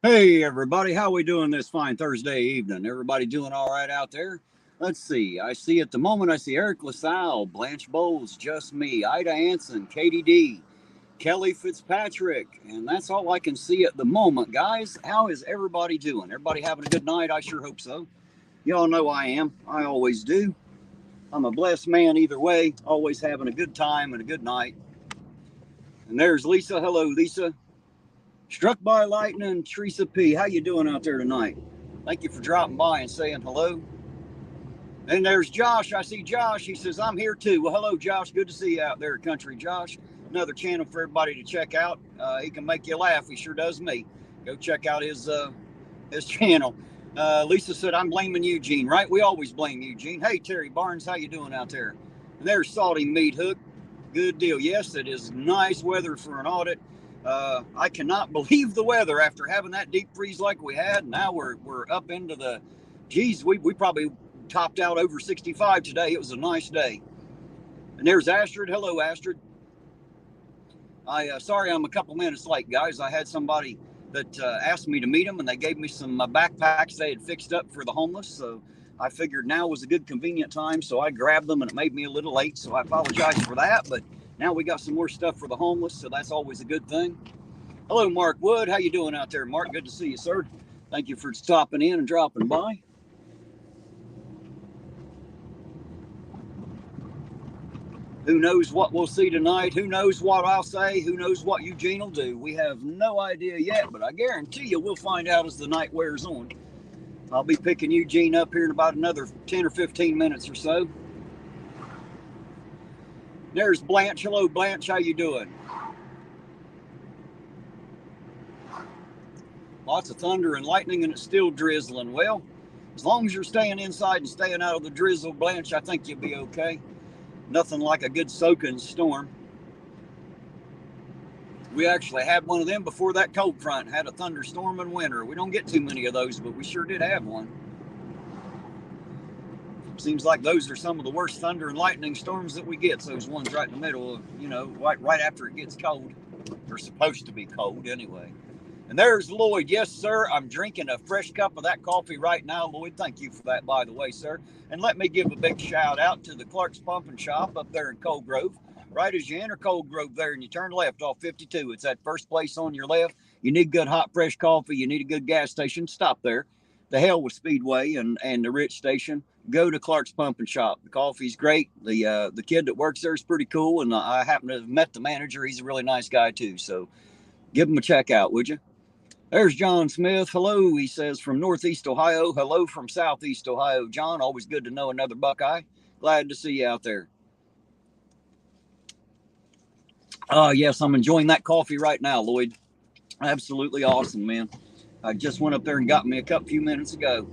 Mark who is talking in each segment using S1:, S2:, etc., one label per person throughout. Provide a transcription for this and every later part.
S1: Hey everybody, how we doing this fine Thursday evening? Everybody doing all right out there? Let's see. I see at the moment, I see Eric LaSalle, Blanche Bowles, Just Me, Ida Anson, Katie D, Kelly Fitzpatrick, and that's all I can see at the moment. Guys, how is everybody doing? Everybody having a good night? I sure hope so. Y'all know I am. I always do. I'm a blessed man either way, always having a good time and a good night. And there's Lisa. Hello, Lisa. Struck by lightning, Teresa P. How you doing out there tonight? Thank you for dropping by and saying hello. And there's Josh. I see Josh. He says, I'm here too. Well, hello, Josh. Good to see you out there, Country Josh. Another channel for everybody to check out. He can make you laugh. He sure does me. Go check out his channel. Lisa said, I'm blaming Eugene, right? We always blame Eugene. Hey, Terry Barnes, how you doing out there? And there's Salty Meat Hook. Good deal. Yes, it is nice weather for an audit. I cannot believe the weather after having that deep freeze like we had. Now we're up into the, geez, we probably topped out over 65 today. It was a nice day. And there's Astrid. Hello, Astrid. Sorry I'm a couple minutes late, guys. I had somebody that asked me to meet them, and they gave me some backpacks they had fixed up for the homeless. So I figured now was a good convenient time. So I grabbed them, and it made me a little late. So I apologize for that. But now we got some more stuff for the homeless, so that's always a good thing. Hello, Mark Wood. How you doing out there, Mark? Good to see you, sir. Thank you for stopping in and dropping by. Who knows what we'll see tonight? Who knows what I'll say? Who knows what Eugene will do? We have no idea yet, but I guarantee you we'll find out as the night wears on. I'll be picking Eugene up here in about another 10 or 15 minutes or so. There's Blanche. Hello, Blanche. How you doing? Lots of thunder and lightning, and it's still drizzling. Well, as long as you're staying inside and staying out of the drizzle, Blanche, I think you'll be okay. Nothing like a good soaking storm. We actually had one of them before that cold front. Had a thunderstorm in winter. We don't get too many of those, but we sure did have one. Seems like those are some of the worst thunder and lightning storms that we get. Those ones right in the middle of, right after it gets cold. They're supposed to be cold anyway. And there's Lloyd. Yes, sir. I'm drinking a fresh cup of that coffee right now, Lloyd. Thank you for that, by the way, sir. And let me give a big shout out to the Clark's Pump and Shop up there in Cold Grove. Right as you enter Cold Grove there and you turn left off 52, it's that first place on your left. You need good hot, fresh coffee. You need a good gas station. Stop there. The hell with Speedway and the Rich Station. Go to Clark's Pump and Shop. The coffee's great. The kid that works there is pretty cool, and I happen to have met the manager. He's a really nice guy too. So give him a check out, would you? There's John Smith. Hello, he says, from Northeast Ohio. Hello from Southeast Ohio. John, always good to know another Buckeye. Glad to see you out there. Yes, I'm enjoying that coffee right now, Lloyd. Absolutely awesome, man. I just went up there and got me a cup a few minutes ago.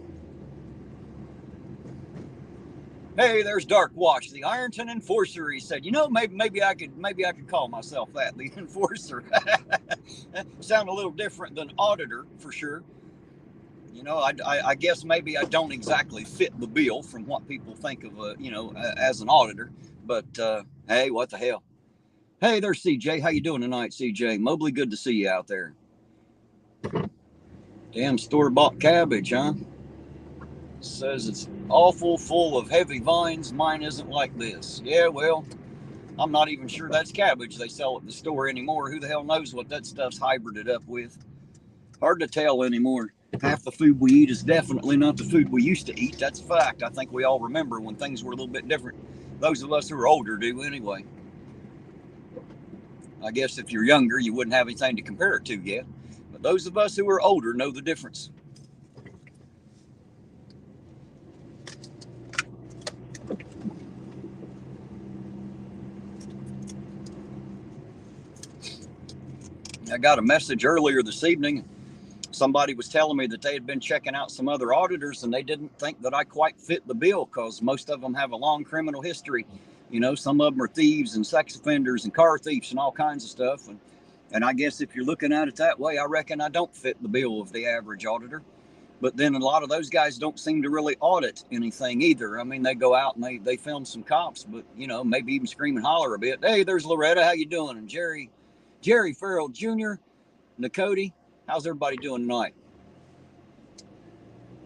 S1: Hey, there's Dark Watch, the Ironton Enforcer. He said, maybe I could call myself that, the Enforcer. Sound a little different than Auditor for sure. I guess maybe I don't exactly fit the bill from what people think of, as an auditor. But hey, what the hell? Hey, there's CJ. How you doing tonight, CJ? Mobley, good to see you out there. Damn store-bought cabbage, huh? Says it's awful full of heavy vines. Mine isn't like this. Yeah, well, I'm not even sure that's cabbage they sell at the store anymore. Who the hell knows what that stuff's hybrided up with? Hard to tell anymore. Half the food we eat is definitely not the food we used to eat. That's a fact. I think we all remember when things were a little bit different. Those of us who are older do anyway. I guess if you're younger, you wouldn't have anything to compare it to yet. But those of us who are older know the difference. I got a message earlier this evening. Somebody was telling me that they had been checking out some other auditors and they didn't think that I quite fit the bill because most of them have a long criminal history. Some of them are thieves and sex offenders and car thieves and all kinds of stuff. And I guess if you're looking at it that way, I reckon I don't fit the bill of the average auditor. But then a lot of those guys don't seem to really audit anything either. I mean, they go out and they film some cops, but, maybe even scream and holler a bit. Hey, there's Loretta. How you doing? And Jerry Farrell Jr., Nakoti. How's everybody doing tonight?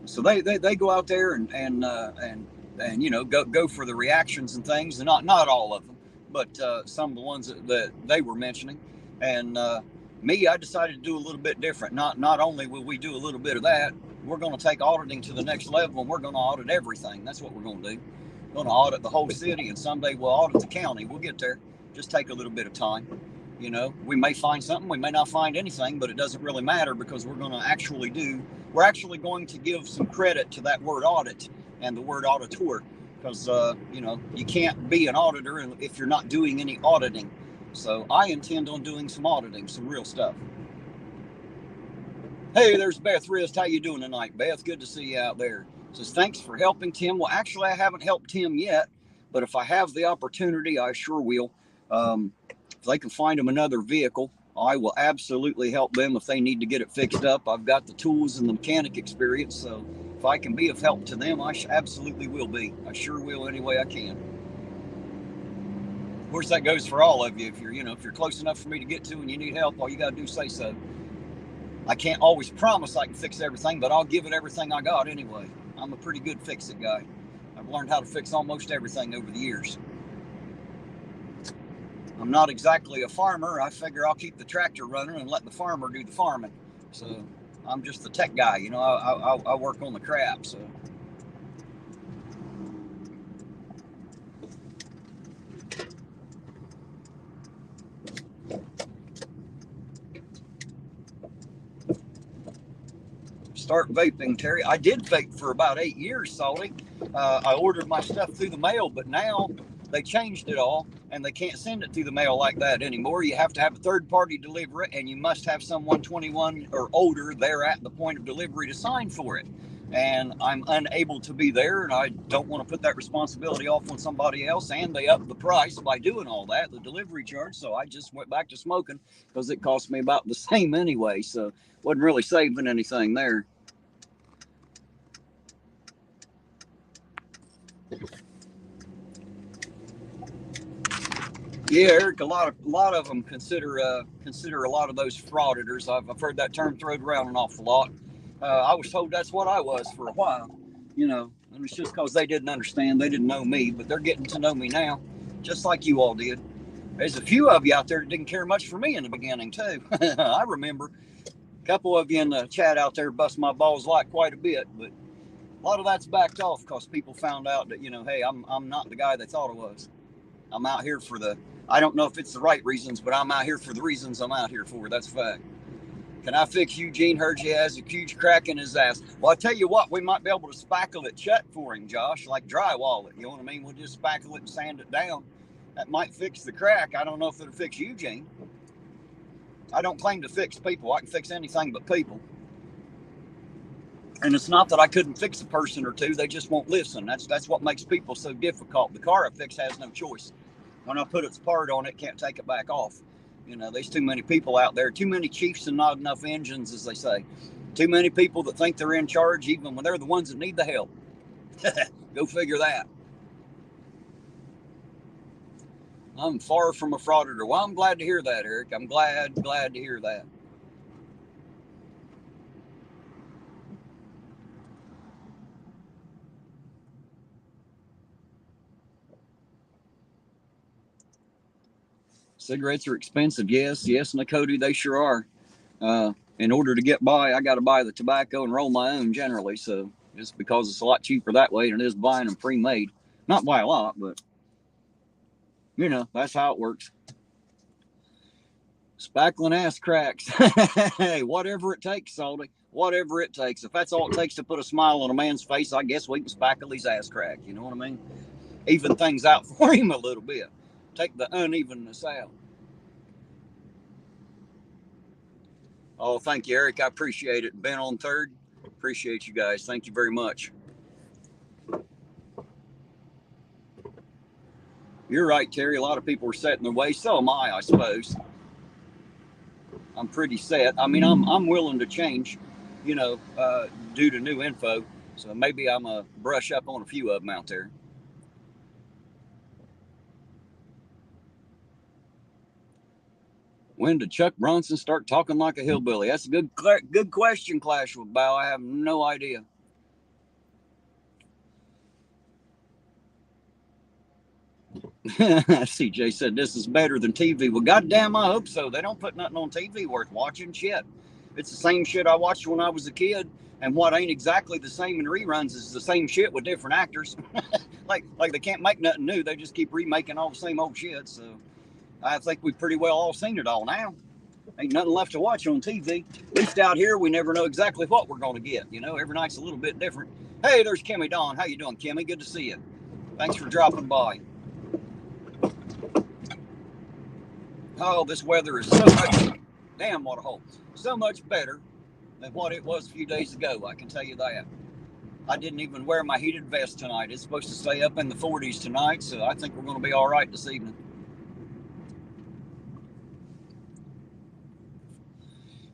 S1: So they go out there and you know go for the reactions and things, and not all of them, but some of the ones that they were mentioning. And me, I decided to do a little bit different. Not only will we do a little bit of that, we're going to take auditing to the next level, and we're going to audit everything. That's what we're going to do. We're going to audit the whole city, and someday we'll audit the county. We'll get there. Just take a little bit of time. You know, we may find something, we may not find anything, but it doesn't really matter because we're actually going to give some credit to that word audit and the word auditor, because you know, you can't be an auditor if you're not doing any auditing. So I intend on doing some auditing, some real stuff. Hey, there's Beth Rist. How you doing tonight, Beth? Good to see you out there. Says, thanks for helping Tim. Well, actually, I haven't helped Tim yet, but if I have the opportunity, I sure will. If they can find them another vehicle, I will absolutely help them if they need to get it fixed up. I've got the tools and the mechanic experience, so if I can be of help to them, I absolutely will be. I sure will any way I can. Of course, that goes for all of you. If you're close enough for me to get to and you need help, all you got to do is say so. I can't always promise I can fix everything, but I'll give it everything I got anyway. I'm a pretty good fix-it guy. I've learned how to fix almost everything over the years. I'm not exactly a farmer. I figure I'll keep the tractor running and let the farmer do the farming. So I'm just the tech guy. You know, I work on the crap. So. Start vaping, Terry. I did vape for about 8 years, Salty. I ordered my stuff through the mail, but now they changed it all, and they can't send it through the mail like that anymore. You have to have a third party deliver it, and you must have someone 21 or older there at the point of delivery to sign for it. And I'm unable to be there, and I don't want to put that responsibility off on somebody else. And they upped the price by doing all that, the delivery charge. So I just went back to smoking because it cost me about the same anyway. So wasn't really saving anything there. Yeah, Eric. A lot of them consider a lot of those frauditors. I've heard that term thrown around an awful lot. I was told that's what I was for a while, you know, and it's just because they didn't understand, they didn't know me, but they're getting to know me now, just like you all did. There's a few of you out there that didn't care much for me in the beginning too. I remember a couple of you in the chat out there bust my balls like quite a bit, but a lot of that's backed off because people found out that, you know, hey, I'm not the guy they thought I was. I'm out here for I don't know if it's the right reasons, but I'm out here for the reasons I'm out here for. That's a fact. Can I fix Eugene? Heard he has a huge crack in his ass. Well, I tell you what, we might be able to spackle it shut for him, Josh, like drywall it. You know what I mean? We'll just spackle it and sand it down. That might fix the crack. I don't know if it'll fix Eugene. I don't claim to fix people. I can fix anything but people. And it's not that I couldn't fix a person or two. They just won't listen. That's what makes people so difficult. The car I fix has no choice. When I put its part on it, can't take it back off. You know, there's too many people out there, too many chiefs and not enough engines, as they say. Too many people that think they're in charge, even when they're the ones that need the help. Go figure that. I'm far from a frauditor. Well, I'm glad to hear that, Eric. I'm glad to hear that. Cigarettes are expensive. Yes, Nakoti, they sure are. In order to get by, I got to buy the tobacco and roll my own generally. So just because it's a lot cheaper that way than it is buying them pre-made. Not by a lot, but you know, that's how it works. Spackling ass cracks. Hey, whatever it takes, Salty. Whatever it takes. If that's all it takes to put a smile on a man's face, I guess we can spackle his ass crack. You know what I mean? Even things out for him a little bit. Take the unevenness out. Oh, thank you, Eric. I appreciate it. Ben on third. Appreciate you guys. Thank you very much. You're right, Terry. A lot of people are set in their way. So am I suppose. I'm pretty set. I mean, I'm willing to change, you know, due to new info. So maybe I'm a brush up on a few of them out there. When did Chuck Bronson start talking like a hillbilly? That's a good question, Clash with Bow. I have no idea. CJ said this is better than TV. Well, goddamn, I hope so. They don't put nothing on TV worth watching. Shit, it's the same shit I watched when I was a kid, and what ain't exactly the same in reruns is the same shit with different actors. like they can't make nothing new. They just keep remaking all the same old shit. So I think we've pretty well all seen it all now. Ain't nothing left to watch on TV. At least out here, we never know exactly what we're going to get. You know, every night's a little bit different. Hey, there's Kimmy Dawn. How you doing, Kimmy? Good to see you. Thanks for dropping by. Oh, this weather is so much, damn, what a hole. So much better than what it was a few days ago, I can tell you that. I didn't even wear my heated vest tonight. It's supposed to stay up in the 40s tonight, so I think we're going to be all right this evening.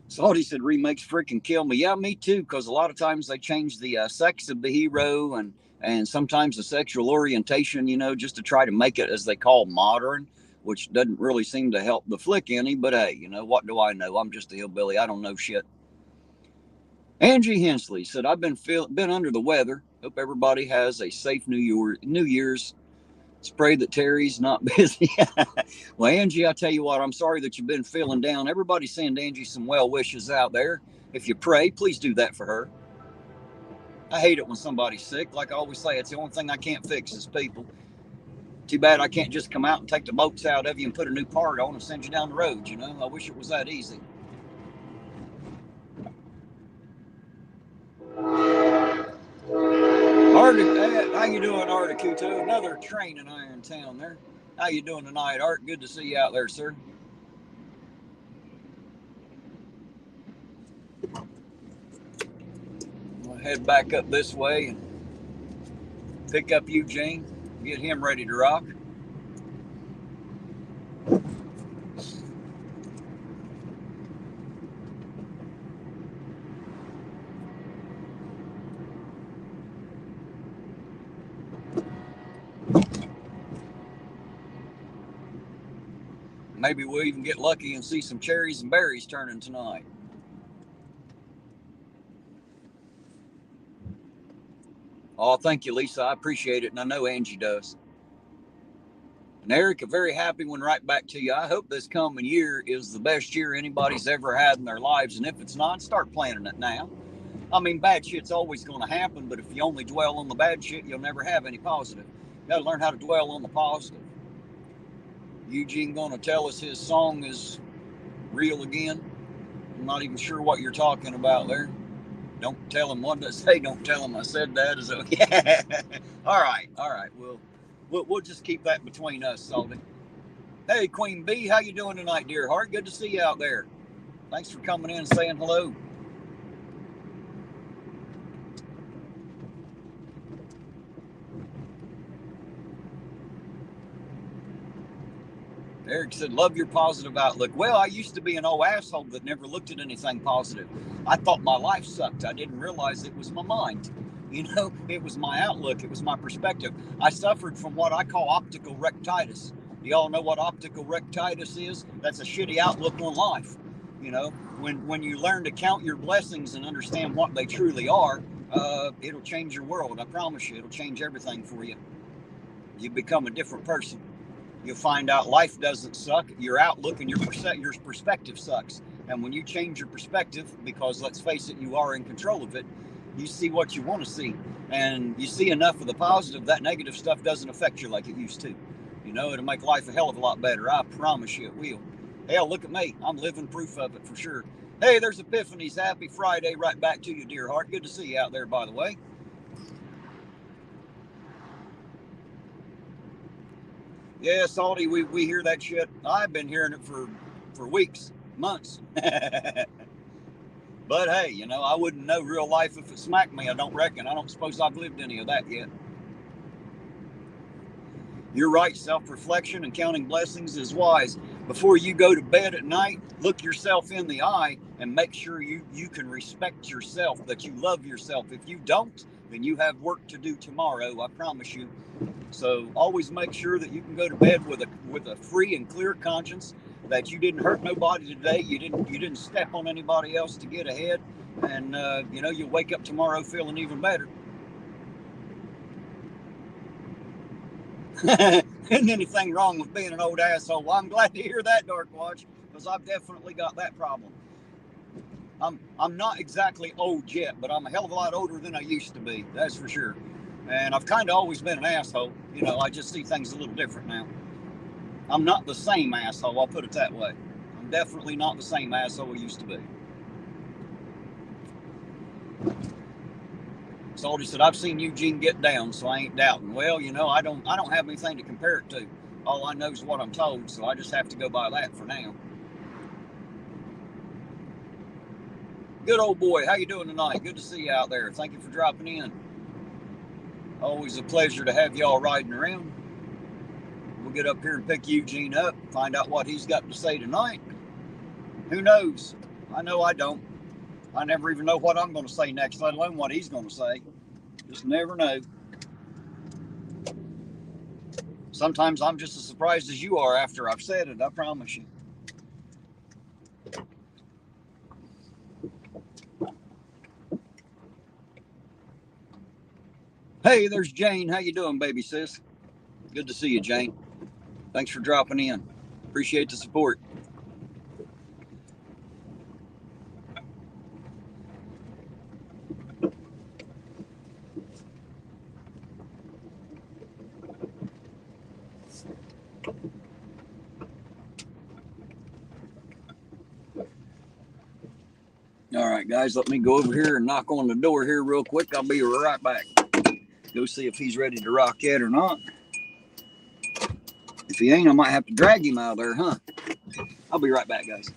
S1: Saudi said remakes freaking kill me. Yeah, me too, because a lot of times they change the sex of the hero and sometimes the sexual orientation, you know, just to try to make it, as they call, modern, which doesn't really seem to help the flick any. But hey, you know, what do I know? I'm just a hillbilly. I don't know shit. Angie Hensley said, I've been under the weather. Hope everybody has a safe New Year's. Let's pray that Terry's not busy. Well, Angie, I tell you what, I'm sorry that you've been feeling down. Everybody send Angie some well wishes out there. If you pray, please do that for her. I hate it when somebody's sick. Like I always say, it's the only thing I can't fix is people. Too bad I can't just come out and take the bolts out of you and put a new part on and send you down the road, you know? I wish it was that easy. How you doing, Art Akuto? Another train in Irontown there. How you doing tonight, Art? Good to see you out there, sir. We'll head back up this way and pick up Eugene, get him ready to rock. Maybe we'll even get lucky and see some cherries and berries turning tonight. Oh, thank you, Lisa. I appreciate it, and I know Angie does. And Eric, I'm very happy when right back to you. I hope this coming year is the best year anybody's ever had in their lives, and if it's not, start planning it now. I mean, bad shit's always going to happen, but if you only dwell on the bad shit, you'll never have any positive. You got to learn how to dwell on the positive. Eugene going to tell us his song is real again. I'm not even sure what you're talking about there. Don't tell him what to say. Don't tell him I said that. Is okay. All right. We'll just keep that between us, Salty. Hey, Queen Bee, how you doing tonight, dear heart? Good to see you out there. Thanks for coming in and saying hello. Eric said, love your positive outlook. Well, I used to be an old asshole that never looked at anything positive. I thought my life sucked. I didn't realize it was my mind. You know, it was my outlook. It was my perspective. I suffered from what I call optical rectitis. You all know what optical rectitis is? That's a shitty outlook on life. You know, when you learn to count your blessings and understand what they truly are, it'll change your world. I promise you, it'll change everything for you. You become a different person. You'll find out life doesn't suck. Your outlook and your perspective sucks. And when you change your perspective, because let's face it, you are in control of it, you see what you want to see. And you see enough of the positive, that negative stuff doesn't affect you like it used to. You know, it'll make life a hell of a lot better. I promise you it will. Hell, look at me. I'm living proof of it for sure. Hey, there's Epiphany's. Happy Friday. Right back to you, dear heart. Good to see you out there, by the way. Yeah, Salty, we hear that shit. I've been hearing it for weeks, months. But hey, you know, I wouldn't know real life if it smacked me, I don't reckon. I don't suppose I've lived any of that yet. You're right, self-reflection and counting blessings is wise. Before you go to bed at night, look yourself in the eye and make sure you can respect yourself, that you love yourself. If you don't, then you have work to do tomorrow, I promise you. So always make sure that you can go to bed with a free and clear conscience, that you didn't hurt nobody today, you didn't step on anybody else to get ahead, and you know, you'll wake up tomorrow feeling even better. isn't anything wrong with being an old asshole. Well, I'm glad to hear that, Dark Watch, because I've definitely got that problem. I'm not exactly old yet, but I'm a hell of a lot older than I used to be. That's for sure. And I've kind of always been an asshole. You know, I just see things a little different now. I'm not the same asshole, I'll put it that way. I'm definitely not the same asshole I used to be. Salty said, I've seen Eugene get down, so I ain't doubting. Well, you know, I don't have anything to compare it to. All I know is what I'm told, so I just have to go by that for now. Good old boy, how you doing tonight? Good to see you out there. Thank you for dropping in. Always a pleasure to have y'all riding around. We'll get up here and pick Eugene up, find out what he's got to say tonight. Who knows? I know I don't. I never even know what I'm going to say next, let alone what he's going to say. Just never know. Sometimes I'm just as surprised as you are after I've said it, I promise you. Hey, there's Jane. How you doing, baby sis? Good to see you, Jane. Thanks for dropping in. Appreciate the support. All right, guys, let me go over here and knock on the door here real quick. I'll be right back. Go see if he's ready to rock yet or not. If he ain't, I might have to drag him out of there, huh? I'll be right back, guys.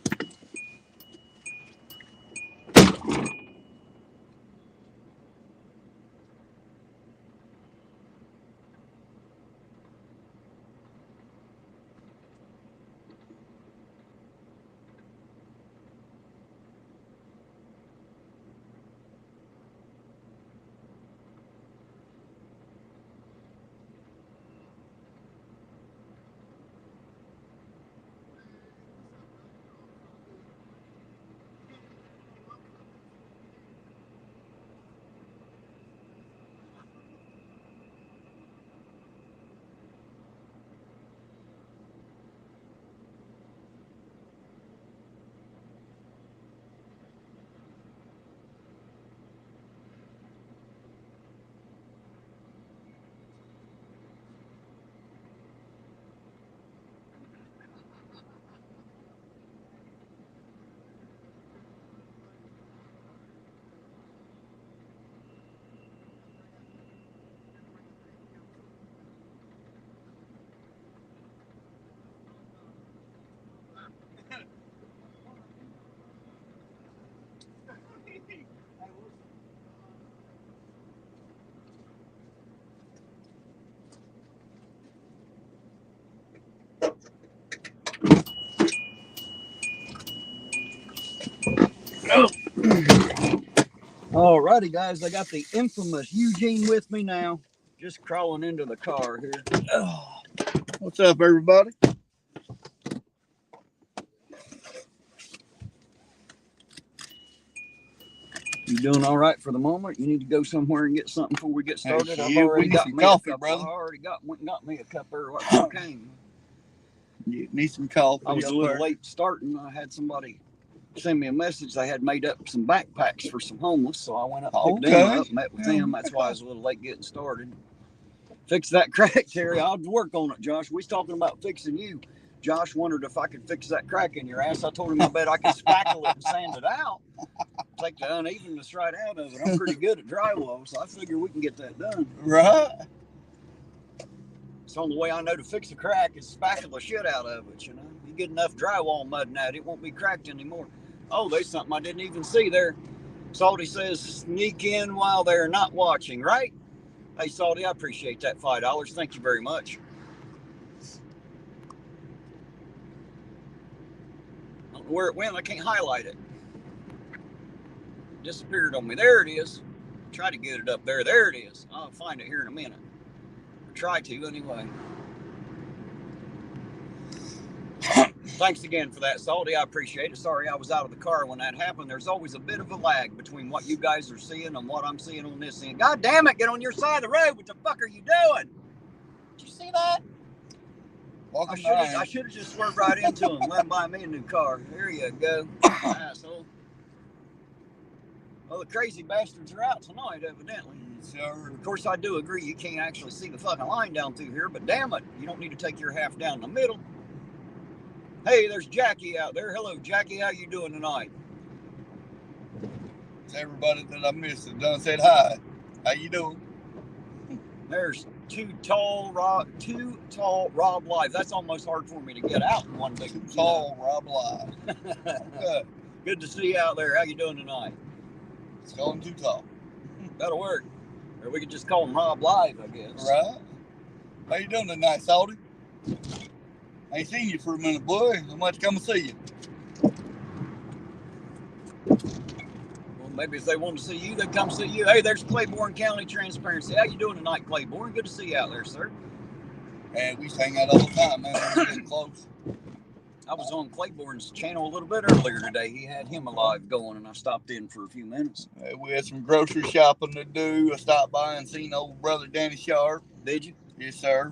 S1: All righty, guys. I got the infamous Eugene with me now. Just crawling into the car here. Oh, what's up, everybody? You doing all right for the moment? You need to go somewhere and get something before we get started.
S2: Hey,
S1: I've already got
S2: some
S1: me
S2: coffee,
S1: a cup.
S2: brother.
S1: I already went and got me a cup of cocaine.
S2: You need some coffee.
S1: I was a little late starting. I had somebody send me a message. They had made up some backpacks for some homeless, so I went up and picked them up, met with them. That's why I was a little late getting started. Fix that crack, Terry. I'll work on it, Josh. We was talking about fixing you. Josh wondered if I could fix that crack in your ass. I told him I bet I could spackle it and sand it out. Take the unevenness right out of it. I'm pretty good at drywall, so I figure we can get that done.
S2: Right.
S1: It's the only way I know to fix a crack is spackle the shit out of it, you know. You get enough drywall mud in that, it won't be cracked anymore. Oh, there's something I didn't even see there. Salty says, sneak in while they're not watching, right? Hey, Salty, I appreciate that $5. Thank you very much. I don't know where it went. I can't highlight it. Disappeared on me. There it is. Try to get it up there. There it is. I'll find it here in a minute. Or try to, anyway. Thanks again for that, Salty. I appreciate it. Sorry I was out of the car when that happened. There's always a bit of a lag between what you guys are seeing and what I'm seeing on this end. God damn it, get on your side of the road. What the fuck are you doing? Did you see that?
S2: Welcome
S1: I should have just swerved right into him. Let him buy me a new car. There you go, asshole. Well, the crazy bastards are out tonight, evidently.
S2: Sir.
S1: Of course, I do agree you can't actually see the fucking line down through here, but damn it, you don't need to take your half down the middle. Hey, there's Jackie out there. Hello, Jackie. How you doing tonight?
S2: It's everybody that I missed that done said hi. How you doing?
S1: There's Too Tall Rob Live. That's almost hard for me to get out in one big.
S2: Too Tall Rob Live. Okay.
S1: Good to see you out there. How you doing tonight?
S2: Let's call him Too Tall.
S1: That'll work. Or we could just call him Rob Live, I guess.
S2: Right. How you doing tonight, Salty? I ain't seen you for a minute, boy. I might come and see you.
S1: Well, maybe if they want to see you, they come see you. Hey, there's Claiborne County Transparency. How you doing tonight, Claiborne? Good to see you out there, sir.
S2: And we just hang out all the time, man. We're getting close.
S1: I was on Claiborne's channel a little bit earlier today. He had him alive going, and I stopped in for a few minutes.
S2: We had some grocery shopping to do. I stopped by and seen old brother Danny Sharp.
S1: Did you?
S2: Yes, sir.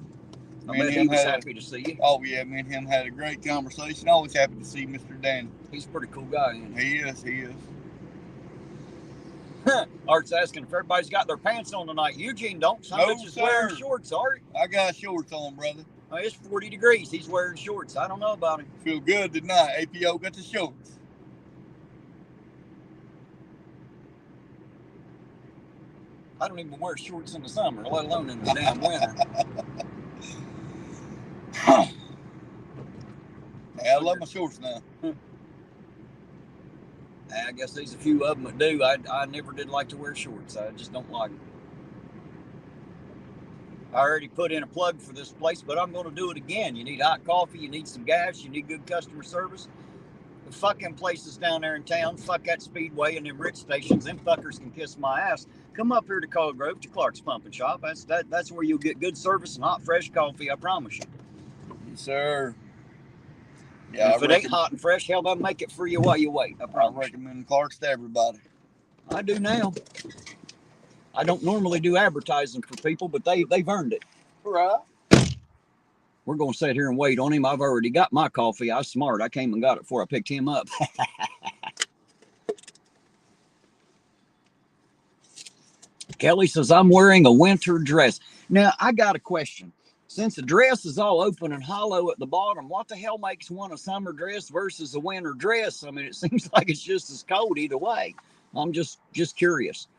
S1: I bet he was happy to see you.
S2: Oh, yeah, me and him had a great conversation. Always happy to see Mr. Danny.
S1: He's a pretty cool guy, isn't he?
S2: He is.
S1: Art's asking if everybody's got their pants on tonight. Eugene don't. Some bitches wearing shorts, Art.
S2: I got shorts on, brother.
S1: It's 40 degrees. He's wearing shorts. I don't know about him.
S2: Feel good tonight. APO got the shorts.
S1: I don't even wear shorts in the summer, let alone in the damn winter.
S2: Yeah, I love my shorts now.
S1: I guess there's a few of them that do. I never did like to wear shorts. I just don't like them. I already put in a plug for this place, but I'm going to do it again. You need hot coffee, you need some gas, you need good customer service. The fucking places down there in town, fuck that Speedway and them rich stations, them fuckers can kiss my ass. Come up here to Coal Grove to Clark's Pumping Shop. That's where you'll get good service and hot, fresh coffee, I promise you.
S2: Yes, sir. Yeah,
S1: if it ain't hot and fresh, hell, they'll make it for you while you wait. I
S2: recommend Clark's to everybody.
S1: I do now. I don't normally do advertising for people, but they've earned it.
S2: Right.
S1: We're going to sit here and wait on him. I've already got my coffee. I was smart. I came and got it before I picked him up. Kelly says, I'm wearing a winter dress. Now, I got a question. Since the dress is all open and hollow at the bottom, what the hell makes one a summer dress versus a winter dress? I mean, it seems like it's just as cold either way. I'm just curious.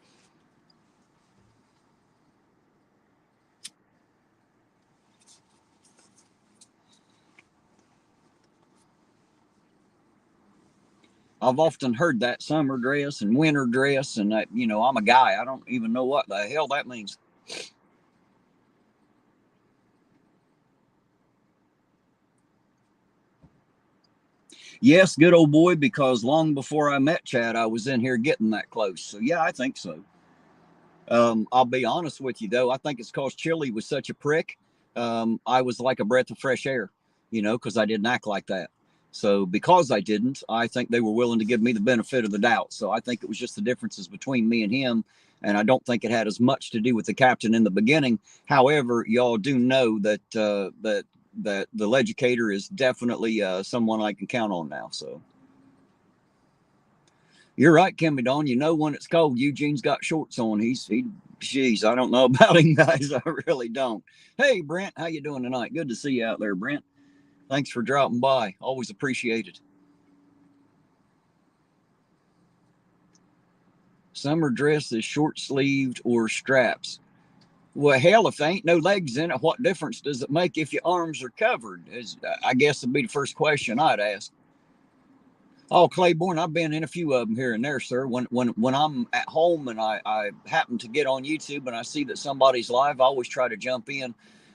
S1: I've often heard that summer dress and winter dress, and that, you know, I'm a guy. I don't even know what the hell that means. Yes, good old boy, because long before I met Chad, I was in here getting that close. So, yeah, I think so. I'll be honest with you, though. I think it's because Chili was such a prick. I was like a breath of fresh air, you know, because I didn't act like that. So because I didn't, I think they were willing to give me the benefit of the doubt. So I think it was just the differences between me and him. And I don't think it had as much to do with the captain in the beginning. However, y'all do know that that the legislator is definitely someone I can count on now. So you're right, Kimmy Dawn. You know, when it's cold, Eugene's got shorts on. Jeez, I don't know about him, guys. I really don't. Hey, Brent, how you doing tonight? Good to see you out there, Brent. Thanks for dropping by. Always appreciated. Summer dress is short-sleeved or straps. Well, hell, if there ain't no legs in it, what difference does it make if your arms are covered? I guess would be the first question I'd ask. Oh, Claiborne, I've been in a few of them here and there, sir. When I'm at home and I happen to get on YouTube and I see that somebody's live, I always try to jump in.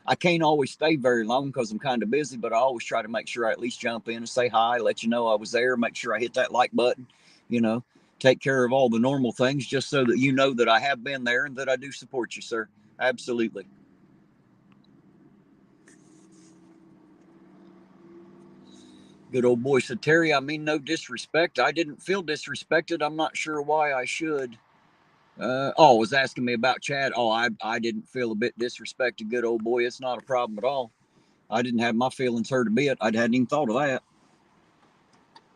S1: I can't always stay very long because I'm kind of busy, but I always try to make sure I at least jump in and say hi, let you know I was there, make sure I hit that like button, you know, take care of all the normal things just so that you know that I have been there and that I do support you, sir. Absolutely. Good old boy said, Terry, I mean no disrespect. I didn't feel disrespected. I'm not sure why I should. Was asking me about Chad. Oh, I didn't feel a bit disrespected. Good old boy. It's not a problem at all. I didn't have my feelings hurt a bit. I hadn't even thought of that.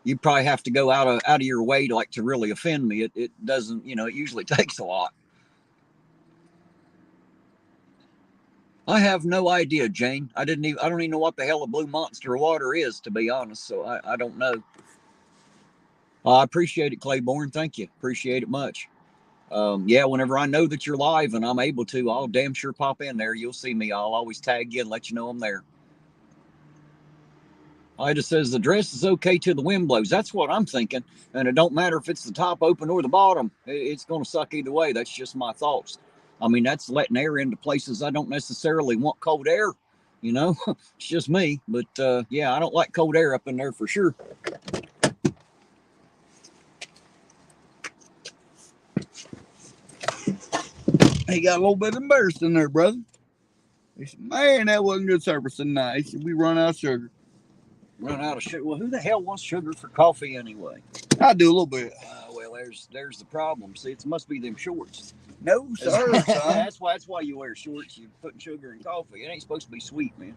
S1: You probably have to go out of your way to really offend me. It doesn't, it usually takes a lot. I have no idea, Jane. I don't even know what the hell a blue monster water is, to be honest. So I don't know. I appreciate it, Claiborne. Thank you. Appreciate it much. Yeah, whenever I know that you're live and I'm able to, I'll damn sure pop in there. You'll see me. I'll always tag you and let you know I'm there. Ida says the dress is okay till the wind blows. That's what I'm thinking. And it don't matter if it's the top open or the bottom. It's going to suck either way. That's just my thoughts. I mean, that's letting air into places I don't necessarily want cold air. It's just me. But yeah, I don't like cold air up in there for sure.
S2: He got a little bit embarrassed in there, brother. He said, man, that wasn't good service tonight. He said, we run out of sugar.
S1: Run out of sugar? Well, who the hell wants sugar for coffee anyway?
S2: I do a little bit.
S1: Well, there's the problem. See, it must be them shorts.
S2: No, sir, son.
S1: That's why you wear shorts. You're putting sugar in coffee. It ain't supposed to be sweet, man.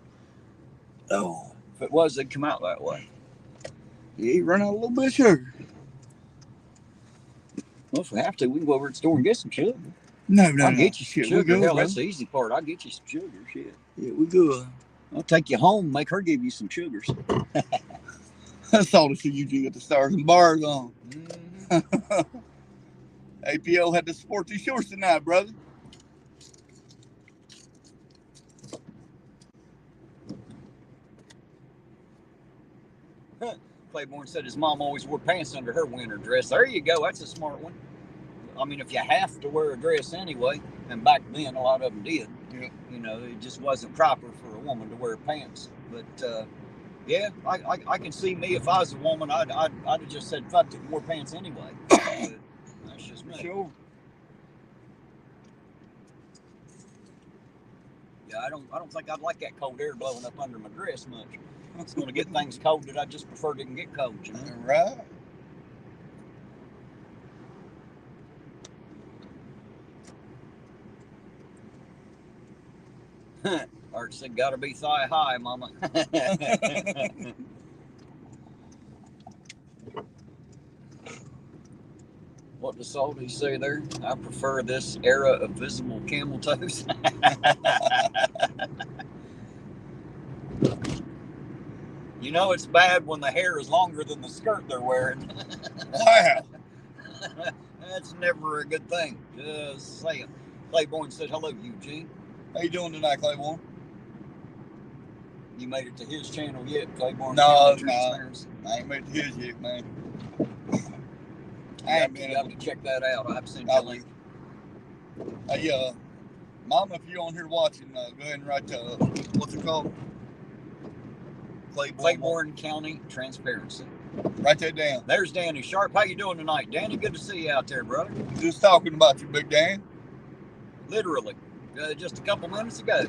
S2: Oh.
S1: If it was, they'd come out that way.
S2: Yeah, he run out a little bit of sugar.
S1: Well, if we have to, we can go over to the store and get some sugar.
S2: No,
S1: I'll get you some
S2: shit,
S1: sugar. Hell, that's the easy part. I'll get you some sugar. Shit.
S2: Yeah, we good.
S1: I'll take you home, make her give you some sugars.
S2: That's all the shit you can get the stars and bars on. Mm-hmm. APO had to support these shorts tonight, brother.
S1: Claiborne said his mom always wore pants under her winter dress. There you go. That's a smart one. I mean, if you have to wear a dress anyway, and back then a lot of them did, it just wasn't proper for a woman to wear pants. But yeah, I can see me if I was a woman, I'd have just said fuck it and wore pants anyway. That's just me.
S2: Sure.
S1: Yeah, I don't think I'd like that cold air blowing up under my dress much. It's going to get things cold that I just prefer didn't get cold,
S2: Right.
S1: Art said, gotta be thigh high, mama. What does Salty say there? I prefer this era of visible camel toes. It's bad when the hair is longer than the skirt they're wearing.
S2: Wow.
S1: That's never a good thing. Just saying. Claiborne said, hello, Eugene.
S2: How you doing tonight, Claiborne?
S1: You made it to his channel yet, Claiborne?
S2: No. I ain't made it to his yet, man.
S1: You got to check that out. I've seen the link.
S2: Hey, Mama, if you're on here watching, go ahead and write what's it called?
S1: Claiborne County Transparency.
S2: Write that down.
S1: There's Danny Sharp. How you doing tonight, Danny? Good to see you out there, brother.
S2: Just talking about you, Big Dan.
S1: Literally, just a couple minutes ago.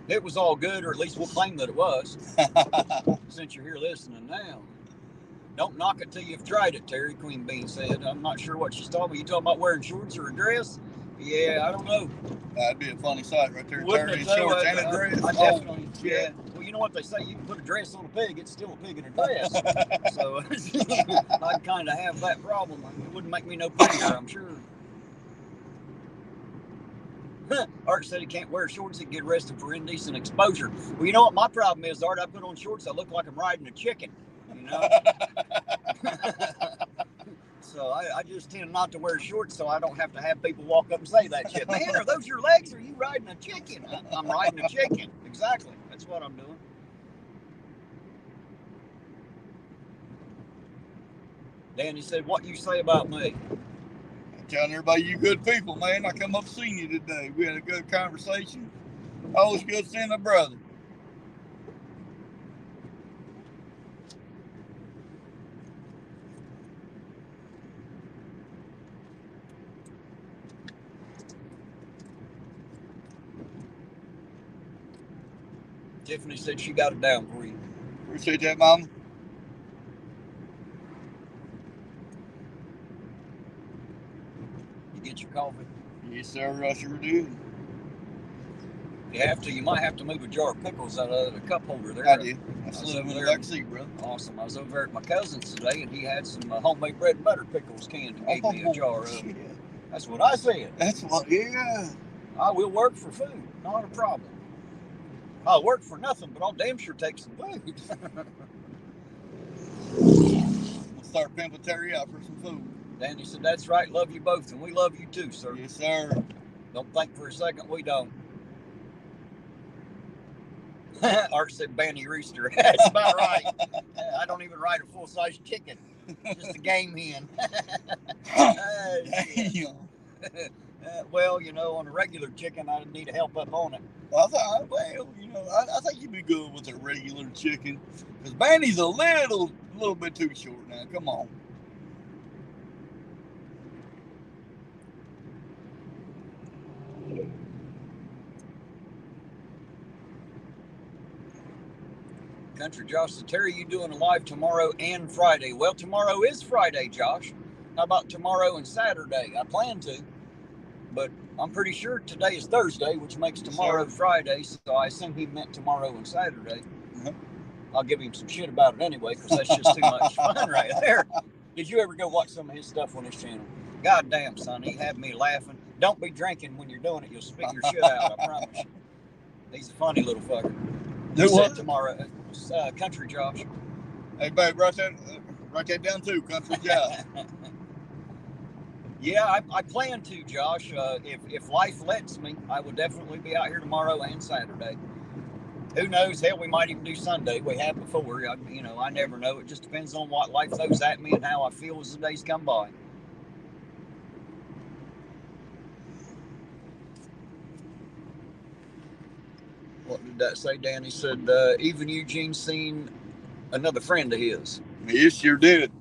S1: It was all good, or at least we'll claim that it was. Since you're here listening now. Don't knock it till you've tried it, Terry Queen Bean said. I'm not sure what she's talking about. You talking about wearing shorts or a dress? Yeah, I don't know.
S2: That'd be a funny sight right there.
S1: Wouldn't it,
S2: shorts and a dress.
S1: I definitely, yeah. Well, you know what they say? You can put a dress on a pig, it's still a pig in a dress. So I'd kind of have that problem. It wouldn't make me no prettier, I'm sure. Art said he can't wear shorts, he can get arrested for indecent exposure. Well, you know what my problem is, Art? I put on shorts, I look like I'm riding a chicken, So I just tend not to wear shorts so I don't have to have people walk up and say that shit. Man, are those your legs? Or are you riding a chicken? I'm riding a chicken. Exactly. That's what I'm doing. Danny said, what you say about me?
S2: I'm telling everybody you good people, man. I come up seeing you today. We had a good conversation. Always good seeing a brother.
S1: Tiffany said she got it down for you.
S2: Appreciate that, Mama.
S1: You get your coffee?
S2: Yes, sir. I sure do.
S1: You have to. You might have to move a jar of pickles out of the cup holder there.
S2: I did. I
S1: was
S2: slid in
S1: over
S2: the
S1: there.
S2: back seat, bro.
S1: Awesome. I was over there at my cousin's today, and he had some homemade bread and butter pickles canned and gave me a jar of.
S2: Shit.
S1: That's what I said.
S2: That's what, yeah.
S1: I will work for food. Not a problem. I'll work for nothing, but I'll damn sure take some food.
S2: We'll start pimping Terry out for some food.
S1: Danny said, that's right. Love you both, and we love you too, sir.
S2: Yes, sir.
S1: Don't think for a second we don't. Art said Banny Rooster. That's about right. I don't even ride a full-size chicken. Just a game hen.
S2: Damn.
S1: Well, you know, on a regular chicken, I need to help up on it.
S2: I think you'd be good with a regular chicken. Because Banny's a little bit too short now. Come on.
S1: Country Josh said, Terry, you doing a live tomorrow and Friday? Well, tomorrow is Friday, Josh. How about tomorrow and Saturday? I plan to, but I'm pretty sure today is Thursday, which makes tomorrow Friday, so I assume he meant tomorrow and Saturday.
S2: Mm-hmm.
S1: I'll give him some shit about it anyway, because that's just too much fun right there. Did you ever go watch some of his stuff on his channel? God damn, son, he had me laughing. Don't be drinking when you're doing it. You'll spit your shit out, I promise you. He's a funny little fucker. He said tomorrow, Country Josh.
S2: Hey, babe, write that down too, Country Josh.
S1: Yeah, I plan to, Josh. If life lets me, I will definitely be out here tomorrow and Saturday. Who knows? Hell, we might even do Sunday. We have before. I never know. It just depends on what life throws at me and how I feel as the days come by. What did that say, Danny? Said, even Eugene seen another friend of his.
S2: He sure did.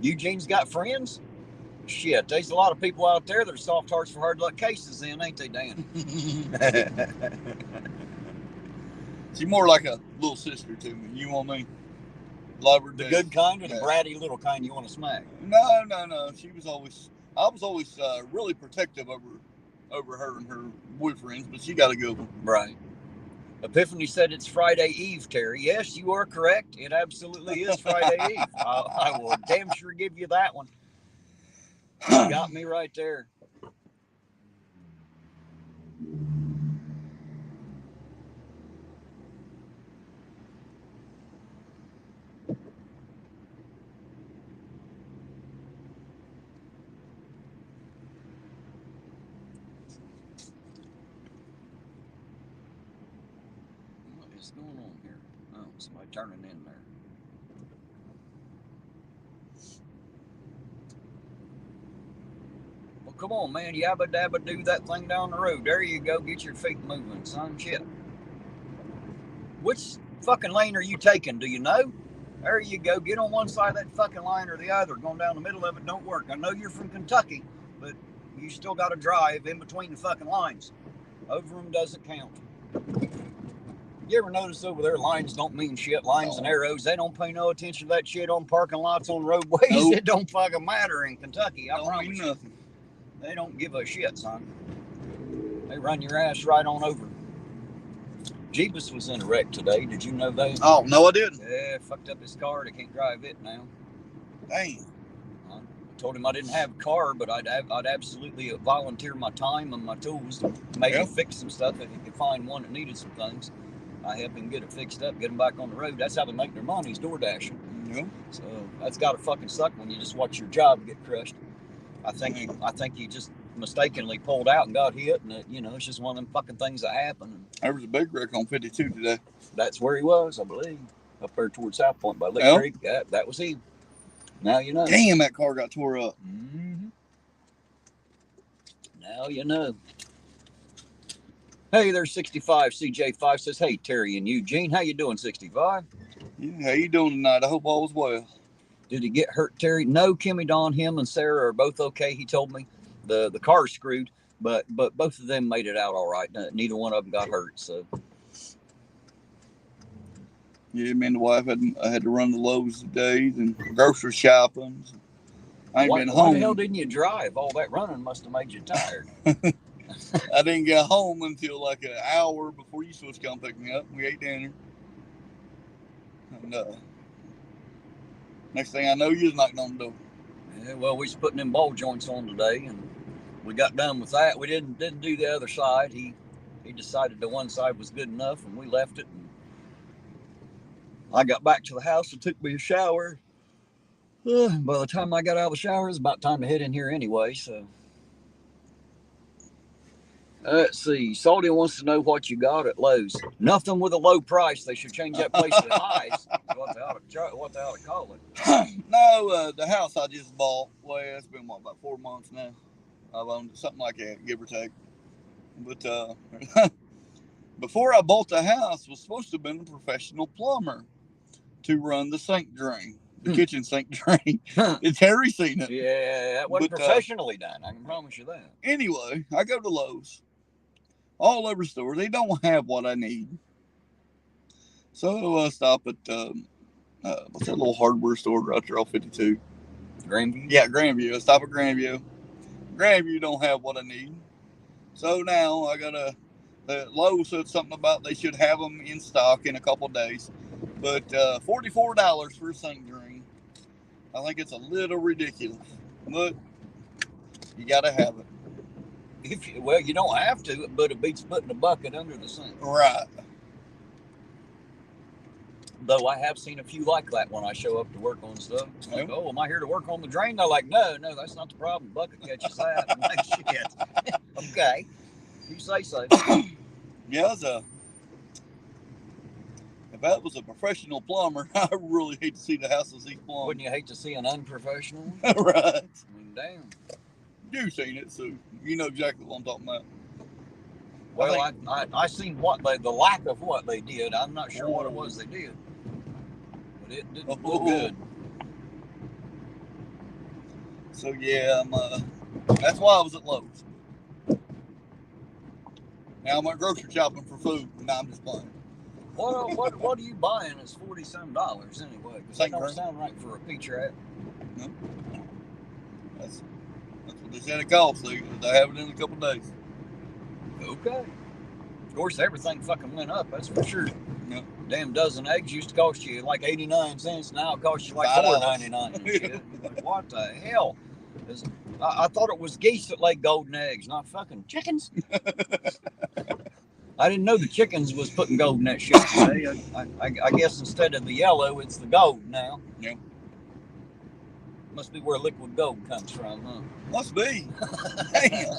S1: Eugene's got friends? Shit, there's a lot of people out there that are soft hearts for hard luck cases in, ain't they, Dan?
S2: She's more like a little sister to me. You want me? Love her.
S1: The good kind or the bratty little kind you want to smack?
S2: No. I was always really protective over her and her boyfriends, but she got a good one.
S1: Right. Epiphany said it's Friday Eve, Terry. Yes, you are correct. It absolutely is Friday Eve. I will damn sure give you that one. You got me right there. What is going on here? Oh, somebody turning in there. Well, come on, man. Yabba dabba do that thing down the road. There you go. Get your feet moving, son. Shit. Which fucking lane are you taking? Do you know? There you go. Get on one side of that fucking line or the other. Going down the middle of it don't work. I know you're from Kentucky, but you still got to drive in between the fucking lines. Over them doesn't count. You ever notice over there lines don't mean shit? Lines and arrows, they don't pay no attention to that shit on parking lots, on roadways. Nope. It don't fucking matter in Kentucky. I promise you. Nothing. They don't give a shit, son. They run your ass right on over. Jeebus was in a wreck today. Did you know that?
S2: Oh, no, I didn't.
S1: Yeah, fucked up his car. They can't drive it now.
S2: Damn.
S1: I told him I didn't have a car, but I'd absolutely volunteer my time and my tools to maybe fix some stuff if he could find one that needed some things. I help him get it fixed up, get him back on the road. That's how they make their money, is door dashing.
S2: Yeah.
S1: So that's got to fucking suck when you just watch your job get crushed. I think he just mistakenly pulled out and got hit, and it's just one of them fucking things that happen.
S2: There was a big wreck on 52 today.
S1: That's where he was, I believe, up there towards South Point by Lick Creek. Yeah, that was him. Now you know.
S2: Damn, that car got tore up.
S1: Mm-hmm. Now you know. Hey, there's 65. CJ5 says, hey, Terry and Eugene. How you doing, 65?
S2: Yeah, how you doing tonight? I hope all is well.
S1: Did he get hurt, Terry? No, Kimmy Dawn, him and Sarah are both okay. He told me the car's screwed, but both of them made it out all right. Neither one of them got hurt. So.
S2: Yeah, me and the wife had to run the Lowe's today and grocery shopping. I ain't been home.
S1: Why the hell didn't you drive? All that running must have made you tired.
S2: I didn't get home until like an hour before you supposed to come pick me up. We ate dinner. And next thing I know, you was knocking on the door.
S1: Yeah, well, we was putting them ball joints on today, and we got done with that. We didn't do the other side. He decided the one side was good enough, and we left it. And I got back to the house and took me a shower. By the time I got out of the shower, it was about time to head in here anyway. So let's see. Salty wants to know what you got at Lowe's. Nothing with a low price. They should change that place to highs. What they ought to call it.
S2: No, the house I just bought. Well, it's been about 4 months now. I've owned it, something like that, give or take. But before I bought the house, was supposed to have been a professional plumber to run the sink drain, the kitchen sink drain. It's Harry seen it.
S1: Yeah, that wasn't professionally done. I can promise you that.
S2: Anyway, I go to Lowe's. All over stores, they don't have what I need. So I stop at what's that little hardware store right there off 52?
S1: Grandview?
S2: Yeah, Grandview. I stop at Grandview. Grandview don't have what I need. So now I gotta. Lowe's said something about they should have them in stock in a couple of days, but $44 for a sink drain. I think it's a little ridiculous, but you gotta have it.
S1: Well, you don't have to, but it beats putting a bucket under the sink.
S2: Right.
S1: Though I have seen a few like that when I show up to work on stuff. Like, oh, am I here to work on the drain? They're like, no, that's not the problem. Bucket catches that. I'm like, shit. Okay. You say so.
S2: Yeah, if that was a professional plumber, I really hate to see the houses he's plumbed.
S1: Wouldn't you hate to see an unprofessional?
S2: Right.
S1: I mean, damn.
S2: You've seen it, so you know exactly what I'm talking about.
S1: Well, I seen the lack of what they did. I'm not sure what it was they did, but it didn't look good.
S2: So yeah, that's why I was at Lowe's. Now I'm grocery shopping for food. No, I'm just playing.
S1: What are you buying? It's $40-some anyway. Because that don't sound right for a peach rat.
S2: No. That's what they said it costs. They have it in a couple of days.
S1: Okay. Of course, everything fucking went up. That's for sure.
S2: Yep.
S1: Damn dozen eggs used to cost you like 89 cents. Now it costs you like $4.99 and shit. Like, what the hell? I thought it was geese that lay golden eggs, not fucking chickens. I didn't know the chickens was putting gold in that shit today. I guess instead of the yellow, it's the gold now.
S2: Yep.
S1: Must be where liquid gold comes from, huh?
S2: Must be. Damn.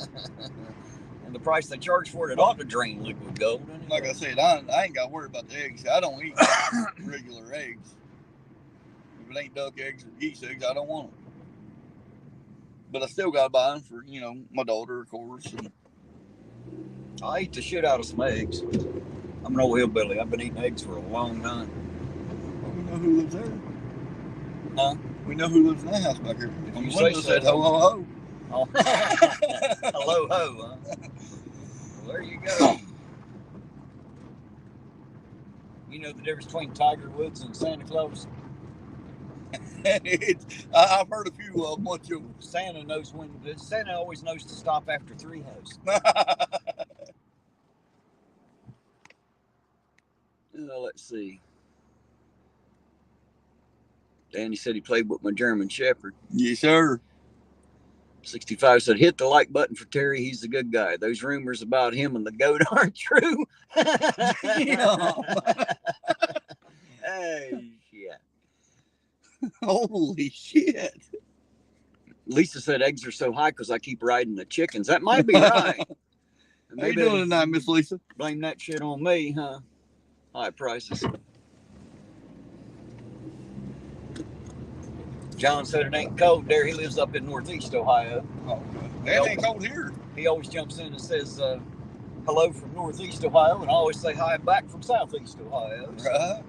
S1: And the price they charge for it ought to drain liquid gold. Anyway.
S2: Like I said, I ain't got to worry about the eggs. I don't eat regular eggs. If it ain't duck eggs or geese eggs, I don't want them. But I still got to buy them for, my daughter, of course. And
S1: I eat the shit out of some eggs. I'm an old hillbilly. I've been eating eggs for a long time.
S2: Well, we know who lives there.
S1: Huh?
S2: We know who lives in that house back here.
S1: You say so.
S2: Said ho, ho, ho.
S1: Oh. Hello, ho, huh? Well, there you go. You know the difference between Tiger Woods and Santa Claus?
S2: I've heard a few of them. What you?
S1: Santa always knows to stop after 3 hoes. Let's see. Danny said he played with my German Shepherd.
S2: Yes, sir.
S1: 65 said, hit the like button for Terry. He's a good guy. Those rumors about him and the goat aren't true. Hey, shit.
S2: Holy shit.
S1: Lisa said eggs are so high because I keep riding the chickens. That might be right.
S2: How you doing tonight, Miss Lisa?
S1: Blame that shit on me, huh? High prices. John said it ain't cold there. He lives up in Northeast Ohio.
S2: Oh, it ain't cold here.
S1: He always jumps in and says, hello from Northeast Ohio, and I always say hi back from Southeast Ohio. So
S2: right.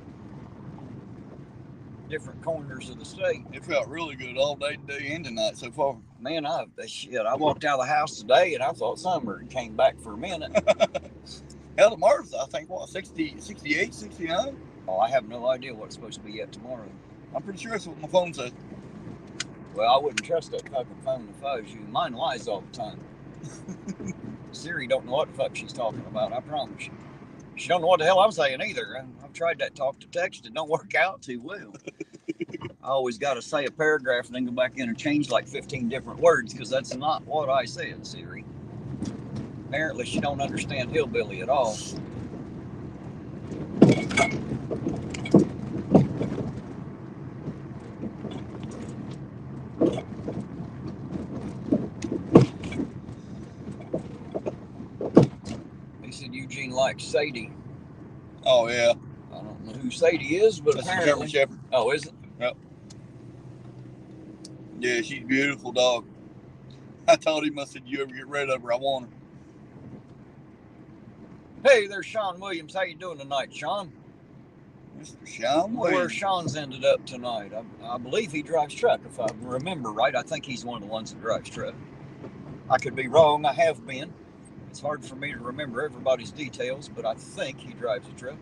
S1: Different corners of the state.
S2: It felt really good all day today and tonight so far.
S1: Man, I walked out of the house today and I thought summer came back for a minute.
S2: Hell, tomorrow's, I think, 60, 68, 69?
S1: Oh, I have no idea what it's supposed to be yet tomorrow.
S2: I'm pretty sure that's what my phone said.
S1: Well, I wouldn't trust that fucking phone if I was you. Mine lies all the time. Siri don't know what the fuck she's talking about, I promise you. She don't know what the hell I'm saying either. I've tried that talk to text. It don't work out too well. I always got to say a paragraph and then go back in and change like 15 different words because that's not what I said, Siri. Apparently she don't understand hillbilly at all. He said Eugene likes Sadie.
S2: Oh, yeah.
S1: I don't know who Sadie is, but
S2: That's
S1: apparently.
S2: German Shepherd.
S1: Oh, is it?
S2: Yep. Yeah, she's a beautiful dog. I told him, I said, you ever get rid of her, I want her.
S1: Hey, there's Sean Williams. How you doing tonight, Sean?
S2: Mr. Sean
S1: Where
S2: Williams.
S1: Sean's ended up tonight. I believe he drives truck, if I remember right. I think he's one of the ones that drives truck. I could be wrong. I have been. It's hard for me to remember everybody's details, but I think he drives a truck.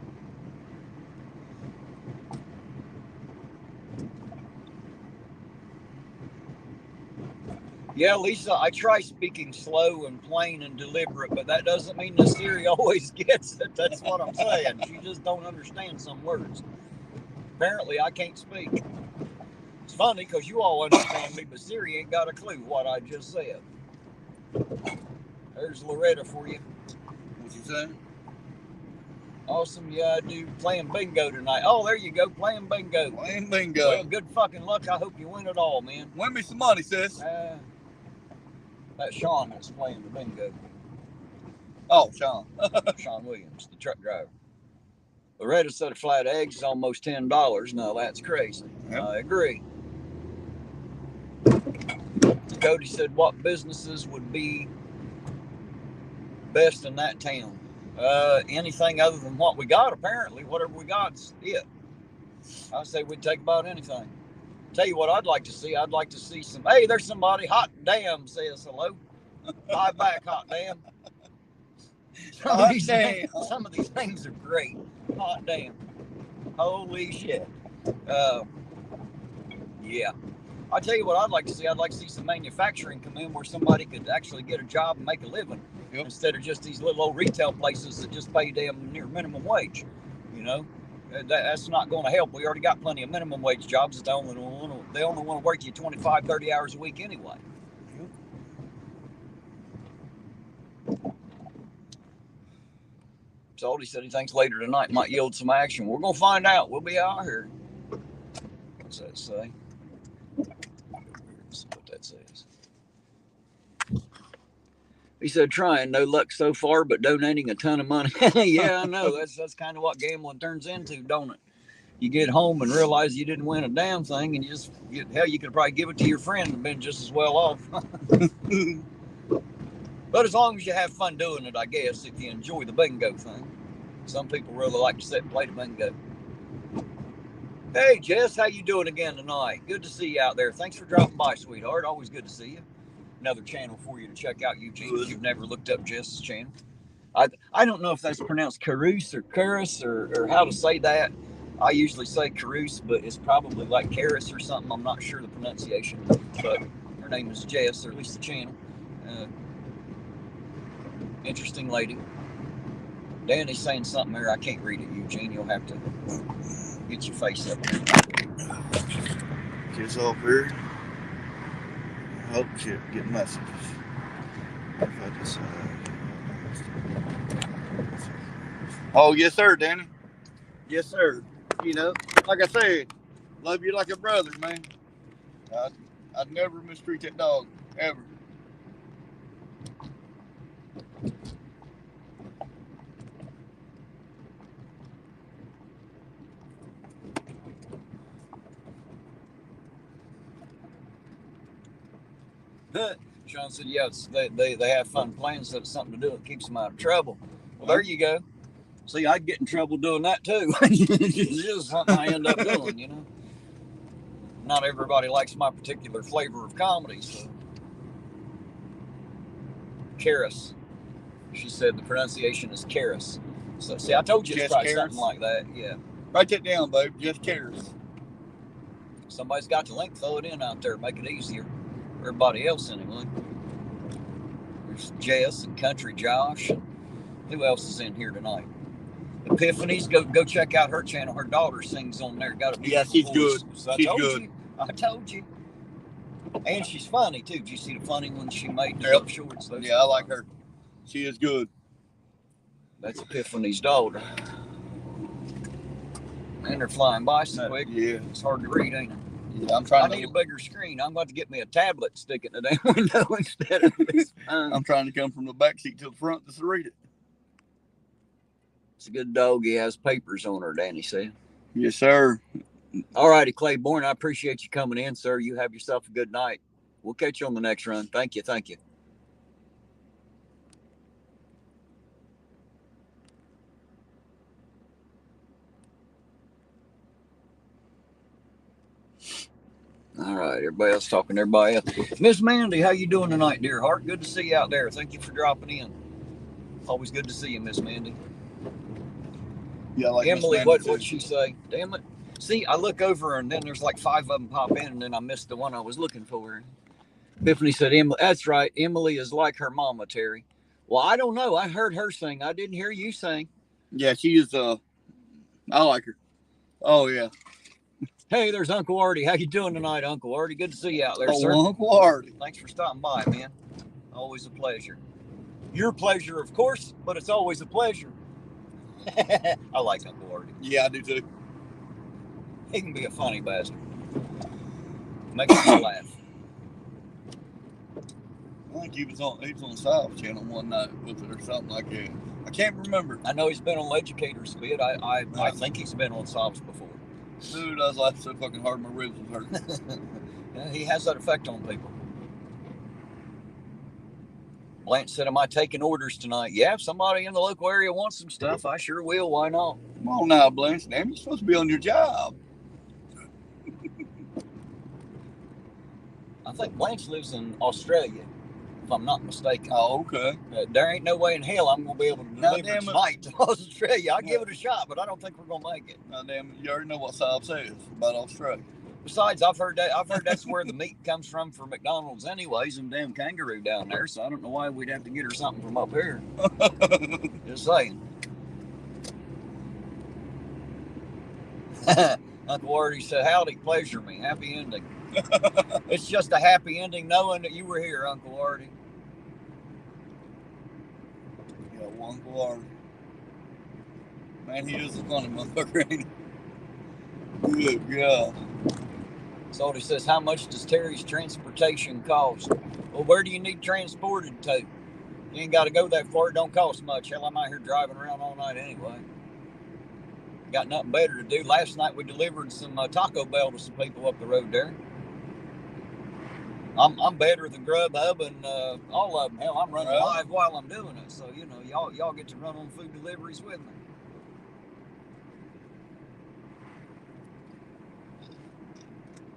S1: Yeah, Lisa, I try speaking slow and plain and deliberate, but that doesn't mean the Siri always gets it. That's what I'm saying. She just don't understand some words. Apparently, I can't speak. It's funny because you all understand me, but Siri ain't got a clue what I just said. There's Loretta for you.
S2: What you saying?
S1: Awesome, yeah, I do. Playing bingo tonight. Oh, there you go, playing bingo.
S2: Playing bingo.
S1: Well, good fucking luck. I hope you win it all, man.
S2: Win me some money, sis.
S1: That's Sean that's playing the bingo.
S2: Oh, Sean.
S1: Sean Williams, the truck driver. Loretta said a flat eggs is almost $10. No, that's crazy. Yep. I agree. Cody said, what businesses would be best in that town? Anything other than what we got, apparently. Whatever we got's it. I say we'd take about anything. Tell you what I'd like to see. I'd like to see some. Hey, there's somebody. Hot damn says hello. Hi back, hot damn. Some of these things are great. Hot damn. Holy shit. Yeah. I tell you what I'd like to see. I'd like to see some manufacturing come in where somebody could actually get a job and make a living. Yep. Instead of just these little old retail places that just pay damn near minimum wage. You know, that's not going to help. We already got plenty of minimum wage jobs. They only want to work you 25, 30 hours a week anyway. Yep. So he said he thinks later tonight might yield some action. We're going to find out. We'll be out here. What's that say? Let's see what that says. He said, trying, no luck so far, but donating a ton of money. Yeah, I know. That's kind of what gambling turns into, don't it? You get home and realize you didn't win a damn thing, and you could probably give it to your friend and been just as well off. But as long as you have fun doing it, I guess, if you enjoy the bingo thing. Some people really like to sit and play the bingo. Hey, Jess, how you doing again tonight? Good to see you out there. Thanks for dropping by, sweetheart. Always good to see you. Another channel for you to check out, Eugene, if you've never looked up Jess's channel. I don't know if that's pronounced Carouse or Curus or how to say that. I usually say Carouse, but it's probably like Caris or something. I'm not sure the pronunciation, but her name is Jess, or at least the channel. Interesting lady. Danny's saying something here. I can't read it, Eugene. You'll have to get your face up there.
S2: Kids off here. Oh shit, getting messages. If I just, oh yes sir, Danny. Yes sir. You know, like I said, love you like a brother, man. I'd never mistreat that dog, ever.
S1: Sean said, yes, they have fun playing, so it's something to do. It keeps them out of trouble. Well, there you go. See, I'd get in trouble doing that too. It's just something I end up doing, you know. Not everybody likes my particular flavor of comedy, so. Karis. She said the pronunciation is Karis. So, see, I told you to try something like that, yeah.
S2: Write that down, babe. Just Karis.
S1: Somebody's got the link, throw it in out there, make it easier. Everybody else anyway. There's Jess and Country Josh. Who else is in here tonight? Epiphany's, go check out her channel. Her daughter sings on there. Got a beautiful
S2: she's
S1: voice.
S2: good.
S1: So
S2: She's good.
S1: I told you. And she's funny too. Did you see the funny one she made? The
S2: Yep.
S1: shorts.
S2: Yeah, I like her. She is good.
S1: That's Epiphany's daughter. And they're flying by so quick.
S2: Yeah.
S1: It's hard to read, ain't it?
S2: Yeah,
S1: I need a bigger screen. I'm about to get me a tablet, stick it in the damn window instead of this phone.
S2: I'm trying to come from the back seat to the front just to read it.
S1: It's a good dog. He has papers on her, Danny said.
S2: Yes, sir.
S1: All righty, Claiborne. I appreciate you coming in, sir. You have yourself a good night. We'll catch you on the next run. Thank you. Thank you. All right, everybody else talking to everybody else. Miss Mandy, how you doing tonight, dear heart? Good to see you out there. Thank you for dropping in. Always good to see you, Miss Mandy.
S2: Yeah, I like
S1: Emily, what'd she say? Damn it. See, I look over and then there's like 5 of them pop in and then I missed the one I was looking for. Epiphany said, Emily, that's right. Emily is like her mama, Terry. Well, I don't know. I heard her sing. I didn't hear you sing.
S2: Yeah, she is, I like her. Oh, yeah.
S1: Hey, there's Uncle Artie. How you doing tonight, Uncle Artie? Good to see you out there, sir.
S2: Uncle Artie.
S1: Thanks for stopping by, man. Always a pleasure. Your pleasure, of course, but it's always a pleasure. I like Uncle Artie.
S2: Yeah, I do too.
S1: He can be a funny bastard. Makes me laugh.
S2: I think he was on South Channel one night with it or something like that. I can't remember.
S1: I know he's been on Educators a bit. I think he's been on Sobs before.
S2: Dude, I was laughing so fucking hard my ribs was hurting.
S1: Yeah, he has that effect on people. Blanche said, am I taking orders tonight? Yeah, if somebody in the local area wants some stuff, I sure will. Why not?
S2: Come on now, Blanche. Damn, you're supposed to be on your job.
S1: I think Blanche lives in Australia, if I'm not mistaken.
S2: Oh, okay.
S1: There ain't no way in hell I'm going to be able to deliver tonight to Australia. I'll give it a shot, but I don't think we're going to make it.
S2: Now, damn it, you already know what Saab says about Australia.
S1: Besides, I've heard that's where the meat comes from for McDonald's anyways, and damn kangaroo down there, so I don't know why we'd have to get her something from up here. Just saying. Uncle Artie said, howdy, pleasure me, happy ending. It's just a happy ending knowing that you were here, Uncle Artie.
S2: Yeah, Uncle Artie. Man, he is a funny motherfucker, ain't he? Good God.
S1: So he says, how much does Terry's transportation cost? Well, where do you need transported to? You ain't got to go that far. It don't cost much. Hell, I'm out here driving around all night anyway. Got nothing better to do. Last night we delivered some Taco Bell to some people up the road there. I'm better than Grubhub and all of them. Hell, I'm running live while I'm doing it. So, you know, y'all get to run on food deliveries with me.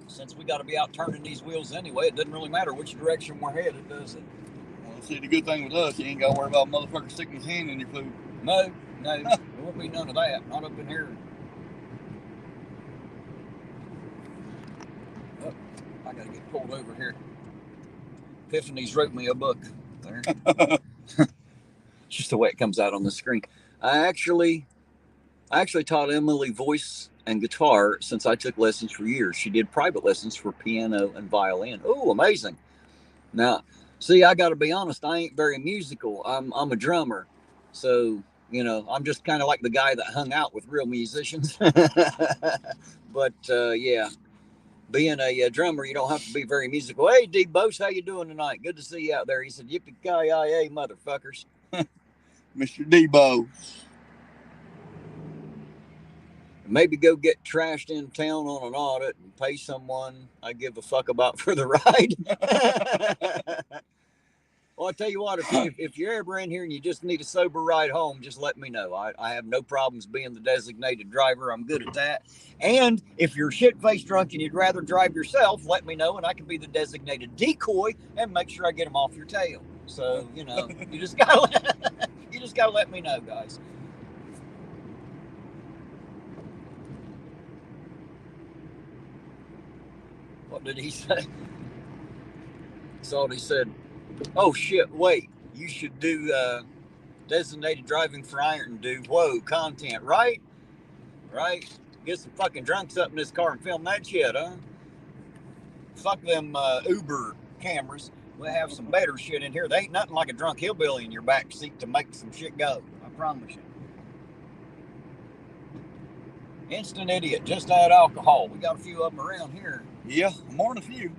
S1: Since we got to be out turning these wheels anyway, it doesn't really matter which direction we're headed, does it?
S2: Well, see, the good thing with us, you ain't got to worry about motherfuckers sticking his hand in your food.
S1: No, there won't be none of that. Not up in here. Oh, I got to get pulled over here. Epiphany's wrote me a book. There. It's just the way it comes out on the screen. I actually taught Emily voice and guitar since I took lessons for years. She did private lessons for piano and violin. Oh, amazing. Now, see, I got to be honest, I ain't very musical. I'm a drummer. So, you know, I'm just kind of like the guy that hung out with real musicians. But, yeah, being a drummer, you don't have to be very musical. Hey, D-Bose, how you doing tonight? Good to see you out there. He said, yippee-ki-yay, motherfuckers.
S2: Mr. D-Bose.
S1: Maybe go get trashed in town on an audit and pay someone I give a fuck about for the ride. Well, I tell you what, if you're ever in here and you just need a sober ride home, just let me know. I have no problems being the designated driver. I'm good at that. And if you're shit-faced drunk and you'd rather drive yourself, let me know, and I can be the designated decoy and make sure I get them off your tail. So, you know, you just gotta let me know, guys. What did he say? So he said, oh shit, wait, You should do designated driving for Ironton. Do content, right? Right? Get some fucking drunks up in this car and film that shit, huh? Fuck them Uber cameras. We'll have some better shit in here. There ain't nothing like a drunk hillbilly in your back seat to make some shit go. I promise you. Instant idiot, just add alcohol. We got a few of them around here.
S2: Yeah, more than a few.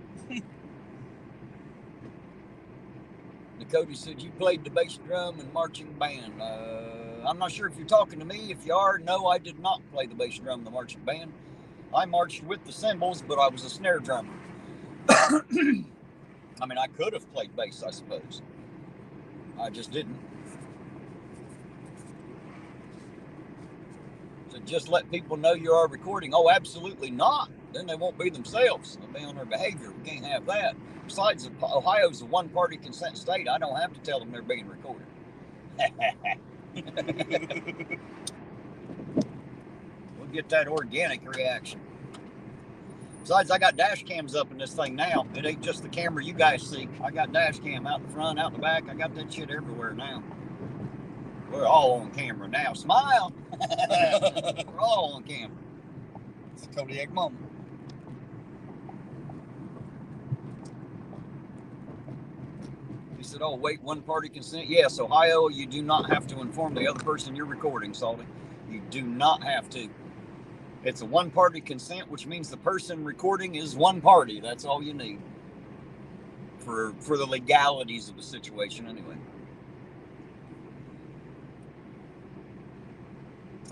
S1: Cody said you played the bass drum and marching band. I'm not sure if you're talking to me. If you are, no, I did not play the bass drum and the marching band. I marched with the cymbals, but I was a snare drummer. I mean, I could have played bass, I suppose. I just didn't. So just let people know you are recording. Oh, absolutely not. Then they won't be themselves. They'll be on their behavior. We can't have that. Besides, Ohio's a one-party consent state. I don't have to tell them they're being recorded. We'll get that organic reaction. Besides, I got dash cams up in this thing now. It ain't just the camera you guys see. I got dash cam out in the front, out in the back. I got that shit everywhere now. We're all on camera now. Smile. We're all on camera.
S2: It's a Kodiak moment.
S1: He said, oh, wait, one-party consent? Yes, Ohio, you do not have to inform the other person you're recording, Salty. You do not have to. It's a one-party consent, which means the person recording is one party. That's all you need for the legalities of the situation anyway.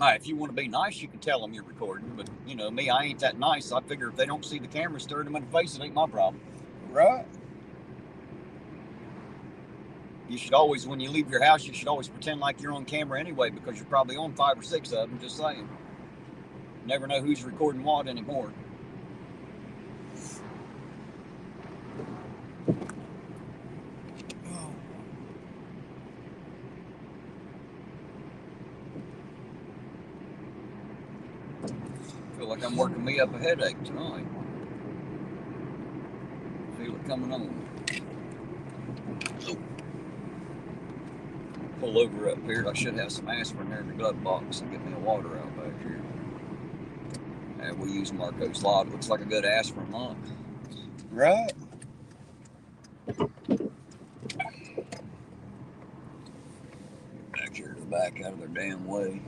S1: All right, if you want to be nice, you can tell them you're recording. But, you know, me, I ain't that nice. I figure if they don't see the camera staring them in the face, it ain't my problem.
S2: Right.
S1: You should always, when you leave your house, you should always pretend like you're on camera anyway, because you're probably on 5 or 6 of them, just saying. Never know who's recording what anymore. I feel like I'm working me up a headache tonight. Feel it coming on. Pull over up here. I should have some aspirin there in the glove box and get me a water out back here. And we use Marco's Law. It looks like a good aspirin lot.
S2: Right.
S1: Back here to the back out of their damn way.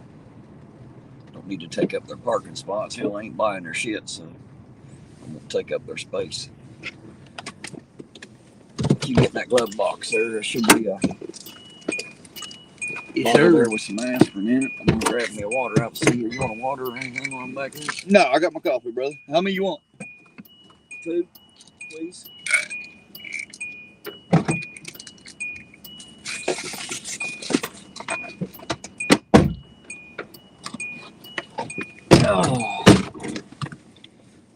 S1: Don't need to take up their parking spots. Hell, ain't buying their shit, so I won't take up their space. You get in that glove box there should be a bottle there with some aspirin in it. I'm gonna grab me a water out. See, you want a water or anything while I'm back here?
S2: No, I got my coffee, brother. How many you want?
S1: 2, please. Oh.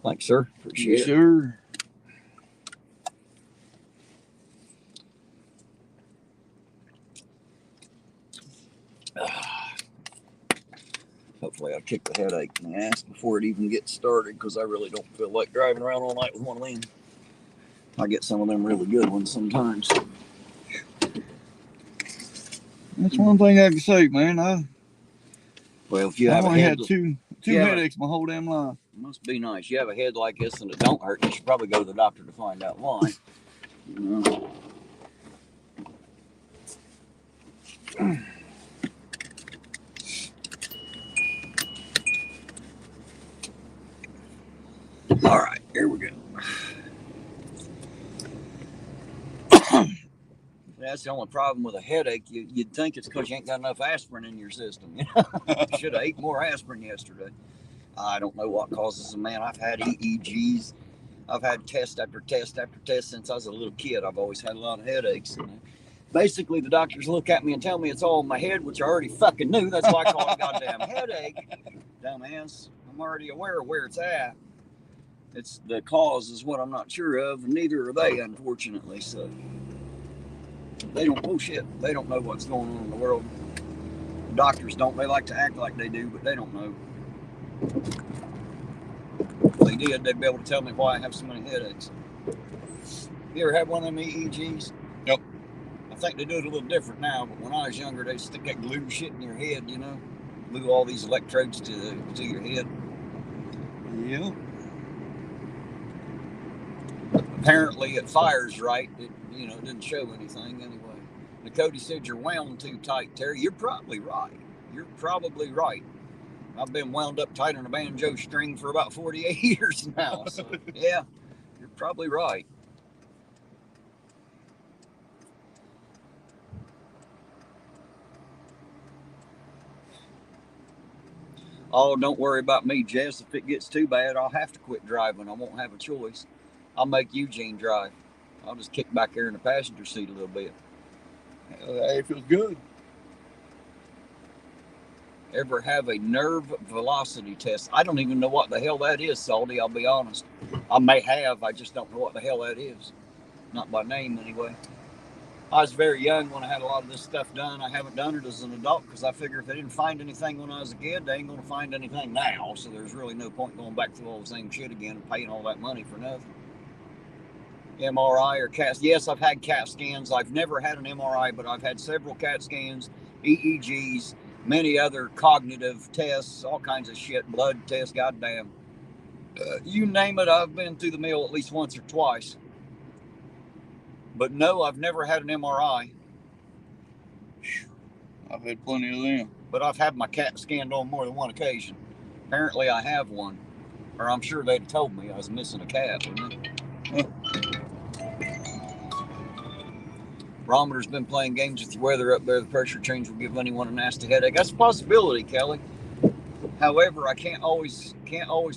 S1: Thanks, sir. Appreciate it.
S2: Sure.
S1: Hopefully I'll kick the headache in the ass before it even gets started, because I really don't feel like driving around all night with one of them. I get some of them really good ones sometimes.
S2: That's one thing I can say, man.
S1: Well, if you
S2: I
S1: have a
S2: only
S1: head,
S2: had two headaches my whole damn life.
S1: Must be nice. You have a head like this and it don't hurt, you should probably go to the doctor to find out why. You know? All right, here we go. That's the only problem with a headache. You'd think it's because you ain't got enough aspirin in your system. You should have ate more aspirin yesterday. I don't know what causes them, man. I've had EEGs. I've had test after test after test since I was a little kid. I've always had a lot of headaches. Basically, the doctors look at me and tell me it's all in my head, which I already fucking knew. That's why I call it a goddamn headache. Dumbass. I'm already aware of where it's at. It's the cause is what I'm not sure of, and neither are they, unfortunately. So they don't bullshit. They don't know what's going on in the world. The doctors don't. They like to act like they do, but they don't know. If they did, they'd be able to tell me why I have so many headaches. You ever had one of them EEGs?
S2: Nope.
S1: I think they do it a little different now, but when I was younger, they stick that glue shit in your head, you know, glue all these electrodes to your head.
S2: Yeah.
S1: Apparently, it fires right. It didn't show anything anyway. Now, Cody said you're wound too tight, Terry. You're probably right. I've been wound up tight on a banjo string for about 48 years now. So, yeah, you're probably right. Oh, don't worry about me, Jess. If it gets too bad, I'll have to quit driving. I won't have a choice. I'll make Eugene drive. I'll just kick back there in the passenger seat a little bit.
S2: Hey, it feels good.
S1: Ever have a nerve velocity test? I don't even know what the hell that is, Salty. I'll be honest. I may have. I just don't know what the hell that is. Not by name, anyway. I was very young when I had a lot of this stuff done. I haven't done it as an adult because I figure if they didn't find anything when I was a kid, they ain't going to find anything now. So there's really no point going back through all the same shit again and paying all that money for nothing. MRI or CAT? Yes, I've had CAT scans. I've never had an MRI, but I've had several CAT scans, EEGs, many other cognitive tests, all kinds of shit, blood tests, goddamn. You name it, I've been through the mill at least once or twice. But no, I've never had an MRI.
S2: I've had plenty of them.
S1: But I've had my CAT scanned on more than one occasion. Apparently I have one. Or I'm sure they'd told me I was missing a cat, wouldn't it? Barometer's been playing games with the weather up there. The pressure change will give anyone a nasty headache. That's a possibility, Kelly. However, I can't always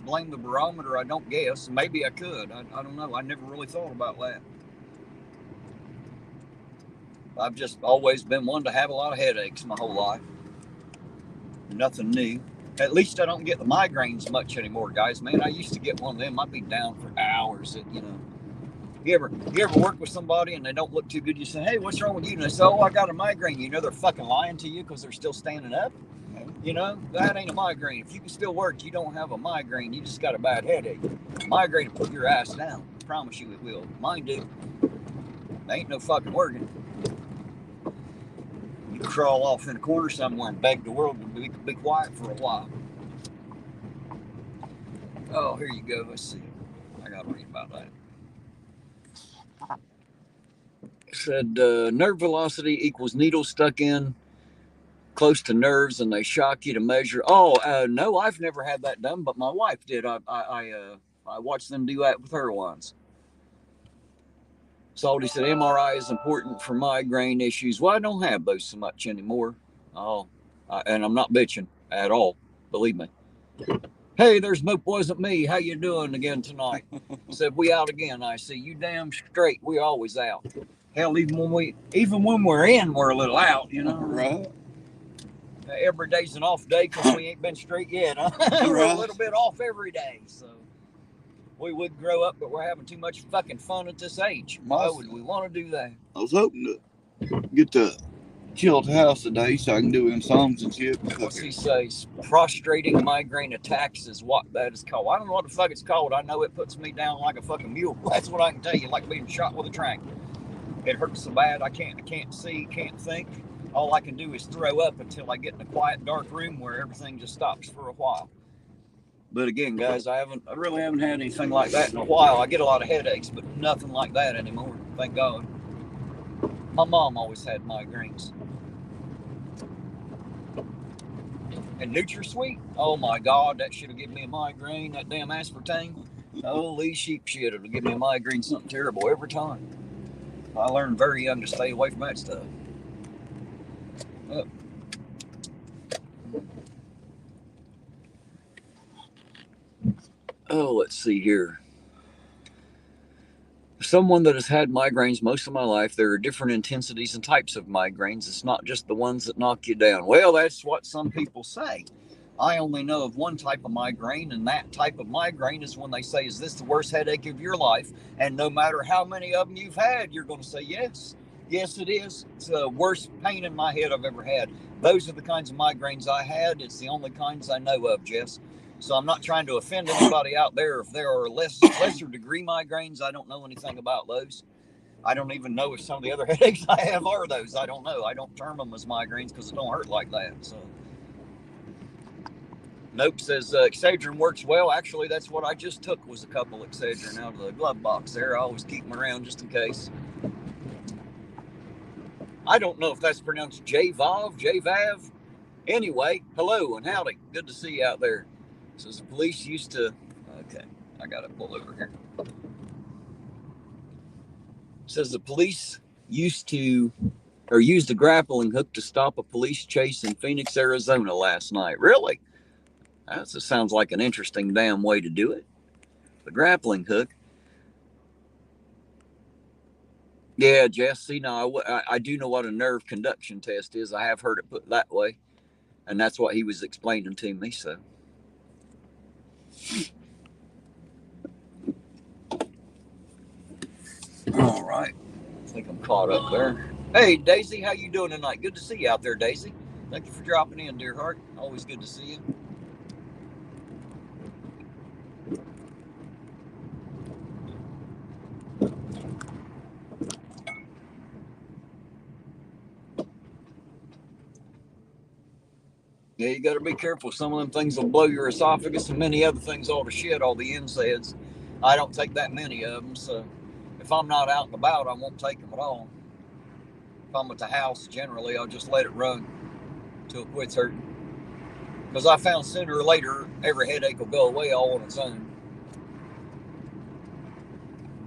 S1: blame the barometer, I don't guess. Maybe I could. I don't know. I never really thought about that. I've just always been one to have a lot of headaches my whole life. Nothing new. At least I don't get the migraines much anymore, guys. Man, I used to get one of them. I'd be down for hours. You ever work with somebody and they don't look too good? You say, hey, what's wrong with you? And they say, oh, I got a migraine. You know they're fucking lying to you because they're still standing up. You know, that ain't a migraine. If you can still work, you don't have a migraine. You just got a bad headache. A migraine will put your ass down. I promise you it will. Mine do. They ain't no fucking working. You crawl off in a corner somewhere and beg the world to be quiet for a while. Oh, here you go. Let's see. I got to read about that. It said nerve velocity equals needle stuck in close to nerves and they shock you to measure. No, I've never had that done, but my wife did. I watched them do that with her once. Salty said MRI is important for migraine issues. Well, I don't have those so much anymore. And I'm not bitching at all. Believe me. Hey, there's Mope wasn't me. How you doing again tonight? Said we out again. I see you damn straight. We always out. Hell, even when we're in, we're a little out. You know.
S2: Right.
S1: Every day's an off day because we ain't been straight yet. Huh? We're a little bit off every day. So we would grow up, but we're having too much fucking fun at this age. Why would we want to do that?
S2: I was hoping to get to chill at the house today so I can do them songs and shit.
S1: What's he say? Prostrating migraine attacks is what that is called. I don't know what the fuck it's called. I know it puts me down like a fucking mule. That's what I can tell you, like being shot with a trank. It hurts so bad I can't see, can't think. All I can do is throw up until I get in a quiet, dark room where everything just stops for a while. But again, guys, I really haven't had anything like that in a while. I get a lot of headaches, but nothing like that anymore. Thank God. My mom always had migraines. And NutraSweet, oh my God, that should have given me a migraine. That damn aspartame, holy sheep shit, it'll give me a migraine, something terrible every time. I learned very young to stay away from that stuff. Let's see here. Someone that has had migraines most of my life, there are different intensities and types of migraines. It's not just the ones that knock you down. Well, that's what some people say. I only know of one type of migraine, and that type of migraine is when they say, is this the worst headache of your life? And no matter how many of them you've had, you're going to say, yes. Yes, it is. It's the worst pain in my head I've ever had. Those are the kinds of migraines I had. It's the only kinds I know of, Jess. So I'm not trying to offend anybody out there. If there are lesser degree migraines, I don't know anything about those. I don't even know if some of the other headaches I have are those. I don't know. I don't term them as migraines because it don't hurt like that. So, Nope says Excedrin works well. Actually, that's what I just took was a couple Excedrin out of the glove box there. I always keep them around just in case. I don't know if that's pronounced J-Vav. Anyway, hello and howdy. Good to see you out there. Says the police used to... Okay, I got to pull over here. Says the police used a grappling hook to stop a police chase in Phoenix, Arizona last night. Really? That sounds like an interesting damn way to do it. The grappling hook. Yeah, Jess, see, now I do know what a nerve conduction test is. I have heard it put that way. And that's what he was explaining to me, so. All right. I think I'm caught up there. Hey, Daisy, how you doing tonight? Good to see you out there, Daisy. Thank you for dropping in, dear heart. Always good to see you. Yeah, you got to be careful. Some of them things will blow your esophagus, and many other things all to shit, all the NSAIDs. I don't take that many of them, so if I'm not out and about, I won't take them at all. If I'm at the house, generally, I'll just let it run until it quits hurting. Because I found sooner or later, every headache will go away all on its own.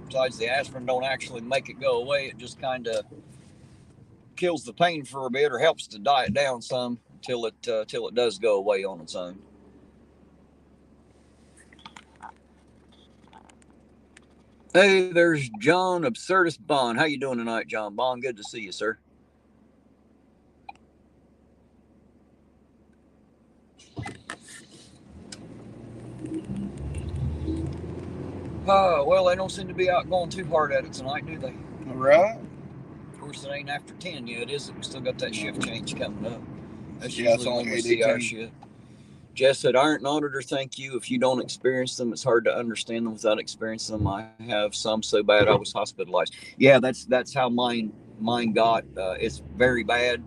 S1: Besides, the aspirin don't actually make it go away. It just kind of kills the pain for a bit or helps to die it down some till it does go away on its own. Hey, there's John Absurdist Bond. How you doing tonight, John Bond? Good to see you, sir. Well, they don't seem to be out going too hard at it tonight, do they?
S2: All right.
S1: Of course, it ain't after 10 yet, is it? We still got that shift change coming up. That's
S2: Yeah, it's
S1: usually
S2: only
S1: when we see our
S2: 8:18.
S1: shit. Jess said, Iron Auditor, thank you. If you don't experience them, it's hard to understand them without experiencing them. I have some so bad I was hospitalized. Yeah, that's how mine got. It's very bad.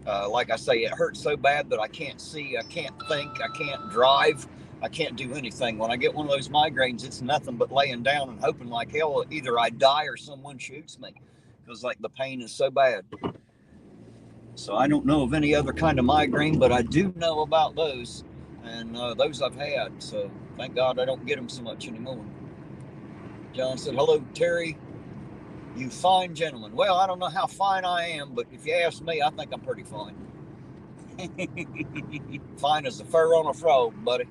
S1: Like I say, it hurts so bad that I can't see, I can't think, I can't drive, I can't do anything. When I get one of those migraines, it's nothing but laying down and hoping like hell either I die or someone shoots me because like the pain is so bad. So I don't know of any other kind of migraine, but I do know about those. And those I've had, so thank God I don't get them so much anymore. John said, hello, Terry, you fine gentleman. Well, I don't know how fine I am, but if you ask me, I think I'm pretty fine. Fine as the fur on a frog, buddy.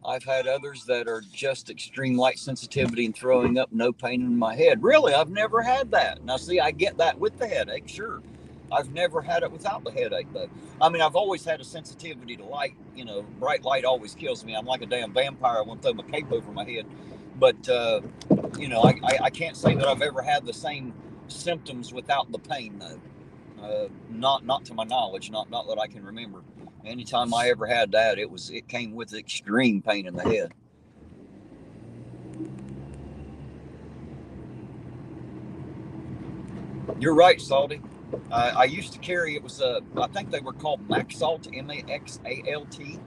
S1: I've had others that are just extreme light sensitivity and throwing up, no pain in my head. Really, I've never had that. Now, see, I get that with the headache, sure. I've never had it without the headache, though. I mean, I've always had a sensitivity to light. You know, bright light always kills me. I'm like a damn vampire. I want to throw my cape over my head. But, you know, I can't say that I've ever had the same symptoms without the pain, though. Not to my knowledge, not that I can remember. Anytime I ever had that, it came with extreme pain in the head. You're right, Salty. I used to carry, it was I think they were called Maxalt, Maxalt,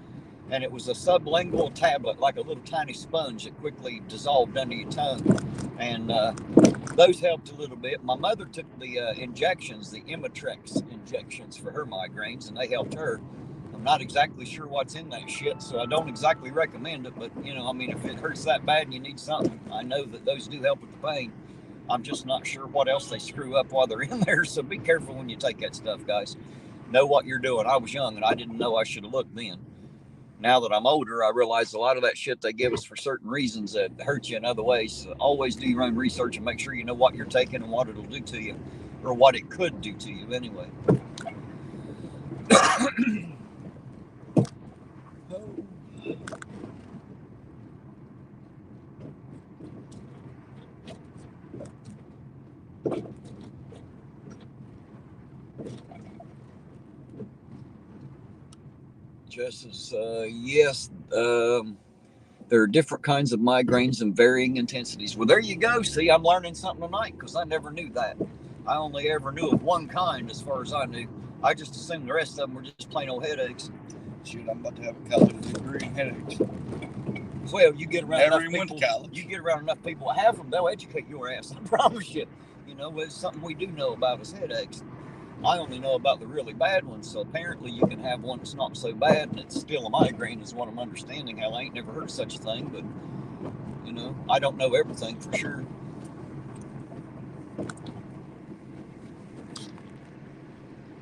S1: and it was a sublingual tablet, like a little tiny sponge that quickly dissolved under your tongue. And those helped a little bit. My mother took the injections, the Imitrex injections for her migraines, and they helped her. I'm not exactly sure what's in that shit, so I don't exactly recommend it. But, you know, I mean, if it hurts that bad and you need something, I know that those do help with the pain. I'm just not sure what else they screw up while they're in there. So be careful when you take that stuff, guys. Know what you're doing. I was young and I didn't know I should have looked then. Now that I'm older, I realize a lot of that shit they give us for certain reasons that hurt you in other ways. So always do your own research and make sure you know what you're taking and what it'll do to you, or what it could do to you anyway. Just as yes, There are different kinds of migraines and varying intensities. Well, there you go. See, I'm learning something tonight because I never knew that. I only ever knew of one kind as far as I knew. I just assumed the rest of them were just plain old headaches.
S2: Shit, I'm about to have a college degree in headaches.
S1: Well, you get around
S2: Never
S1: enough
S2: even
S1: people.
S2: went to college.
S1: You get around enough people that have them, they'll educate your ass. I promise you. You know, it's something we do know about is headaches. I only know about the really bad ones. So apparently, you can have one that's not so bad, and it's still a migraine, is what I'm understanding. Hell, I ain't never heard of such a thing, but you know, I don't know everything for sure.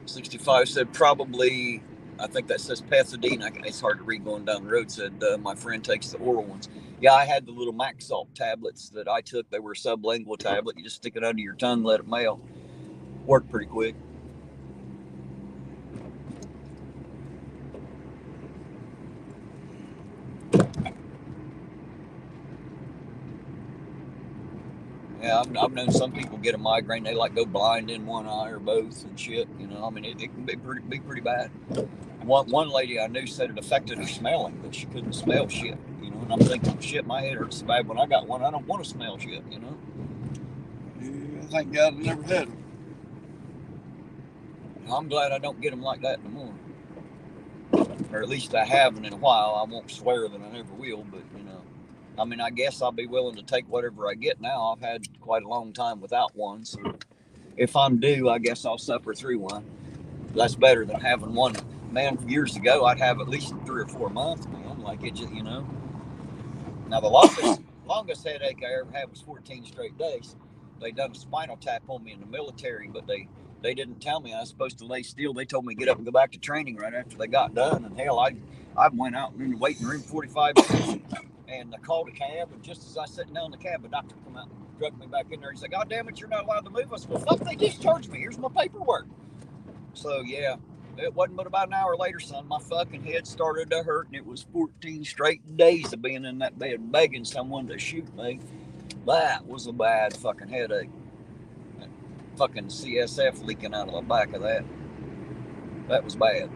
S1: $65 said probably. I think that says pethidine. It's hard to read going down the road. Said my friend takes the oral ones. Yeah, I had the little Maxalt tablets that I took. They were a sublingual tablet. You just stick it under your tongue, let it melt. Worked pretty quick. Yeah, I've known some people get a migraine. They like go blind in one eye or both and shit. You know, I mean, it can be pretty bad. One lady I knew said it affected her smelling, that she couldn't smell shit. You know, and I'm thinking, shit, my head hurts so bad when I got one. I don't want to smell shit. You know.
S2: Yeah, thank God I never had them.
S1: I'm glad I don't get them like that anymore. Or at least I haven't in a while. I won't swear that I never will, but you know. I mean, I guess I'll be willing to take whatever I get now. I've had quite a long time without one, so if I'm due, I guess I'll suffer through one. That's better than having one. Man, years ago, I'd have at least 3 or 4 months, man. Like it just, you know. Now, the longest headache I ever had was 14 straight days. They done a spinal tap on me in the military, but they didn't tell me I was supposed to lay still. They told me to get up and go back to training right after they got done. And hell, I went out in the waiting room 45 minutes and I called a cab. And just as I was sitting down in the cab, the doctor come out and drug me back in there. He said, "God damn it, you're not allowed to move." I said, "Well, fuck, they discharged me. Here's my paperwork." So yeah, it wasn't but about an hour later, son, my fucking head started to hurt, and it was 14 straight days of being in that bed begging someone to shoot me. That was a bad fucking headache. That fucking CSF leaking out of the back of that. That was bad. It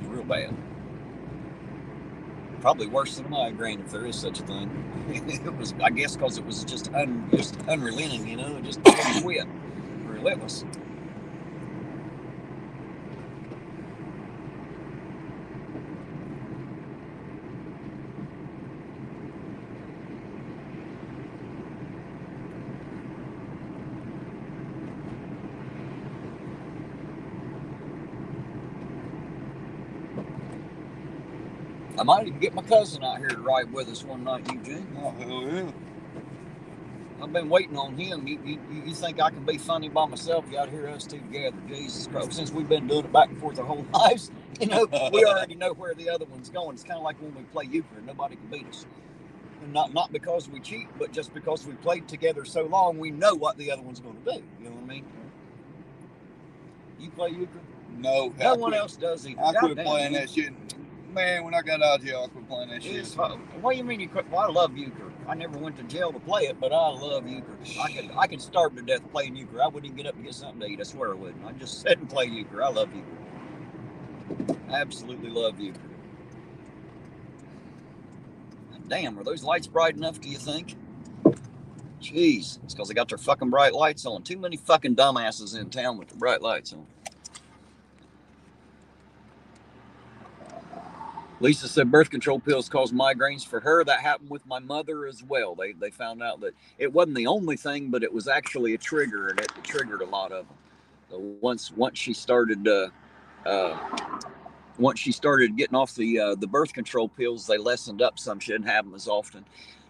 S1: was real bad. Probably worse than a migraine, if there is such a thing. It was, I guess, because it was just unrelenting, you know, just quit. Relentless. I might even get my cousin out here to ride with us one night, Eugene.
S2: Oh, hell yeah.
S1: I've been waiting on him. You think I can be funny by myself? You got to hear us two together. Jesus Christ. Since we've been doing it back and forth our whole lives, you know, we already know where the other one's going. It's kind of like when we play euchre. Nobody can beat us. And not because we cheat, but just because we played together so long, we know what the other one's going to do. You know what I mean? You play euchre?
S2: No.
S1: No one else does either.
S2: I quit playing that shit. Man, when I got out here, I quit playing that shit.
S1: What do you mean you quit? Well, I love euchre. I never went to jail to play it, but I love euchre. I could starve to death playing euchre. I wouldn't even get up and get something to eat. I swear I wouldn't. I'd just sit and play euchre. I love euchre. Absolutely love euchre. Damn, are those lights bright enough, do you think? Jeez, it's because they got their fucking bright lights on. Too many fucking dumbasses in town with the bright lights on. Lisa said birth control pills cause migraines for her. That happened with my mother as well. They found out that it wasn't the only thing, but it was actually a trigger, and it triggered a lot of them. So once she started getting off the birth control pills, they lessened up some. She didn't have them as often.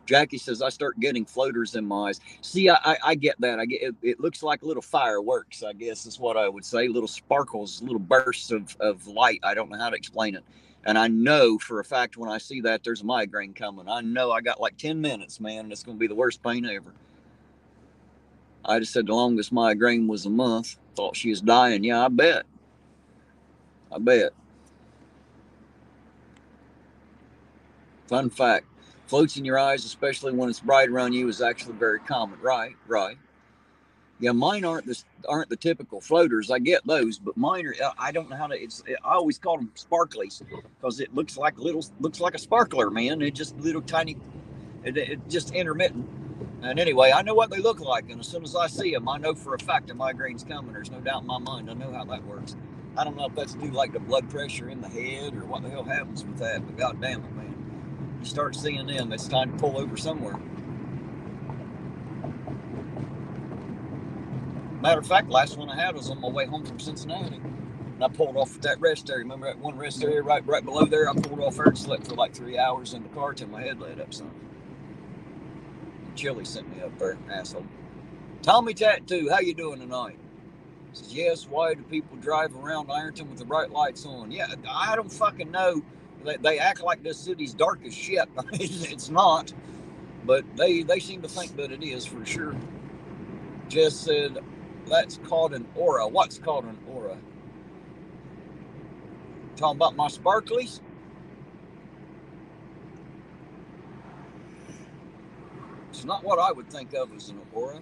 S1: Jackie says I start getting floaters in my eyes. See, I get that. I get it. It looks like little fireworks, I guess is what I would say. Little sparkles, little bursts of light. I don't know how to explain it. And I know for a fact when I see that there's a migraine coming. I know I got like 10 minutes, man, and it's going to be the worst pain ever. I just said the longest migraine was a month. Thought she was dying. Yeah, I bet. Fun fact. Floats in your eyes, especially when it's bright around you, is actually very common. Right. Yeah, mine aren't the typical floaters. I get those, but mine are. I don't know how to. I always call them sparklies because it looks like a sparkler, man. It just little tiny. It just intermittent. And anyway, I know what they look like, and as soon as I see them, I know for a fact a migraine's coming. There's no doubt in my mind. I know how that works. I don't know if that's due like the blood pressure in the head or what the hell happens with that, but god damn it, man. You start seeing them, it's time to pull over somewhere. Matter of fact, last one I had was on my way home from Cincinnati. And I pulled off at that rest area. Remember that one rest area right below there? I pulled off there and slept for like 3 hours in the car till my head laid up something. Chili sent me up there, asshole. Tommy Tattoo, how you doing tonight? Says, yes, why do people drive around Ironton with the bright lights on? Yeah, I don't fucking know. They act like this city's dark as shit. It's not. But they seem to think that it is for sure. Just said, that's called an aura. What's called an aura? Talking about my sparklies? It's not what I would think of as an aura.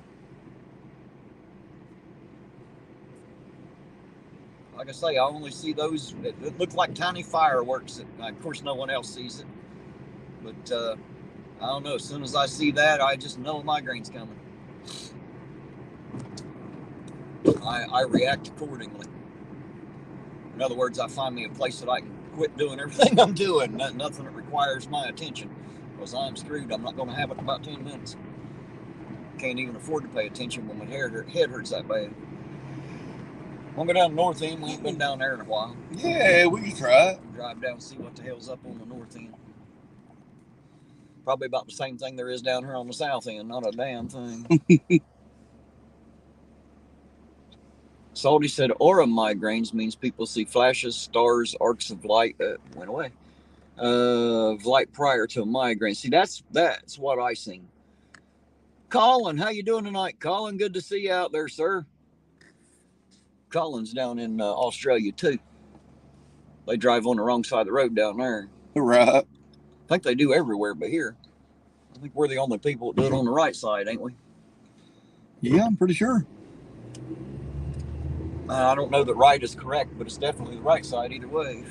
S1: Like I say, I only see those that look like tiny fireworks. Of course, no one else sees it. But I don't know. As soon as I see that, I just know a migraine's coming. I react accordingly. In other words, I find me a place that I can quit doing everything I'm doing. Nothing that requires my attention. Because I'm screwed. I'm not going to have it in about 10 minutes. Can't even afford to pay attention when my head hurts that bad. We'll go down the north end. We ain't been down there in a while.
S2: Yeah, we can try it.
S1: Drive down and see what the hell's up on the north end. Probably about the same thing there is down here on the south end. Not a damn thing. Salty said aura migraines means people see flashes, stars, arcs of light. Went away. Of light prior to a migraine. See, that's what I seen. Colin, how you doing tonight? Colin, good to see you out there, sir. Colin's down in Australia too. They drive on the wrong side of the road down there.
S2: Right.
S1: I think they do everywhere but here. I think we're the only people that do it on the right side, ain't we?
S2: Yeah, I'm pretty sure.
S1: I don't know that right is correct, but it's definitely the right side either way.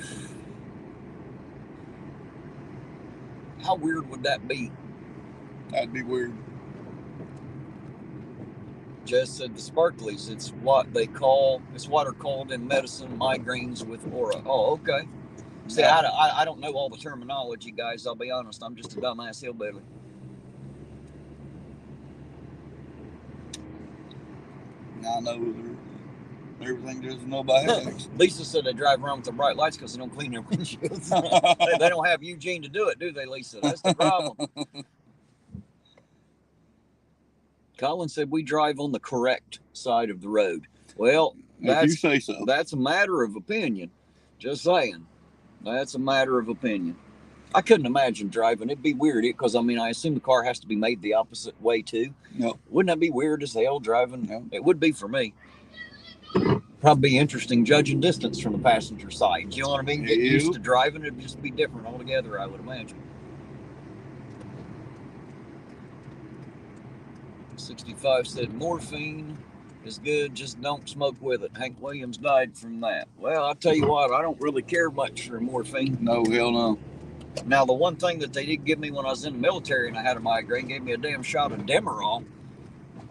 S1: How weird would that be?
S2: That'd be weird.
S1: Jess said the sparklies, it's what are called in medicine migraines with aura. Oh, okay. See,
S2: Yeah.
S1: I don't know all the terminology, guys. I'll be honest. I'm just a dumbass hillbilly.
S2: I know everything there's to know about headaches.
S1: Lisa said they drive around with the bright lights because they don't clean their windshields. They don't have Eugene to do it, do they, Lisa? That's the problem. Colin said we drive on the correct side of the road. Well,
S2: if you say so.
S1: That's a matter of opinion. Just saying. That's a matter of opinion. I couldn't imagine driving. It'd be weird because, I assume the car has to be made the opposite way too.
S2: No.
S1: Wouldn't that be weird as hell driving?
S2: No.
S1: It would be for me. Probably be interesting judging distance from the passenger side. You know what I mean? Get used to driving. It'd just be different altogether, I would imagine. 65 said morphine is good, just don't smoke with it. Hank Williams died from that. Well, I'll tell you what, I don't really care much for morphine.
S2: No, hell no.
S1: Now, the one thing that they did give me when I was in the military and I had a migraine, gave me a damn shot of Demerol.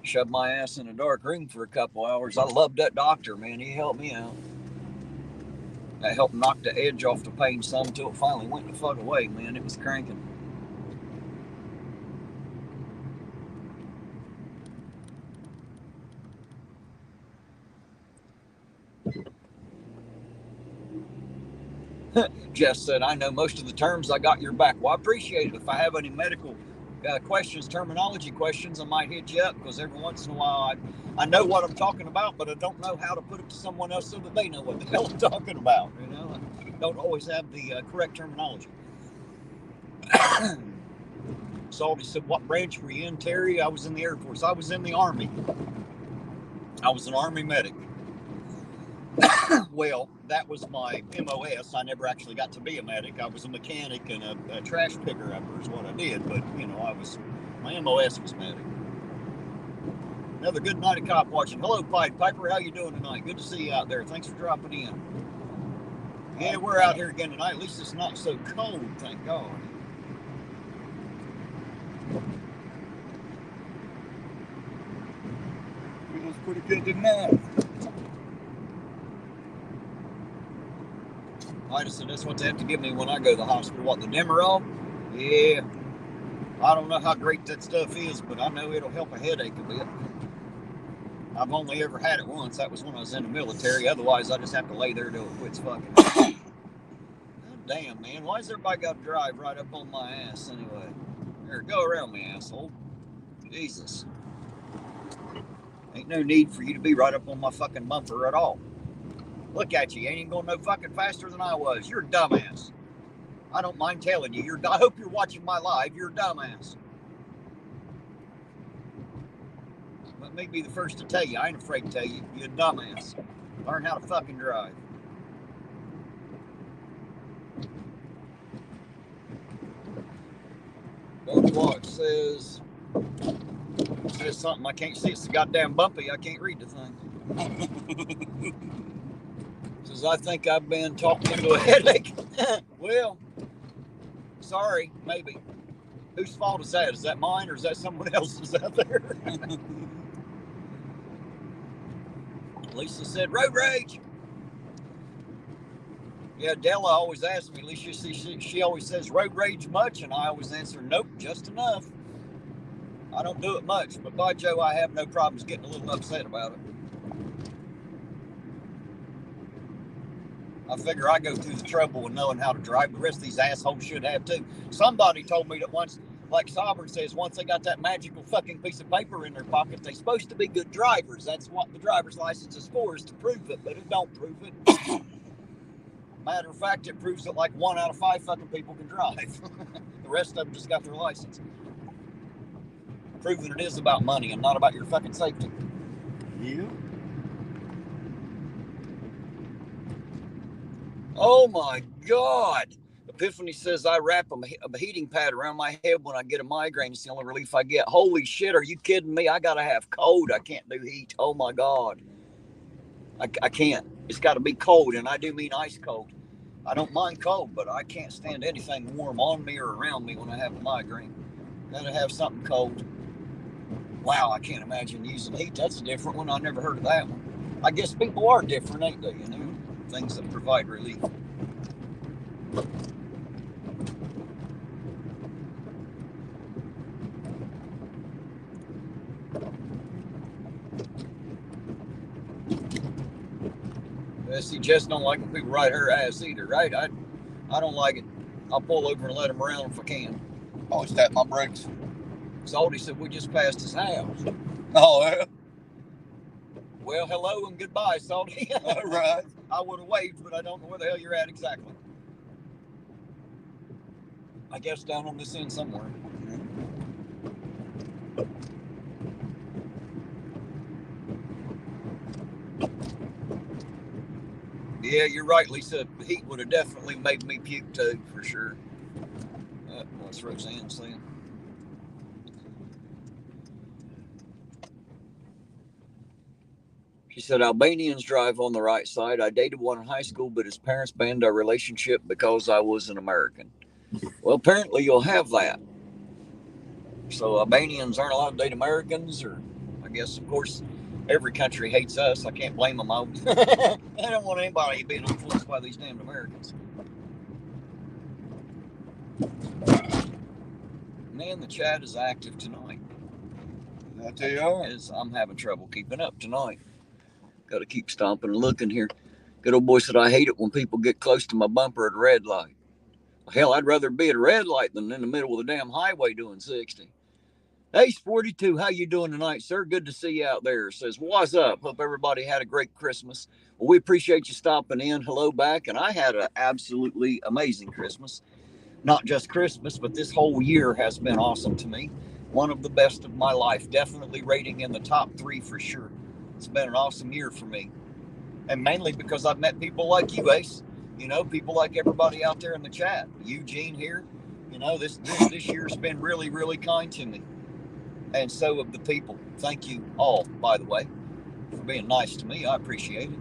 S1: Shoved my ass in a dark room for a couple hours. I loved that doctor, man. He helped me out. That helped knock the edge off the pain some until it finally went the fuck away, man. It was cranking. Jeff said, I know most of the terms. I got your back. Well, I appreciate it. If I have any medical questions, terminology questions, I might hit you up because every once in a while I know what I'm talking about, but I don't know how to put it to someone else so that they know what the hell I'm talking about. You know, I don't always have the correct terminology. Salty said, what branch were you in, Terry? I was in the Air Force. I was in the Army. I was an Army medic. Well, that was my MOS. I never actually got to be a medic. I was a mechanic and a trash picker upper is what I did. But, you know, my MOS was medic. Another good night of cop watching. Hello, Pied Piper. How you doing tonight? Good to see you out there. Thanks for dropping in. Yeah, we're out here again tonight. At least it's not so cold, thank God.
S2: Feels pretty good tonight.
S1: I just said that's what they have to give me when I go to the hospital. What, the Demerol? Yeah. I don't know how great that stuff is, but I know it'll help a headache a bit. I've only ever had it once. That was when I was in the military. Otherwise, I just have to lay there till it quits fucking. God damn, man. Why's everybody got to drive right up on my ass anyway? Here, go around me, asshole. Jesus. Ain't no need for you to be right up on my fucking bumper at all. Look at you. You ain't even going no fucking faster than I was. You're a dumbass. I don't mind telling you. I hope you're watching my live. You're a dumbass. Let me be the first to tell you. I ain't afraid to tell you. You're a dumbass. Learn how to fucking drive. Don't watch says something I can't see. It's goddamn bumpy. I can't read the thing. Says I think I've been talked into a headache. Well, sorry, maybe. Whose fault is that? Is that mine or is that someone else's out there? Lisa said, road rage. Yeah, Della always asks me, at least she always says, road rage much? And I always answer, nope, just enough. I don't do it much, but by Joe, I have no problems getting a little upset about it. I figure I go through the trouble of knowing how to drive. The rest of these assholes should have too. Somebody told me that once, like Sovereign says, once they got that magical fucking piece of paper in their pocket, they're supposed to be good drivers. That's what the driver's license is for, is to prove it, but it don't prove it. Matter of fact, it proves that like 1 out of 5 fucking people can drive. The rest of them just got their license. Proving it is about money and not about your fucking safety.
S2: Yeah.
S1: Oh my God. Epiphany says I wrap a heating pad around my head when I get a migraine. It's the only relief I get. Holy shit, are you kidding me? I gotta have cold. I can't do heat. Oh my God. I can't. It's got to be cold, and I do mean ice cold. I don't mind cold, but I can't stand anything warm on me or around me when I have a migraine. Gotta have something cold. Wow, I can't imagine using heat. That's a different one. I never heard of that one. I guess people are different, ain't they? You know, things that provide relief. See, Jess don't like when people ride her ass either, right? I don't like it. I'll pull over and let him around if I can.
S2: Always tap my brakes.
S1: Salty said we just passed his house.
S2: Oh, yeah.
S1: Well, hello and goodbye, Salty.
S2: All right.
S1: I would have waved, but I don't know where the hell you're at exactly. I guess down on this end somewhere. Yeah, you're right, Lisa. The heat would have definitely made me puke too, for sure. What's Roseanne saying? She said, Albanians drive on the right side. I dated one in high school, but his parents banned our relationship because I was an American. Well, apparently you'll have that. So Albanians aren't allowed to date Americans, or I guess, of course, every country hates us. I can't blame them. I don't want anybody being influenced by these damned Americans. Man, the chat is active tonight.
S2: I tell you all.
S1: I'm having trouble keeping up tonight. Got to keep stomping and looking here. Good old boy said, I hate it when people get close to my bumper at a red light. Hell, I'd rather be at a red light than in the middle of the damn highway doing 60. Ace 42, how you doing tonight, sir? Good to see you out there. Says, what's up? Hope everybody had a great Christmas. Well, we appreciate you stopping in. Hello back. And I had an absolutely amazing Christmas. Not just Christmas, but this whole year has been awesome to me. One of the best of my life. Definitely rating in the top 3 for sure. It's been an awesome year for me. And mainly because I've met people like you, Ace. You know, people like everybody out there in the chat. Eugene here. You know, this year's been really, really kind to me. and so have the people. Thank you all, by the way, for being nice to me. I appreciate it.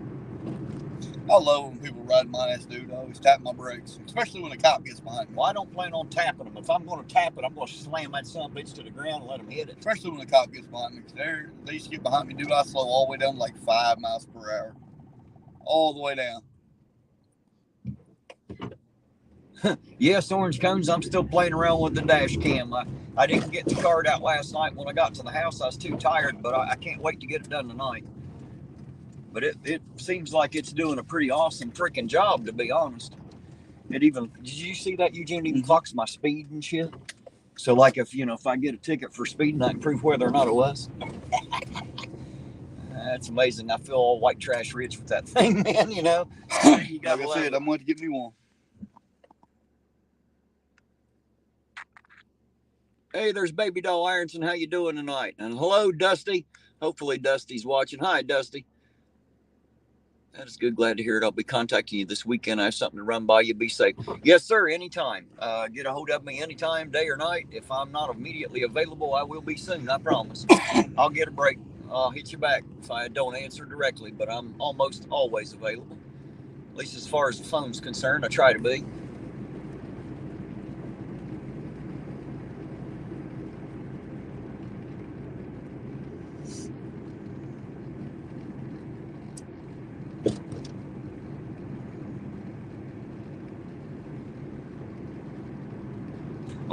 S2: I love when people ride my ass, dude. I always tap my brakes, especially when a cop gets behind me.
S1: Well, I don't plan on tapping them. If I'm going to tap it, I'm going to slam that son of a bitch to the ground and let them hit it.
S2: Especially when a cop gets behind me. They used to get behind me, dude. I slow all the way down to like 5 miles per hour. All the way down.
S1: Yes, Orange Cones, I'm still playing around with the dash cam. I didn't get the card out last night. When I got to the house, I was too tired, but I can't wait to get it done tonight. But it seems like it's doing a pretty awesome freaking job, to be honest. Did you see that, Eugene? It even clocks my speed and shit. So, like, if I get a ticket for speeding, I can prove whether or not it was. That's amazing. I feel all white trash rich with that thing, man. You
S2: like I said, I'm going to get me one.
S1: Hey, there's Baby Doll Ironton. How you doing tonight? And hello, Dusty. Hopefully Dusty's watching. Hi, Dusty. That is good. Glad to hear it. I'll be contacting you this weekend. I have something to run by you. Be safe. Yes, sir. Anytime. Get a hold of me anytime, day or night. If I'm not immediately available, I will be soon. I promise. I'll get a break. I'll hit you back if I don't answer directly, but I'm almost always available. At least as far as the phone's concerned, I try to be.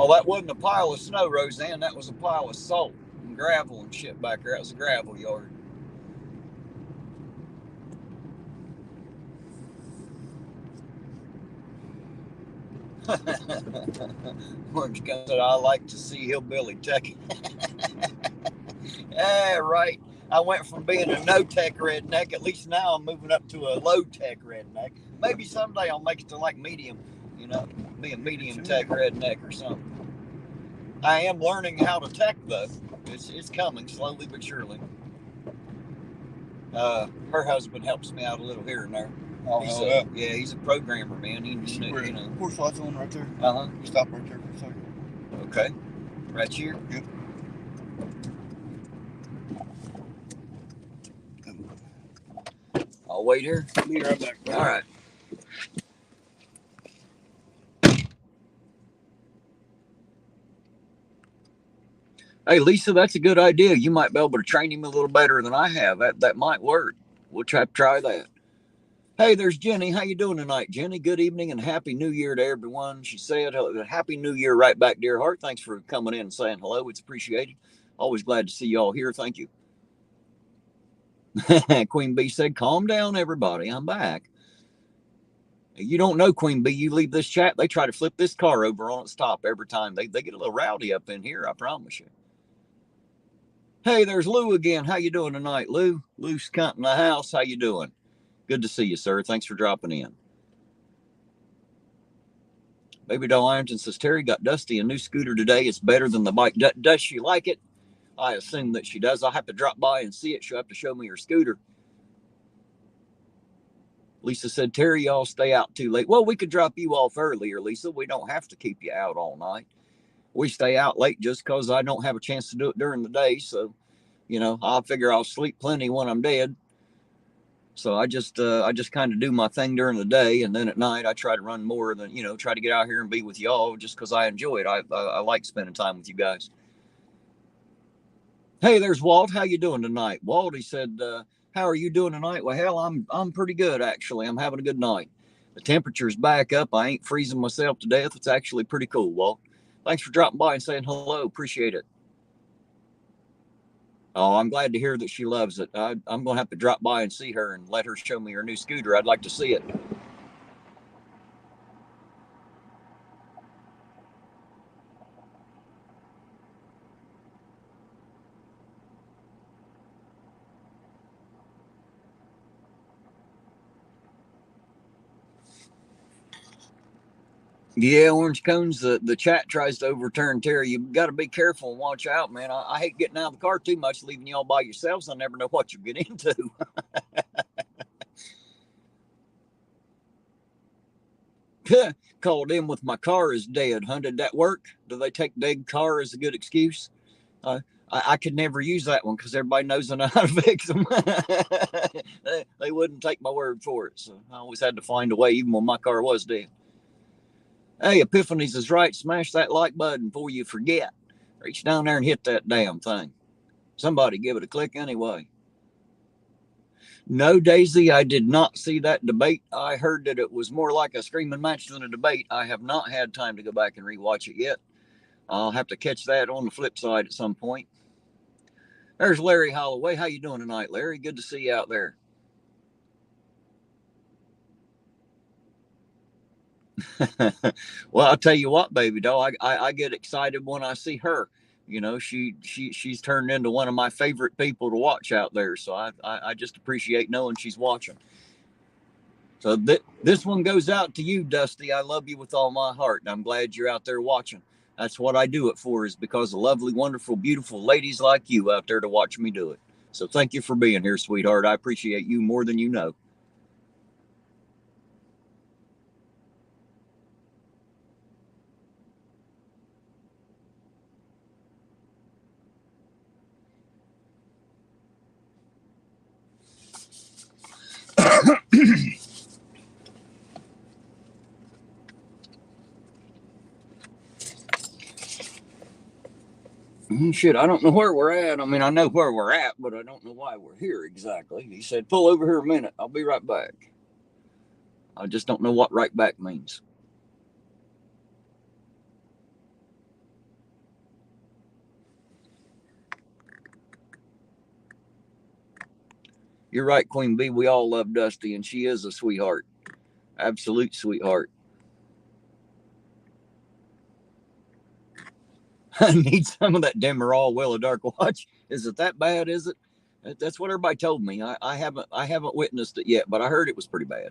S1: Oh, that wasn't a pile of snow, Roseanne. That was a pile of salt and gravel and shit back there. That was a gravel yard. Orange County said, I like to see hillbilly techie. Yeah, right. I went from being a no-tech redneck. At least now I'm moving up to a low-tech redneck. Maybe someday I'll make it to like medium, be a medium tech redneck or something. I am learning how to tech, though. It's coming slowly but surely. Her husband helps me out a little here and there.
S2: Oh,
S1: he's a programmer, man.
S2: Push lights on right there. Stop right there for a second.
S1: Okay. Right here?
S2: Yep.
S1: I'll wait here.
S2: Be right back.
S1: All right. Hey, Lisa, that's a good idea. You might be able to train him a little better than I have. That might work. We'll try that. Hey, there's Jenny. How you doing tonight, Jenny? Good evening and Happy New Year to everyone. She said, Happy New Year right back, dear heart. Thanks for coming in and saying hello. It's appreciated. Always glad to see you all here. Thank you. Queen Bee said, calm down, everybody. I'm back. You don't know, Queen Bee. You leave this chat, they try to flip this car over on its top every time. They get a little rowdy up in here, I promise you. Hey, there's Lou again. How you doing tonight, Lou? Lou's cunt in the house. How you doing? Good to see you, sir. Thanks for dropping in. Baby Doll Ironton says, Terry got Dusty a new scooter today. It's better than the bike. Does she like it? I assume that she does. I'll have to drop by and see it. She'll have to show me her scooter. Lisa said, Terry, y'all stay out too late. Well, we could drop you off earlier, Lisa. We don't have to keep you out all night. We stay out late just because I don't have a chance to do it during the day. So, I'll figure I'll sleep plenty when I'm dead. So I just kind of do my thing during the day, and then at night I try to run more than, try to get out here and be with y'all just because I enjoy it. I like spending time with you guys. Hey, there's Walt. How you doing tonight? Walt, he said, how are you doing tonight? Well, hell, I'm pretty good, actually. I'm having a good night. The temperature's back up. I ain't freezing myself to death. It's actually pretty cool, Walt. Thanks for dropping by and saying hello. Appreciate it. Oh, I'm glad to hear that she loves it. I'm going to have to drop by and see her and let her show me her new scooter. I'd like to see it. Yeah, Orange Cones, the chat tries to overturn Terry. You got to be careful and watch out, man. I hate getting out of the car too much, leaving you all by yourselves. I never know what you get into. Called in with my car is dead, huh? Did that work? Do they take dead car as a good excuse? I could never use that one because everybody knows I know how to fix them. They wouldn't take my word for it, so I always had to find a way, even when my car was dead. Hey, Epiphanies is right. Smash that like button before you forget. Reach down there and hit that damn thing. Somebody give it a click anyway. No, Daisy, I did not see that debate. I heard that it was more like a screaming match than a debate. I have not had time to go back and rewatch it yet. I'll have to catch that on the flip side at some point. There's Larry Holloway. How you doing tonight, Larry? Good to see you out there. Well, I'll tell you what, baby doll, I get excited when I see her. You know, she's turned into one of my favorite people to watch out there. So I just appreciate knowing she's watching. So this one goes out to you, Dusty. I love you with all my heart, and I'm glad you're out there watching. That's what I do it for, is because of lovely, wonderful, beautiful ladies like you out there to watch me do it. So thank you for being here, sweetheart. I appreciate you more than you know. Shit, I don't know where we're at. I mean, I know where we're at, but I don't know why we're here exactly. He said, pull over here a minute. I'll be right back. I just don't know what right back means. You're right, Queen Bee. We all love Dusty, and she is a sweetheart. Absolute sweetheart. I need some of that Demerol Well of Dark Watch. Is it that bad? Is it? That's what everybody told me. I haven't witnessed it yet, but I heard it was pretty bad.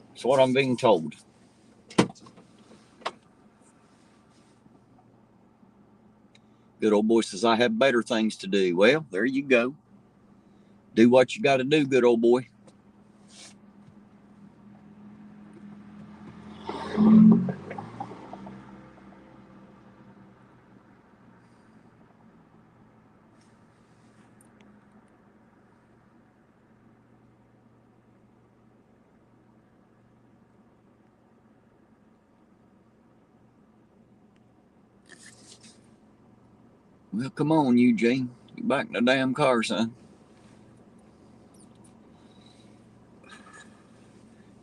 S1: That's what I'm being told. Good old boy says, I have better things to do. Well, there you go. Do what you got to do, good old boy. Well, come on, Eugene. Get back in the damn car, son.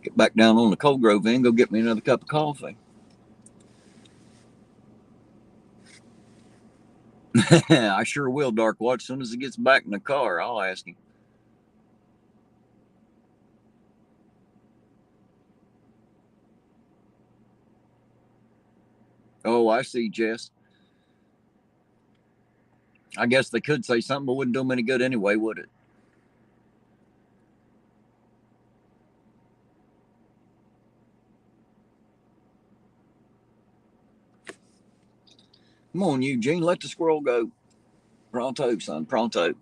S1: Get back down on the Cold Grove end. Go get me another cup of coffee. I sure will, Dark Watch. As soon as he gets back in the car, I'll ask him. Oh, I see, Jess. I guess they could say something, but wouldn't do them any good anyway, would it? Come on, Eugene. Let the squirrel go. Pronto, son. Pronto.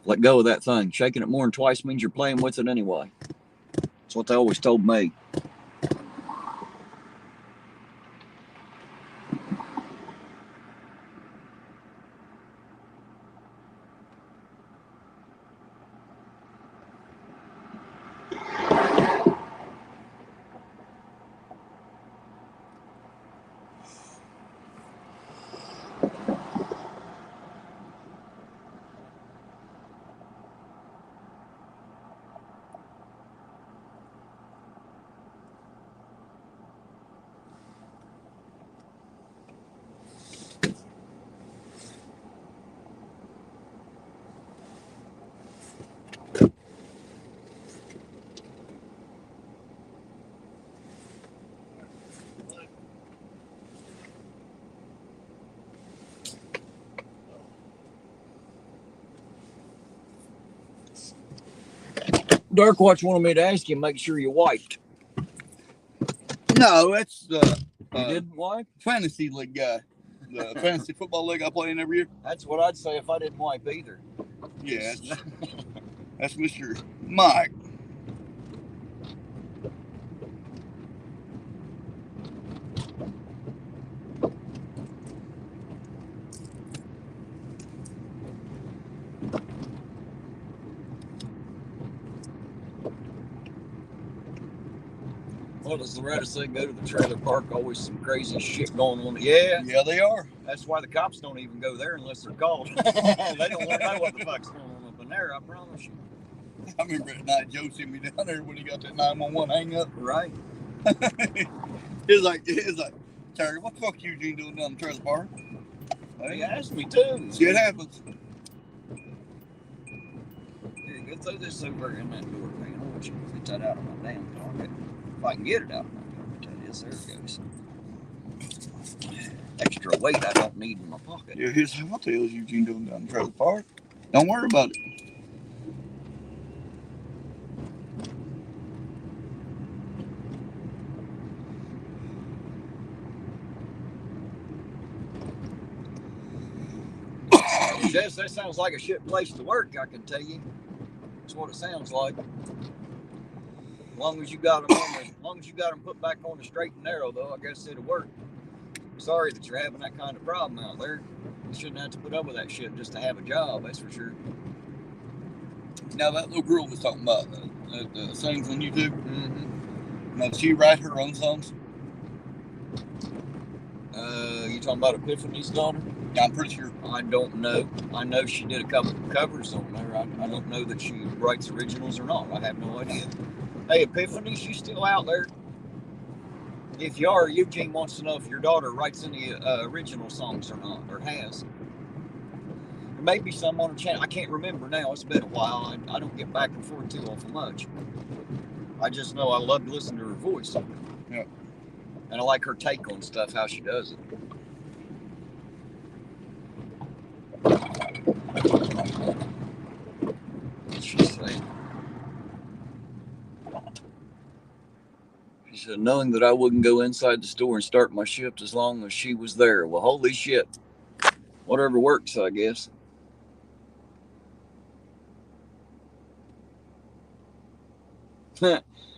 S1: Let go of that thing. Shaking it more than twice means you're playing with it anyway. That's what they always told me. Dark Watch wanted me to ask you, make sure you wiped.
S2: No, that's
S1: You didn't wipe?
S2: fantasy league guy. The fantasy football league I play in every year.
S1: That's what I'd say if I didn't wipe either.
S2: Yeah, that's Mr. Mike.
S1: What does Loretta say? Go to the trailer park. Always some crazy shit going on. Yeah.
S2: Yeah, they are.
S1: That's why the cops don't even go there unless they're called. They don't want to know what the fuck's going on up in there, I promise you.
S2: I remember at night Joe sent me down there when he got that 911 hang up.
S1: Right.
S2: It's like, Terry, what the fuck you doing down the trailer park?
S1: He asked me too.
S2: Shit happens.
S1: Here, go throw this over in that door, man. I want you to get that out of my damn pocket. If I can get it out of my pocket, that is, there it goes. Extra weight I don't need in my pocket.
S2: Yeah, here's what the hell is Eugene doing down the trailer park? Don't worry about it.
S1: Jess, that sounds like a shit place to work, I can tell you. That's what it sounds like. As long as you got them put back on the straight and narrow, though, I guess it'll work. Sorry that you're having that kind of problem out there. You shouldn't have to put up with that shit just to have a job, that's for sure.
S2: Now, that little girl was talking about the sings on YouTube.
S1: Mm-hmm.
S2: Now, does she write her own songs?
S1: You talking about Epiphany's daughter?
S2: Yeah, I'm pretty sure.
S1: I don't know. I know she did a couple of covers on there. I don't know that she writes originals or not. I have no idea. Hey, Epiphany, she's still out there. If you are, Eugene wants to know if your daughter writes any original songs or not, or has. There may be some on her channel. I can't remember now. It's been a while. I don't get back and forth too awful much. I just know I love to listen to her voice.
S2: Yeah.
S1: And I like her take on stuff, how she does it. What's she saying? She said, knowing that I wouldn't go inside the store and start my shift as long as she was there. Well, holy shit. Whatever works, I guess.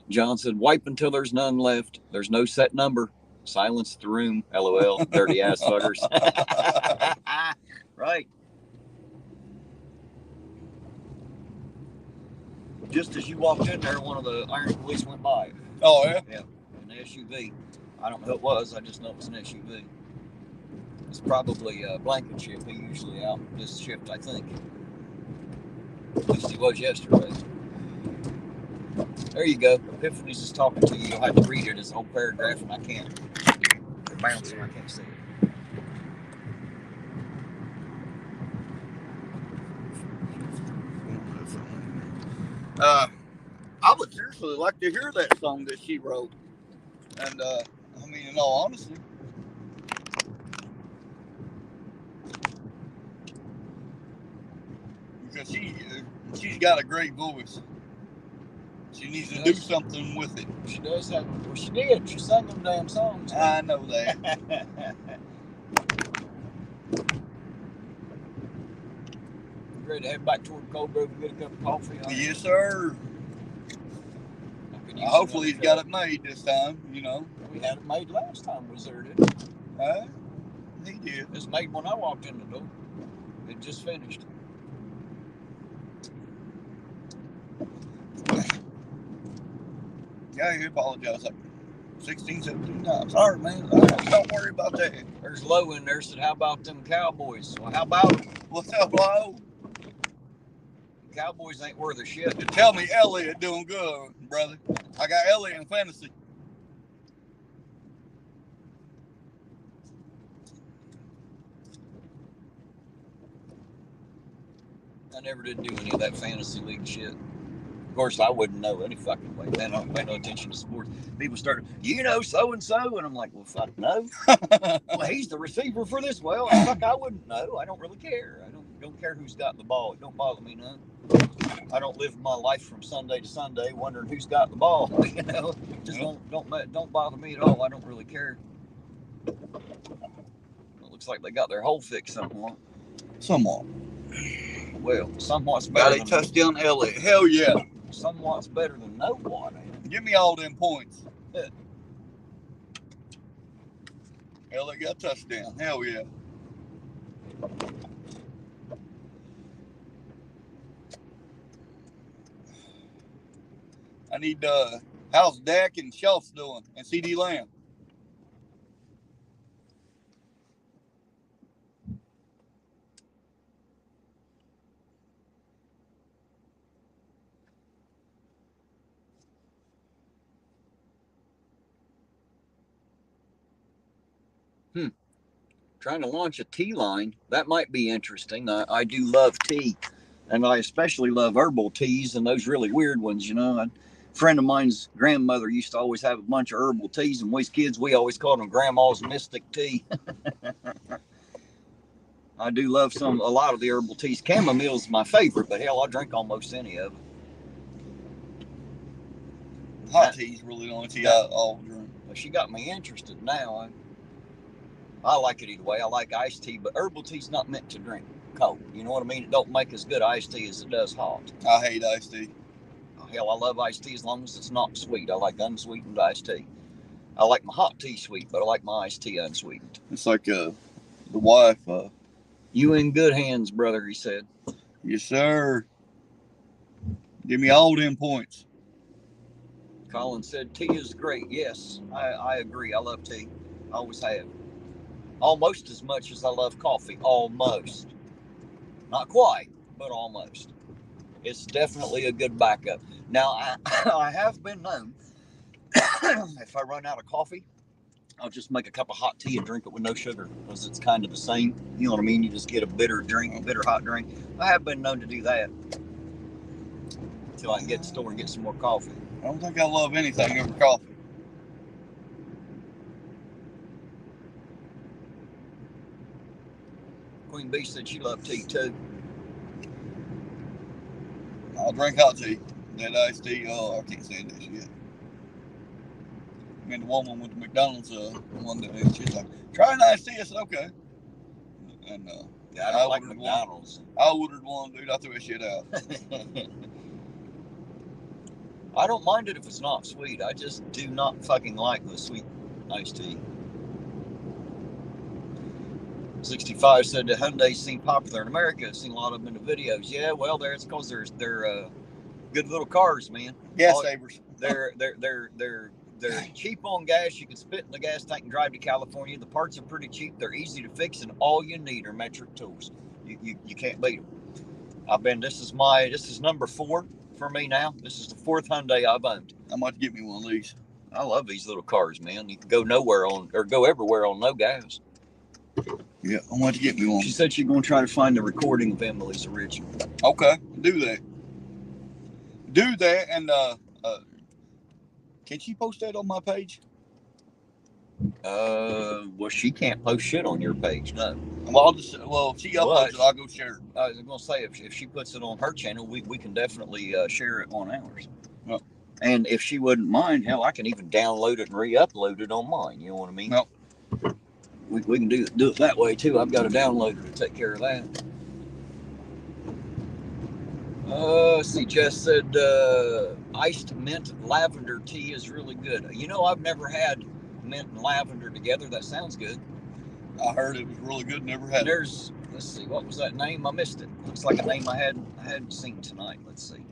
S1: John said, wipe until there's none left. There's no set number. Silence the room. LOL. Dirty ass fuckers. Right. Just as you walked in there, one of the Iron Police went by.
S2: Oh, yeah?
S1: Yeah. An SUV. I don't know who it was. I just know it was an SUV. It's probably a blanket shift. He usually out this shift, I think. At least he was yesterday. There you go. Epiphany's just talking to you. You'll have to read it as a whole paragraph, and I can't. They're bouncing. I can't see it.
S2: I would seriously like to hear that song that she wrote. And, I mean, in all honesty, because she's got a great voice. She needs to do something with it.
S1: She does have. Well, she did. She sang them damn songs.
S2: I know that.
S1: Ready to head back toward Cold Grove and get a cup of coffee?
S2: Yes, sir. Hopefully he's got it made this time, you know.
S1: We had it made last time we was there, didn't we?
S2: He did.
S1: It was made when I walked in the door. It just finished.
S2: Yeah, he apologized like 16, 17 times. All right, man. All right, don't worry about that.
S1: There's Lowe in there said, how about them Cowboys? Well, how about them?
S2: What's up, Lowe?
S1: Cowboys ain't worth a shit.
S2: Tell me Elliot doing good, brother. I got Elliot in fantasy.
S1: I never did do any of that fantasy league shit. Of course, I wouldn't know any fucking way. Then I don't pay no attention to sports. People started, you know, so and so, and I'm like, well, fuck no. Well, he's the receiver for this. Well, fuck, I wouldn't know. I don't really care. I don't care who's got the ball. It don't bother me none. I don't live my life from Sunday to Sunday wondering who's got the ball. You know, just don't bother me at all. I don't really care. It looks like they got their hole fixed somewhat.
S2: Somewhat.
S1: Well, somewhat's better.
S2: Got a touchdown, Elliot. Hell yeah.
S1: Somewhat's better than no one.
S2: Give me all them points. Elliot got a touchdown. Hell yeah. I need How's Dak and Schultz doing? And CD Lamb?
S1: Trying to launch a tea line. That might be interesting. I do love tea, and I especially love herbal teas and those really weird ones, you know. A friend of mine's grandmother used to always have a bunch of herbal teas, and we as kids, we always called them Grandma's Mystic Tea. I do love a lot of the herbal teas. Chamomile's my favorite, but hell, I'll drink almost any of it.
S2: Hot tea's really the only tea I'll drink.
S1: Well, she got me interested now. I like it either way. I like iced tea, but herbal tea's not meant to drink cold. You know what I mean? It don't make as good iced tea as it does hot.
S2: I hate iced tea.
S1: Oh, hell, I love iced tea as long as it's not sweet. I like unsweetened iced tea. I like my hot tea sweet, but I like my iced tea unsweetened.
S2: It's like the wife.
S1: You in good hands, brother, he said.
S2: Yes, sir. Give me all them points.
S1: Colin said, tea is great. Yes, I agree. I love tea. I always have. Almost as much as I love coffee. Almost. Not quite, but almost. It's definitely a good backup. Now, I have been known, if I run out of coffee, I'll just make a cup of hot tea and drink it with no sugar, because it's kind of the same. You know what I mean? You just get a bitter hot drink. I have been known to do that until I can get to the store and get some more coffee.
S2: I don't think I love anything over coffee.
S1: Queen Bee said she loved tea too.
S2: I'll drink hot tea. That iced tea, oh, I can't stand that shit. I mean, the woman went to McDonald's one day, and she's like, try an iced tea. I said, okay. And
S1: yeah, I don't like McDonald's.
S2: I ordered one, dude. I threw that shit out.
S1: I don't mind it if it's not sweet. I just do not fucking like the sweet iced tea. 65 said the Hyundais seem popular in America. I've seen a lot of them in the videos. Yeah, well, it's because they're good little cars, man.
S2: Gas savers.
S1: They're cheap on gas. You can spit in the gas tank and drive to California. The parts are pretty cheap. They're easy to fix, and all you need are metric tools. You can't beat them. This is number 4 for me now. This is the 4th Hyundai I've owned.
S2: I might get me one of these.
S1: I love these little cars, man. You can go go everywhere on no gas.
S2: Yeah, I want to get me one.
S1: She said she's going to try to find the recording of Emily's original.
S2: Okay, do that. And can she post that on my page?
S1: Well, she can't post shit on your page, no.
S2: Well, if she uploads it, I'll go share it.
S1: I was going to say, if she puts it on her channel, we can definitely share it on ours.
S2: Yep.
S1: And if she wouldn't mind, hell, I can even download it and re-upload it on mine. You know what I mean?
S2: Yep.
S1: We can do it that way too. I've got a downloader to take care of that. See, Jess said iced mint lavender tea is really good. You know, I've never had mint and lavender together. That sounds good.
S2: I heard it was really good. Never had it.
S1: Let's see, what was that name? I missed it. Looks like a name I hadn't seen tonight. Let's see.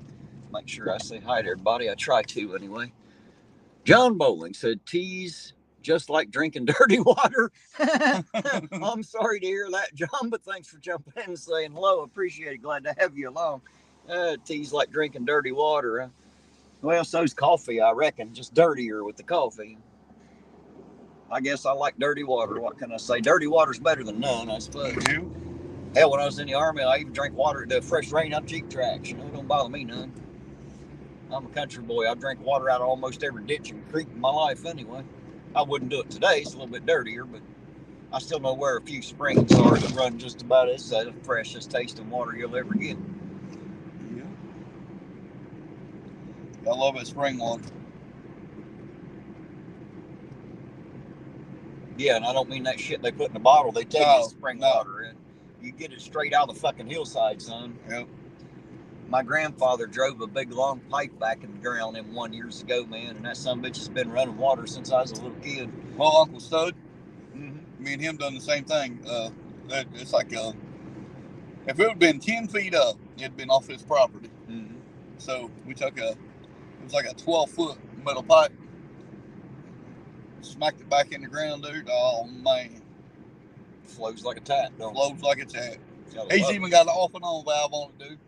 S1: Make sure I say hi to everybody. I try to anyway. John Bowling said teas just like drinking dirty water. I'm sorry to hear that, John, but thanks for jumping in and saying hello. Appreciate it. Glad to have you along. Tea's like drinking dirty water. Huh? Well, so's coffee, I reckon. Just dirtier with the coffee. I guess I like dirty water. What can I say? Dirty water's better than none, I suppose.
S2: You?
S1: Hell, when I was in the Army, I even drank water at the fresh rain up Jeep tracks. You know, it don't bother me none. I'm a country boy. I drink water out of almost every ditch and creek in my life anyway. I wouldn't do it today. It's a little bit dirtier, but I still know where a few springs are that run just about as fresh as tasting water you'll ever get.
S2: Yeah. I love it, spring water.
S1: Yeah, and I don't mean that shit they put in a bottle. They take the spring water in. You get it straight out of the fucking hillside, son.
S2: Yep.
S1: My grandfather drove a big long pipe back in the ground in 1 years ago, man, and that son bitch has been running water since I was a little kid.
S2: Well, Uncle Stud, me and him done the same thing. It's like if it would have been 10 feet up, it'd been off his property.
S1: Mm-hmm.
S2: So we took it was like a 12-foot metal pipe. Smacked it back in the ground, dude. Oh, man.
S1: Flows like a tap, don't it?
S2: Flows like a tap.
S1: Gotta
S2: He's
S1: love
S2: even
S1: it.
S2: got an off and on valve on it, dude.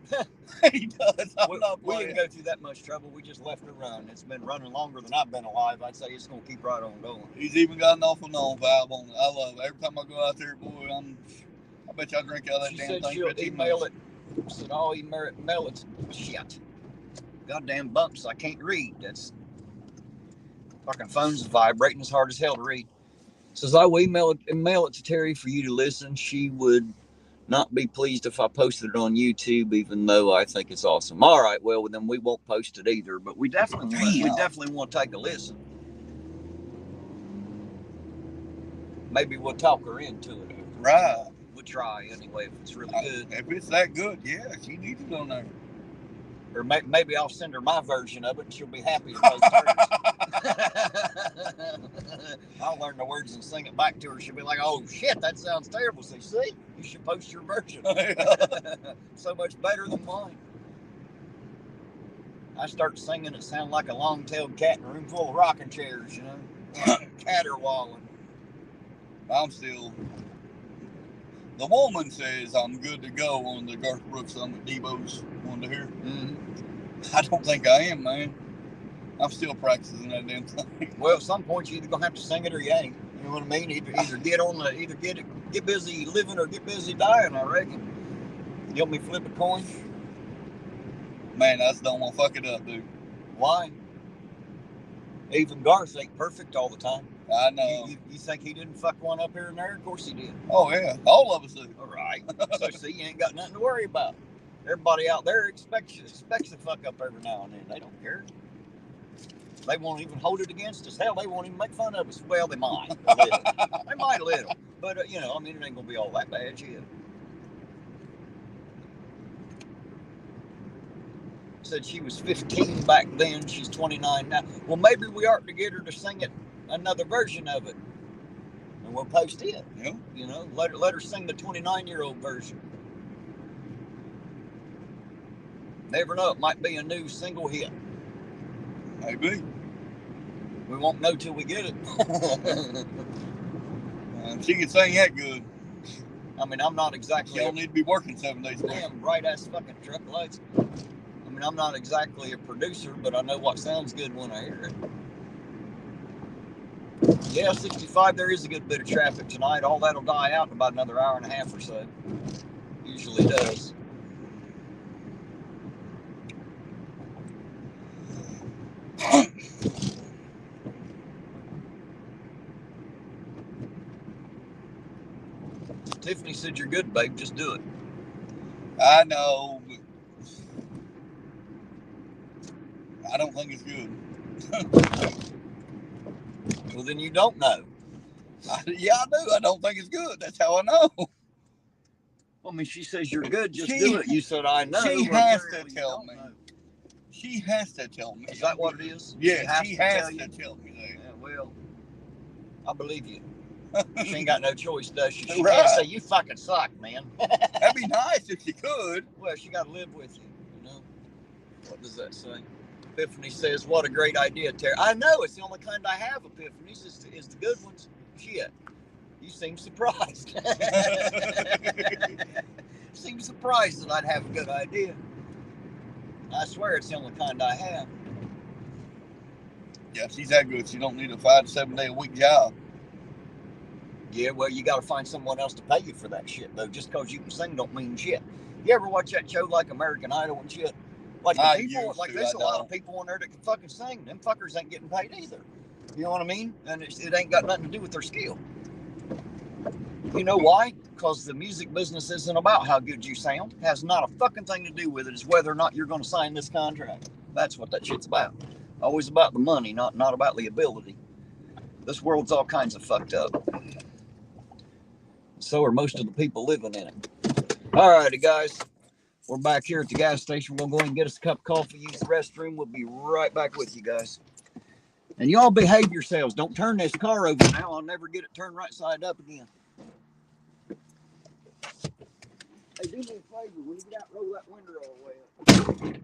S2: He does.
S1: We didn't go through that much trouble. We just left it run. It's been running longer than I've been alive. I'd say it's going to keep right on going.
S2: He's even got an off and on valve on it. I love it. Every time I go out there, boy, I bet you I drink out of that
S1: She
S2: damn
S1: said
S2: thing.
S1: she'll email it. I said, I'll email it. Shit. Goddamn bumps. I can't read. That's fucking phone's vibrating as hard as hell to read. Says I will email it to Terry for you to listen. She would not be pleased if I posted it on YouTube, even though I think it's awesome. All right, well then we won't post it either, but we definitely want to take a listen. Maybe we'll talk her into it.
S2: Right.
S1: We'll try anyway if it's really good.
S2: If it's that good, yeah, she needs it on there.
S1: Or maybe I'll send her my version of it and she'll be happy to post hers. I'll learn the words and sing it back to her. She'll be like, oh shit, that sounds terrible. So see, you should post your version. So much better than mine. I start singing, it sound like a long-tailed cat in a room full of rocking chairs, you know, caterwauling.
S2: I'm still. The woman says I'm good to go on the Garth Brooks song that Debo's wanted to hear.
S1: Mm-hmm.
S2: I don't think I am, man. I'm still practicing that damn thing.
S1: Well, at some point you're either gonna have to sing it or you ain't. You know what I mean? Either get busy living or get busy dying. I reckon. You want me to flip a coin?
S2: Man, I just don't want to fuck it up, dude.
S1: Why? Even Garth ain't perfect all the time.
S2: I know.
S1: You think he didn't fuck one up here and there? Of course he did.
S2: Oh yeah, all of us do.
S1: All right. So see, you ain't got nothing to worry about. Everybody out there expects to fuck up every now and then. They don't care. They won't even hold it against us. Hell, they won't even make fun of us. Well, they might. They might a little. But, you know, I mean, it ain't going to be all that bad yet. Said she was 15 back then. She's 29 now. Well, maybe we ought to get her to sing it, another version of it. And we'll post it.
S2: Yeah.
S1: You know, let her sing the 29-year-old version. Never know. It might be a new single hit.
S2: Maybe.
S1: We won't know till we get it.
S2: She can sing that good.
S1: I mean, I'm not exactly.
S2: She don't need to be working 7 days a week.
S1: Damn bright ass fucking truck lights. I mean, I'm not exactly a producer, but I know what sounds good when I hear it. Yeah, 65. There is a good bit of traffic tonight. All that'll die out in about another hour and a half or so. Usually does. Tiffany said you're good, babe. Just do it.
S2: I know, but I don't think it's good.
S1: Well, then you don't know.
S2: Yeah, I do. I don't think it's good. That's how I know.
S1: I mean, she says you're good. Just do it. You said I know.
S2: She has to tell me. She has to tell me.
S1: Is that what it is?
S2: Yeah, she has to tell me that.
S1: Yeah, well, I believe you. She ain't got no choice, does she? She
S2: Right.
S1: can't say you fucking suck, man.
S2: That'd be nice if she could.
S1: Well, she got to live with you, you know. What does that say? Epiphany says, "What a great idea, Terry." I know it's the only kind I have. Epiphanies is the good ones. Shit, you seem surprised. Seem surprised that I'd have a good idea. I swear it's the only kind I have.
S2: Yeah, she's that good. She don't need a 5 to 7 day a week job.
S1: Yeah, well, you got to find someone else to pay you for that shit, though. Just because you can sing don't mean shit. You ever watch that show like American Idol and shit? Like there's a lot of people on there that can fucking sing. Them fuckers ain't getting paid either. You know what I mean? And it ain't got nothing to do with their skill. You know why? Because the music business isn't about how good you sound. It has not a fucking thing to do with it. It's whether or not you're going to sign this contract. That's what that shit's about. Always about the money, not about the ability. This world's all kinds of fucked up. So are most of the people living in it. All righty, guys. We're back here at the gas station. We'll go ahead and get us a cup of coffee, use the restroom. We'll be right back with you guys. And y'all behave yourselves. Don't turn this car over now. I'll never get it turned right side up again. Hey, do me a favor. When you get out, roll that window all the way up.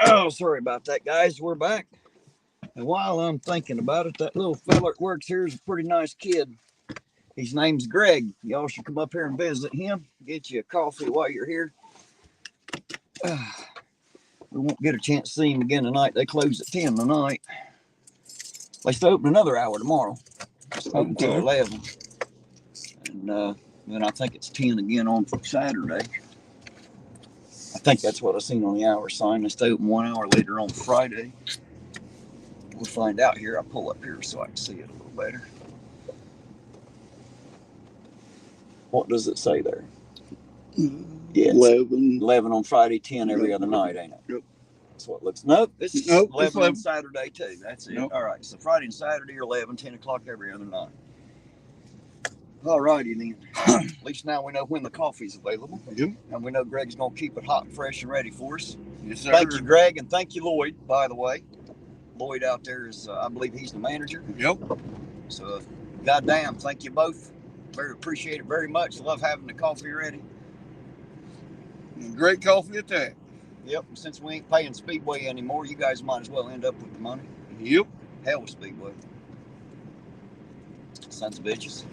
S1: Oh, sorry about that, guys. We're back. And while I'm thinking about it, that little fella that works here is a pretty nice kid. His name's Greg. Y'all should come up here and visit him. Get you a coffee while you're here. We won't get a chance to see him again tonight. They close at 10 tonight. They still open another hour tomorrow. Open until 11. And then I think it's 10 again on Saturday. I think that's what I seen on the hour sign. They stay open 1 hour later on Friday. We'll find out here. I'll pull up here so I can see it a little better. What does it say there? Yeah, 11 on Friday, 10 every other night, ain't it?
S2: Yep.
S1: That's what it looks. Nope, it's 11 on Saturday too. That's it.
S2: Nope.
S1: All right, so Friday and Saturday are 11, 10 o'clock every other night. All righty then. At least now we know when the coffee's available.
S2: Yep.
S1: And we know Greg's going to keep it hot and fresh and ready for us.
S2: Yes, sir.
S1: Thank you, Greg, and thank you, Lloyd, by the way. Lloyd out there is, I believe he's the manager.
S2: Yep.
S1: So, goddamn, thank you both. Very appreciate it very much. Love having the coffee ready.
S2: Great coffee at that.
S1: Yep. Since we ain't paying Speedway anymore, you guys might as well end up with the money.
S2: Yep.
S1: Hell with Speedway. Sons of bitches.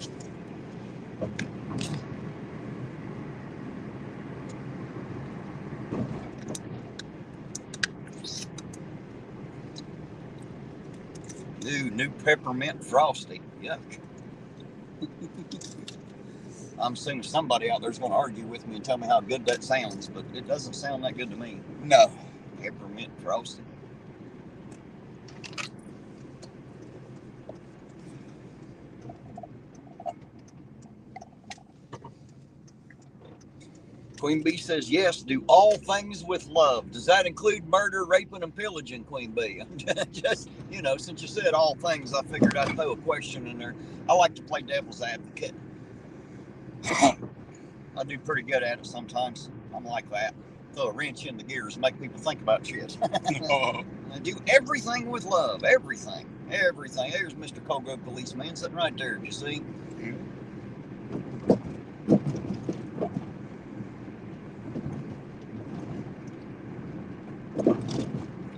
S1: New peppermint frosty. Yuck. I'm assuming somebody out there's going to argue with me and tell me how good that sounds, but it doesn't sound that good to me.
S2: No.
S1: Peppermint frosty. Queen Bee says, yes, do all things with love. Does that include murder, raping, and pillaging, Queen Bee? Just, since you said all things, I figured I'd throw a question in there. I like to play devil's advocate. I do pretty good at it sometimes. I'm like that. Throw a wrench in the gears, make people think about shit. I do everything with love. Everything. Everything. There's Mr. Colgrove policeman sitting right there. Did you see?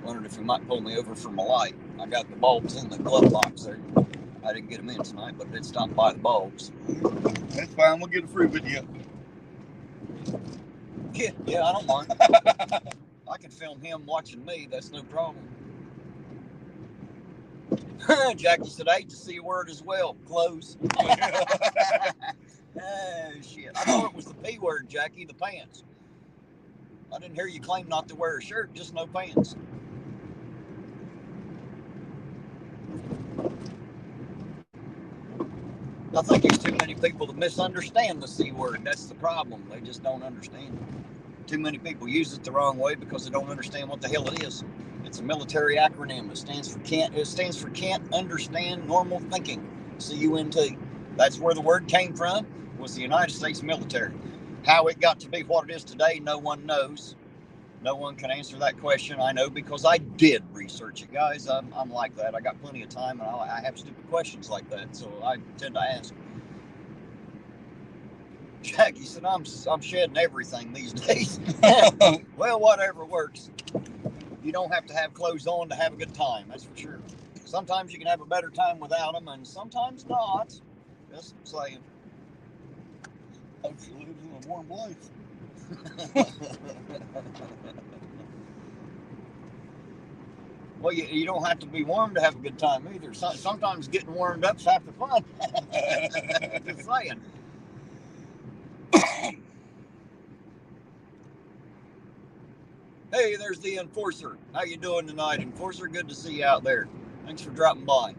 S1: Wondered if he might pull me over for my light. I got the bulbs in the glove box there. I didn't get them in tonight, but I did stop by the bulbs.
S2: That's fine. We'll get a free video.
S1: Yeah, I don't mind. I can film him watching me. That's no problem. Jackie said, I hate to see a word as well. Close. Oh, shit. I thought it was the P word, Jackie, the pants. I didn't hear you claim not to wear a shirt, just no pants. I think there's too many people that misunderstand the C word. That's the problem. They just don't understand it. Too many people use it the wrong way because they don't understand what the hell it is. It's a military acronym. It stands for can't understand normal thinking. CUNT. That's where the word came from, was the United States military. How it got to be what it is today, no one knows. No one can answer that question. I know because I did research it, guys. I'm like that. I got plenty of time, and I have stupid questions like that, so I tend to ask. Jackie said, I'm shedding everything these days. Well, whatever works. You don't have to have clothes on to have a good time, that's for sure. Sometimes you can have a better time without them, and sometimes not. Just saying.
S2: Hope she lives in a warm place.
S1: Well, you don't have to be warm to have a good time either. Sometimes getting warmed up's half the fun. Just saying. Hey, there's the Enforcer. How you doing tonight, Enforcer? Good to see you out there. Thanks for dropping by.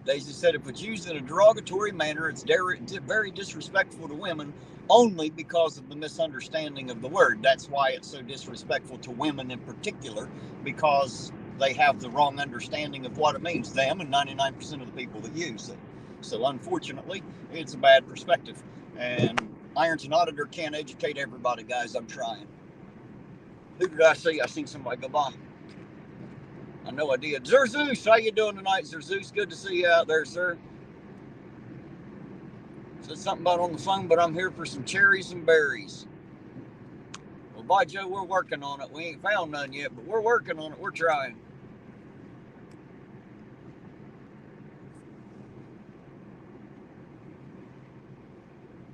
S1: Daisy said, if it's used in a derogatory manner, it's very disrespectful to women only because of the misunderstanding of the word. That's why it's so disrespectful to women in particular, because they have the wrong understanding of what it means, them and 99% of the people that use it. So unfortunately, it's a bad perspective. And Ironton Auditor can't educate everybody, guys. I'm trying. Who did I see? I seen somebody go by. I know I did. Zerzeus, how you doing tonight, Zerzeus? Good to see you out there, sir. Said something about on the phone, but I'm here for some cherries and berries. Well, by Joe, we're working on it. We ain't found none yet, but we're working on it. We're trying.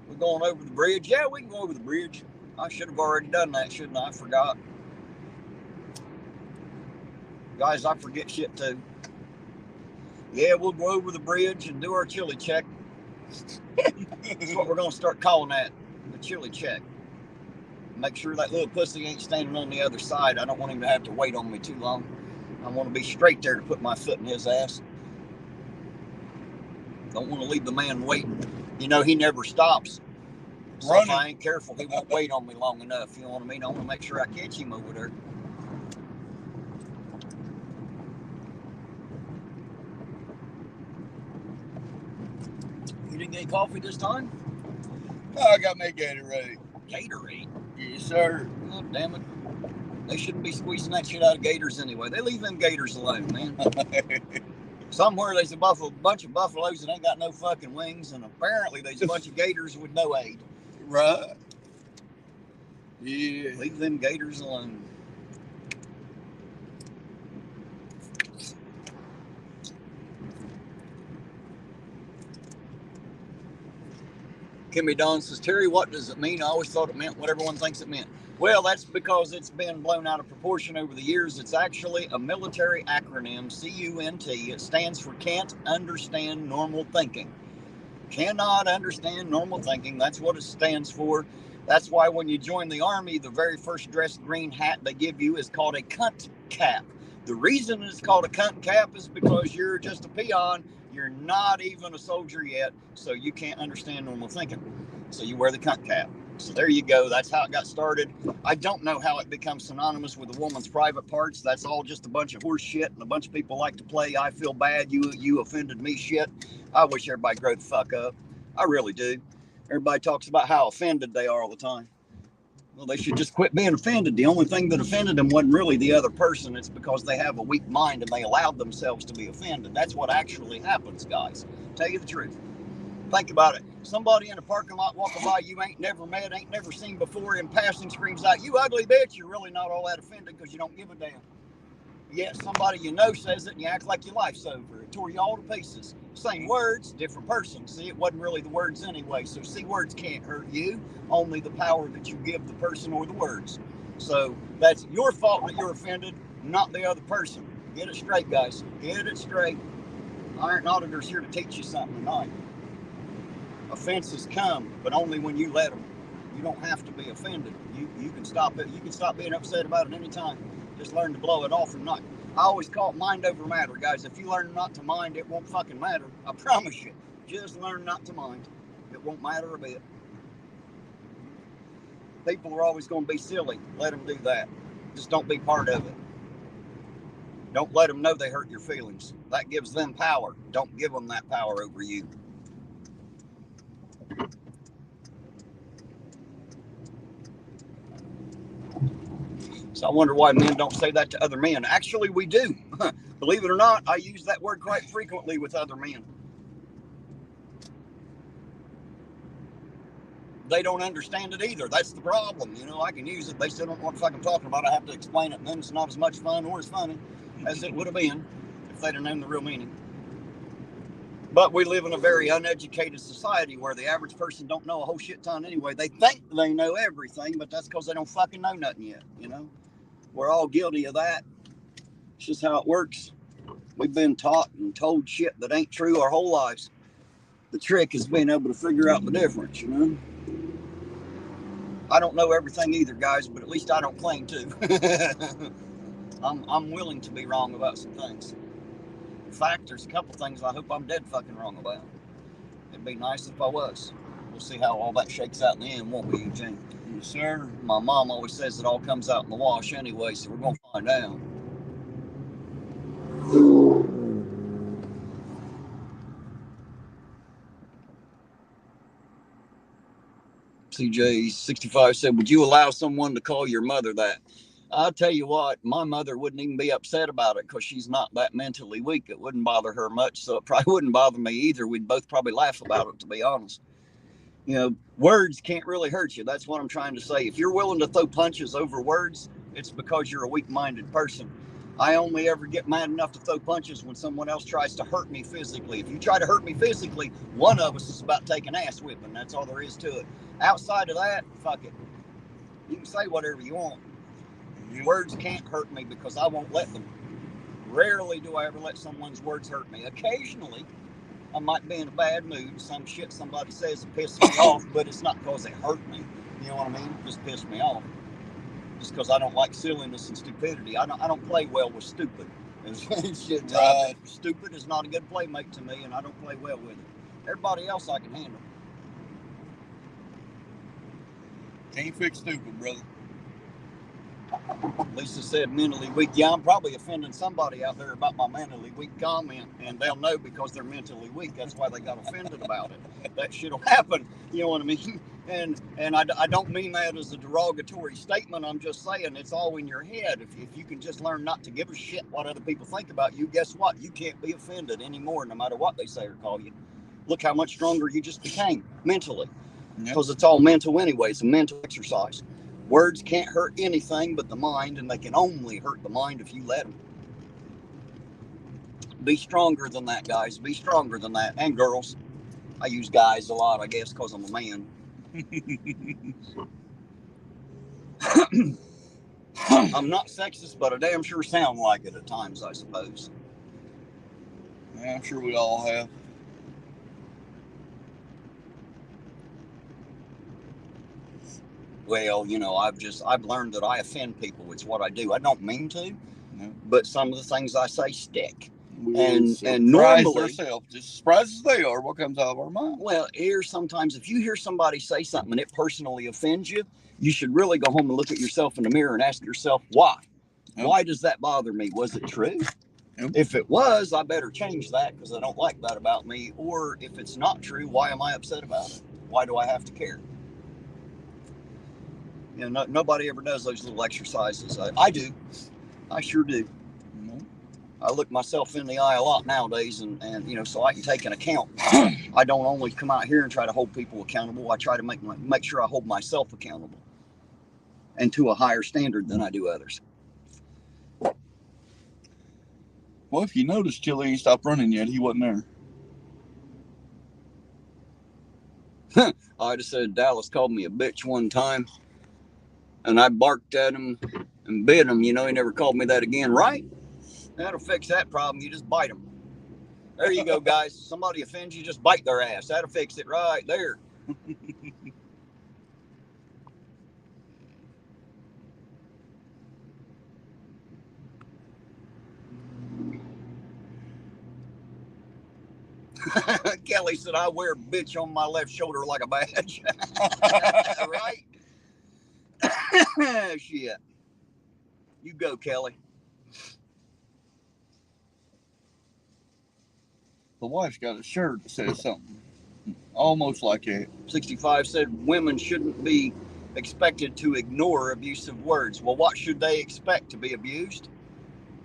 S1: We're going over the bridge. Yeah, we can go over the bridge. I should have already done that, shouldn't I? I forgot. Guys, I forget shit too. Yeah, we'll go over the bridge and do our chili check. That's what we're going to start calling that, the chili check. Make sure that little pussy ain't standing on the other side. I don't want him to have to wait on me too long. I want to be straight there to put my foot in his ass. Don't want to leave the man waiting. You know, he never stops. So if I ain't careful, he won't wait on me long enough. You know what I mean? I want to make sure I catch him over there. You didn't get coffee this time?
S2: Oh, I got my Gatorade.
S1: Gatorade?
S2: Yes, sir.
S1: Oh, damn it. They shouldn't be squeezing that shit out of gators anyway. They leave them gators alone, man. Somewhere there's a bunch of buffaloes that ain't got no fucking wings, and apparently there's a bunch of gators with no aid.
S2: Right. Yeah.
S1: Leave them gators alone. Kimmy Dawn says, Terry, what does it mean? I always thought it meant what everyone thinks it meant. Well, that's because it's been blown out of proportion over the years. It's actually a military acronym, CUNT. It stands for Can't Understand Normal Thinking. Cannot understand normal thinking. That's what it stands for. That's why when you join the Army, the very first dressed green hat they give you is called a cunt cap. The reason it's called a cunt cap is because you're just a peon. You're not even a soldier yet, so you can't understand normal thinking. So you wear the cunt cap. So there you go. That's how it got started. I don't know how it becomes synonymous with a woman's private parts. That's all just a bunch of horse shit, and a bunch of people like to play I feel bad, you offended me shit. I wish everybody grow the fuck up. I really do. Everybody talks about how offended they are all the time. Well, they should just quit being offended. The only thing that offended them wasn't really the other person. It's because they have a weak mind and they allowed themselves to be offended. That's what actually happens, guys. Tell you the truth. Think about it. Somebody in a parking lot walking by you ain't never met, ain't never seen before, in passing screams out, you ugly bitch. You're really not all that offended because you don't give a damn. Yet somebody you know says it and you act like your life's over. It tore you all to pieces. Same words, different person. See, it wasn't really the words anyway. So see, words can't hurt you. Only the power that you give the person or the words. So that's your fault that you're offended, not the other person. Get it straight, guys. Get it straight. Iron Auditor's here to teach you something tonight. Offenses come, but only when you let them. You don't have to be offended. You can stop it. You can stop being upset about it anytime. Just learn to blow it off and not. I always call it mind over matter, guys. If you learn not to mind, it won't fucking matter. I promise you. Just learn not to mind. It won't matter a bit. People are always going to be silly. Let them do that. Just don't be part of it. Don't let them know they hurt your feelings. That gives them power. Don't give them that power over you. So I wonder why men don't say that to other men. Actually, we do. Believe it or not, I use that word quite frequently with other men. They don't understand it either. That's the problem. You know, I can use it. They still don't know what the fuck I'm talking about. I have to explain it, and then it's not as much fun or as funny as it would have been if they'd have known the real meaning. But we live in a very uneducated society where the average person don't know a whole shit ton anyway. They think they know everything, but that's because they don't fucking know nothing yet, you know? We're all guilty of that. It's just how it works. We've been taught and told shit that ain't true our whole lives. The trick is being able to figure out the difference, you know? I don't know everything either, guys, but at least I don't claim to. I'm willing to be wrong about some things. In fact, there's a couple things I hope I'm dead fucking wrong about. It'd be nice if I was. We'll see how all that shakes out in the end, won't we, Eugene?
S2: Yes, sir.
S1: My mom always says it all comes out in the wash anyway, so we're going to find out. CJ65 said, would you allow someone to call your mother that? I'll tell you what, my mother wouldn't even be upset about it because she's not that mentally weak. It wouldn't bother her much, so it probably wouldn't bother me either. We'd both probably laugh about it, to be honest. You know, words can't really hurt you. That's what I'm trying to say. If you're willing to throw punches over words, it's because you're a weak-minded person. I only ever get mad enough to throw punches when someone else tries to hurt me physically. If you try to hurt me physically, one of us is about to take an ass whipping. That's all there is to it. Outside of that, fuck it. You can say whatever you want. Words can't hurt me because I won't let them. Rarely do I ever let someone's words hurt me. Occasionally, I might be in a bad mood. Some shit somebody says pisses me off, but it's not because it hurt me. You know what I mean? It just pissed me off. Just because I don't like silliness and stupidity. I don't play well with stupid. Shit, stupid is not a good playmate to me, and I don't play well with it. Everybody else I can handle.
S2: Can't fix stupid, brother.
S1: Lisa said mentally weak. Yeah, I'm probably offending somebody out there about my mentally weak comment, and they'll know because they're mentally weak. That's why they got offended about it. That shit'll happen. You know what I mean? And I don't mean that as a derogatory statement. I'm just saying it's all in your head. If you can just learn not to give a shit what other people think about you, guess what? You can't be offended anymore, no matter what they say or call you. Look how much stronger you just became mentally. Because it's all mental anyway. It's a mental exercise. Words can't hurt anything but the mind, and they can only hurt the mind if you let them. Be stronger than that, guys. Be stronger than that. And girls. I use guys a lot, I guess, because I'm a man. I'm not sexist, but I damn sure sound like it at times, I suppose.
S2: Yeah, I'm sure we all have.
S1: Well, you know, I've learned that I offend people. It's what I do. I don't mean to, but some of the things I say stick. And normally,
S2: ourselves, just as surprised as they are, what comes out of our mind.
S1: Well, sometimes if you hear somebody say something and it personally offends you, you should really go home and look at yourself in the mirror and ask yourself why. Why does that bother me? Was it true? If it was, I better change that because I don't like that about me. Or if it's not true, why am I upset about it? Why do I have to care? You know, nobody ever does those little exercises. I do. I sure do. I look myself in the eye a lot nowadays, and you know, so I can take an account. I don't only come out here and try to hold people accountable. I try to make sure I hold myself accountable, and to a higher standard than I do others.
S2: Well, if you notice, Chili ain't stopped running yet. He wasn't
S1: there. I just said Dallas called me a bitch one time, and I barked at him and bit him. You know, he never called me that again, right? That'll fix that problem. You just bite them. There you go, guys. Somebody offends you, just bite their ass. That'll fix it right there. Kelly said, I wear bitch on my left shoulder like a badge. Right? Shit. You go, Kelly.
S2: The wife's got a shirt that says something almost like that.
S1: 65 said women shouldn't be expected to ignore abusive words. Well, what should they expect? To be abused?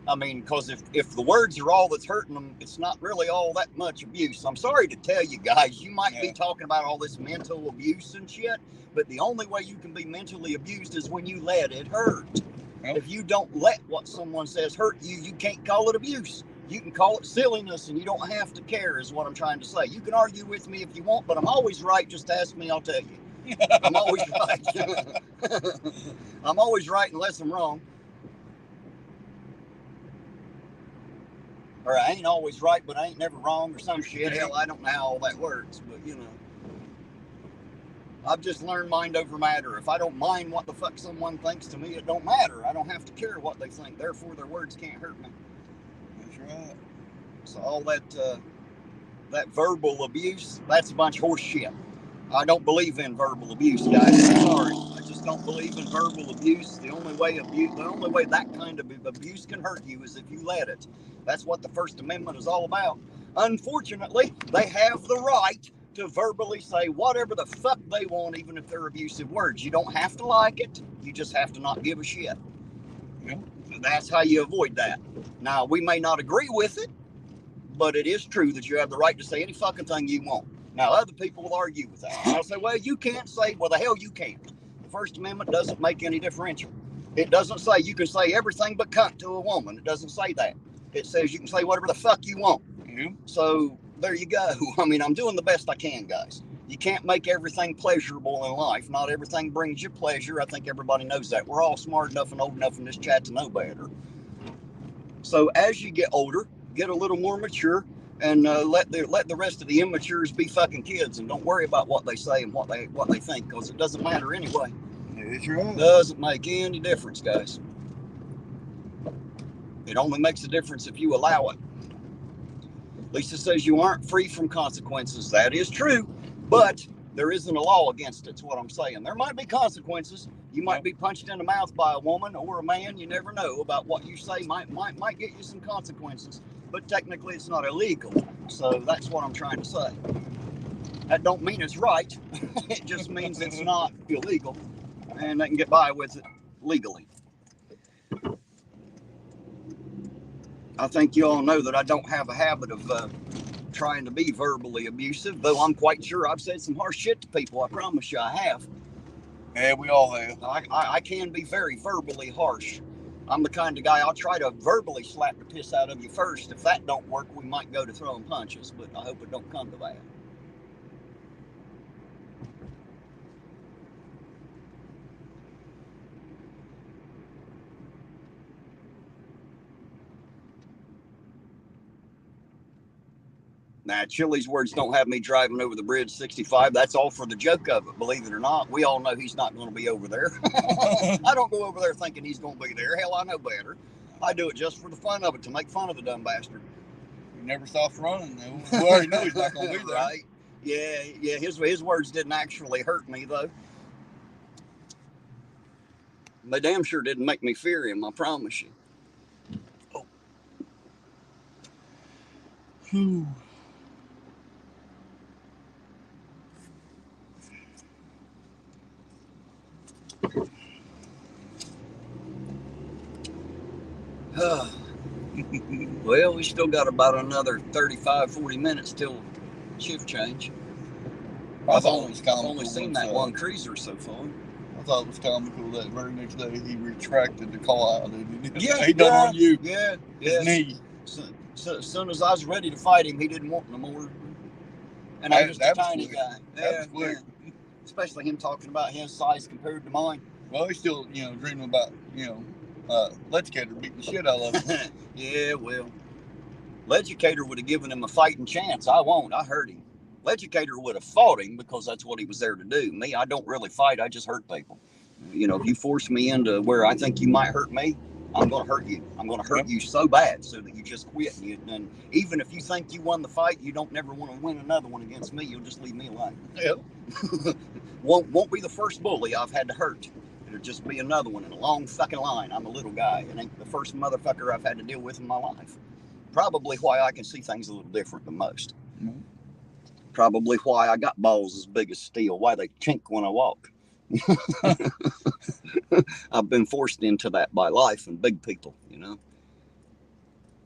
S1: I mean, because if the words are all that's hurting them, it's not really all that much abuse. I'm sorry to tell you guys, you might be talking about all this mental abuse and shit, but the only way you can be mentally abused is when you let it hurt. If you don't let what someone says hurt you, you can't call it abuse. You can call it silliness, and you don't have to care, is what I'm trying to say. You can argue with me if you want, but I'm always right. Just ask me, I'll tell you. I'm always right. I'm always right unless I'm wrong. Or I ain't always right, but I ain't never wrong or some shit. Hell, I don't know how all that works, but you know. I've just learned mind over matter. If I don't mind what the fuck someone thinks to me, it don't matter. I don't have to care what they think. Therefore, their words can't hurt me.
S2: That's right.
S1: So all that verbal abuse, that's a bunch of horse shit. I don't believe in verbal abuse, guys. I'm sorry. I just don't believe in verbal abuse. The only way that kind of abuse can hurt you is if you let it. That's what the First Amendment is all about. Unfortunately, they have the right to verbally say whatever the fuck they want, even if they're abusive words. You don't have to like it. You just have to not give a shit.
S2: Yeah.
S1: That's how you avoid that. Now, we may not agree with it, but it is true that you have the right to say any fucking thing you want. Now, other people will argue with that. I'll say, well, you can't say, well, the hell you can't. The First Amendment doesn't make any differential. It doesn't say you can say everything but cunt to a woman. It doesn't say that. It says you can say whatever the fuck you want.
S2: Yeah.
S1: So there you go. I mean, I'm doing the best I can, guys. You can't make everything pleasurable in life. Not everything brings you pleasure. I think everybody knows that. We're all smart enough and old enough in this chat to know better. So as you get older, get a little more mature, and let the rest of the immatures be fucking kids, and don't worry about what they say and what they think, because it doesn't matter anyway.
S2: That's right.
S1: Doesn't make any difference, guys. It only makes a difference if you allow it. Lisa says you aren't free from consequences. That is true, but there isn't a law against it. That's what I'm saying. There might be consequences. You might be punched in the mouth by a woman or a man. You never know. About what you say might get you some consequences. But technically, it's not illegal. So that's what I'm trying to say. That don't mean it's right. It just means it's not illegal, and they can get by with it legally. I think you all know that I don't have a habit of trying to be verbally abusive, though I'm quite sure I've said some harsh shit to people. I promise you I have.
S2: Yeah, we all have.
S1: I can be very verbally harsh. I'm the kind of guy, I'll try to verbally slap the piss out of you first. If that don't work, we might go to throwing punches, but I hope it don't come to that. Now, Chili's words don't have me driving over the bridge 65. That's all for the joke of it, believe it or not. We all know he's not going to be over there. I don't go over there thinking he's going to be there. Hell, I know better. I do it just for the fun of it, to make fun of the dumb bastard.
S2: He never stops running, though. We already know he's not going to be there.
S1: Right? Yeah, his words didn't actually hurt me, though. They damn sure didn't make me fear him, I promise you.
S2: Oh.
S1: Well, we still got about another 35-40 minutes till shift change.
S2: I thought it was comical.
S1: I've only seen that one cruiser so far.
S2: I thought it was comical that very next day he retracted the call out.
S1: Yeah,
S2: he done on you.
S1: Yeah.
S2: His knee.
S1: So as soon as I was ready to fight him, he didn't want no more. And I'm just a tiny guy.
S2: Yeah.
S1: Especially him talking about his size compared to mine.
S2: Well, he's still, dreaming about, Legicator beating the shit out of him.
S1: Yeah, well, Legicator would have given him a fighting chance. I won't. I hurt him. Legicator would have fought him because that's what he was there to do. Me, I don't really fight. I just hurt people. If you force me into where I think you might hurt me, I'm going to hurt you. I'm going to hurt you so bad so that you just quit. And even if you think you won the fight, you don't never want to win another one against me. You'll just leave me alone.
S2: Yep.
S1: Won't be the first bully I've had to hurt. It'll just be another one in a long fucking line. I'm a little guy. It ain't the first motherfucker I've had to deal with in my life. Probably why I can see things a little different than most.
S2: Mm-hmm.
S1: Probably why I got balls as big as steel. Why they chink when I walk. I've been forced into that by life and big people,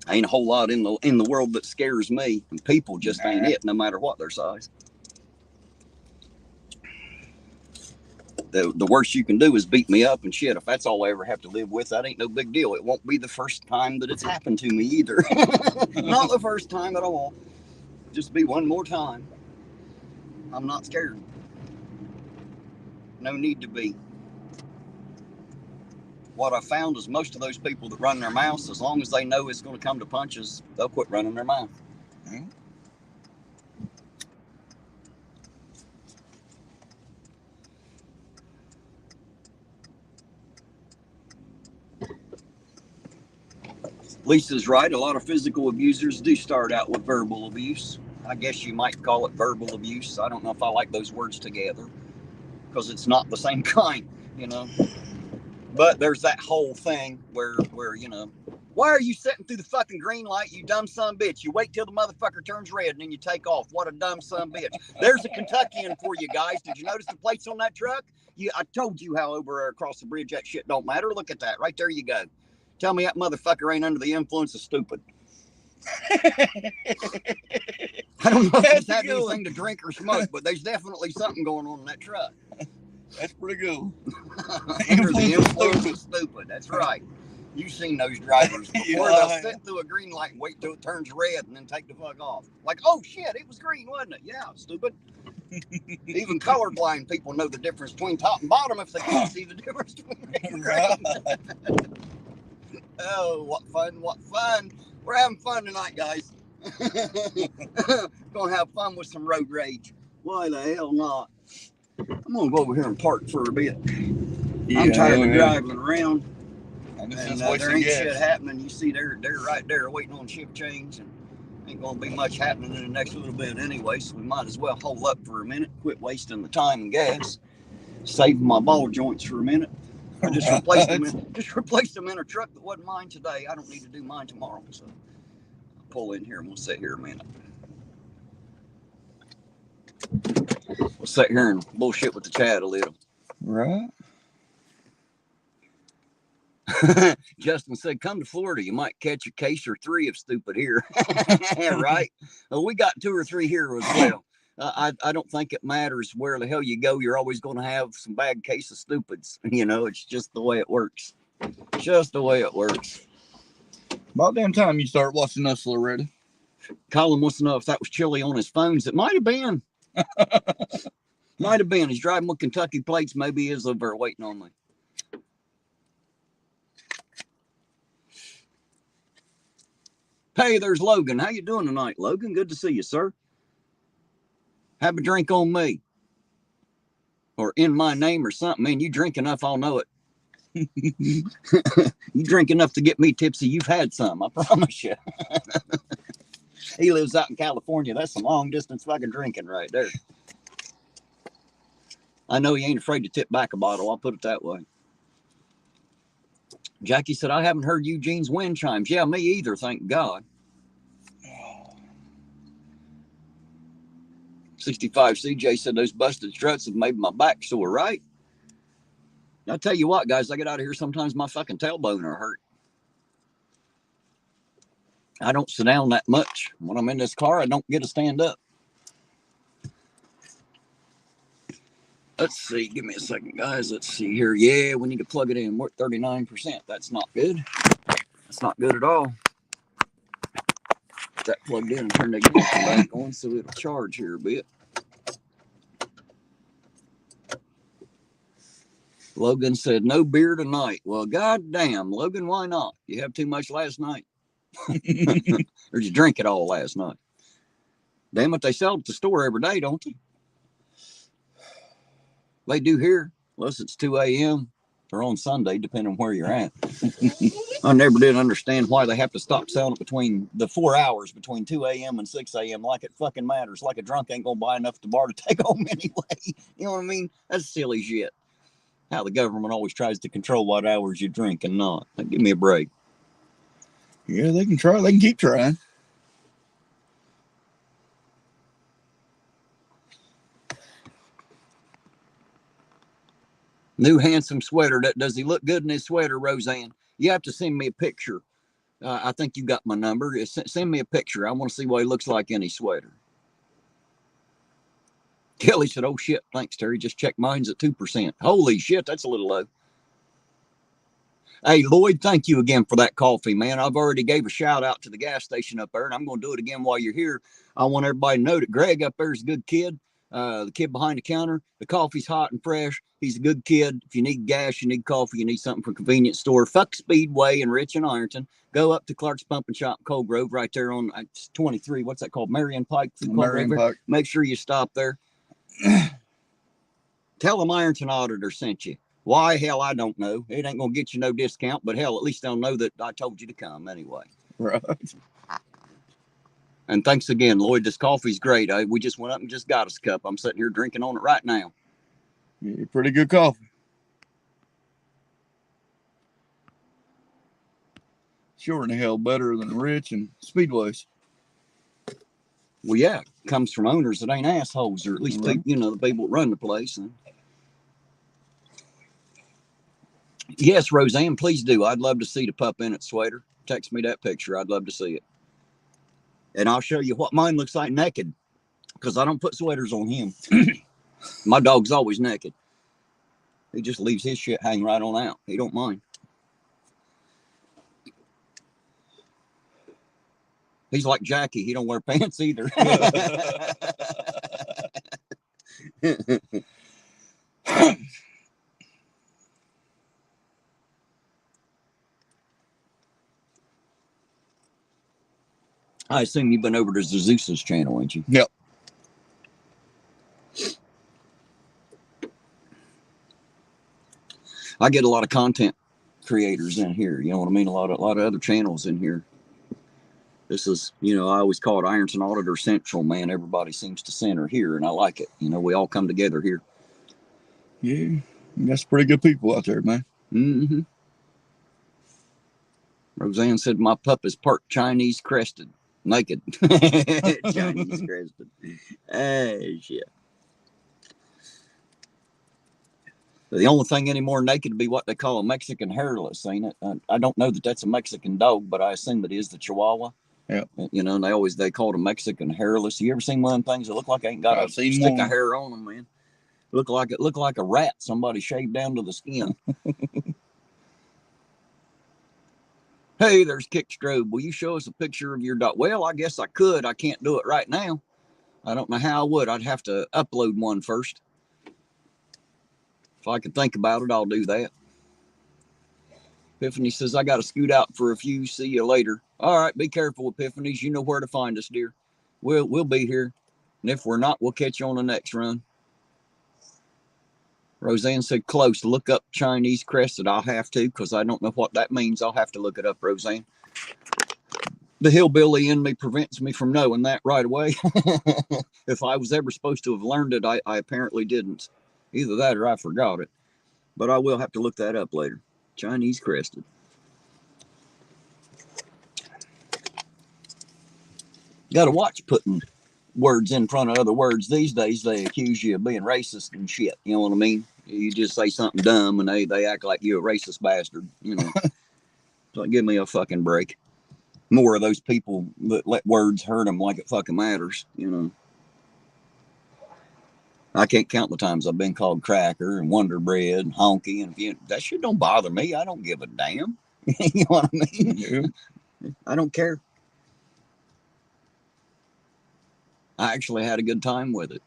S1: Ain't a whole lot in the world that scares me, and people just ain't it, no matter what their size. The worst you can do is beat me up and shit. If that's all I ever have to live with, that ain't no big deal. It won't be the first time that it's happened to me either. Not the first time at all. Just be one more time. I'm not scared. No need to be. What I found is most of those people that run their mouths, as long as they know it's going to come to punches, they'll quit running their mouth.
S2: Mm-hmm.
S1: Lisa's right. A lot of physical abusers do start out with verbal abuse. I guess you might call it verbal abuse. I don't know if I like those words together because it's not the same kind, But there's that whole thing where Why are you sitting through the fucking green light, you dumb son of a bitch? You wait till the motherfucker turns red and then you take off. What a dumb son of a bitch. There's a Kentuckian for you guys. Did you notice the plates on that truck? I told you how over there across the bridge that shit don't matter. Look at that. Right there you go. Tell me that motherfucker ain't under the influence of stupid. I don't know if he's had anything to drink or smoke, but there's definitely something going on in that truck.
S2: That's pretty good.
S1: Under the influence of stupid. That's right. You've seen those drivers before. They'll sit through a green light and wait till it turns red and then take the fuck off. Like, oh shit, it was green, wasn't it? Yeah, stupid. Even colorblind people know the difference between top and bottom if they can't see the difference between red and green. Oh, what fun, what fun. We're having fun tonight, guys. Gonna have fun with some road rage. Why the hell not? I'm gonna go over here and park for a bit. Yeah, I'm tired of driving around. And there ain't shit happening. You see, they're right there waiting on shift change, and ain't gonna be much happening in the next little bit anyway. So we might as well hold up for a minute, quit wasting the time and gas, saving my ball joints for a minute. I just replaced them in a truck that wasn't mine today. I don't need to do mine tomorrow, so I'll pull in here and we'll sit here a minute. We'll sit here and bullshit with the chat a little.
S2: Right.
S1: Justin said, come to Florida. You might catch a case or three of stupid here. Right? Well, we got 2 or 3 here as well. I don't think it matters where the hell you go. You're always going to have some bad case of stupids. You know, it's just the way it works. Just the way it works.
S2: About damn time you start watching us already.
S1: Colin wants to know if that was Chili on his phones. It might have been. Might have been. He's driving with Kentucky plates. Maybe he is over there waiting on me. Hey, there's Logan. How you doing tonight, Logan? Good to see you, sir. Have a drink on me. Or in my name or something. Man, you drink enough, I'll know it. You drink enough to get me tipsy, you've had some, I promise you. He lives out in California. That's some long distance fucking drinking right there. I know he ain't afraid to tip back a bottle, I'll put it that way. Jackie said, I haven't heard Eugene's wind chimes. Yeah, me either, thank God. 65 CJ said, those busted struts have made my back sore, right? I'll tell you what, guys, I get out of here, sometimes my fucking tailbone are hurt. I don't sit down that much. When I'm in this car, I don't get to stand up. Let's see. Give me a second, guys. Let's see here. Yeah, we need to plug it in. We're at 39%. That's not good. That's not good at all. Get that plugged in and turn the ignition back on so it'll charge here a bit. Logan said, no beer tonight. Well, goddamn, Logan, why not? You have too much last night? Or did you drink it all last night? Damn it, they sell it at the store every day, don't they? They do here, unless it's 2 a.m. or on Sunday, depending on where you're at. I never did understand why they have to stop selling it between the 4 hours between 2 a.m. and 6 a.m. like it fucking matters. Like a drunk ain't gonna buy enough at the bar to take home anyway. You know what I mean? That's silly shit. How the government always tries to control what hours you drink and not. Like, give me a break.
S2: Yeah, they can try. They can keep trying.
S1: New handsome sweater. Does he look good in his sweater, Roseanne? You have to send me a picture. I think you got my number. Send me a picture. I want to see what he looks like in his sweater. Kelly said, oh shit, thanks, Terry. Just check mine's at 2%. Holy shit, that's a little low. Hey, Lloyd, thank you again for that coffee, man. I've already gave a shout out to the gas station up there, and I'm going to do it again while you're here. I want everybody to know that Greg up there is a good kid. The kid behind the counter. The coffee's hot and fresh. He's a good kid. If you need gas, you need coffee, you need something from a convenience store, fuck Speedway in Rich and Ironton. Go up to Clark's Pump and Shop in Cold Grove right there on 23. What's that called? Marion Pike.
S2: Marion Pike.
S1: Make sure you stop there. Tell them Ironton Auditor sent you. Why? Hell, I don't know. It ain't going to get you no discount, but hell, at least they'll know that I told you to come anyway.
S2: Right.
S1: And thanks again, Lloyd. This coffee's great. We just went up and just got us a cup. I'm sitting here drinking on it right now.
S2: Yeah, pretty good coffee. Sure in the hell better than rich and speedways.
S1: Well, yeah, it comes from owners that ain't assholes, or at least
S2: Right.
S1: people, the people that run the place. And yes, Roseanne, please do. I'd love to see the pup in its sweater. Text me that picture. I'd love to see it. And I'll show you what mine looks like naked, because I don't put sweaters on him. My dog's always naked. He just leaves his shit hang right on out. He don't mind. He's like Jackie. He don't wear pants either. I assume you've been over to Zeus's channel, ain't you?
S2: Yep.
S1: I get a lot of content creators in here. You know what I mean? A lot of other channels in here. This is, I always call it Ironton Auditor Central, man. Everybody seems to center here, and I like it. We all come together here.
S2: Yeah, that's pretty good people out there, man.
S1: Mm-hmm. Roseanne said my pup is part Chinese crested. Naked. Chinese crested. Shit. The only thing anymore naked would be what they call a Mexican hairless, ain't it? I don't know that that's a Mexican dog, but I assume it is the Chihuahua.
S2: Yeah.
S1: And they call it a Mexican hairless. You ever seen one of them things that look like they ain't got a stick of hair on them, man? Look like a rat. Somebody shaved down to the skin. Hey, there's Kick Strobe. Will you show us a picture of your dog? Well, I guess I could. I can't do it right now. I don't know how I would. I'd have to upload one first. If I could think about it, I'll do that. Epiphany says, I got to scoot out for a few. See you later. All right, be careful, Epiphanies. You know where to find us, dear. We'll be here. And if we're not, we'll catch you on the next run. Roseanne said, close. Look up Chinese crested. I'll have to, because I don't know what that means. I'll have to look it up, Roseanne. The hillbilly in me prevents me from knowing that right away. If I was ever supposed to have learned it, I apparently didn't. Either that or I forgot it. But I will have to look that up later. Chinese crested. Got to watch putting words in front of other words. These days, they accuse you of being racist and shit. You know what I mean? You just say something dumb and they act like you're a racist bastard. So give me a fucking break. More of those people that let words hurt them like it fucking matters. I can't count the times I've been called cracker and Wonder Bread and honky, and that shit don't bother me. I don't give a damn. You know what I mean?
S2: Yeah.
S1: I don't care. I actually had a good time with it.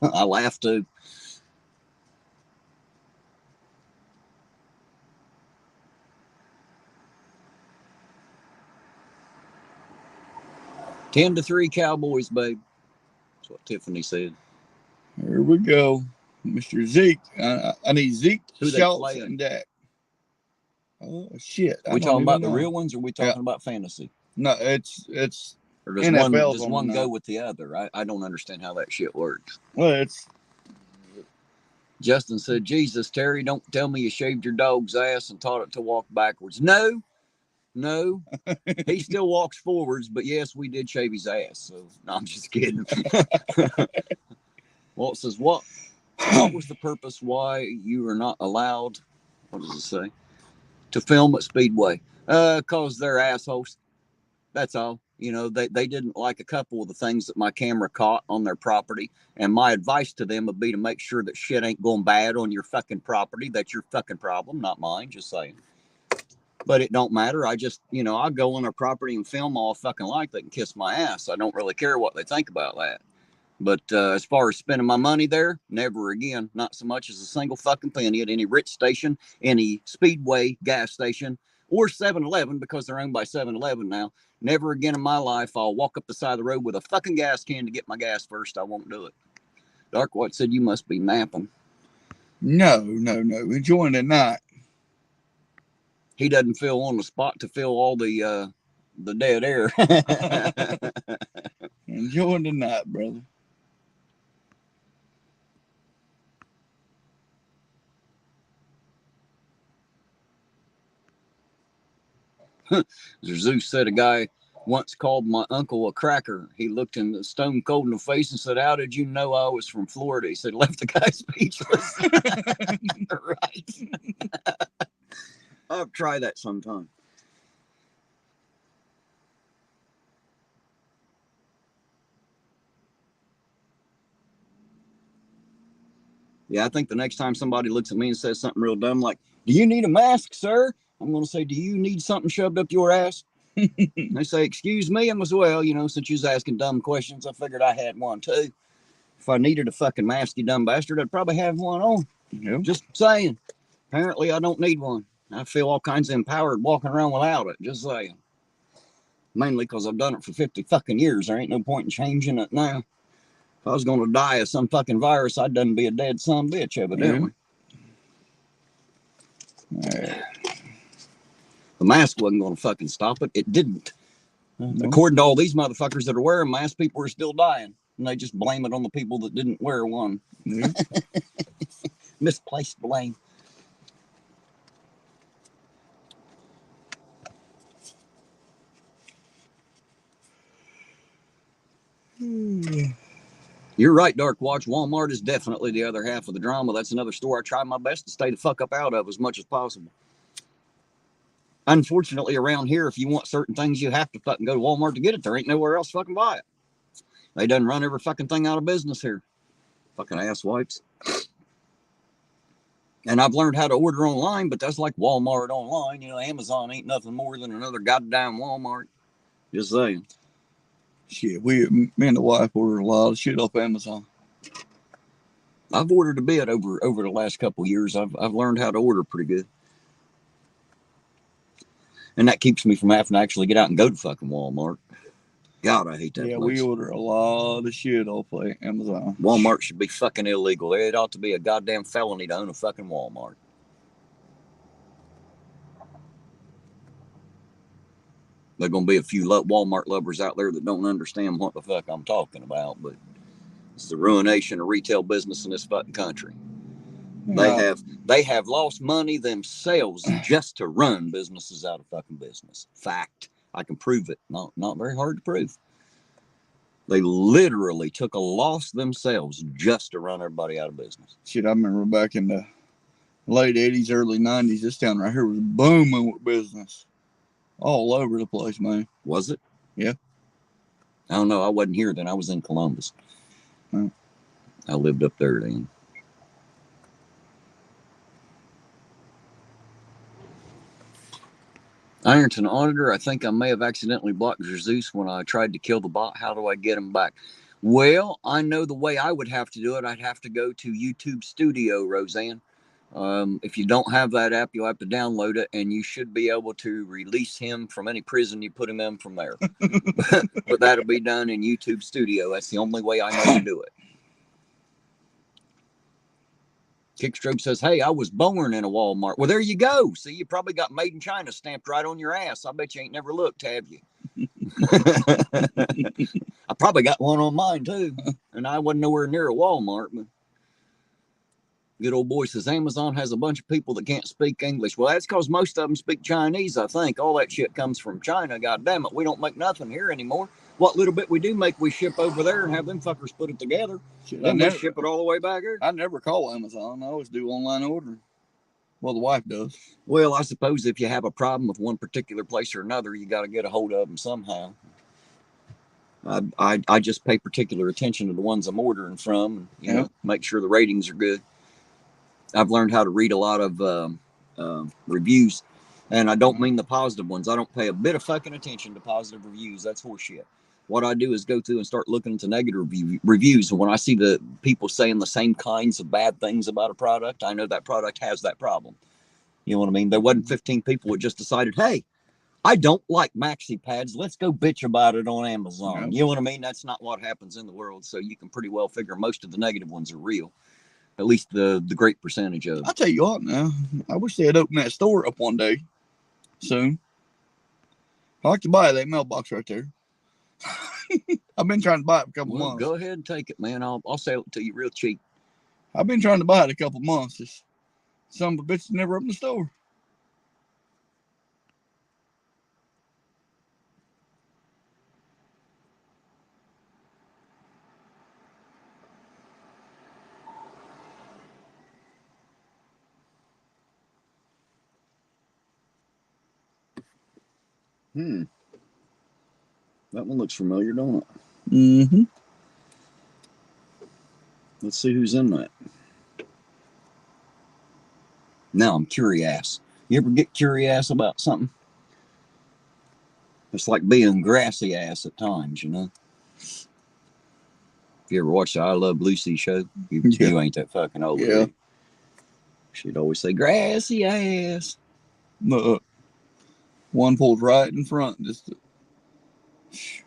S1: I laughed too. "10 to 3 Cowboys, babe." That's what Tiffany said.
S2: Here we go. Mr. Zeke. I need Zeke,
S1: Who they
S2: Schultz,
S1: playing?
S2: and Dak. Oh, shit.
S1: We talking about the real ones, or we talking about fantasy?
S2: No, it's
S1: or does
S2: NFL
S1: one go with the other? I don't understand how that shit works.
S2: Well, it's...
S1: Justin said, Jesus, Terry, don't tell me you shaved your dog's ass and taught it to walk backwards. No. He still walks forwards, but yes, we did shave his ass. So, no, I'm just kidding. Walt says, what was the purpose why you were not allowed, what does it say, to film at Speedway? Because they're assholes. That's all. They didn't like a couple of the things that my camera caught on their property. And my advice to them would be to make sure that shit ain't going bad on your fucking property. That's your fucking problem, not mine, just saying. But it don't matter. I just, I go on their property and film all fucking like they can kiss my ass. I don't really care what they think about that. But as far as spending my money there, never again. Not so much as a single fucking penny at any rich station, any Speedway gas station, or 7-Eleven, because they're owned by 7-Eleven now. Never again in my life I'll walk up the side of the road with a fucking gas can to get my gas first. I won't do it. Darkwhite said you must be napping.
S2: No. Enjoying the night.
S1: He doesn't feel on the spot to fill all the dead air.
S2: Enjoying the night, brother.
S1: Zeus said a guy once called my uncle a cracker. He looked him stone cold in the face and said, "How did you know I was from Florida?" He said, left the guy speechless. Right. I'll try that sometime. Yeah, I think the next time somebody looks at me and says something real dumb like, "Do you need a mask, sir?" I'm going to say, "Do you need something shoved up your ass?" They say, "Excuse me." I'm as well, since you was asking dumb questions, I figured I had one too. If I needed a fucking mask, you dumb bastard, I'd probably have one on.
S2: Yep.
S1: Just saying. Apparently, I don't need one. I feel all kinds of empowered walking around without it. Just saying. Mainly because I've done it for 50 fucking years. There ain't no point in changing it now. If I was going to die of some fucking virus, I'd done be a dead son bitch, evidently.
S2: Yeah.
S1: The mask wasn't going to fucking stop it. It didn't.
S2: No.
S1: According to all these motherfuckers that are wearing masks, people are still dying. And they just blame it on the people that didn't wear one.
S2: Yeah.
S1: Misplaced blame. You're right, Dark Watch. Walmart is definitely the other half of the drama. That's another store I try my best to stay the fuck up out of as much as possible. Unfortunately, around here, if you want certain things, you have to fucking go to Walmart to get it. There ain't nowhere else to fucking buy it. They done run every fucking thing out of business here. Fucking ass wipes. And I've learned how to order online, but that's like Walmart online. Amazon ain't nothing more than another goddamn Walmart. Just saying.
S2: Shit, me and the wife order a lot of shit off Amazon.
S1: I've ordered a bit over the last couple of years. I've learned how to order pretty good. And that keeps me from having to actually get out and go to fucking Walmart. God, I hate that place.
S2: We order a lot of shit off Amazon.
S1: Walmart should be fucking illegal. It ought to be a goddamn felony to own a fucking Walmart. There's going to be a few Walmart lovers out there that don't understand what the fuck I'm talking about, but it's the ruination of retail business in this fucking country. Yeah. They have lost money themselves just to run businesses out of fucking business. Fact. I can prove it. Not very hard to prove. They literally took a loss themselves just to run everybody out of business.
S2: Shit, I remember back in the late 80s, early 90s, this town right here was booming with business. All over the place, man.
S1: Was it?
S2: Yeah.
S1: I don't know. I wasn't here then. I was in Columbus. I lived up there then. Ironton Auditor, I think I may have accidentally blocked Jesus when I tried to kill the bot. How do I get him back? Well, I know the way I would have to do it. I'd have to go to YouTube Studio, Roseanne. If you don't have that app, you'll have to download it, and you should be able to release him from any prison you put him in from there. But that'll be done in YouTube Studio. That's the only way I know to do it. Kickstroke says, "Hey, I was born in a Walmart." Well, there you go. See, you probably got "Made in China" stamped right on your ass. I bet you ain't never looked, have you? I probably got one on mine, too. And I wasn't nowhere near a Walmart. But good old boy says, "Amazon has a bunch of people that can't speak English." Well, that's because most of them speak Chinese, I think. All that shit comes from China. God damn it. We don't make nothing here anymore. What little bit we do make, we ship over there and have them fuckers put it together. Then they ship it all the way back here.
S2: I never call Amazon. I always do online ordering. Well, the wife does.
S1: Well, I suppose if you have a problem with one particular place or another, you got to get a hold of them somehow. I just pay particular attention to the ones I'm ordering from, and make sure the ratings are good. I've learned how to read a lot of reviews, and I don't mean the positive ones. I don't pay a bit of fucking attention to positive reviews. That's horseshit. What I do is go through and start looking into negative reviews. And when I see the people saying the same kinds of bad things about a product, I know that product has that problem. You know what I mean? There wasn't 15 people that just decided, "Hey, I don't like maxi pads. Let's go bitch about it on Amazon." Yep. You know what I mean? That's not what happens in the world. So you can pretty well figure most of the negative ones are real. At least the great percentage of them.
S2: I'll tell you what now. I wish they'd open that store up one day. Soon. I'd like to buy that mailbox right there. I've been trying to buy it for a couple months.
S1: Go ahead and take it, man. I'll sell it to you real cheap.
S2: I've been trying to buy it a couple months. Just some of the bitches never opened the store.
S1: That one looks familiar, don't it?
S2: Mm-hmm.
S1: Let's see who's in that. Now I'm curious. You ever get curious about something? It's like being grassy ass at times, you know? If you ever watch the I Love Lucy show, you ain't that fucking old.
S2: Yeah.
S1: She'd always say, grassy ass.
S2: One pulled right in front. Just.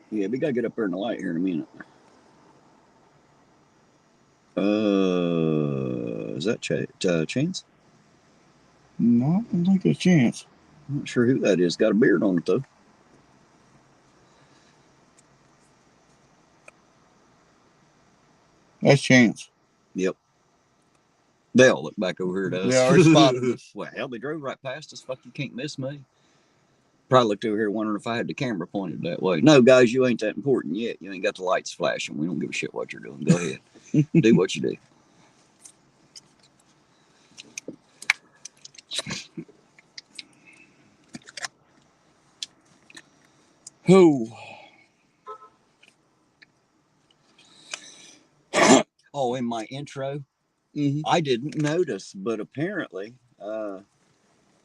S1: Yeah, we gotta get up there in the light here in a minute. Is that Chance?
S2: No, I don't think it's Chance.
S1: I'm not sure who that is. Got a beard on it, though.
S2: That's Chance.
S1: Yep. They all look back over here at us.
S2: They already spotted us.
S1: Well, hell, they drove right past us. Fuck, you can't miss me. Probably looked over here wondering if I had the camera pointed that way. No, guys, you ain't that important yet. You ain't got the lights flashing. We don't give a shit what you're doing. Go ahead. Do what you do.
S2: Who?
S1: Oh, in my intro,
S2: Mm-hmm.
S1: I didn't notice, but apparently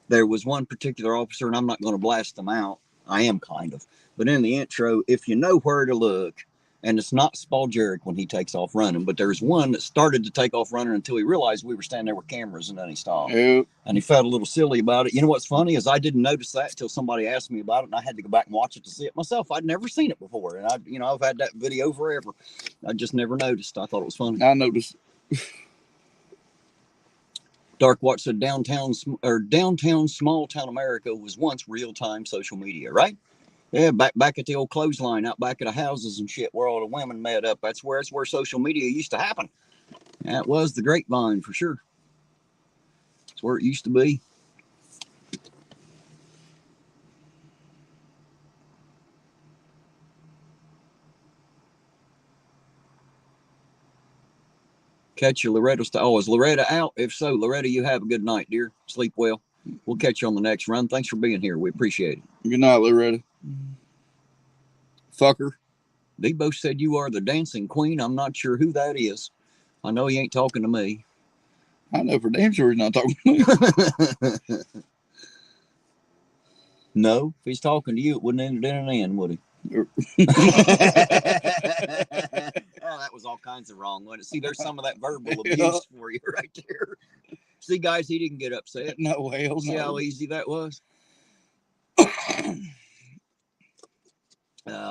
S1: there was one particular officer, and I'm not going to blast them out. I am kind of. But in the intro, if you know where to look, and it's not Spalgeric when he takes off running, but there's one that started to take off running until he realized we were standing there with cameras, and then he stopped.
S2: Yep.
S1: And he felt a little silly about it. You know what's funny is I didn't notice that until somebody asked me about it, and I had to go back and watch it to see it myself. I'd never seen it before, and I've had that video forever. I just never noticed. I thought it was funny.
S2: I noticed.
S1: Dark Watch said downtown small town America was once real time social media, right? Yeah, back at the old clothesline out back at the houses and shit where all the women met up. That's where social media used to happen. That was the grapevine for sure. That's where it used to be. Catch you, Loretta. Oh, is Loretta out? If so, Loretta, you have a good night, dear. Sleep well. We'll catch you on the next run. Thanks for being here. We appreciate it.
S2: Good night, Loretta. Fucker.
S1: Debo said you are the dancing queen. I'm not sure who that is. I know he ain't talking to me.
S2: I know for damn sure he's not talking to me.
S1: No, if he's talking to you, it wouldn't end in an end, would he? Oh, that was all kinds of wrong, wasn't it? See, there's some of that verbal abuse for you right there. See, guys, he didn't get upset.
S2: No, hell no.
S1: See how easy that was?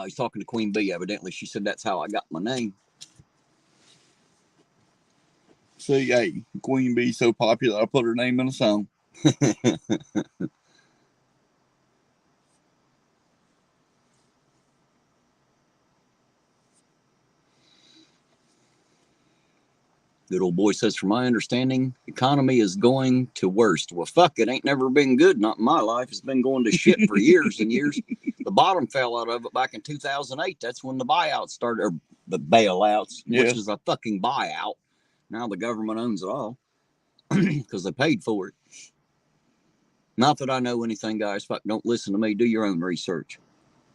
S1: He's talking to Queen Bee, evidently. She said that's how I got my name.
S2: See, hey, Queen Bee so popular, I put her name in a song.
S1: Good old boy says, from my understanding, economy is going to worst. Well, fuck, it ain't never been good. Not in my life. It's been going to shit for years and years. The bottom fell out of it back in 2008. That's when the buyouts started, or the bailouts, which is a fucking buyout. Now the government owns it all because they paid for it. Not that I know anything, guys. Fuck, don't listen to me. Do your own research.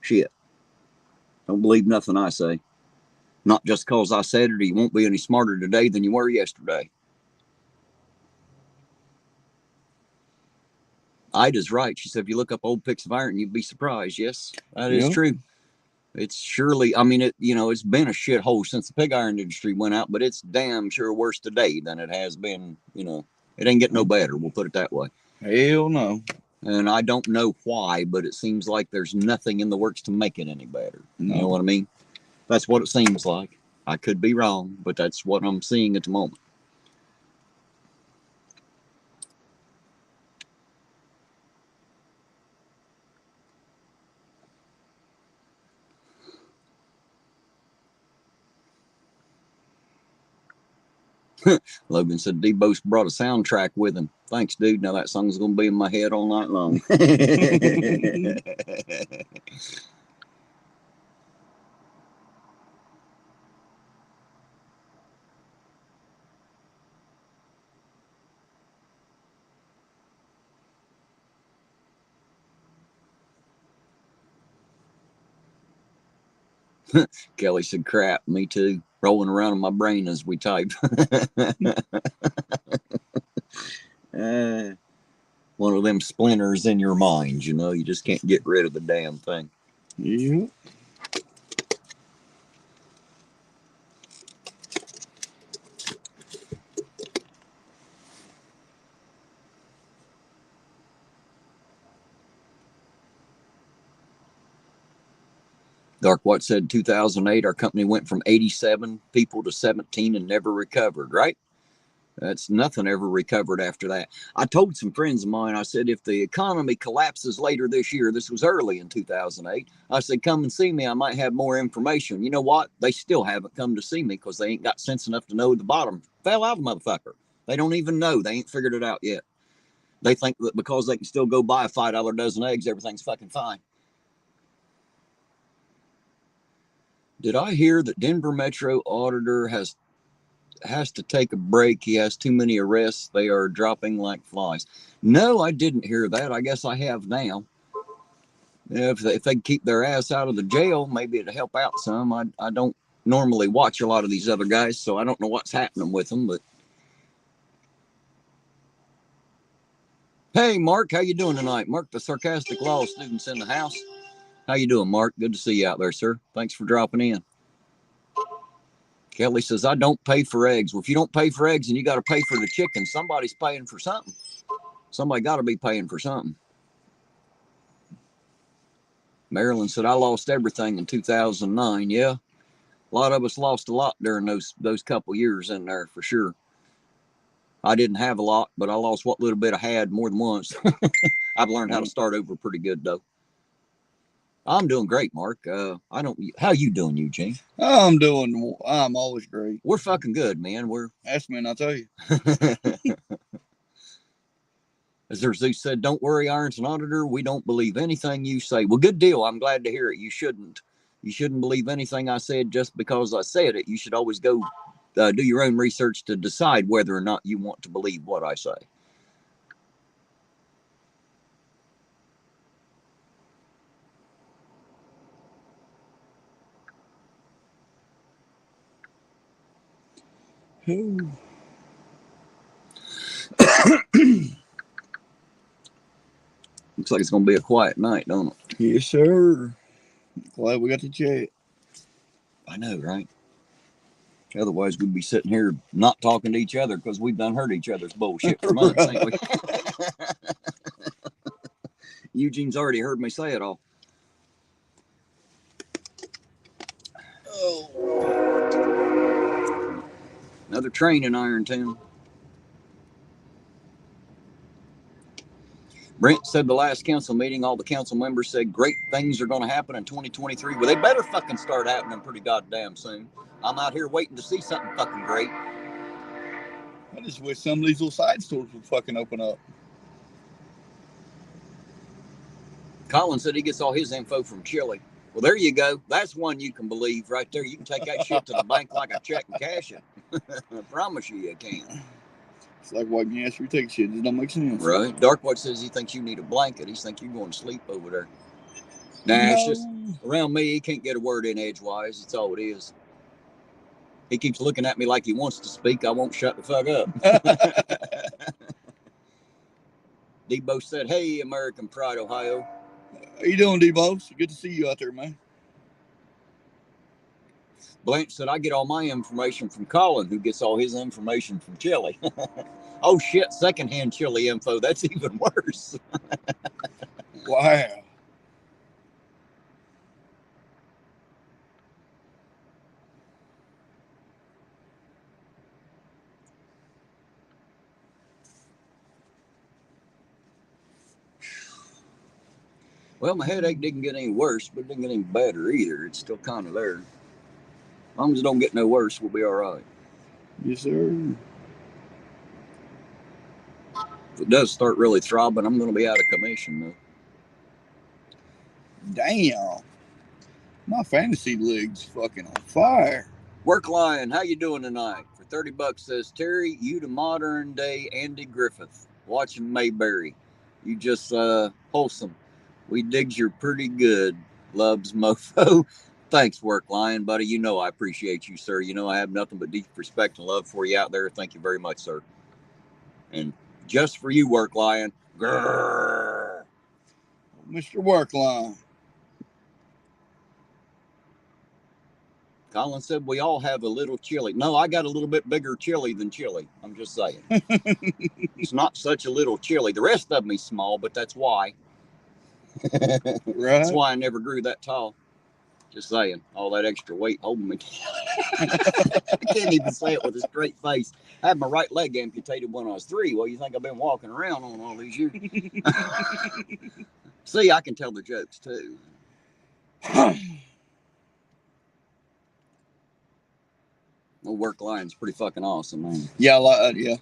S1: Shit. Don't believe nothing I say. Not just because I said it, or you won't be any smarter today than you were yesterday. Ida's right. She said, if you look up old pics of iron, you'd be surprised. Yes, that is true. It's surely, I mean, it's been a shithole since the pig iron industry went out, but it's damn sure worse today than it has been. It ain't getting no better. We'll put it that way.
S2: Hell no.
S1: And I don't know why, but it seems like there's nothing in the works to make it any better. No. You know what I mean? That's what it seems like. I could be wrong, but that's what I'm seeing at the moment. Logan said Debo's brought a soundtrack with him. Thanks, dude. Now that song's going to be in my head all night long. Kelly said, crap, me too. Rolling around in my brain as we type. One of them splinters in your mind, you know, you just can't get rid of the damn thing.
S2: Yeah.
S1: Dark White said 2008, our company went from 87 people to 17 and never recovered, right? That's nothing ever recovered after that. I told some friends of mine, I said, if the economy collapses later this year, this was early in 2008, I said, come and see me. I might have more information. You know what? They still haven't come to see me because they ain't got sense enough to know the bottom fell out of the motherfucker. They don't even know. They ain't figured it out yet. They think that because they can still go buy a $5 dozen eggs, everything's fucking fine. Did I hear that Denver Metro auditor has to take a break? He has too many arrests. They are dropping like flies. No, I didn't hear that. I guess I have now. If they keep their ass out of the jail, maybe it'll help out some. I don't normally watch a lot of these other guys, so I don't know what's happening with them. But hey, Mark, how you doing tonight? Mark, the sarcastic law student's in the house. How you doing, Mark? Good to see you out there, sir. Thanks for dropping in. Kelly says, I don't pay for eggs. Well, if you don't pay for eggs and you got to pay for the chicken, somebody's paying for something. Somebody got to be paying for something. Marilyn said, I lost everything in 2009. Yeah, a lot of us lost a lot during those couple years in there for sure. I didn't have a lot, but I lost what little bit I had more than once. I've learned how to start over pretty good, though. I'm doing great, Mark. How you doing, Eugene?
S2: I'm always great.
S1: We're fucking good, man.
S2: Ask me and I'll tell you.
S1: As Zeus said, don't worry, Ironton Auditor. We don't believe anything you say. Well, good deal. I'm glad to hear it. You shouldn't believe anything I said just because I said it. You should always go do your own research to decide whether or not you want to believe what I say. Looks like it's going to be a quiet night, don't it?
S2: Yes, sir. Glad we got to chat.
S1: I know, right? Otherwise, we'd be sitting here not talking to each other because we've done heard each other's bullshit for months, ain't we? Eugene's already heard me say it all. Oh. Another train in Ironton. Brent said the last council meeting, all the council members said great things are going to happen in 2023. Well, they better fucking start happening pretty goddamn soon. I'm out here waiting to see something fucking great.
S2: I just wish some of these little side stores would fucking open up.
S1: Colin said he gets all his info from Chile. Well, there you go. That's one you can believe right there. You can take that shit to the bank like a check and cash it. I promise you can.
S2: It's like wiping your ass for your ticket shit. It don't make sense.
S1: Right. Darkwatch says he thinks you need a blanket. He thinks you're going to sleep over there. Nah, it's just around me. He can't get a word in edgewise. That's all it is. He keeps looking at me like he wants to speak. I won't shut the fuck up. Debo said, hey, American Pride, Ohio.
S2: How you doing, D-Boss? Good to see you out there, man.
S1: Blanche said, I get all my information from Colin, who gets all his information from Chile. Oh, shit, secondhand Chile info. That's even worse.
S2: Wow.
S1: Well, my headache didn't get any worse, but it didn't get any better either. It's still kind of there. As long as it don't get no worse, we'll be all right.
S2: Yes, sir.
S1: If it does start really throbbing, I'm going to be out of commission, though.
S2: Damn. My fantasy league's fucking on fire.
S1: Work Lion, how you doing tonight? For $30 says, Terry, you the modern day Andy Griffith. Watching Mayberry. You just wholesome. We digs you're pretty good. Loves mofo. Thanks, Work Lion, buddy. You know I appreciate you, sir. You know I have nothing but deep respect and love for you out there. Thank you very much, sir. And just for you, Work Lion. Grrr.
S2: Mr. Work Lion.
S1: Colin said we all have a little chili. No, I got a little bit bigger chili than chili. I'm just saying. It's not such a little chili. The rest of me's small, but that's why.
S2: Right.
S1: That's why I never grew that tall. Just saying. All that extra weight holding me. I can't even say it with a straight face. I had my right leg amputated when I was 3. Well, you think I've been walking around on all these years? See, I can tell the jokes too. Well, Work Lion's pretty fucking awesome, man.
S2: Yeah, yeah.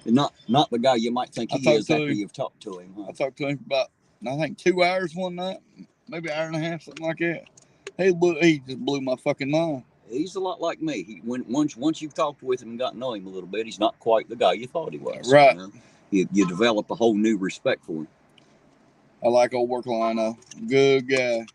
S1: Not the guy you might think he is after you've talked to him. Huh?
S2: I talked to him for about, I think, 2 hours one night, maybe an hour and a half, something like that. He just blew my fucking mind.
S1: He's a lot like me. Once you've talked with him and got to know him a little bit, he's not quite the guy you thought he was.
S2: Right.
S1: You develop a whole new respect for him.
S2: I like old Work Lion, though. Good guy.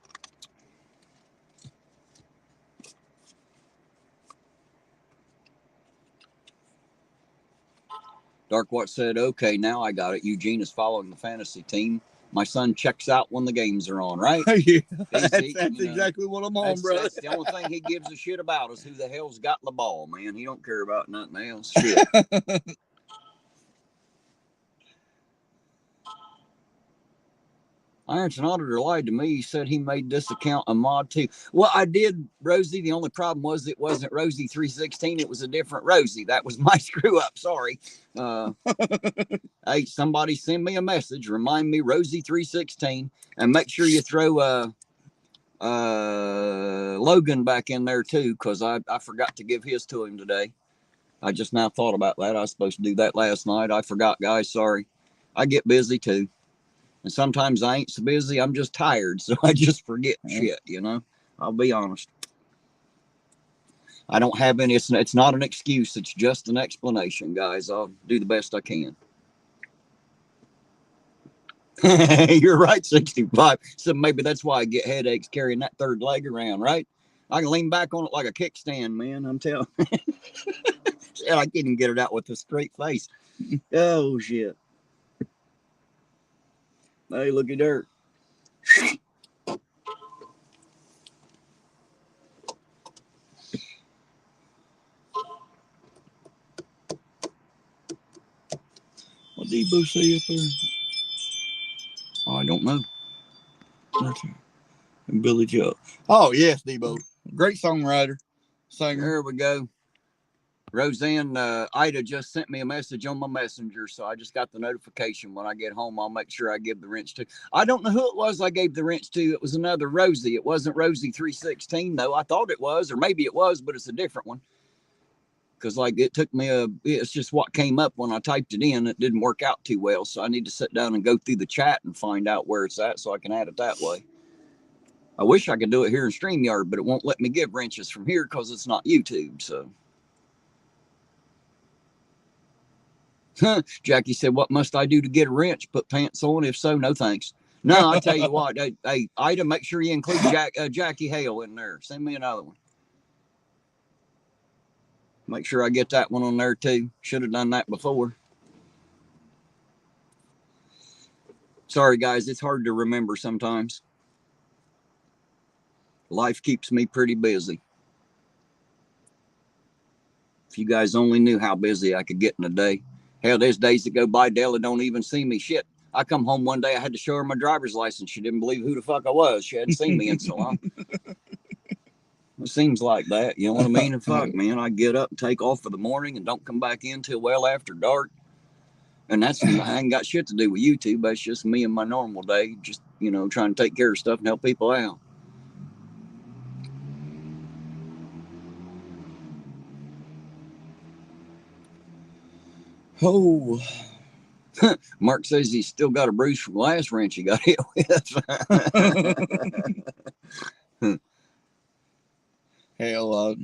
S1: Darkwatch said, okay, now I got it. Eugene is following the fantasy team. My son checks out when the games are on, right?
S2: Yeah, that's exactly what I'm on, brother.
S1: That's the only thing he gives a shit about is who the hell's got the ball, man. He don't care about nothing else. Shit. Ironton Auditor lied to me. He said he made this account a mod too. Well, I did, Rosie. The only problem was it wasn't Rosie 316. It was a different Rosie. That was my screw up. Sorry. Hey, somebody send me a message. Remind me Rosie 316, and make sure you throw Logan back in there too, because I forgot to give his to him today. I just now thought about that. I was supposed to do that last night. I forgot, guys. Sorry. I get busy too. And sometimes I ain't so busy, I'm just tired, so I just forget shit, you know? I'll be honest. I don't have any, it's not an excuse, it's just an explanation, guys. I'll do the best I can. You're right, 65. So maybe that's why I get headaches carrying that third leg around, right? I can lean back on it like a kickstand, man, I'm telling you. I can't even get it out with a straight face. Oh, shit. Hey, look at dirt. What Debo say up there? Oh, I don't know. And Billy Joe.
S2: Oh, yes, Debo. Great songwriter. Singer.
S1: There we go. Roseanne, Ida just sent me a message on my messenger, so I just got the notification. When I get home, I'll make sure I give the wrench to. I don't know who it was I gave the wrench to. It was another Rosie. It wasn't Rosie 316, though. I thought it was, or maybe it was, but it's a different one. Because, like, it took me it's just what came up when I typed it in. It didn't work out too well, so I need to sit down and go through the chat and find out where it's at so I can add it that way. I wish I could do it here in StreamYard, but it won't let me give wrenches from here because it's not YouTube, so. Jackie said, what must I do to get a wrench? Put pants on? If so, no thanks. No, I tell you what. Hey, Ida, make sure you include Jackie Hale in there. Send me another one. Make sure I get that one on there too. Should have done that before. Sorry, guys. It's hard to remember sometimes. Life keeps me pretty busy. If you guys only knew how busy I could get in a day. Hell, there's days that go by, Della don't even see me. Shit. I come home one day, I had to show her my driver's license. She didn't believe who the fuck I was. She hadn't seen me in so long. It seems like that. You know what I mean? And fuck, man, I get up and take off for the morning and don't come back in till well after dark. And that's, I ain't got shit to do with YouTube. That's just me and my normal day. Just, you know, trying to take care of stuff and help people out. Oh, Mark says he's still got a bruise from the last wrench he got hit with.
S2: Hell,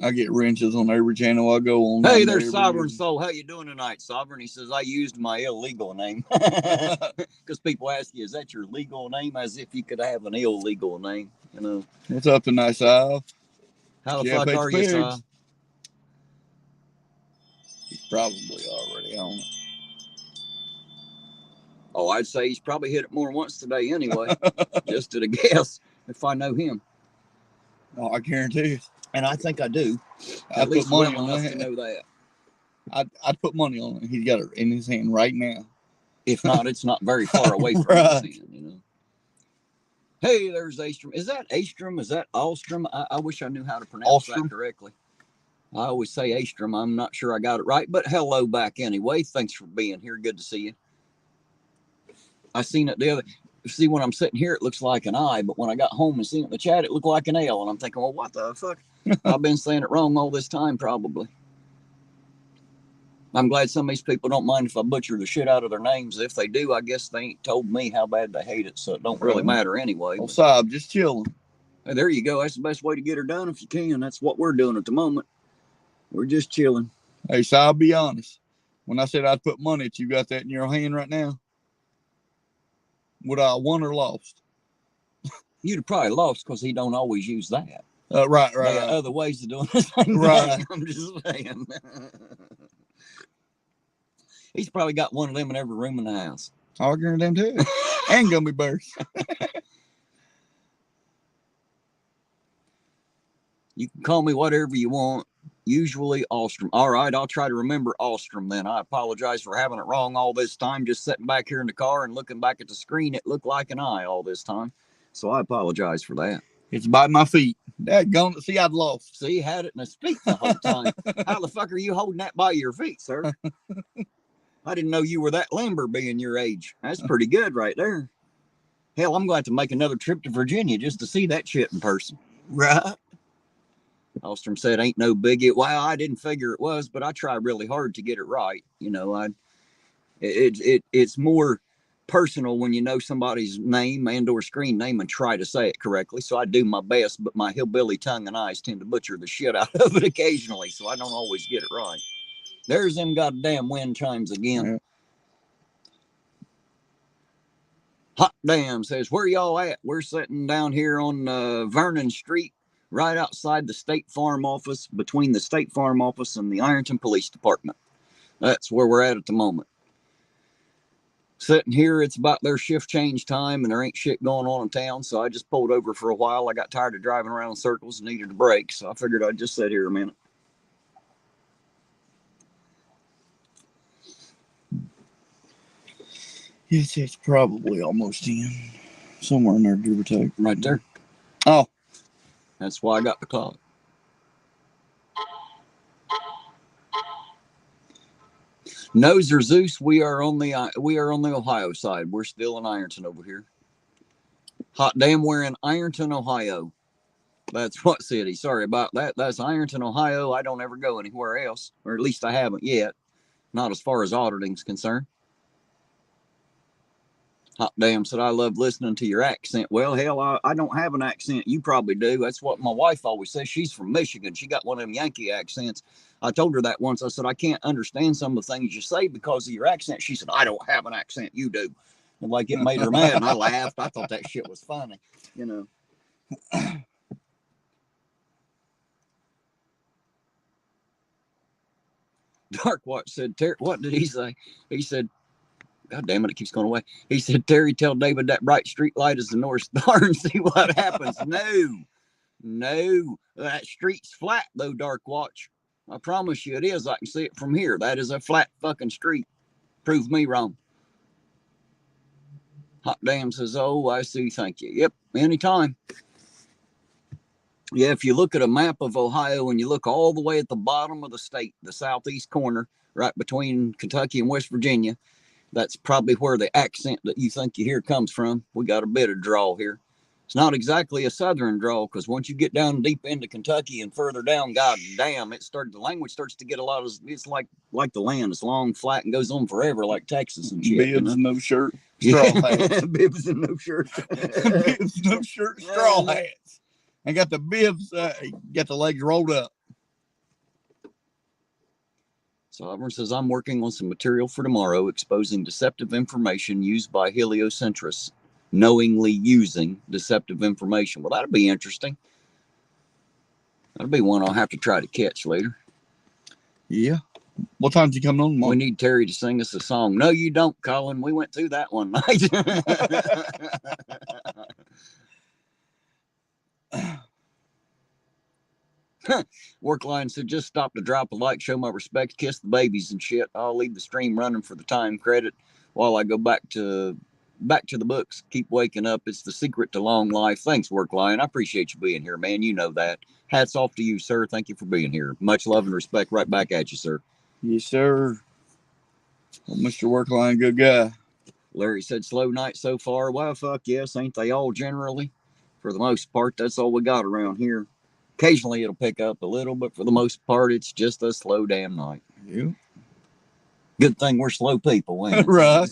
S2: I get wrenches on every channel I go on.
S1: Hey, there's Sovereign Soul. How you doing tonight, Sovereign? He says, I used my illegal name. Because people ask you, is that your legal name? As if you could have an illegal name, you know.
S2: What's up tonight, Sal?
S1: How the fuck are you, Sal?
S2: He's probably already on it.
S1: Oh, I'd say he's probably hit it more than once today anyway. Just at a guess, if I know him.
S2: Oh, I guarantee it.
S1: And I think I do.
S2: At least well enough
S1: to know that.
S2: I'd put money on it. He's got it in his hand right now.
S1: If not, it's not very far away from his hand, you know. Hey, there's Astrom. Is that Astrom? Is that Alstrom? I wish I knew how to pronounce that correctly. I always say Astrom. I'm not sure I got it right, but hello back anyway. Thanks for being here. Good to see you. I seen it the other. See, when I'm sitting here, it looks like an I, but when I got home and seen it in the chat, it looked like an L, and I'm thinking, well, what the fuck? I've been saying it wrong all this time, probably. I'm glad some of these people don't mind if I butcher the shit out of their names. If they do, I guess they ain't told me how bad they hate it, so it don't really matter anyway.
S2: Well, Sob, just chilling.
S1: Hey, there you go. That's the best way to get her done if you can. That's what we're doing at the moment. We're just chilling.
S2: Hey, so I'll be honest. When I said I'd put money, you got that in your hand right now? Would I won or lost?
S1: You'd have probably lost because he don't always use that.
S2: Right.
S1: There are other ways of doing this thing.
S2: Right.
S1: I'm just saying. He's probably got one of them in every room in the house.
S2: I'll guarantee them too. And gummy bears.
S1: You can call me whatever you want. Usually Alstrom. All right, I'll try to remember Alstrom then. I apologize for having it wrong all this time. Just sitting back here in the car and looking back at the screen, it looked like an I all this time. So I apologize for that.
S2: It's by my feet. Daggone it. See, I'd lost.
S1: See, you had it in his feet the whole time. How the fuck are you holding that by your feet, sir? I didn't know you were that limber being your age. That's pretty good right there. Hell, I'm going to have to make another trip to Virginia just to see that shit in person. Right? Alstrom said, ain't no biggie. Well, I didn't figure it was, but I try really hard to get it right. You know, it's more personal when you know somebody's name and or screen name and try to say it correctly. So I do my best, but my hillbilly tongue and eyes tend to butcher the shit out of it occasionally. So I don't always get it right. There's them goddamn wind chimes again. Yeah. Hot damn says, where y'all at? We're sitting down here on Vernon Street, right outside the State Farm office, between the State Farm office and the Ironton Police Department. That's where we're at the moment. Sitting here, it's about their shift change time, and there ain't shit going on in town, so I just pulled over for a while. I got tired of driving around in circles and needed a break, so I figured I'd just sit here a minute.
S2: Yes, it's probably almost in. Somewhere in there, give or take.
S1: Right there.
S2: Oh.
S1: That's why I got the clock. Noser Zeus, we are on the Ohio side. We're still in Ironton over here. Hot damn, we're in Ironton, Ohio. That's what city? Sorry about that. That's Ironton, Ohio. I don't ever go anywhere else, or at least I haven't yet. Not as far as auditing's concerned. Hot damn, said I love listening to your accent. Well, hell, I don't have an accent. You probably do. That's what my wife always says. She's from Michigan. She got one of them Yankee accents. I told her that once. I said, I can't understand some of the things you say because of your accent. She said, I don't have an accent. You do. And like it made her mad. And I laughed. I thought that shit was funny, you know. Dark Watch said, what did he say? He said, God damn it, it keeps going away. He said, Terry, tell David that bright street light is the North Star and see what happens. No, that street's flat though, Dark Watch. I promise you it is. I can see it from here. That is a flat fucking street. Prove me wrong. Hot damn says, oh, I see, thank you. Yep, anytime. Yeah, if you look at a map of Ohio and you look all the way at the bottom of the state, the southeast corner, right between Kentucky and West Virginia, that's probably where the accent that you think you hear comes from. We got a bit of drawl here. It's not exactly a southern drawl because once you get down deep into Kentucky and further down, god damn, the language starts to get a lot of, it's like the land. It's long, flat, and goes on forever like Texas and shit.
S2: Bibs,
S1: you know?
S2: no shirt, straw hats.
S1: Bibs and no shirt.
S2: Bibs, no shirt, straw hats. And got the bibs, got the legs rolled up.
S1: So Auburn says, I'm working on some material for tomorrow exposing deceptive information used by heliocentrists, knowingly using deceptive information. Well, that'll be interesting. That'll be one I'll have to try to catch later.
S2: Yeah. What time's he coming on tomorrow?
S1: We need Terry to sing us a song. No, you don't, Colin. We went through that one night. Workline said, just stop to drop a like, show my respect, kiss the babies and shit. I'll leave the stream running for the time credit while I go back to the books. Keep waking up. It's the secret to long life. Thanks, Workline. I appreciate you being here, man. You know that. Hats off to you, sir. Thank you for being here. Much love and respect right back at you, sir.
S2: Yes, sir. Well, Mr. Workline, good guy.
S1: Larry said, slow night so far. Well, fuck yes. Ain't they all generally? For the most part, that's all we got around here. Occasionally it'll pick up a little, but for the most part, it's just a slow damn night.
S2: Yeah.
S1: Good thing we're slow people, ain't it?
S2: Right.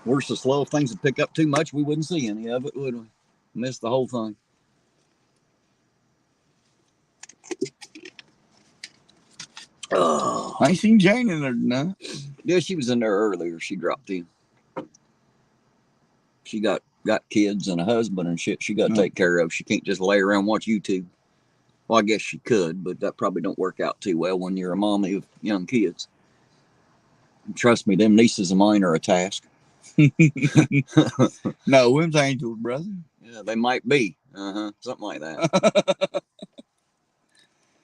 S1: We're so slow, if things would pick up too much, we wouldn't see any of it, would we? Miss the whole thing.
S2: Oh, I ain't seen Jane in there tonight.
S1: Yeah, she was in there earlier. She dropped in. She got kids and a husband and shit she got to take care of. She can't just lay around and watch YouTube. Well, I guess she could, but that probably don't work out too well when you're a mommy of young kids. And trust me, them nieces of mine are a task.
S2: No, them's angels, brother.
S1: Yeah, they might be. Something like that.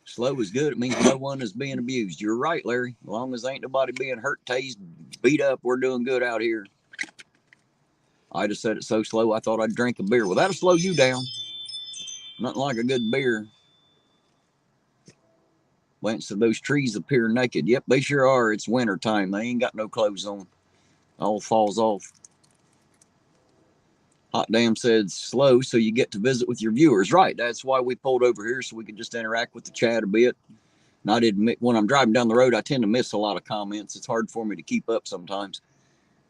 S1: Slow is good. It means no one is being abused. You're right, Larry. As long as ain't nobody being hurt, tased, beat up, we're doing good out here. I just said it so slow, I thought I'd drink a beer. Well, that'll slow you down. Nothing like a good beer. Lance said, those trees appear naked. Yep, they sure are. It's winter time. They ain't got no clothes on. All falls off. Hot Damn said, slow so you get to visit with your viewers. Right, that's why we pulled over here, so we could just interact with the chat a bit. And I did admit, when I'm driving down the road, I tend to miss a lot of comments. It's hard for me to keep up sometimes.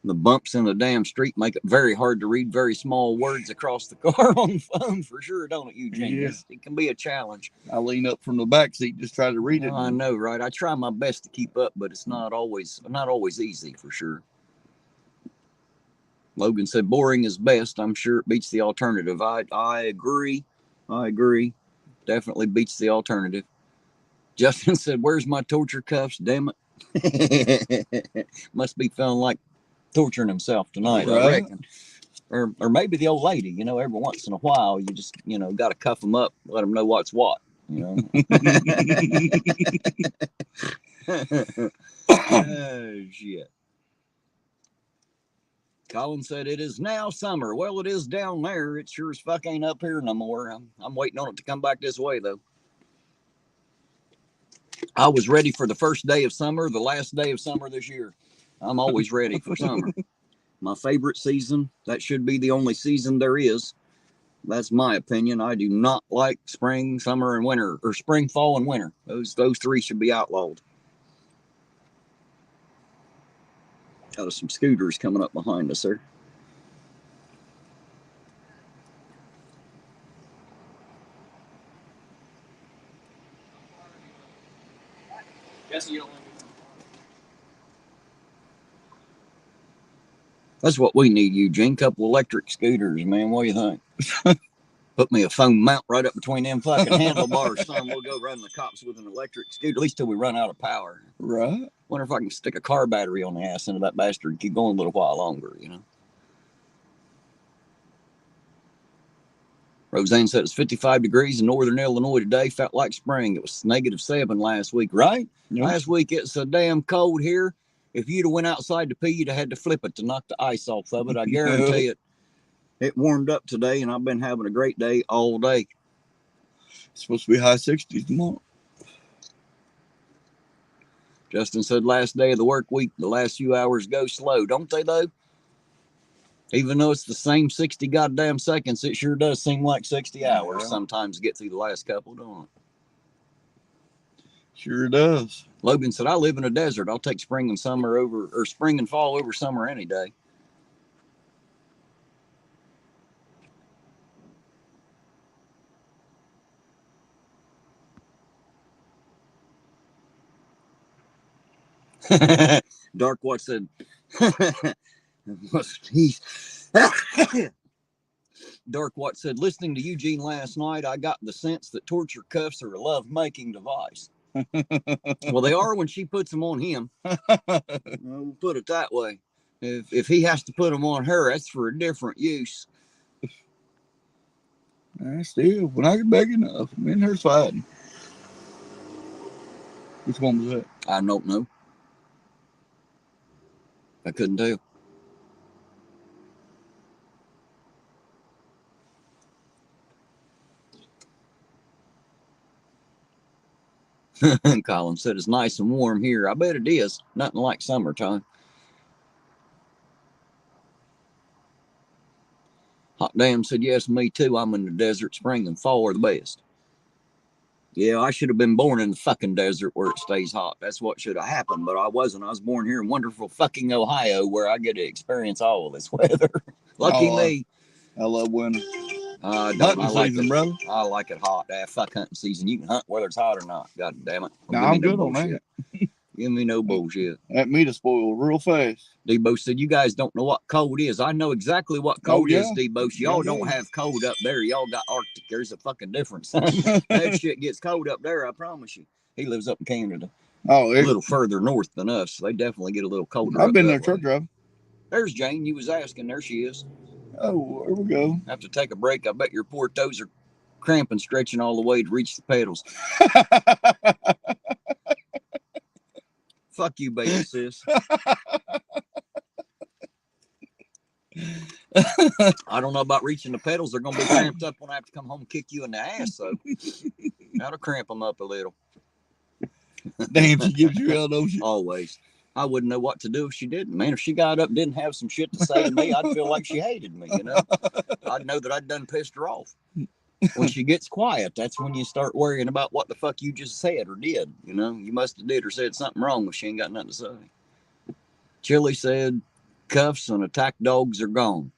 S1: The bumps in the damn street make it very hard to read very small words across the car on the phone, for sure, don't it, Eugene?
S2: Yeah.
S1: It can be a challenge.
S2: I lean up from the back seat, just try to read it.
S1: I know, right? I try my best to keep up, but it's not always easy, for sure. Logan said, boring is best. I'm sure it beats the alternative. I agree. Definitely beats the alternative. Justin said, where's my torture cuffs? Damn it. Must be feeling like torturing himself tonight, right? I reckon. Or maybe the old lady, every once in a while, you just, got to cuff them up, let them know what's what, Oh, shit. Colin said, it is now summer. Well, it is down there. It sure as fuck ain't up here no more. I'm waiting on it to come back this way, though. I was ready for the first day of summer, the last day of summer this year. I'm always ready for summer. My favorite season. That should be the only season there is. That's my opinion. I do not like spring, summer, and winter, or spring, fall, and winter. Those three should be outlawed. Got some scooters coming up behind us, sir. Jesse, you don't like it. That's what we need, Eugene. Couple electric scooters, man. What do you think? Put me a phone mount right up between them fucking handlebars, son. We'll go run the cops with an electric scooter, at least till we run out of power.
S2: Right.
S1: Wonder if I can stick a car battery on the ass into that bastard and keep going a little while longer, Roseanne said it's 55 degrees in northern Illinois today. Felt like spring. It was -7 last week, right? Yep. Last week it's so damn cold here. If you'd have went outside to pee, you'd have had to flip it to knock the ice off of it. I guarantee it. It warmed up today, and I've been having a great day all day.
S2: It's supposed to be high 60s tomorrow.
S1: Justin said last day of the work week, the last few hours go slow, don't they, though? Even though it's the same 60 goddamn seconds, it sure does seem like 60 hours sometimes to get through the last couple, don't it?
S2: Sure does.
S1: Logan said, I live in a desert. I'll take spring and fall over summer any day. Dark Watch said, Dark Watch said, listening to Eugene last night, I got the sense that torture cuffs are a love-making device. Well, they are when she puts them on him. We'll put it that way. If he has to put them on her, that's for a different use.
S2: Still, when I get big enough, me and her's fighting. Which one was that?
S1: I don't know. I couldn't tell. Colin said it's nice and warm here. I bet it is. Nothing like summertime. Hot Damn said, yes, me too. I'm in the desert. Spring and fall are the best. Yeah, I should have been born in the fucking desert where it stays hot. That's what should have happened, but I wasn't. I was born here in wonderful fucking Ohio where I get to experience all of this weather. Lucky me.
S2: I love winter.
S1: Hunting
S2: season, brother.
S1: I like it hot. Fuck hunting season. You can hunt whether it's hot or not. God damn it.
S2: No, I'm good on that.
S1: Give me no bullshit.
S2: That meat is spoiled real fast.
S1: Debo said, you guys don't know what cold is. I know exactly what cold is, Debo. Y'all don't have cold up there. Y'all got Arctic. There's a fucking difference. That shit gets cold up there, I promise you. He lives up in Canada.
S2: Oh,
S1: a little further north than us. So they definitely get a little colder.
S2: I've been there truck driving.
S1: There's Jane. You was asking. There she is.
S2: Oh, there we go.
S1: Have to take a break. I bet your poor toes are cramping, stretching all the way to reach the pedals. Fuck you, baby sis. I don't know about reaching the pedals. They're going to be cramped up when I have to come home and kick you in the ass, so that'll cramp them up a little.
S2: Damn, she gives you hell, don't she?
S1: Always. I wouldn't know what to do if she didn't. Man, if she got up and didn't have some shit to say to me, I'd feel like she hated me, you know? I'd know that I'd done pissed her off. When she gets quiet, that's when you start worrying about what the fuck you just said or did. You know, you must have did or said something wrong if she ain't got nothing to say. Chili said, cuffs and attack dogs are gone.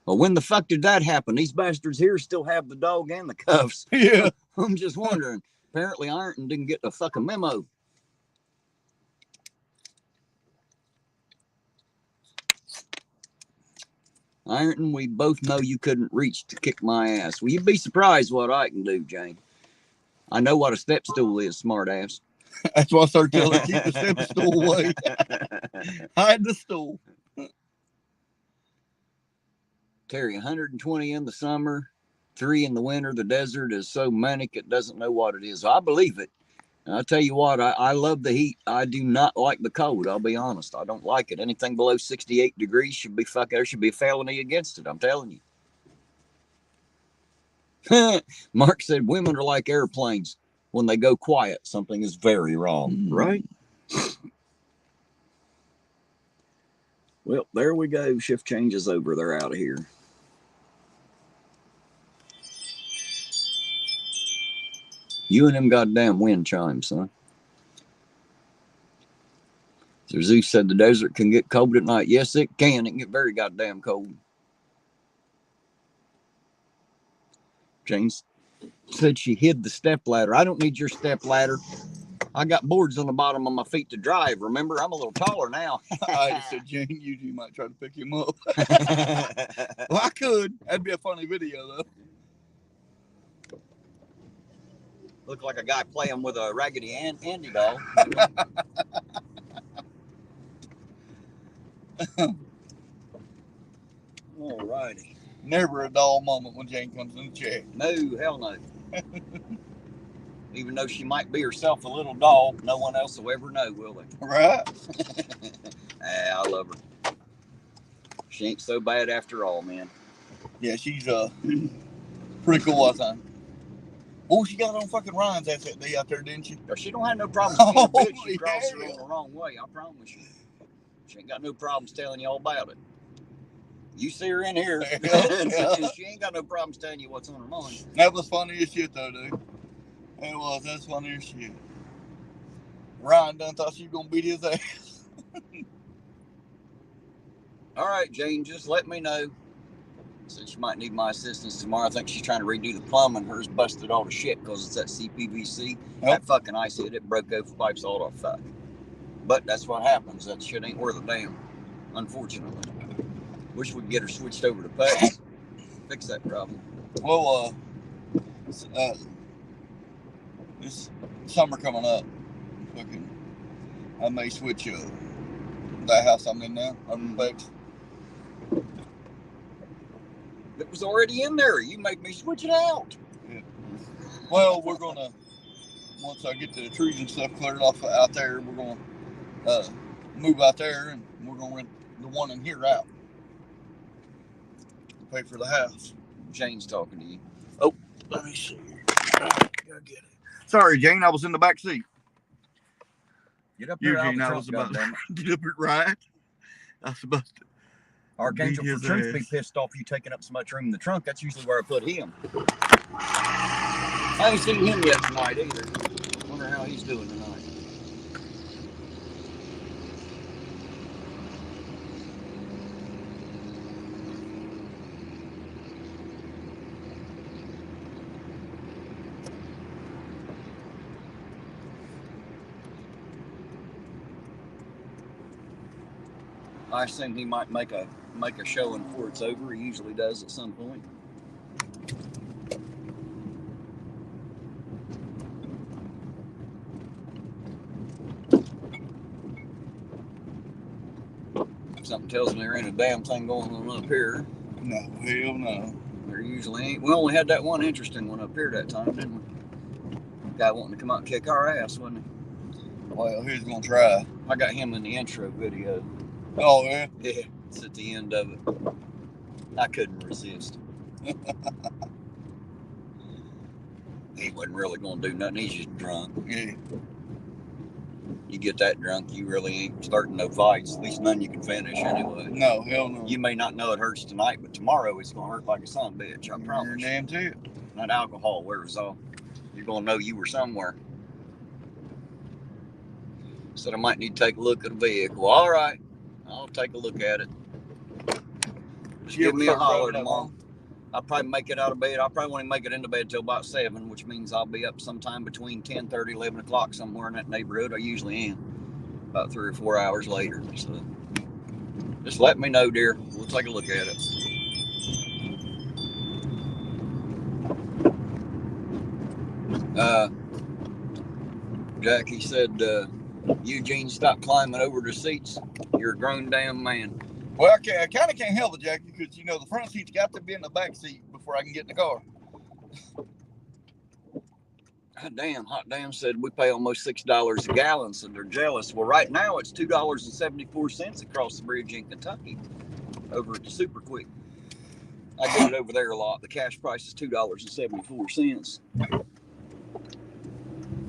S1: Well, when the fuck did that happen? These bastards here still have the dog and the cuffs.
S2: Yeah.
S1: I'm just wondering. Apparently, Ironton didn't get the fucking memo. Ironton, we both know you couldn't reach to kick my ass. Well, you'd be surprised what I can do, Jane. I know what a step stool is, smart ass.
S2: That's why I started telling her, keep the step stool away. Hide the stool.
S1: Terry, 120 in the summer, 3 in the winter. The desert is so manic it doesn't know what it is. I believe it. And I'll tell you what, I love the heat. I do not like the cold. I'll be honest. I don't like it. Anything below 68 degrees should be there should be a felony against it. I'm telling you. Mark said women are like airplanes. When they go quiet, something is very wrong, right? Well, there we go. Shift changes over. They're out of here. You and them goddamn wind chimes, son. So Zeus said the desert can get cold at night. Yes, it can. It can get very goddamn cold. James said she hid the step ladder. I don't need your step ladder. I got boards on the bottom of my feet to drive. Remember, I'm a little taller now.
S2: I said, Jane, you might try to pick him up. Well, I could. That'd be a funny video, though.
S1: Look like a guy playing with a Raggedy Andy doll. All righty.
S2: Never a dull moment when Jane comes in the chat.
S1: No, hell no. Even though she might be herself a little doll, no one else will ever know, will they?
S2: Right.
S1: I love her. She ain't so bad after all, man.
S2: Yeah, she's pretty cool, I think. Oh, she got on fucking Ryan's ass that day out there, didn't she?
S1: She don't have no problems being a bitch. She crossed her on the wrong way, I promise you. She ain't got no problems telling you all about it. You see her in here, and she ain't got no problems telling you what's on her mind.
S2: That was funny as shit, though, dude. It was. That's funny as shit. Ryan done thought she was going to beat his ass.
S1: All right, Jane, just let me know. Since you might need my assistance tomorrow. I think she's trying to redo the plumbing. Hers busted all the shit because it's that CPVC. That fucking ice hit. It broke both pipes all off. Fuck. But that's what happens. That shit ain't worth a damn, unfortunately. Wish we could get her switched over to pay. Fix that problem.
S2: Well, this summer coming up, fucking, I may switch that house I'm in now. I'm back.
S1: It was already in there. You make me switch it out.
S2: Yeah. Well, we're gonna, once I get the trees and stuff cleared off out there, we're gonna move out there, and we're gonna rent the one in here out. Pay for the house.
S1: Jane's talking to you.
S2: Oh, let me see. Gotta get it. Sorry, Jane. I was in the back seat.
S1: Get up here,
S2: Eugene. I was about to get up it right. I was about to.
S1: Archangel for Truth be pissed off you taking up so much room in the trunk. That's usually where I put him. I ain't seen him yet tonight either. Wonder how he's doing tonight. I assume he might make a showing before it's over. He usually does at some point. Something tells me there ain't a damn thing going on up here.
S2: No, hell no.
S1: There usually ain't. We only had that one interesting one up here that time, didn't we? Guy wanting to come out and kick our ass, wasn't he?
S2: Well, he's gonna try.
S1: I got him in the intro video.
S2: Oh, yeah?
S1: Yeah, it's at the end of it. I couldn't resist. He wasn't really going to do nothing. He's just drunk.
S2: Yeah.
S1: You get that drunk, you really ain't starting no fights. At least none you can finish anyway.
S2: No, hell no.
S1: You may not know it hurts tonight, but tomorrow it's going to hurt like a son of a bitch. I promise.
S2: You're damn too.
S1: That alcohol wears off. You're going to know you were somewhere. Said I might need to take a look at the vehicle. All right. I'll take a look at it. Just give me a holler tomorrow. I'll probably make it out of bed. I'll probably won't make it into bed till about 7, which means I'll be up sometime between 10:30, 11 o'clock somewhere in that neighborhood. I usually am. About 3 or 4 hours later. So just let me know, dear. We'll take a look at it. Jackie said, Eugene, stop climbing over the seats. You're a grown damn man.
S2: Well, I kind of can't help it, Jackie, because, you know, the front seat's got to be in the back seat before I can get in the car.
S1: Hot damn said we pay almost $6 a gallon, so they're jealous. Well, right now it's $2.74 across the bridge in Kentucky over at the Super Quick. I get it over there a lot. The cash price is $2.74.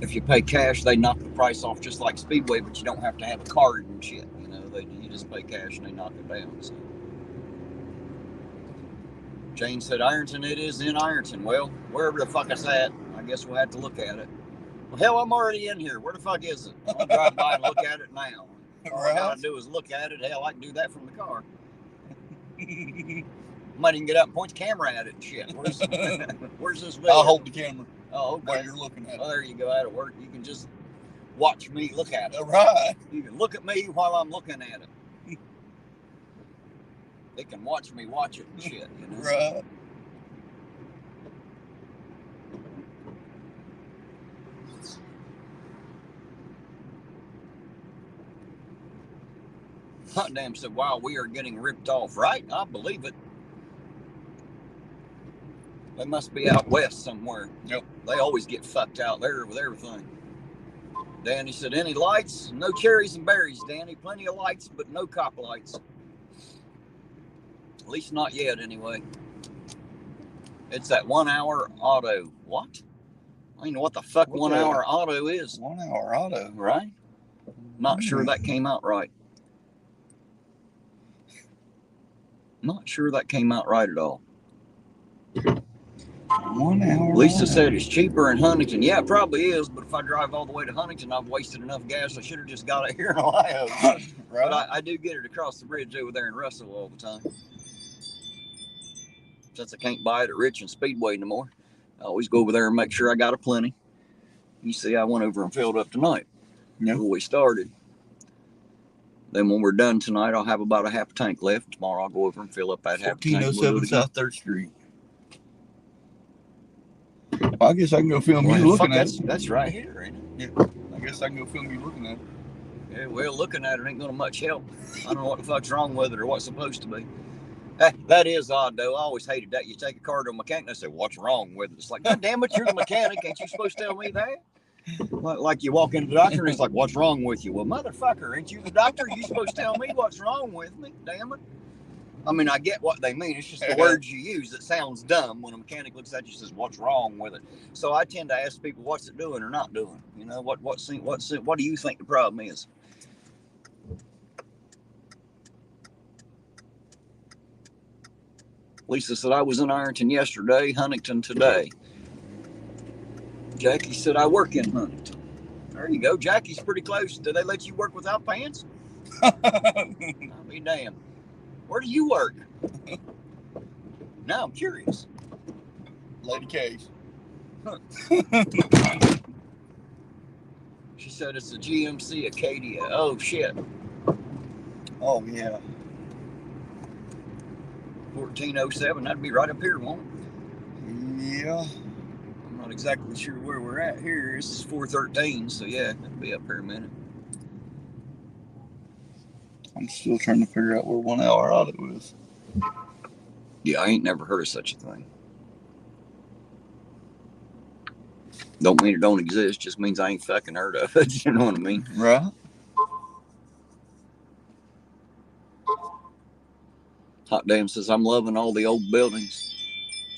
S1: If you pay cash, they knock the price off just like Speedway, but you don't have to have a card and shit. You know, you just pay cash and they knock it down. So. Jane said, Ironton, it is in Ironton. Well, wherever the fuck it's at, I guess we'll have to look at it. Well, hell, I'm already in here. Where the fuck is it? I'll drive by and look at it now. All I gotta do is look at it. Hell, I can do that from the car. Might even get out and point the camera at it and shit. Where's this video?
S2: I'll hold the camera.
S1: Oh, okay.
S2: While you're looking at it.
S1: Oh, there you go. That'll work. You can just watch me look at it.
S2: All right.
S1: You can look at me while I'm looking at it. They can watch me watch it and shit, you know?
S2: Right.
S1: Hot damn said, wow, we are getting ripped off. Right? I believe it. They must be out west somewhere.
S2: Yep.
S1: They always get fucked out there with everything. Danny said, any lights? No cherries and berries, Danny. Plenty of lights, but no cop lights. At least not yet, anyway. It's that 1 hour auto. What? I don't know what the fuck 1 hour auto is.
S2: 1 hour auto.
S1: Right? Not sure that came out right. Not sure that came out right at all.
S2: 1 hour.
S1: Lisa said it's cheaper in Huntington. Yeah, it probably is, but if I drive all the way to Huntington, I've wasted enough gas. I should have just got it here in Ohio.
S2: Right.
S1: But I do get it across the bridge over there in Russell all the time. Since I can't buy it at Richmond Speedway no more, I always go over there and make sure I got a plenty. You see, I went over and filled up tonight.
S2: Yep.
S1: Before we started. Then when we're done tonight, I'll have about a half tank left. Tomorrow I'll go over and fill up that half tank.
S2: 1407 South 3rd Street. Well, I guess I can go film you looking at it.
S1: That's right here, ain't it?
S2: Yeah. I guess I can go film you looking at it.
S1: Yeah, well, looking at it ain't gonna much help. I don't know what the fuck's wrong with it or what's supposed to be. That is odd, though. I always hated that. You take a car to a mechanic and they say, what's wrong with it? It's like, God damn it, you're the mechanic. Ain't you supposed to tell me that? Like you walk into the doctor and it's like, what's wrong with you? Well, motherfucker, ain't you the doctor? You supposed to tell me what's wrong with me? Damn it. I mean, I get what they mean. It's just the words you use that sounds dumb when a mechanic looks at you and says, what's wrong with it? So I tend to ask people, what's it doing or not doing? You know, what do you think the problem is? Lisa said, I was in Ironton yesterday, Huntington today. Jackie said, I work in Huntington. There you go. Jackie's pretty close. Do they let you work without pants? I'll be damned. Where do you work? Now I'm curious.
S2: Lady K's.
S1: Huh. She said it's a GMC Acadia. Oh, shit.
S2: Oh, yeah.
S1: 1407. That'd be right up here, won't it?
S2: Yeah.
S1: I'm not exactly sure where we're at here. This is 413, so yeah, it'll be up here a minute.
S2: I'm still trying to figure out where 1 hour audit was.
S1: Yeah, I ain't never heard of such a thing. Don't mean it don't exist, just means I ain't fucking heard of it. You know what I mean?
S2: Right.
S1: Hot Damn says, I'm loving all the old buildings.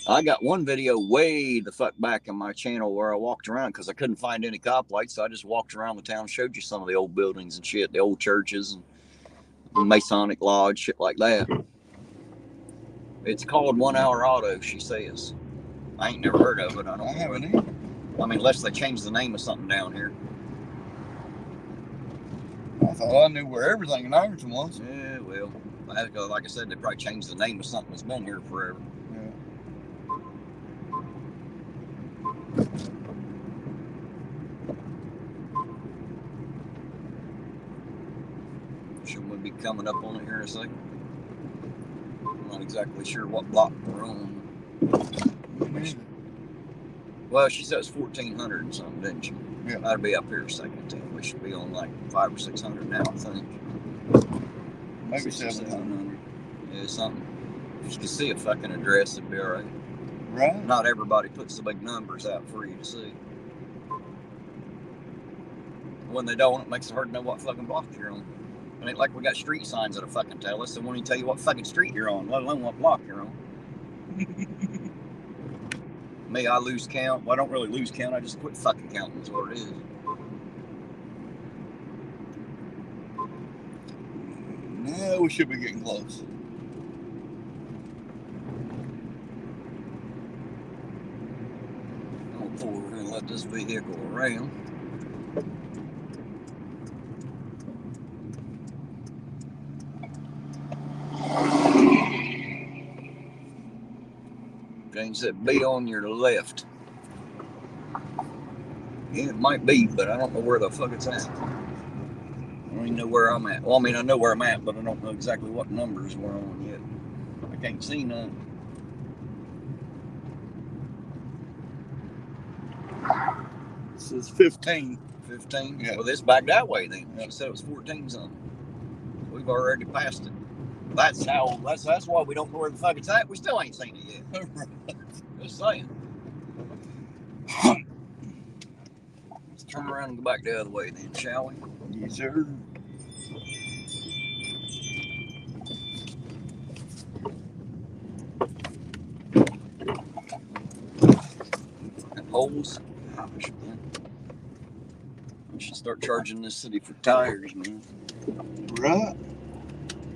S1: I got one video way the fuck back in my channel where I walked around because I couldn't find any cop lights, so I just walked around the town, showed you some of the old buildings and shit, the old churches and Masonic Lodge, shit like that. It's called 1 Hour Auto, she says. I ain't never heard of it. I
S2: haven't either.
S1: I mean, unless they changed the name of something down here.
S2: I thought I knew where everything in Ironton was.
S1: Yeah, well, like I said, they probably changed the name of something that's been here forever.
S2: Yeah.
S1: Should we be coming up on it here in a second? I'm not exactly sure what block we're on. Well, she said it's 1400 and something, didn't she?
S2: Yeah.
S1: That'll be up here a second, too. We should be on like 500 or 600 now, I think.
S2: Maybe 700.
S1: Yeah, something. If you can see a fucking address, it'd be all right.
S2: Right.
S1: Not everybody puts the big numbers out for you to see. When they don't, it makes it hard to know what fucking block you're on. It ain't like we got street signs that'll fucking tell us, and won't even tell you what fucking street you're on, let alone what block you're on. Me, I lose count. Well, I don't really lose count. I just quit fucking counting is what it is.
S2: Now we should be getting close.
S1: I'll pull over here and let this vehicle around. James said, be on your left. Yeah, it might be, but I don't know where the fuck it's at. I don't even know where I'm at. Well, I mean, I know where I'm at, but I don't know exactly what numbers we're on yet. I can't see none.
S2: This is 15.
S1: 15?
S2: Yeah.
S1: Well, this back that way then.
S2: Yeah.
S1: She said it was 14 something. We've already passed it. That's why we don't know where the fuck it's at. We still ain't seen it yet. Just saying. Let's turn around and go back the other way then, shall we?
S2: Yes, sir.
S1: Holes. Gosh, man. We should start charging this city for tires, man.
S2: Right.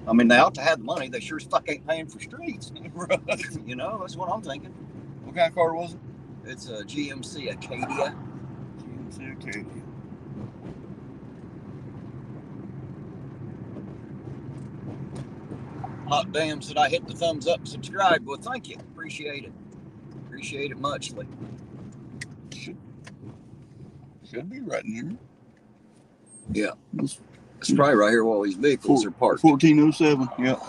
S1: I mean, they ought to have the money. They sure as fuck ain't paying for streets.
S2: Right.
S1: You know, that's what I'm thinking.
S2: What kind of car was it?
S1: It's a GMC Acadia.
S2: GMC Acadia.
S1: Hot Damn said I hit the thumbs up, subscribe. Well, thank you. Appreciate it. Appreciate it muchly.
S2: Should be right in here.
S1: Yeah. It's probably right here where all these vehicles are parked.
S2: 1407. Yep.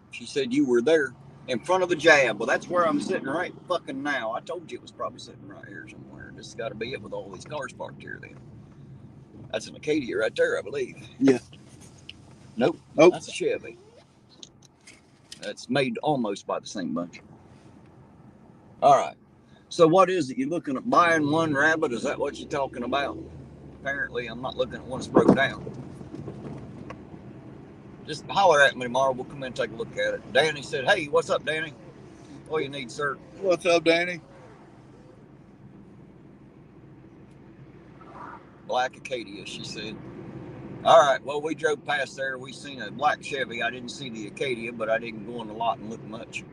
S1: She said you were there in front of the jab. Well, that's where I'm sitting right fucking now. I told you it was probably sitting right here somewhere. This has got to be it with all these cars parked here then. That's an Acadia right there, I believe.
S2: Yeah.
S1: Nope. That's a Chevy. That's made almost by the same bunch. All right. So what is it? You're looking at buying one rabbit? Is that what you're talking about? Apparently, I'm not looking at one that's broke down. Just holler at me tomorrow. We'll come in and take a look at it. Danny said, hey, what's up, Danny? What do you need, sir?
S2: What's up, Danny?
S1: Black Acadia, she said. All right, well, we drove past there. We seen a black Chevy. I didn't see the Acadia, but I didn't go in the lot and look much.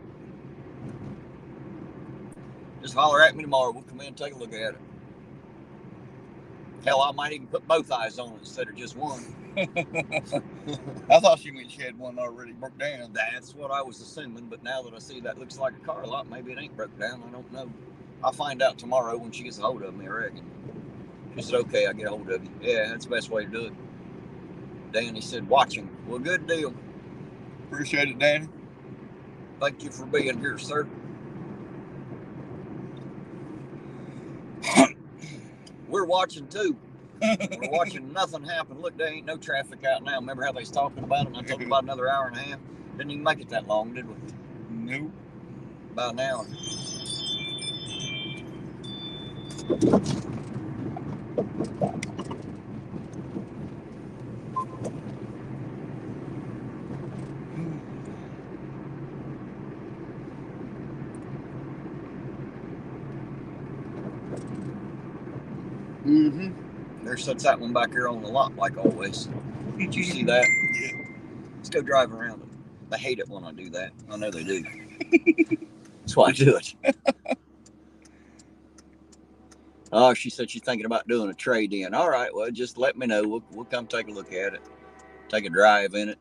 S1: Just holler at me tomorrow. We'll come in and take a look at it. Hell, I might even put both eyes on it instead of just one.
S2: I thought she meant she had one already broke down.
S1: That's what I was assuming, but now that I see that looks like a car lot, maybe it ain't broke down. I don't know. I'll find out tomorrow when she gets a hold of me, I reckon. She said, okay, I'll get a hold of you. Yeah, that's the best way to do it. Danny said, watching. Well, good deal.
S2: Appreciate it, Danny.
S1: Thank you for being here, sir. We're watching too. We're watching nothing happen. Look, there ain't no traffic out now. Remember how they was talking about it? And I told them about another hour and a half. Didn't even make it that long, did we?
S2: Nope.
S1: About an hour. There sits that one back here on the lot like always. Did you see that?
S2: Yeah.
S1: Let's go drive around it. They hate it when I do that. I know they do. That's why I do it. Oh, she said she's thinking about doing a trade-in. All right, well, just let me know. We'll come take a look at it. Take a drive in it.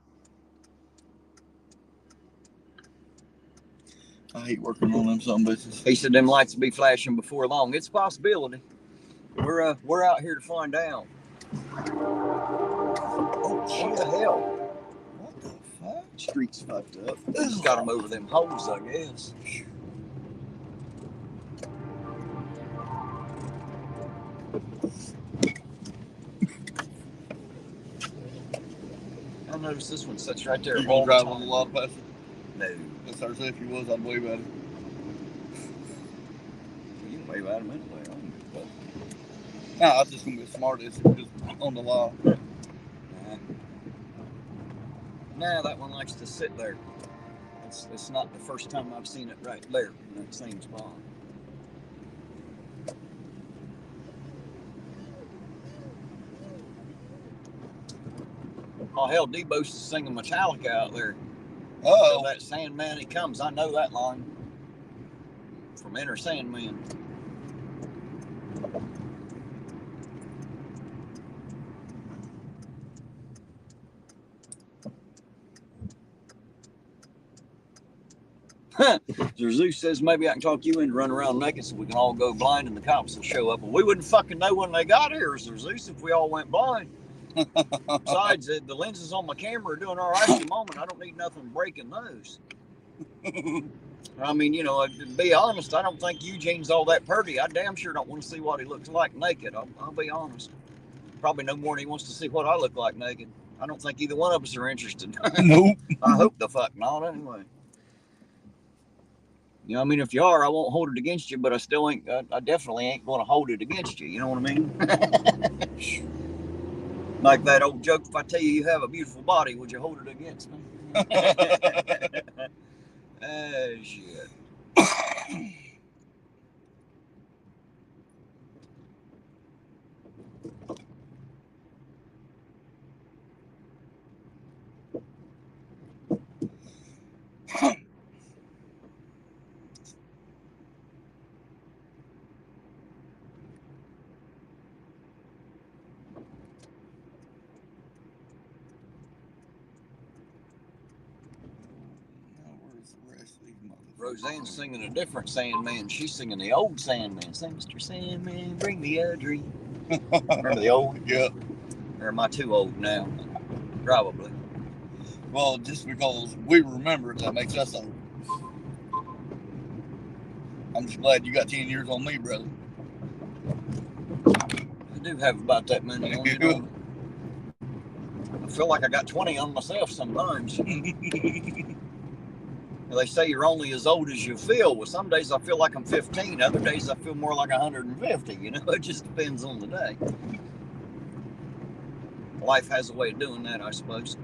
S2: I hate working on them some bitches.
S1: He said them lights will be flashing before long. It's a possibility. We're out here to find out. Oh, what the hell?
S2: What the fuck?
S1: Street's fucked up. They just got them over them holes, I guess. I noticed this one sits right there.
S2: You gonna drive on the lot past it?
S1: No.
S2: That's Thursday. If you was, I'd wave at it.
S1: You can wave at him anyway.
S2: No, I was just gonna be smart as just on the lot.
S1: Nah, that one likes to sit there. It's not the first time I've seen it right there in that same spot. Oh hell, Debo's singing Metallica out there.
S2: Oh,
S1: That Sandman he comes. I know that line from Enter Sandman. Zeus says maybe I can talk you into running around naked so we can all go blind and the cops will show up. Well, we wouldn't fucking know when they got here, Zeus, if we all went blind. Besides, the lenses on my camera are doing all right at the moment. I don't need nothing breaking those. I mean, you know, to be honest, I don't think Eugene's all that pretty. I damn sure don't want to see what he looks like naked. I'll be honest. Probably no more than he wants to see what I look like naked. I don't think either one of us are interested.
S2: Nope.
S1: I hope the fuck not, anyway. You know, I mean, if you are, I won't hold it against you, but I still ain't. I definitely ain't going to hold it against you. You know what I mean? Like that old joke: if I tell you you have a beautiful body, would you hold it against me? Shit.
S2: Now, where's the rest of these motherfuckers?
S1: Roseanne's singing a different Sandman. She's singing the old Sandman. Say, Mr. Sandman, bring me a dream. Remember the old?
S2: Yeah.
S1: Or am I too old now? Probably.
S2: Well, just because we remember it, that makes us old. I'm just glad you got 10 years on me, brother.
S1: I do have about that many on you, don't I? I feel like I got 20 on myself sometimes. They say you're only as old as you feel. Well, some days I feel like I'm 15. Other days I feel more like 150. You know, it just depends on the day. Life has a way of doing that, I suppose.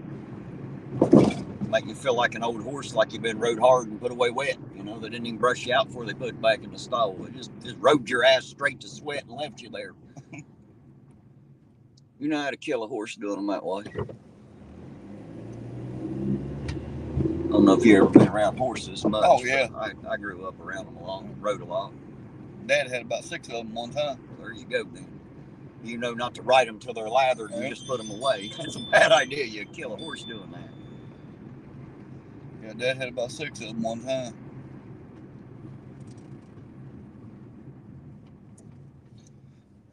S1: Make you feel like an old horse, like you've been rode hard and put away wet. You know, they didn't even brush you out before they put it back in the stall. They just rode your ass straight to sweat and left you there. You know how to kill a horse doing them that way. I don't know if you ever been around horses much.
S2: Oh, yeah.
S1: I grew up around them a lot, rode a lot.
S2: Dad had about 6 of them one time.
S1: There you go, then. You know not to ride them till they're lathered and just put them away. That's a bad idea. You kill a horse doing that.
S2: Yeah, Dad had about 6 of them one time.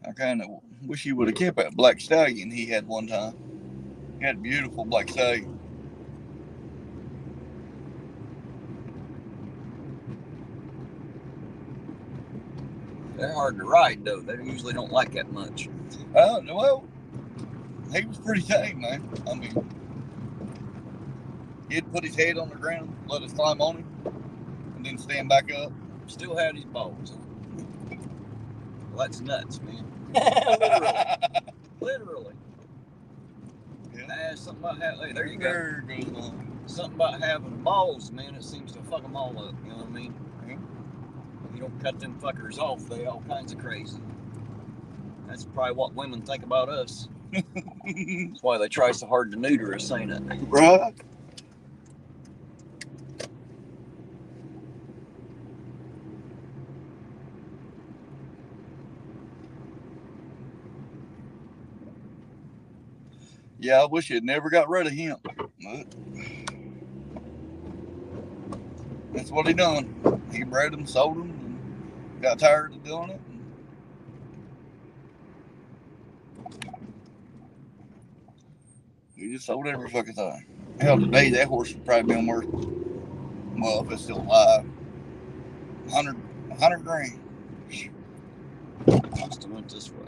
S2: I kind of wish he would have kept that black stallion he had one time. He had a beautiful black stallion.
S1: They're hard to ride, though. They usually don't like that much.
S2: Well, he was pretty tame, man. I mean, he'd put his head on the ground, let us climb on him, and then stand back up.
S1: Still had his balls. Huh? Well, that's nuts, man. Literally. Yeah. Something about having, there you go. Something about having balls, man. It seems to fuck them all up. You know what I mean? You don't cut them fuckers off, they all kinds of crazy. That's probably what women think about us. That's why they try so hard to neuter us, ain't it?
S2: Right. Yeah, I wish you'd never got rid of him. But that's what he done. He bred them, sold them, and got tired of doing it. He just sold every fucking thing. Hell, today that horse would probably been worth, well, if it's still alive, 100 grand.
S1: Must have went this way.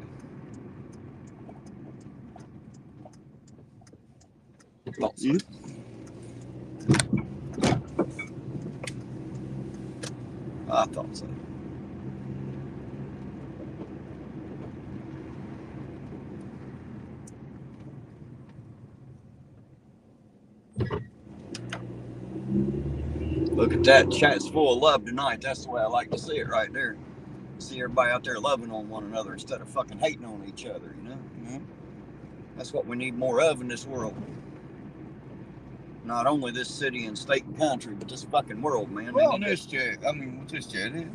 S2: Yep.
S1: I thought so. Look at that. Chat's full of love tonight. That's the way I like to see it right there. See everybody out there loving on one another instead of fucking hating on each other, you know?
S2: Mm-hmm.
S1: That's what we need more of in this world. Not only this city and state and country, but this fucking world, man.
S2: Well, this chat, with this chat, it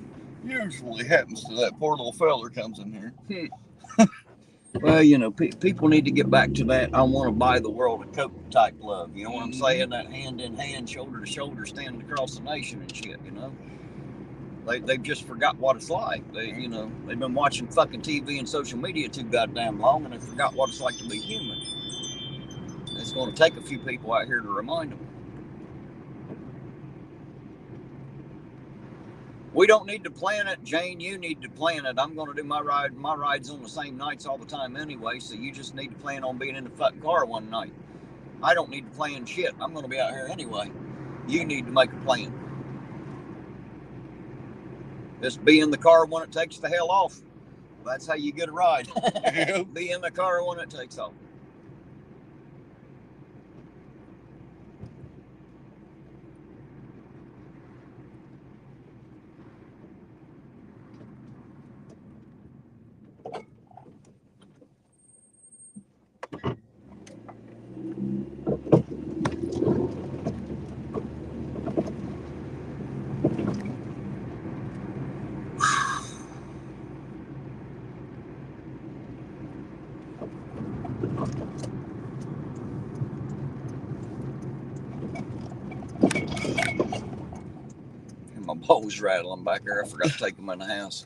S2: usually happens to that poor little feller comes in here.
S1: Well, you know, people need to get back to that I want to buy the world a Coke type love. You know what I'm saying? That hand in hand, shoulder to shoulder, standing across the nation and shit, you know? They've just forgot what it's like. They've been watching fucking TV and social media too goddamn long, and they forgot what it's like to be human. It's going to take a few people out here to remind them. We don't need to plan it, Jane. You need to plan it. I'm going to do my ride. My ride's on the same nights all the time anyway, so you just need to plan on being in the fucking car one night. I don't need to plan shit. I'm going to be out here anyway. You need to make a plan. Just be in the car when it takes the hell off. That's how you get a ride. Be in the car when it takes off. my balls rattling back there. I forgot to take them in the house.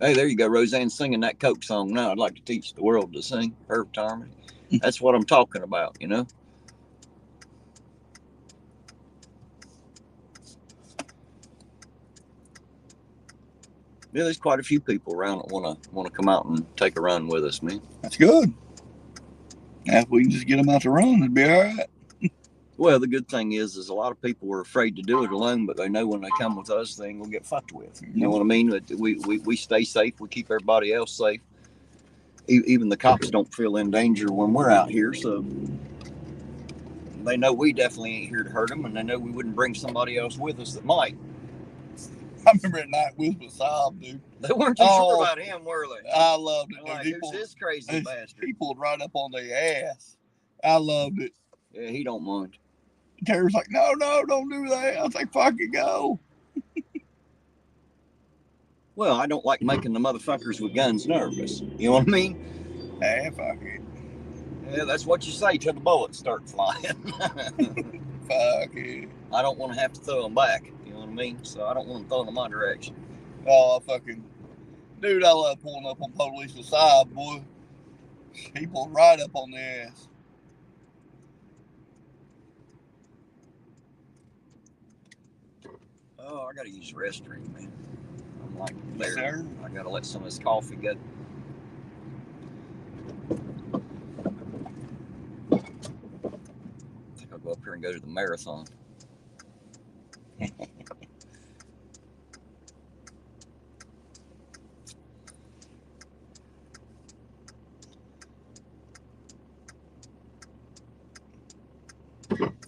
S1: Hey, there you go, Roseanne singing that Coke song now. I'd like to teach the world to sing perfect harmony. That's what I'm talking about, you know. Yeah, there's quite a few people around that want to come out and take a run with us, man.
S2: That's good. Now, if we can just get them out to run, it'd be all right.
S1: Well, the good thing is a lot of people are afraid to do it alone, but they know when they come with us, they ain't gonna get fucked with. You know what I mean? We stay safe. We keep everybody else safe. Even the cops don't feel in danger when we're out here, so they know we definitely ain't here to hurt them, and they know we wouldn't bring somebody else with us that might.
S2: I remember at night we was with Saab, dude.
S1: They weren't too sure about him, were they?
S2: I loved it, dude.
S1: Like, who's this crazy bastard?
S2: He pulled right up on their ass. I loved it.
S1: Yeah, he don't mind.
S2: Terry's like, no, don't do that. I was like, fuck it, go.
S1: Well, I don't like making the motherfuckers with guns nervous. You know what I mean?
S2: Hey, fuck it.
S1: Yeah, that's what you say till the bullets start flying.
S2: Fuck it.
S1: I don't want to have to throw them back. You know what I mean? So I don't want them thrown in my direction.
S2: Oh, dude, I love pulling up on police with Saab, boy. He pulled right up on their ass.
S1: Oh, I gotta use the restroom, man. I'm like there.
S2: Sir?
S1: I gotta let some of this coffee go. I think I'll go up here and go to the marathon.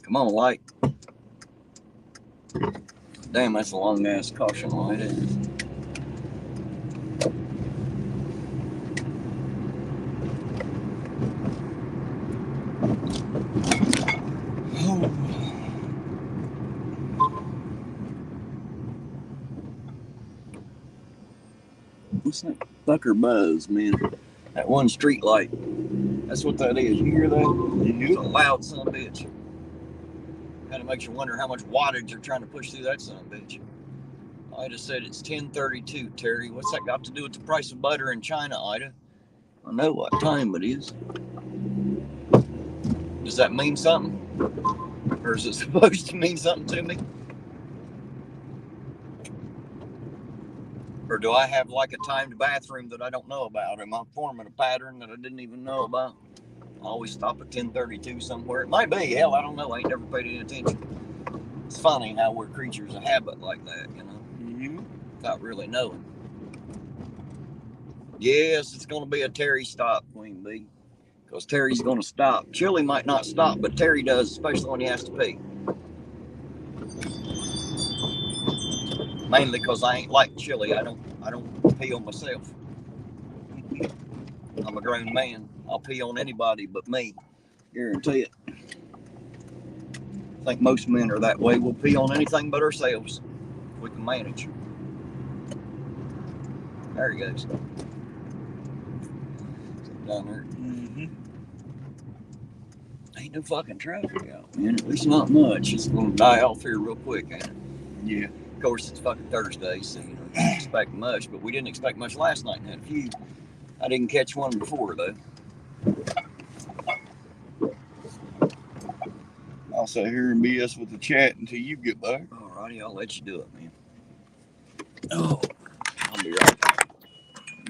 S1: Come on, light. Damn, that's a long ass caution light, isn't it? What's that fucker buzz, man? That one street light. That's what that is. You hear that? It's a loud son of a bitch. Kind of makes you wonder how much wattage you're trying to push through that son of a bitch. Ida said it's 10:32, Terry. What's that got to do with the price of butter in China, Ida? I know what time it is. Does that mean something? Or is it supposed to mean something to me? Or do I have like a timed bathroom that I don't know about? Am I forming a pattern that I didn't even know about? I always stop at 10:32 somewhere. It might be. Hell, I don't know. I ain't never paid any attention. It's funny how we're creatures of habit like that, you know?
S2: Mm-hmm.
S1: Without really knowing. Yes, it's going to be a Terry stop, Queen Bee. Because Terry's going to stop. Chili might not stop, but Terry does, especially when he has to pee. Mainly because I ain't like Chili. I don't pee on myself. I'm a grown man. I'll pee on anybody but me. Guarantee it. I think most men are that way. We'll pee on anything but ourselves. If we can manage. There he goes. Down there.
S2: Mm-hmm.
S1: Ain't no fucking traffic out, man. At least not much. It's gonna die off here real quick, ain't it?
S2: Yeah.
S1: Of course, it's fucking Thursday, so you don't expect much. But we didn't expect much last night and had a few. I didn't catch one before, though.
S2: I'll sit here and BS with the chat until you get back.
S1: Alrighty, I'll let you do it, man. Oh, I'll be right back.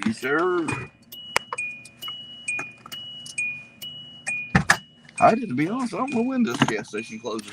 S2: Yes, sir. I did, to be honest, I don't know when this gas station closes.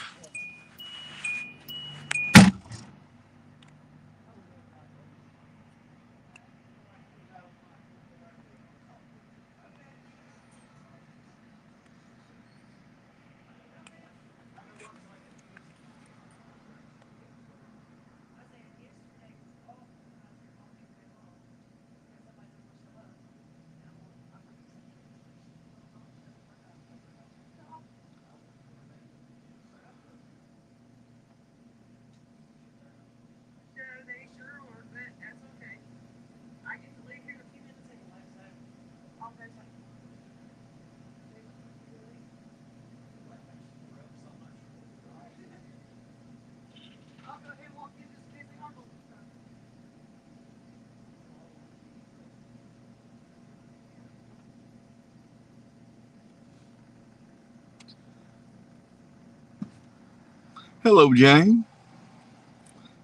S2: Hello, Jane.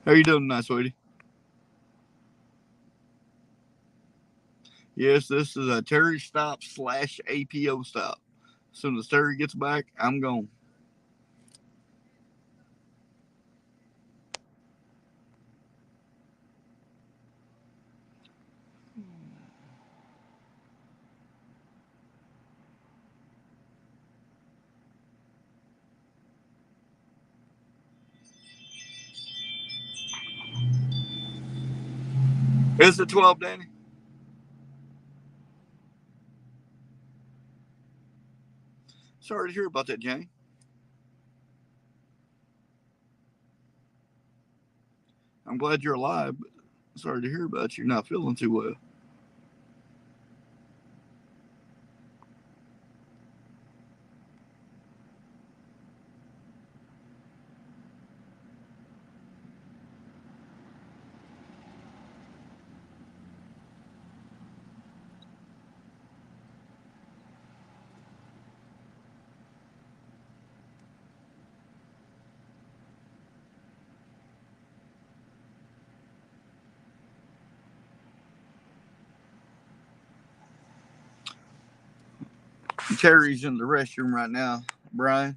S2: How you doing tonight, sweetie? Yes, this is a Terry stop / APO stop. As soon as Terry gets back, I'm gone. Is it 12, Danny? Sorry to hear about that, Jane. I'm glad you're alive, but sorry to hear about you. You're not feeling too well. Terry's in the restroom right now, Brian.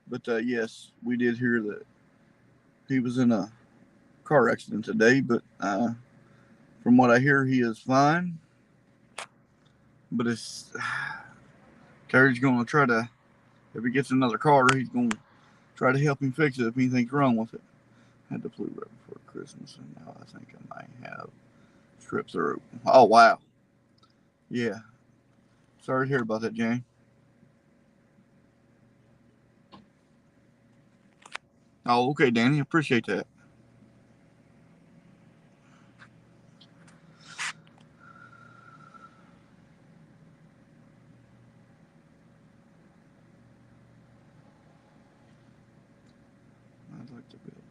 S2: But yes, we did hear that he was in a car accident today. But from what I hear, he is fine. But it's Terry's going to try to, if he gets another car, he's going to try to help him fix it if anything's wrong with it. Had the flu right before Christmas, and now I think I might have strep throat. Oh, wow. Yeah. Sorry to hear about that, Jane. Oh, okay, Danny. Appreciate that. I'd like to be able to.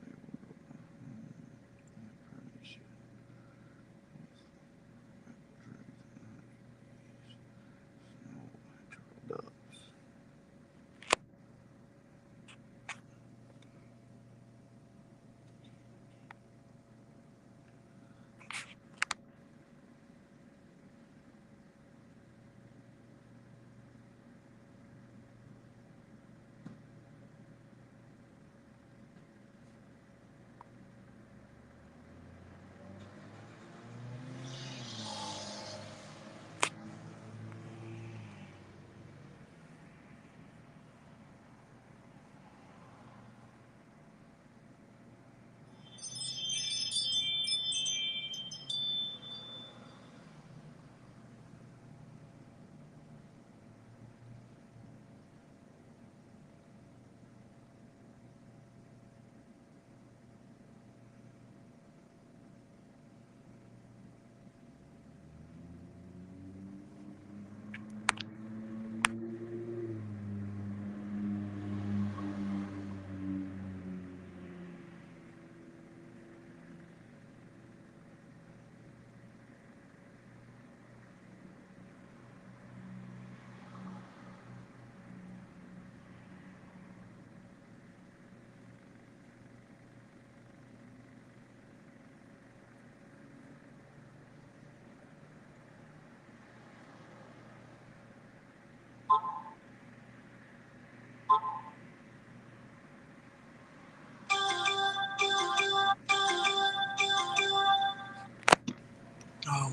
S2: Oh,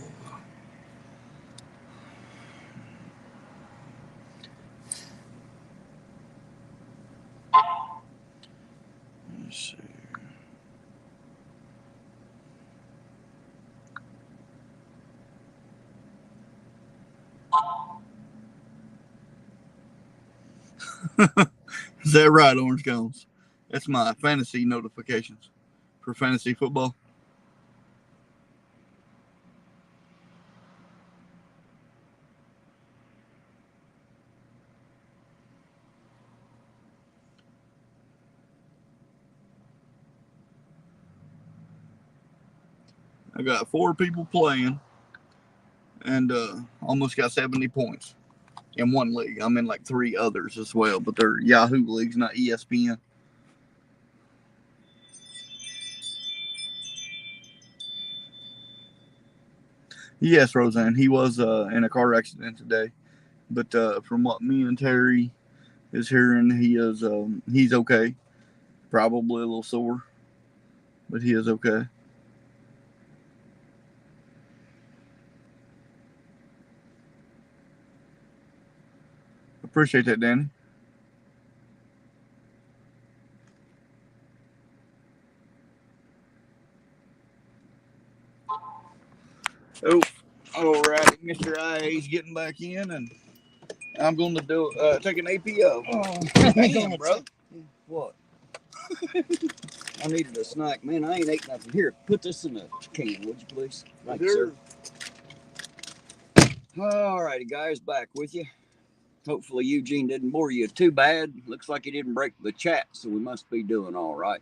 S2: let's see. Is that right, Orange Cones? That's my fantasy notifications for fantasy football. I got 4 people playing and almost got 70 points in one league. I'm in like 3 others as well, but they're Yahoo leagues, not ESPN. Yes, Roseanne. He was in a car accident today, but from what me and Terry is hearing, he's okay. Probably a little sore, but he is okay. Appreciate that, Danny. Oh, all right, Mr. IA's getting back in, and I'm going to do take an APO.
S1: Oh,
S2: damn, bro.
S1: What? I needed a snack. Man, I ain't ate nothing. Here, put this in the can, would you please? Thank you, sir. All righty, guys, back with you. Hopefully Eugene didn't bore you too bad. Looks like he didn't break the chat, so we must be doing all right.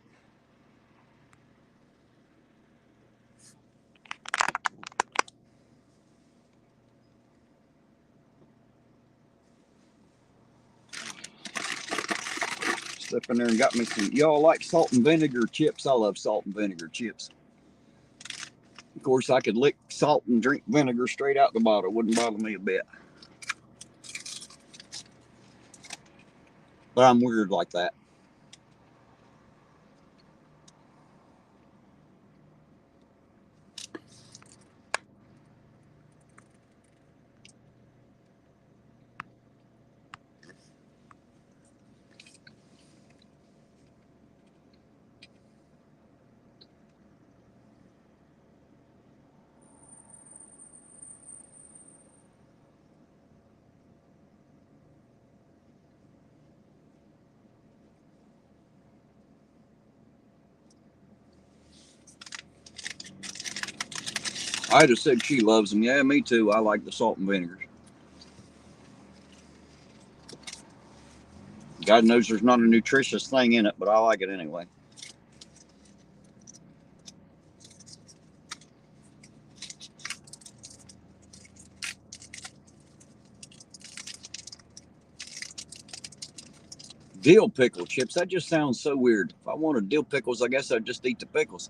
S1: Step in there and got me some. Y'all like salt and vinegar chips? I love salt and vinegar chips. Of course, I could lick salt and drink vinegar straight out the bottle. Wouldn't bother me a bit. But I'm weird like that. I just said she loves them. Yeah, me too. I like the salt and vinegars. God knows there's not a nutritious thing in it, but I like it anyway. Dill pickle chips. That just sounds so weird. If I wanted dill pickles, I guess I'd just eat the pickles.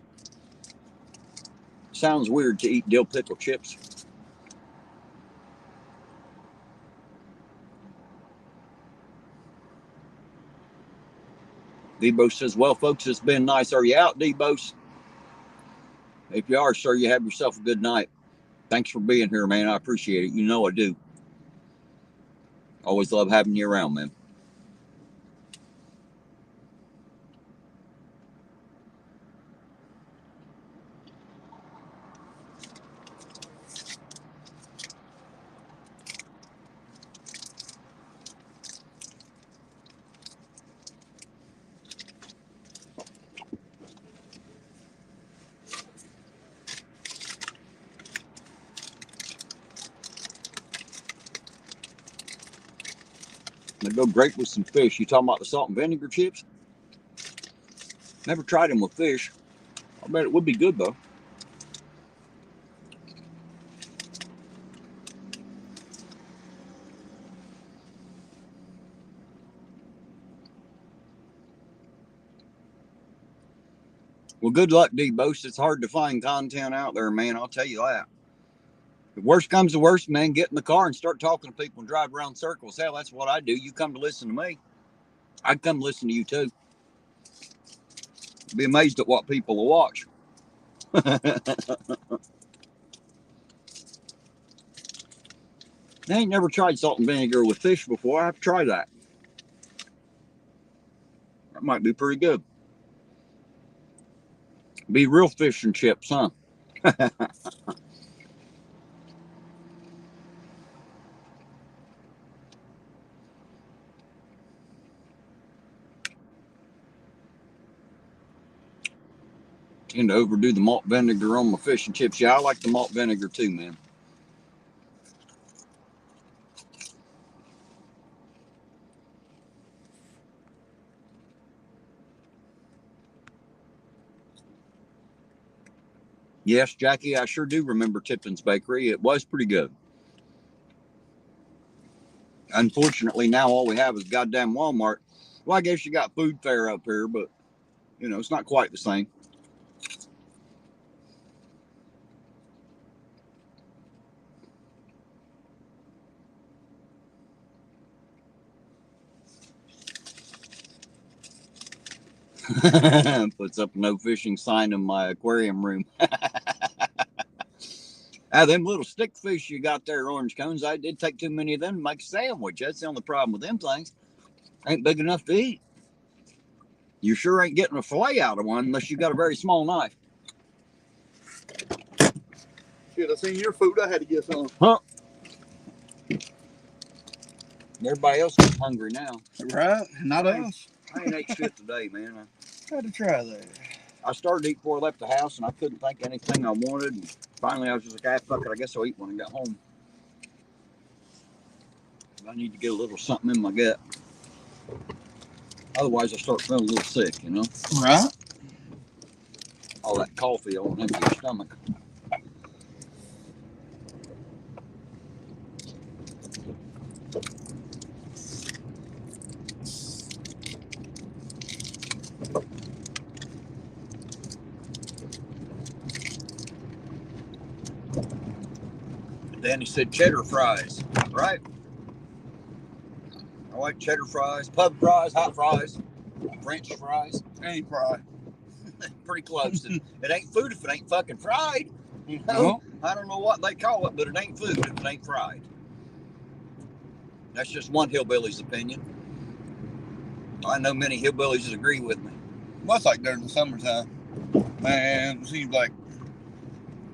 S1: Sounds weird to eat dill pickle chips. Debo says, well, folks, it's been nice. Are you out, Debo? If you are, sir, you have yourself a good night. Thanks for being here, man. I appreciate it. You know I do. Always love having you around, man. They go great with some fish. You talking about the salt and vinegar chips? Never tried them with fish. I bet it would be good, though. Well, good luck, D-Boast. It's hard to find content out there, man. I'll tell you that. If worst comes to worst, man, get in the car and start talking to people and drive around circles. Hell, that's what I do. You come to listen to me. I'd come listen to you, too. Be amazed at what people will watch. I ain't never tried salt and vinegar with fish before. I have to try that. That might be pretty good. Be real fish and chips, huh? Tend to overdo the malt vinegar on my fish and chips. Yeah, I like the malt vinegar too, man. Yes, Jackie, I sure do remember Tipton's Bakery. It was pretty good. Unfortunately, now all we have is goddamn Walmart. Well, I guess you got Food Fair up here, but, you know, it's not quite the same. Puts up a no fishing sign in my aquarium room. Them little stick fish you got there, orange cones, I did take too many of them to make a sandwich. That's the only problem with them things. Ain't big enough to eat. You sure ain't getting a fillet out of one unless you got a very small knife.
S2: Shit, I seen your food. I had to get some.
S1: Huh? Everybody else is hungry now.
S2: Right? Not us.
S1: I ain't ate shit today, man.
S2: I had to try that.
S1: I started to eat before I left the house, and I couldn't think of anything I wanted. And finally, I was just like, fuck it. I guess I'll eat when I got home. I need to get a little something in my gut. Otherwise, I start feeling a little sick, you know?
S2: Right?
S1: All that coffee on an empty stomach. Danny said cheddar fries, right? I like cheddar fries, pub fries, hot fries, French fries.
S2: Any fry.
S1: Pretty close. It ain't food if it ain't fucking fried. You know? I don't know what they call it, but it ain't food if it ain't fried. That's just one hillbilly's opinion. I know many hillbillies that agree with me.
S2: Well, it's like during the summertime. Man, it seems like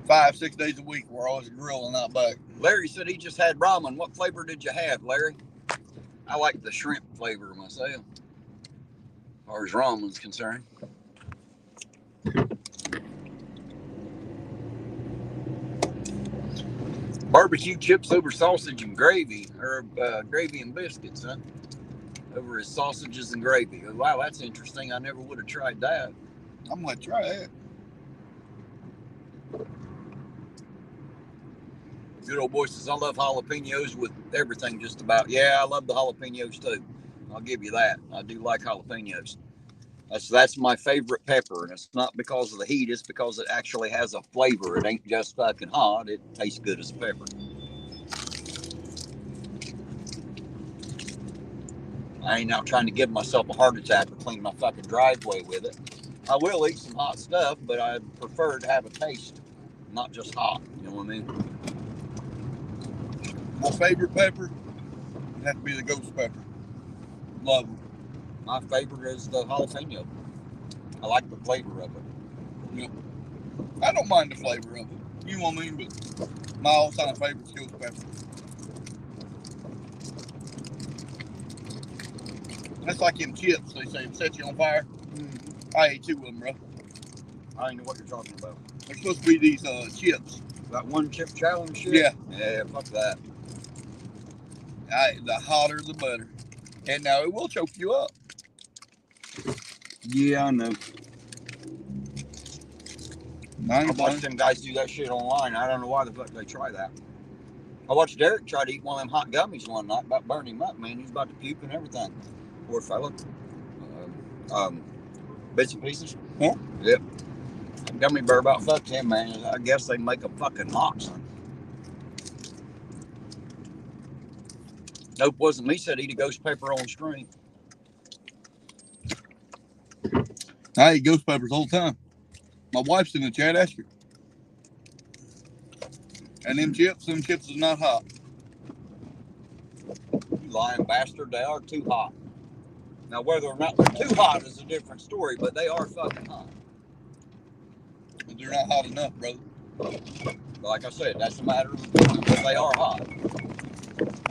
S2: 5-6 days a week we're always grilling out back.
S1: Larry said he just had ramen. What flavor did you have, Larry? I like the shrimp flavor myself, as far as ramen's concerned. Barbecue chips over sausage and gravy, or gravy and biscuits, huh? Over his sausages and gravy. Wow, that's interesting. I never would have tried that.
S2: I'm going to try that.
S1: Good old boy says, I love jalapenos with everything just about. Yeah, I love the jalapenos too. I'll give you that. I do like jalapenos. That's my favorite pepper, and it's not because of the heat. It's because it actually has a flavor. It ain't just fucking hot. It tastes good as a pepper. I ain't out trying to give myself a heart attack or clean my fucking driveway with it. I will eat some hot stuff, but I prefer to have a taste, not just hot. You know what I mean?
S2: My favorite pepper would have to be the ghost pepper. Love them.
S1: My favorite is the jalapeno. I like the flavor of it.
S2: Yep. I don't mind the flavor of it. You know what I mean? But my all-time favorite is ghost pepper. That's like them chips. They say set you on fire. I ate 2 of them, bro.
S1: I don't know what you're talking about.
S2: They're supposed to be these chips.
S1: That one chip challenge shit?
S2: Yeah.
S1: Yeah, fuck that.
S2: The hotter the better. And now it will choke you up.
S1: Yeah, I know. I watched
S2: Fun.
S1: them guys do that shit online. I don't know why the fuck they try that. I watched Derek try to eat one of them hot gummies one night, about burned him up, man. He's about to puke and everything. Poor fella. Bits and pieces.
S2: Yeah.
S1: Yep. Gummy bear about fucked him, man. I guess they make them fucking hot, son. Nope, wasn't me. Said eat a ghost pepper on stream.
S2: I eat ghost peppers all the time. My wife's in the chat, ask her. And them chips is not hot.
S1: You lying bastard, they are too hot. Now, whether or not they're too hot is a different story, but they are fucking hot.
S2: But they're not hot enough, brother.
S1: Like I said, that's a matter of opinion, but they are hot.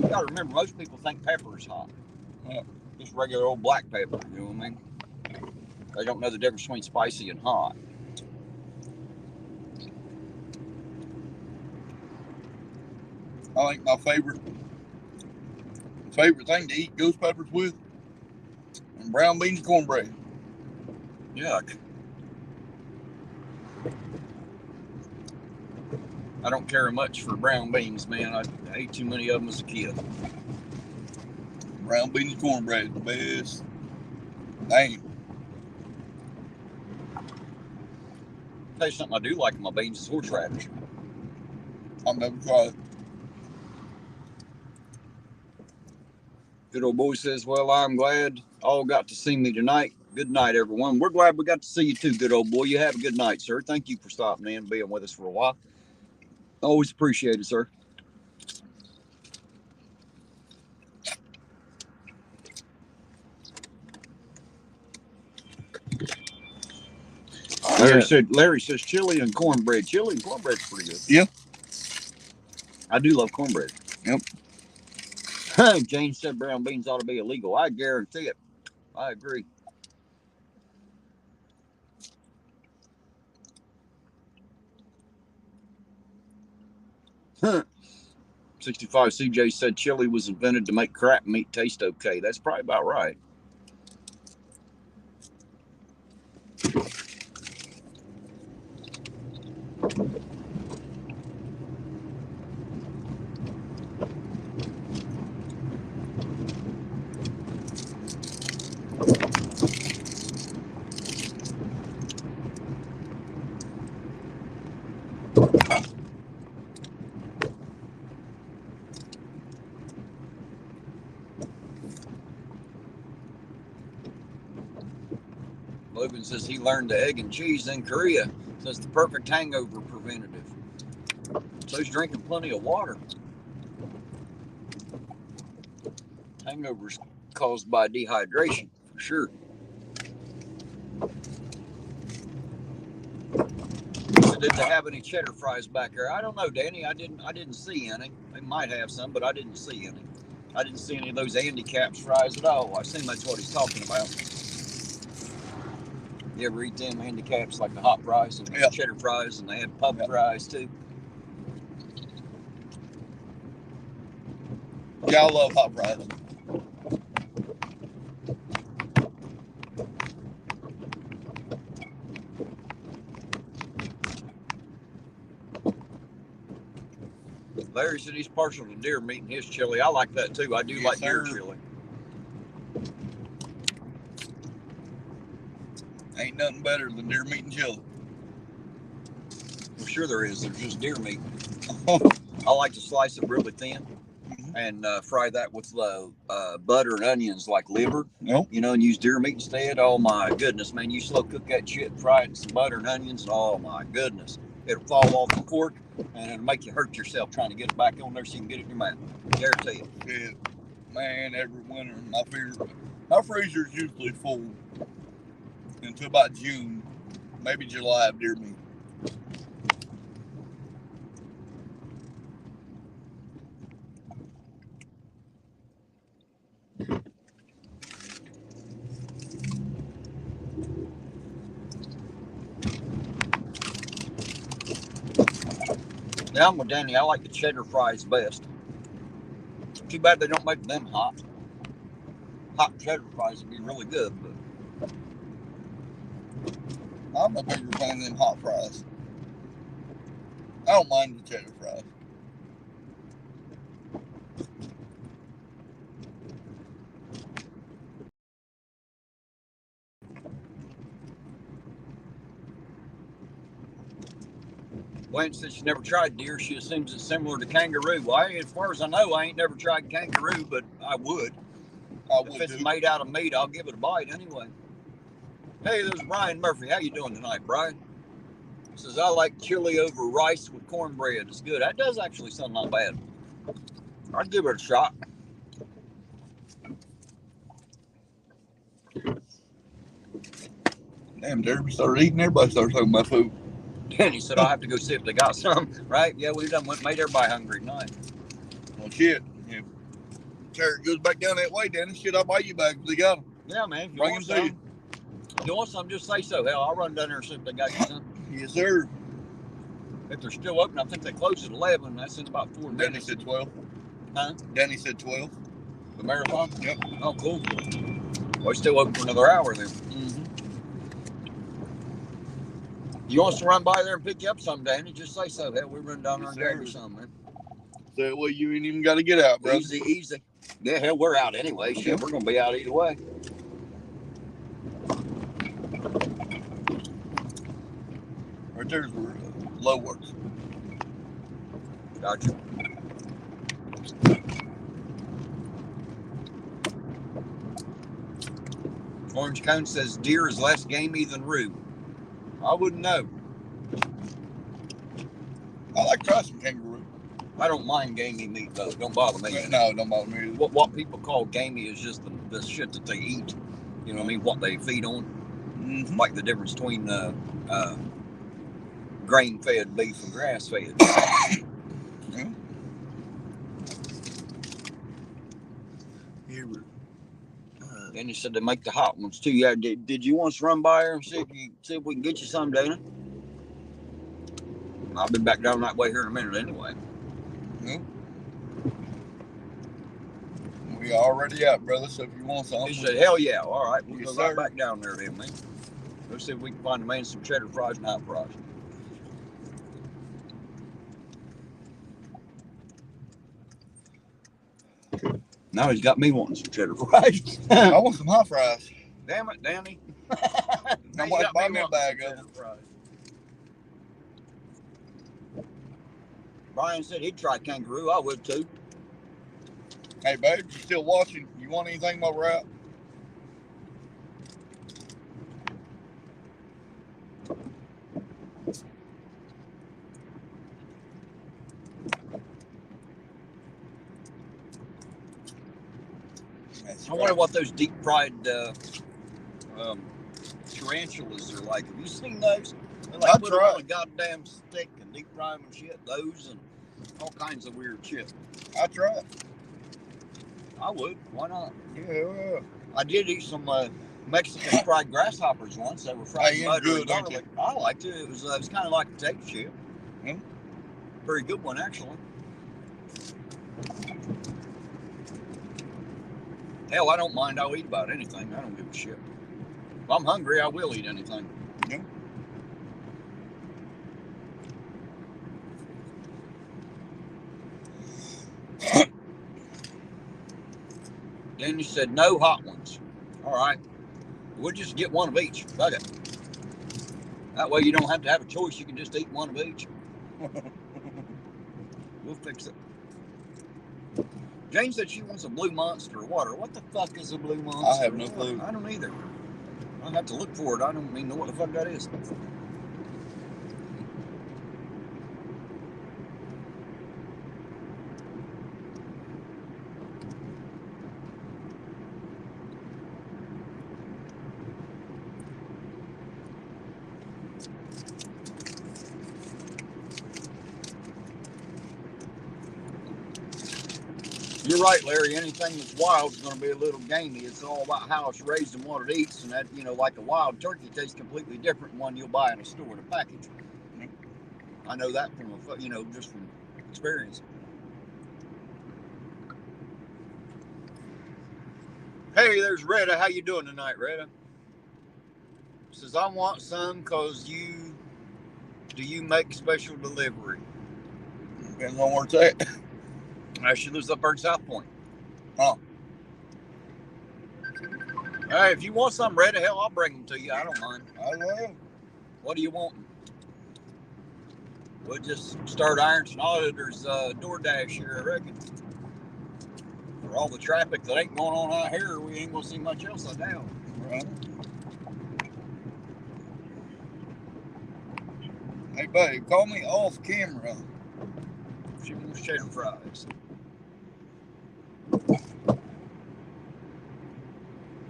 S1: You gotta remember, most people think pepper is hot.
S2: Yeah.
S1: Just regular old black pepper, you know what I mean? They don't know the difference between spicy and hot.
S2: I think my favorite thing to eat ghost peppers with and brown beans and cornbread.
S1: Yuck. I don't care much for brown beans, man. I ate too many of them as a kid.
S2: Brown beans and cornbread is the best. Dang.
S1: Tell you something I do like in my beans is horseradish.
S2: I've never tried it.
S1: Good old boy says, well, I'm glad all got to see me tonight. Good night, everyone. We're glad we got to see you too, good old boy. You have a good night, sir. Thank you for stopping in and being with us for a while. Always appreciate it, sir. Larry says chili and cornbread. Chili and cornbread's pretty good.
S2: Yeah.
S1: I do love cornbread.
S2: Yep.
S1: Jane said brown beans ought to be illegal. I guarantee it. I agree. Huh. 65 CJ said chili was invented to make crap meat taste okay. That's probably about right. Logan says he learned the egg and cheese in Korea. Says the perfect hangover preventative. So he's drinking plenty of water. Hangovers caused by dehydration, for sure. So did they have any cheddar fries back there? I don't know, Danny. I didn't see any. They might have some, but I didn't see any. I didn't see any of those Andy Caps fries at all. I assume that's what he's talking about. You ever eat them Andy Caps, like the hot fries and the cheddar fries, and they have pub fries too?
S2: Yeah, I love hot fries.
S1: Larry said he's partial to deer meat in his chili. I like that too. I do like deer chili.
S2: Ain't nothing better than deer meat and chili.
S1: Well, sure there is. There's just deer meat. I like to slice it really thin and fry that with butter and onions like liver.
S2: Nope.
S1: You know, and use deer meat instead. Oh my goodness, man. You slow cook that shit and fry it in some butter and onions. Oh my goodness. It'll fall off the fork and it'll make you hurt yourself trying to get it back on there so you can get it in your mouth. Guarantee it.
S2: Yeah. Man, every winter my freezer's usually full until about June, maybe July of deer meat.
S1: Yeah, I'm with Danny. I like the cheddar fries best. Too bad they don't make them hot. Hot cheddar fries would be really good, but
S2: I'm a bigger fan of them hot fries. I don't mind the cheddar fries.
S1: Wayne said she never tried deer. She assumes it's similar to kangaroo. Well, as far as I know, I ain't never tried kangaroo, but I would. If it's made out of meat, I'll give it a bite anyway. Hey, there's Brian Murphy. How you doing tonight, Brian? He says, I like chili over rice with cornbread. It's good. That does actually sound not bad. I'd give it a shot.
S2: Damn, Derby started eating. Everybody started talking about food.
S1: And he said, I'll have to go see if they got some, right? Yeah, we done made everybody hungry tonight.
S2: Well, shit. If Terry goes back down that way, Danny, shit, I'll buy you back if they got them.
S1: Yeah, man. If you
S2: Bring
S1: want
S2: them to you.
S1: If you want some, just say so. Hell, I'll run down there and see if they got you some.
S2: Yes, sir.
S1: If they're still open, I think they close at 11. That's in about 4 minutes.
S2: Danny said 12.
S1: Huh?
S2: Danny said 12.
S1: The marathon?
S2: Yep.
S1: Oh, cool. Well, it's still open for another hour then. Mm-hmm. You want us to run by there and pick you up some, Danny? Just say so. Hell, we run down there and grab you some, man.
S2: So, well, you ain't even got to get out, bro.
S1: Easy. Yeah, hell, we're out anyway. Shit, we're going to be out either way.
S2: Right there's where low works.
S1: Gotcha. Orange Cone says deer is less gamey than rue. I wouldn't know.
S2: I like to try some kangaroo.
S1: I don't mind gamey meat though. Don't bother me.
S2: No, don't bother me.
S1: What people call gamey is just the shit that they eat. You know what I mean? What they feed on.
S2: Mm-hmm.
S1: Like the difference between grain-fed beef and grass-fed.
S2: Yeah.
S1: Then you said they make the hot ones too. Yeah, did you want us to run by her and see if we can get you some, Dana? I'll be back down that way here in a minute anyway.
S2: Nope. We already out, brother, so if you want something.
S1: He said, hell yeah. All right, we'll
S2: Yes,
S1: go right
S2: sir.
S1: back down there then, man. Let's see if we can find the man some cheddar fries and hot fries. Now he's got me wanting some cheddar fries.
S2: I want some hot fries.
S1: Damn it, Danny.
S2: Now why buy me a bag of them?
S1: Brian said he'd try kangaroo. I would too.
S2: Hey, babe, you still watching? You want anything while we're out?
S1: I wonder what those deep fried tarantulas are like. Have you seen those? They like put them on a goddamn stick and deep fry them and shit. Those and all kinds of weird shit.
S2: I try it.
S1: I would. Why not?
S2: Yeah.
S1: I did eat some Mexican fried grasshoppers once. They were fried in butter and garlic. I liked it. It was kind of like a potato chip.
S2: Mm-hmm.
S1: Very good one, actually. Hell, I don't mind. I'll eat about anything. I don't give a shit. If I'm hungry, I will eat anything.
S2: Yeah.
S1: Then you said no hot ones. All right. We'll just get one of each. Fuck it. That way you don't have to have a choice. You can just eat one of each. We'll fix it. Jane said she wants a Blue Monster water. What the fuck is a Blue Monster?
S2: I have no clue.
S1: I don't either. I'll have to look for it. I don't even know what the fuck that is. You're right, Larry. Anything that's wild is going to be a little gamey. It's all about how it's raised and what it eats. And that, you know, like a wild turkey tastes completely different than one you'll buy in a store in a package. I know that from, just from experience. Hey, there's Retta. How you doing tonight, Retta? Says, I want some because do you make special delivery?
S2: Depends on where it's at.
S1: She lives up there in South Point.
S2: Huh.
S1: Hey, if you want some, Retta, hell, I'll bring them to you. I don't mind.
S2: I will.
S1: What do you want? We'll just start Ironton Auditor's DoorDash here, I reckon. For all the traffic that ain't going on out here, we ain't going to see much else, I doubt.
S2: Right. Hey, babe, call me off camera.
S1: She wants cheddar fries.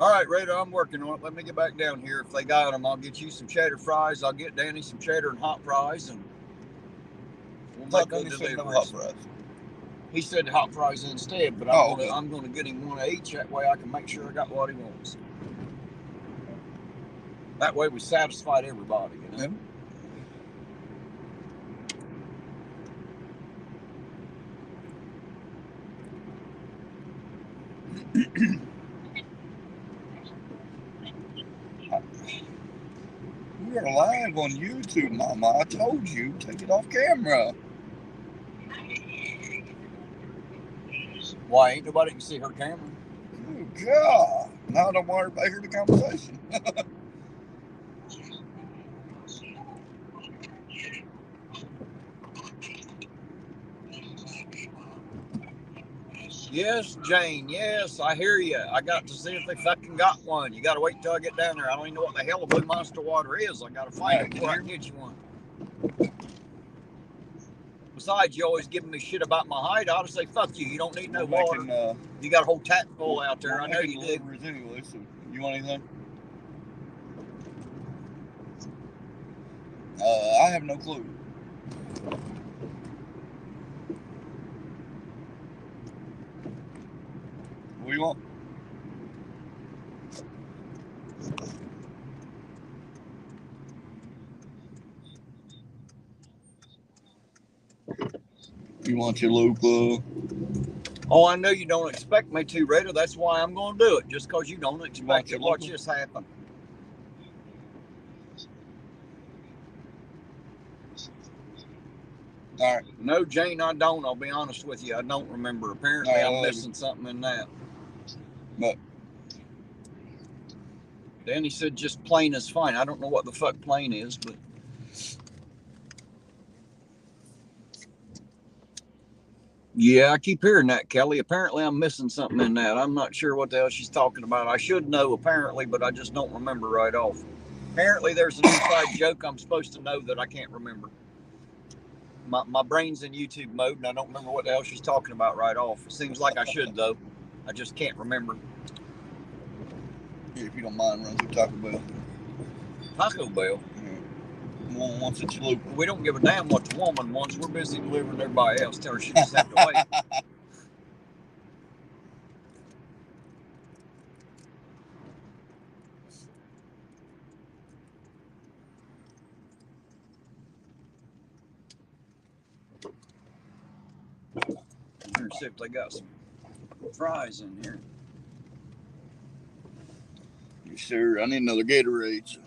S1: All right, Rita, I'm working on it. Let me get back down here. If they got them, I'll get you some cheddar fries. I'll get Danny some cheddar and hot fries, and we'll make the deliveries. He said hot fries instead, but I'm going to get him one of each. That way I can make sure I got what he wants. That way we satisfied everybody, you know?
S2: Yeah. We are live on YouTube, Mama. I told you, take it off camera.
S1: Why ain't nobody can see her camera?
S2: Oh, God. Now I don't want everybody to hear the conversation.
S1: Yes, Jane. Yes, I hear you. I got to see if they fucking got one. You got to wait until I get down there. I don't even know what the hell a Blue Monster water is. I got to find it before I can get you one. Besides, you always giving me shit about my height. I ought to say, fuck you. You don't need no water. You got a whole tap full out there. I know you do.
S2: Anyway, so you want anything? I have no clue. What do you want? You want your loop?
S1: Oh, I know you don't expect me to, Raider. That's why I'm going to do it. Just because you don't expect it. Watch this happen.
S2: All right.
S1: No, Jane, I don't. I'll be honest with you. I don't remember. Apparently, I'm missing something in that.
S2: But
S1: then he said just plain is fine. I don't know what the fuck plain is, but... Yeah, I keep hearing that, Kelly. Apparently, I'm missing something in that. I'm not sure what the hell she's talking about. I should know, apparently, but I just don't remember right off. Apparently, there's an inside joke I'm supposed to know that I can't remember. My brain's in YouTube mode, and I don't remember what the hell she's talking about right off. It seems like I should, though. I just can't remember.
S2: If you don't mind, run through Taco Bell.
S1: Taco Bell?
S2: Woman wants a chalupa.
S1: We don't give a damn what the woman wants. We're busy delivering everybody else. Tell her she just have to wait. Let's see if they got some fries in here.
S2: You sure? I need another Gatorade.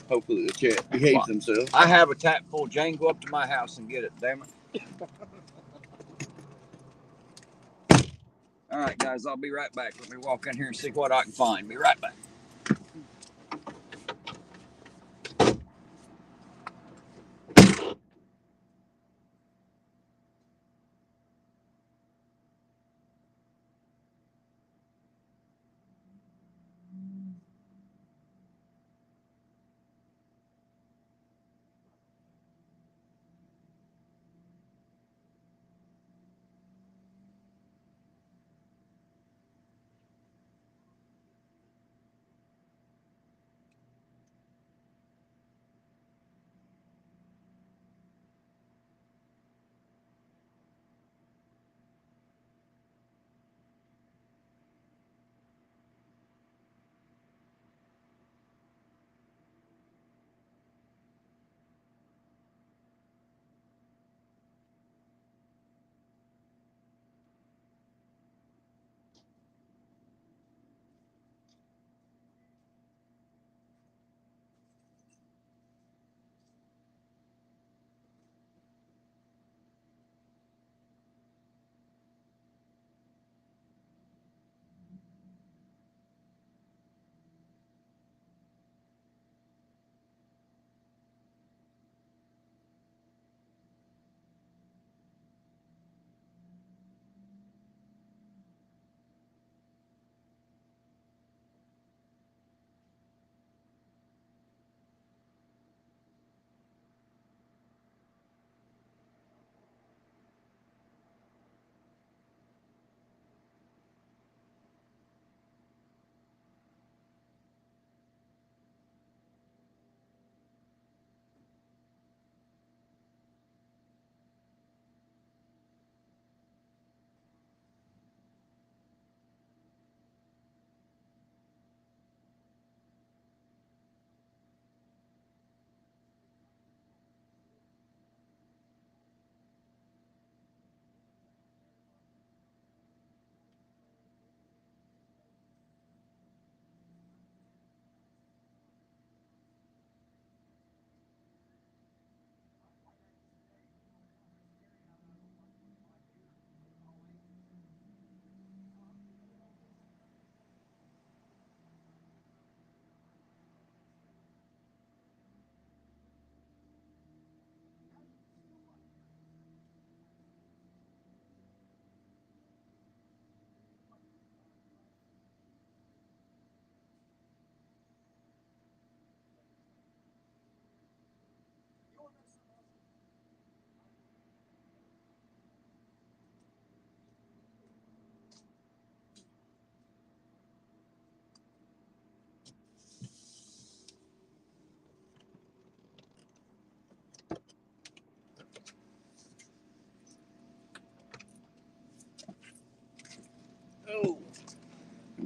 S2: Hopefully the cat behaves himself.
S1: I have a tap full. Jane, go up to my house and get it, damn it. All right, guys, I'll be right back. Let me walk in here and see what I can find. Be right back.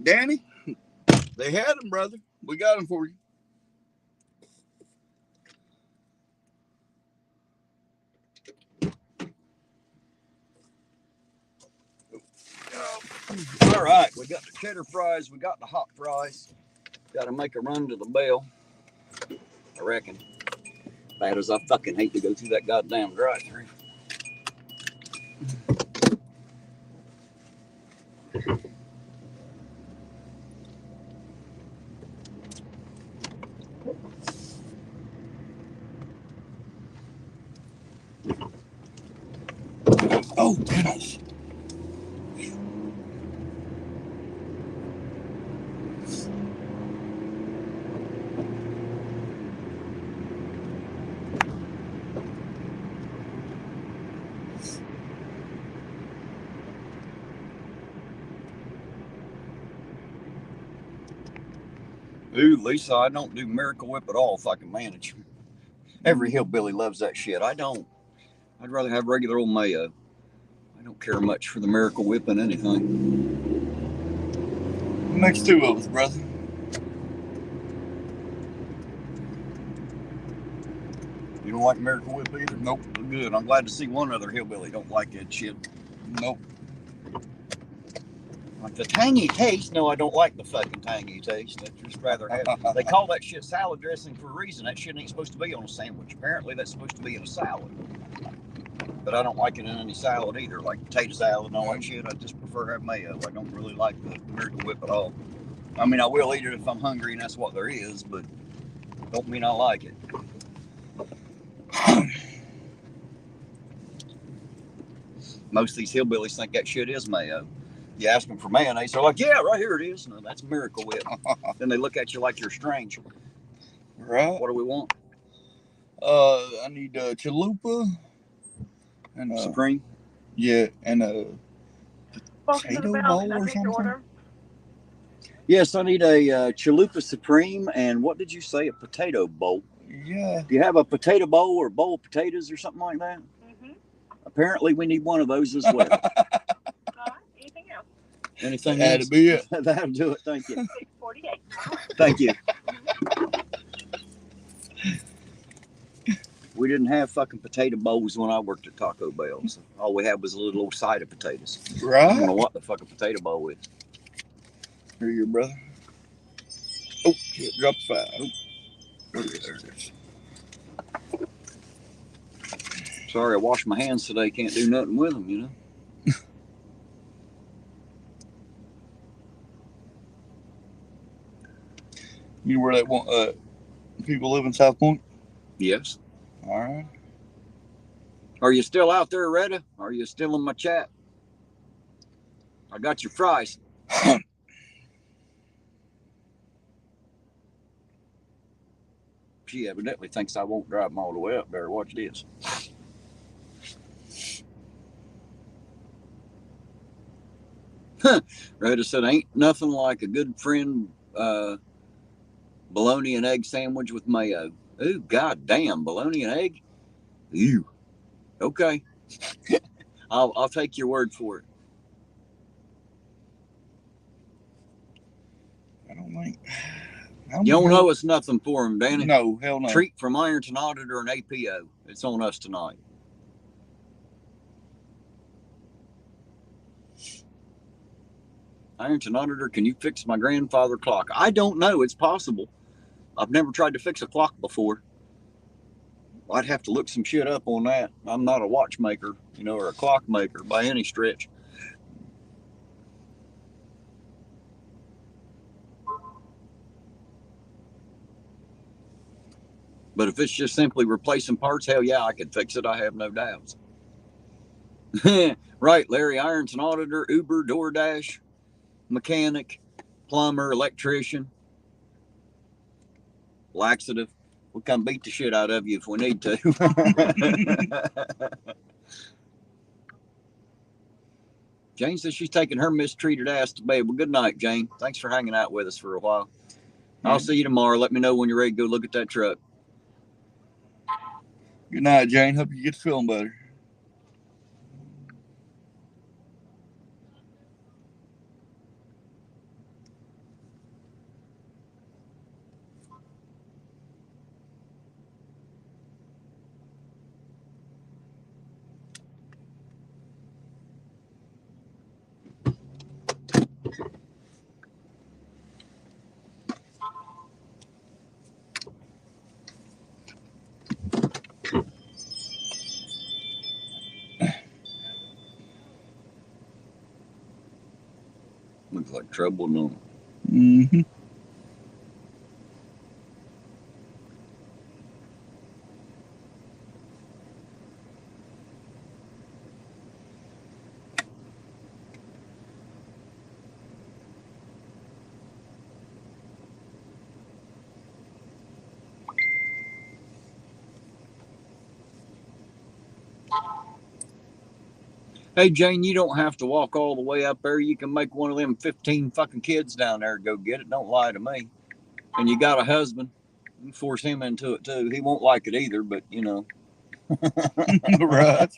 S2: Danny, they had them, brother. We got them for you.
S1: All right, we got the cheddar fries. We got the hot fries. Got to make a run to the bell, I reckon. Bad as I fucking hate to go through that goddamn drive-thru.
S2: Oh, goodness.
S1: Ooh, Lisa, I don't do Miracle Whip at all if I can manage. Every hillbilly loves that shit. I don't. I'd rather have regular old mayo. I don't care much for the Miracle Whip in anything.
S2: Makes two of us, brother.
S1: You don't like Miracle Whip either?
S2: Nope.
S1: Good. I'm glad to see one other hillbilly don't like that shit.
S2: Nope.
S1: Like the tangy taste. No, I don't like the fucking tangy taste. I'd just rather have. They call that shit salad dressing for a reason. That shit ain't supposed to be on a sandwich. Apparently, that's supposed to be in a salad. But I don't like it in any salad either, like potato salad and all that shit. I just prefer to have mayo. I don't really like the Miracle Whip at all. I mean, I will eat it if I'm hungry and that's what there is, but don't mean I like it. Most of these hillbillies think that shit is mayo. You ask them for mayonnaise, they're like, yeah, right here it is. No, that's Miracle Whip. Then they look at you like you're strange.
S2: Right.
S1: What do we want?
S2: I need chalupa and
S1: Supreme?
S2: Yeah, and a potato bowl or something.
S1: Yes, I need a chalupa supreme and what did you say? A potato bowl?
S2: Yeah.
S1: Do you have a potato bowl or a bowl of potatoes or something like that? Mm-hmm. Apparently, we need one of those as well.
S3: Anything else?
S1: Anything
S2: That'll
S1: else?
S2: be it.
S1: That'll do it. Thank you.
S3: 648.
S1: Thank you. We didn't have fucking potato bowls when I worked at Taco Bell. So all we had was a little old side of potatoes.
S2: Right.
S1: I don't know what the fuck a potato bowl is.
S2: Here you go, brother. Oh, shit, drop the five. Oh, there it is.
S1: Sorry, I washed my hands today. Can't do nothing with them, you know.
S2: You know where they want people live in South Point?
S1: Yes.
S2: All right.
S1: Are you still out there, Retta? Are you still in my chat? I got your fries. She evidently thinks I won't drive them all the way up there. Watch this. Retta said, ain't nothing like a good friend bologna and egg sandwich with mayo. Ooh, goddamn, bologna and egg? Ew. Okay. I'll take your word for it.
S2: I don't think.
S1: You don't know it's nothing for him, Danny.
S2: No, hell no.
S1: Treat from Ironton Auditor and APO. It's on us tonight. Ironton Auditor, can you fix my grandfather clock? I don't know. It's possible. I've never tried to fix a clock before. I'd have to look some shit up on that. I'm not a watchmaker, you know, or a clockmaker by any stretch. But if it's just simply replacing parts, hell yeah, I could fix it. I have no doubts. Right, Larry, Ironton Auditor, Uber, DoorDash, mechanic, plumber, electrician, laxative. We'll come beat the shit out of you if we need to. Jane says she's taking her mistreated ass to bed. Well, good night, Jane. Thanks for hanging out with us for a while. I'll see you tomorrow. Let me know when you're ready to go look at that truck.
S2: Good night, Jane. Hope you get feeling better.
S1: trouble known.
S2: Mm-hmm.
S1: Hey, Jane, you don't have to walk all the way up there. You can make one of them 15 fucking kids down there go get it. Don't lie to me. And you got a husband. You force him into it, too. He won't like it either, but, you know.
S2: Right.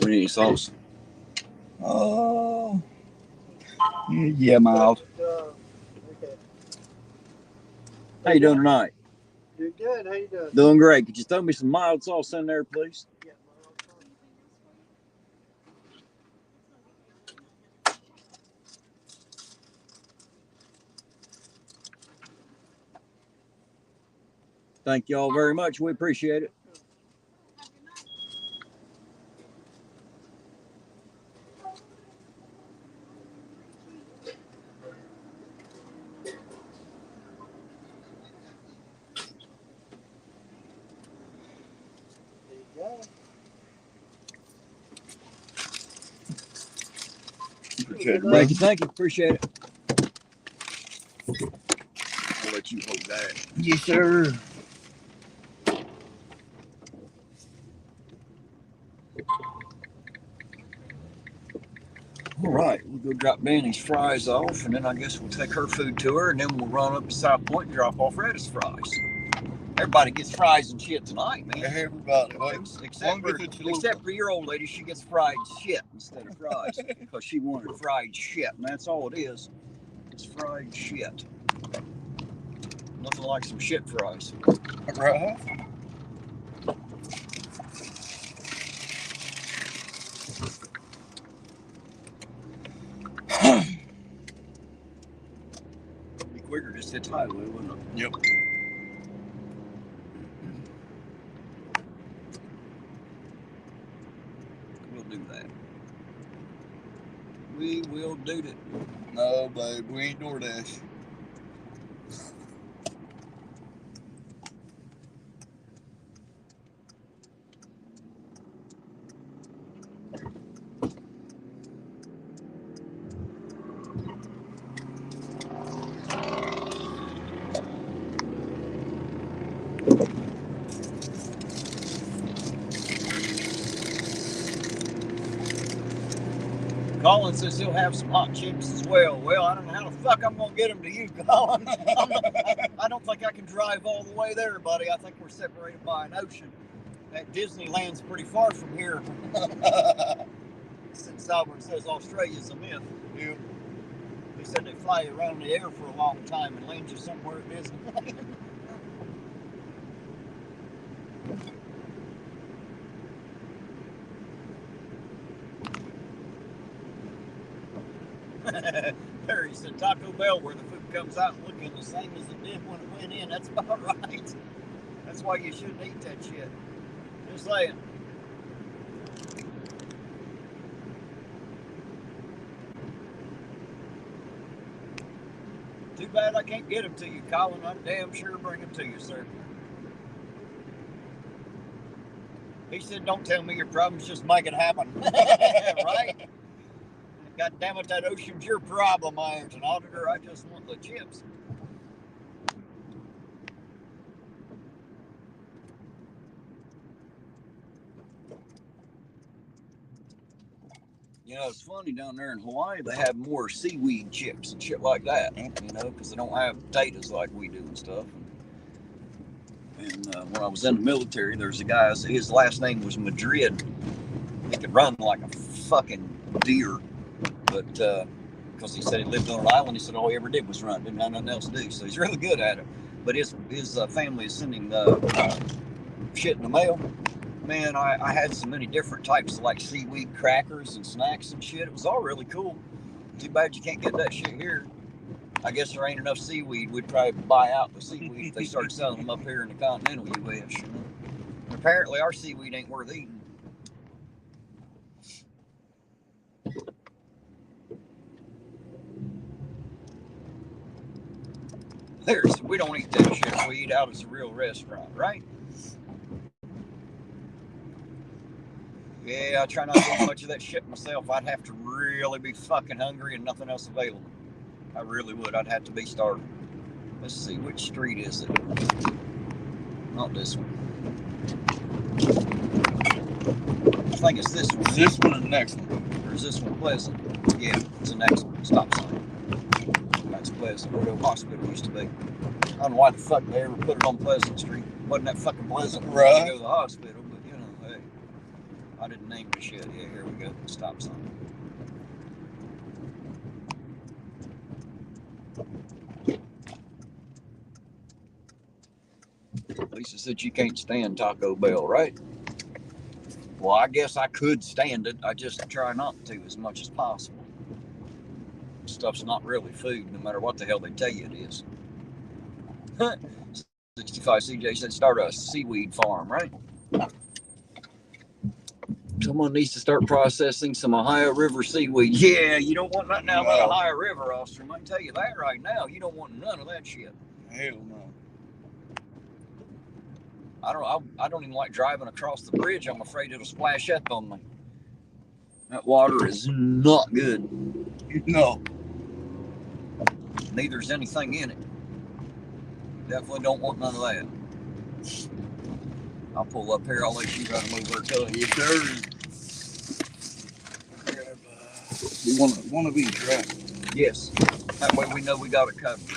S1: We need sauce.
S2: Oh. Yeah, mild.
S1: How you doing tonight?
S4: Doing good. How you doing?
S1: Doing great. Could you throw me some mild sauce in there, please?
S4: Yeah.
S1: Thank you all very much. We appreciate it.
S4: There you go.
S2: Appreciate it,
S1: Thank you. Thank you. Appreciate it. I'll let you hold that.
S2: Yes, sir.
S1: All right, we'll go drop Danny's fries off, and then I guess we'll take her food to her, and then we'll run up to South Point and drop off Retta's fries. Everybody gets fries and shit tonight, man.
S2: Everybody. Well,
S1: Except for your old lady, she gets fried shit instead of fries because she wanted fried shit, and that's all it is. It's fried shit. Nothing like some shit fries.
S2: Right.
S1: Be quicker, just hit highway, wouldn't it?
S2: Yep.
S1: We'll do that. We will do it.
S2: No, babe, we ain't DoorDash.
S1: Colin says he'll have some hot chips as well. Well, I don't know how the fuck I'm gonna get them to you, Colin. I don't think I can drive all the way there, buddy. I think we're separated by an ocean. That Disneyland's pretty far from here. Since Albert says Australia's a myth.
S2: Yep.
S1: They said they fly you around the air for a long time and land you somewhere at Disneyland. Perry said Taco Bell, where the food comes out looking the same as it did when it went in. That's about right. That's why you shouldn't eat that shit. Just saying. Too bad I can't get them to you, Colin. I'm damn sure bring them to you, sir. He said, don't tell me your problems, just make it happen. Right? God damn it, that ocean's your problem, Ironton Auditor. I just want the chips. You know, it's funny down there in Hawaii, they have more seaweed chips and shit like that, you know, because they don't have potatoes like we do and stuff. And when I was in the military, there's a guy, his last name was Madrid. He could run like a fucking deer, but because he said he lived on an island. He said all he ever did was run, didn't have nothing else to do. So he's really good at it. But his family is sending shit in the mail. Man, I had so many different types of like seaweed crackers and snacks and shit. It was all really cool. Too bad you can't get that shit here. I guess there ain't enough seaweed. We'd probably buy out the seaweed if they started selling them up here in the continental U.S. You know? And apparently our seaweed ain't worth eating. We don't eat that shit. We eat out as a real restaurant, right? Yeah, I try not to eat much of that shit myself. I'd have to really be fucking hungry and nothing else available. I really would. I'd have to be starving. Let's see, which street is it? Not this one. I think it's this one.
S2: This one and the next one.
S1: Or is this one Pleasant? Yeah, it's the next one. Stop sign. That's Pleasant, where the hospital used to be. I don't know why the fuck they ever put it on Pleasant Street. Wasn't that fucking pleasant
S2: right.
S1: To go to the hospital, but you know, hey. I didn't name the shit. Yeah, here we go. Stop sign. Lisa said you can't stand Taco Bell, right? Well, I guess I could stand it. I just try not to as much as possible. Stuff's not really food, no matter what the hell they tell you it is. 65 CJ said start a seaweed farm, right? Someone needs to start processing some Ohio River seaweed. Yeah, you don't want nothing out of that Ohio River, Ostrom. I can tell you that right now. You don't want none of that shit.
S2: Hell no.
S1: I don't even like driving across the bridge. I'm afraid it'll splash up on me. That water is not good.
S2: No.
S1: Neither is anything in it. Definitely don't want none of that. I'll pull up here. I'll let you run move her color.
S2: Yes, sir. You want to be right?
S1: Yes. That way we know we got it covered.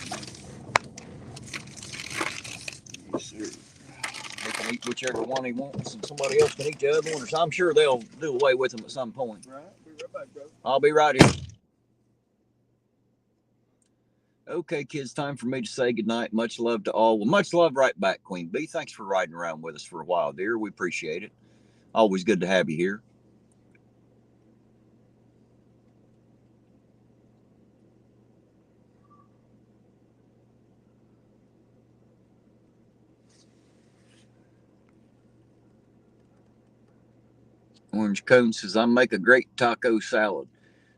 S2: Yes, sir.
S1: They can eat whichever one he wants, and somebody else can eat the other one. Or so I'm sure they'll do away with them at some point.
S4: Right. Be right back, bro.
S1: I'll be right here. Okay, kids, time for me to say goodnight. Much love to all. Well, much love right back, Queen Bee. Thanks for riding around with us for a while, dear. We appreciate it. Always good to have you here. Orange Cone says, I make a great taco salad.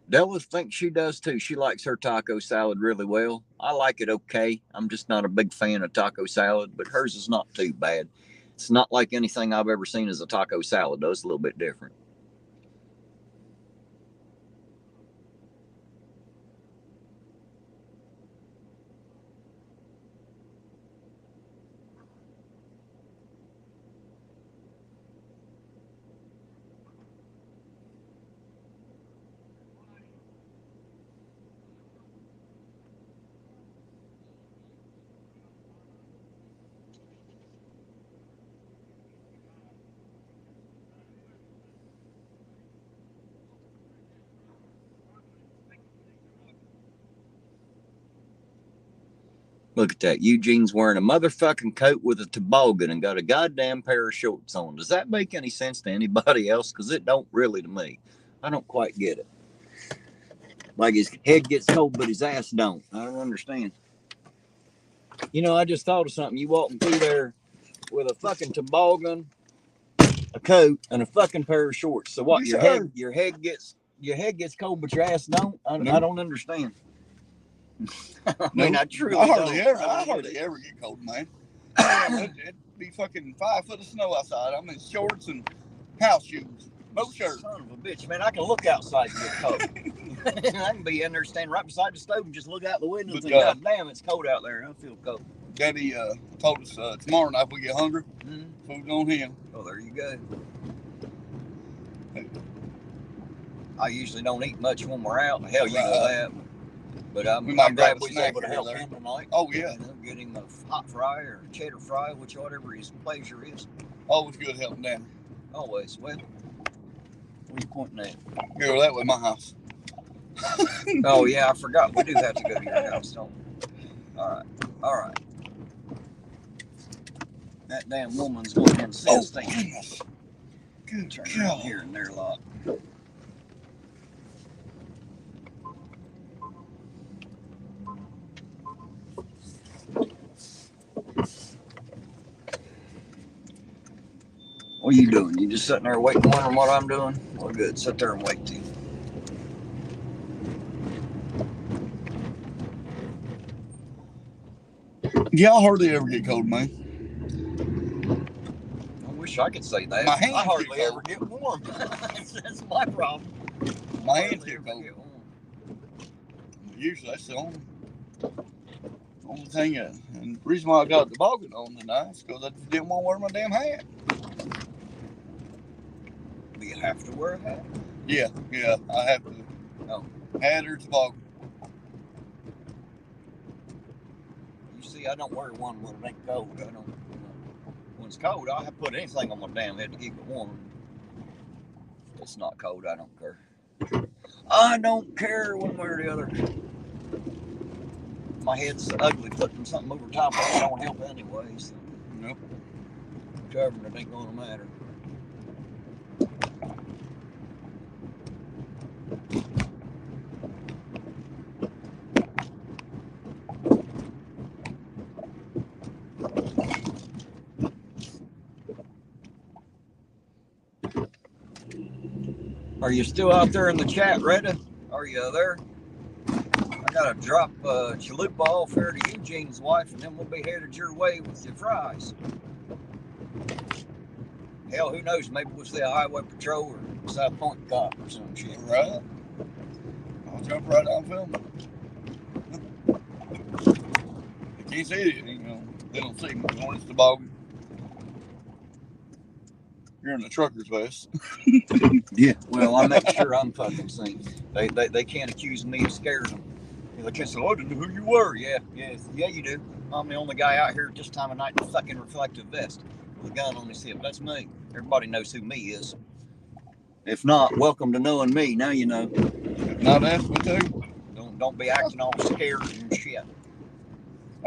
S1: Della thinks she does too. She likes her taco salad really well. I like it okay. I'm just not a big fan of taco salad, but hers is not too bad. It's not like anything I've ever seen as a taco salad, though. It's a little bit different. Look at that. Eugene's wearing a motherfucking coat with a toboggan and got a goddamn pair of shorts on. Does that make any sense to anybody else? Because it don't really to me. I don't quite get it. Like his head gets cold, but his ass don't. I don't understand. You know, I just thought of something. You walking through there with a fucking toboggan, a coat, and a fucking pair of shorts. So what? Your head gets cold, but your ass don't. I don't understand. I mean, I truly
S2: hardly ever get cold, man. It'd be fucking 5 foot of snow outside. I'm in shorts and house shoes, boat shirts.
S1: Son of a bitch, man! I can look outside and get cold. I can be in there, stand right beside the stove, and just look out the window and think, God damn, it's cold out there. I feel cold.
S2: Daddy told us tomorrow night if we get hungry, food's on him.
S1: Oh, there you go. I usually don't eat much when we're out. Hell, you know that. But I'm glad we was able to help him tonight.
S2: Oh, yeah.
S1: You know, get him a hot fry or a cheddar fry, whatever his pleasure is.
S2: Always good helping Danny.
S1: Always. Well, what are you pointing at?
S2: Go that way, my house.
S1: Oh, yeah, I forgot. We do have to go to your house, don't we? All right. That damn woman's going to insist.
S2: Oh, goodness. Good
S1: Turn
S2: God.
S1: around here and there a lot. What are you doing? You just sitting there waiting, wondering what I'm doing? Well, good. Sit there and wait, too.
S2: Yeah, I hardly ever get cold, man.
S1: I wish I could say that.
S2: My hands
S1: I hardly
S2: get
S1: ever
S2: cold.
S1: get warm. That's my problem.
S2: My
S1: I
S2: hands
S1: hardly
S2: get
S1: ever
S2: cold.
S1: get warm.
S2: Usually that's the only thing. And the reason why I got the toboggan on tonight is because I just didn't want to wear my damn hat.
S1: Do you have to wear a hat?
S2: Yeah, I have to.
S1: Oh.
S2: Hat or toboggan.
S1: You see, I don't wear one when it ain't cold. I don't. When it's cold, I have to put anything on my damn head to keep it warm. If it's not cold, I don't care. I don't care one way or the other. My head's ugly. Putting something over top of it don't help anyways.
S2: Nope.
S1: Covering it ain't gonna matter. Are you still out there in the chat, Retta? Are you there? I gotta drop Chalupa off here to Eugene's wife, and then we'll be headed your way with your fries. Hell, who knows? Maybe we'll see a highway patrol or South Point cop or some shit.
S2: Right. I'll jump right down and film it. They can't see it, they don't see me when it's toboggan. You're in the trucker's vest.
S1: Yeah. Well, I make sure I'm fucking seen. They can't accuse me of scaring them. They can't say, "Oh, I didn't know who you were." Yeah, you do. I'm the only guy out here at this time of night in a fucking reflective vest with a gun on his hip. That's me. Everybody knows who me is. If not, welcome to knowing me. Now you know.
S2: If not, ask me too.
S1: Don't be acting all scared and shit.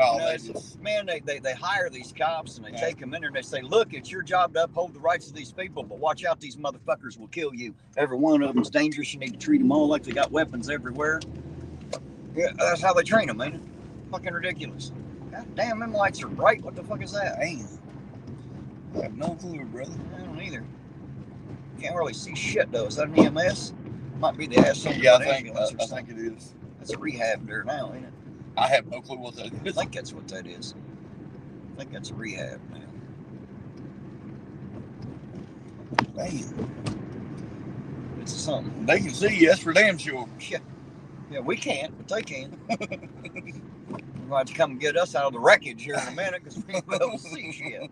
S2: Oh,
S1: They hire these cops and they take them in there and they say, "Look, it's your job to uphold the rights of these people, but watch out, these motherfuckers will kill you. Every one of them's dangerous. You need to treat them all like they got weapons everywhere." Yeah, that's how they train them, ain't it? Fucking ridiculous. God damn, them lights are bright. What the fuck is that?
S2: Damn. I have no clue, brother.
S1: I don't either. Can't really see shit though. Is that an EMS? Might be the ass on
S2: Yeah,
S1: the ambulance or something.
S2: I think it is.
S1: That's a rehab there now, ain't it?
S2: I have no clue what that
S1: I
S2: is.
S1: think that's what that is. I think that's a rehab now.
S2: Damn.
S1: It's something.
S2: They can see, that's for damn sure.
S1: Yeah, we can't, but they can. They're going to have to come and get us out of the wreckage here in a minute because we won't be able to see shit.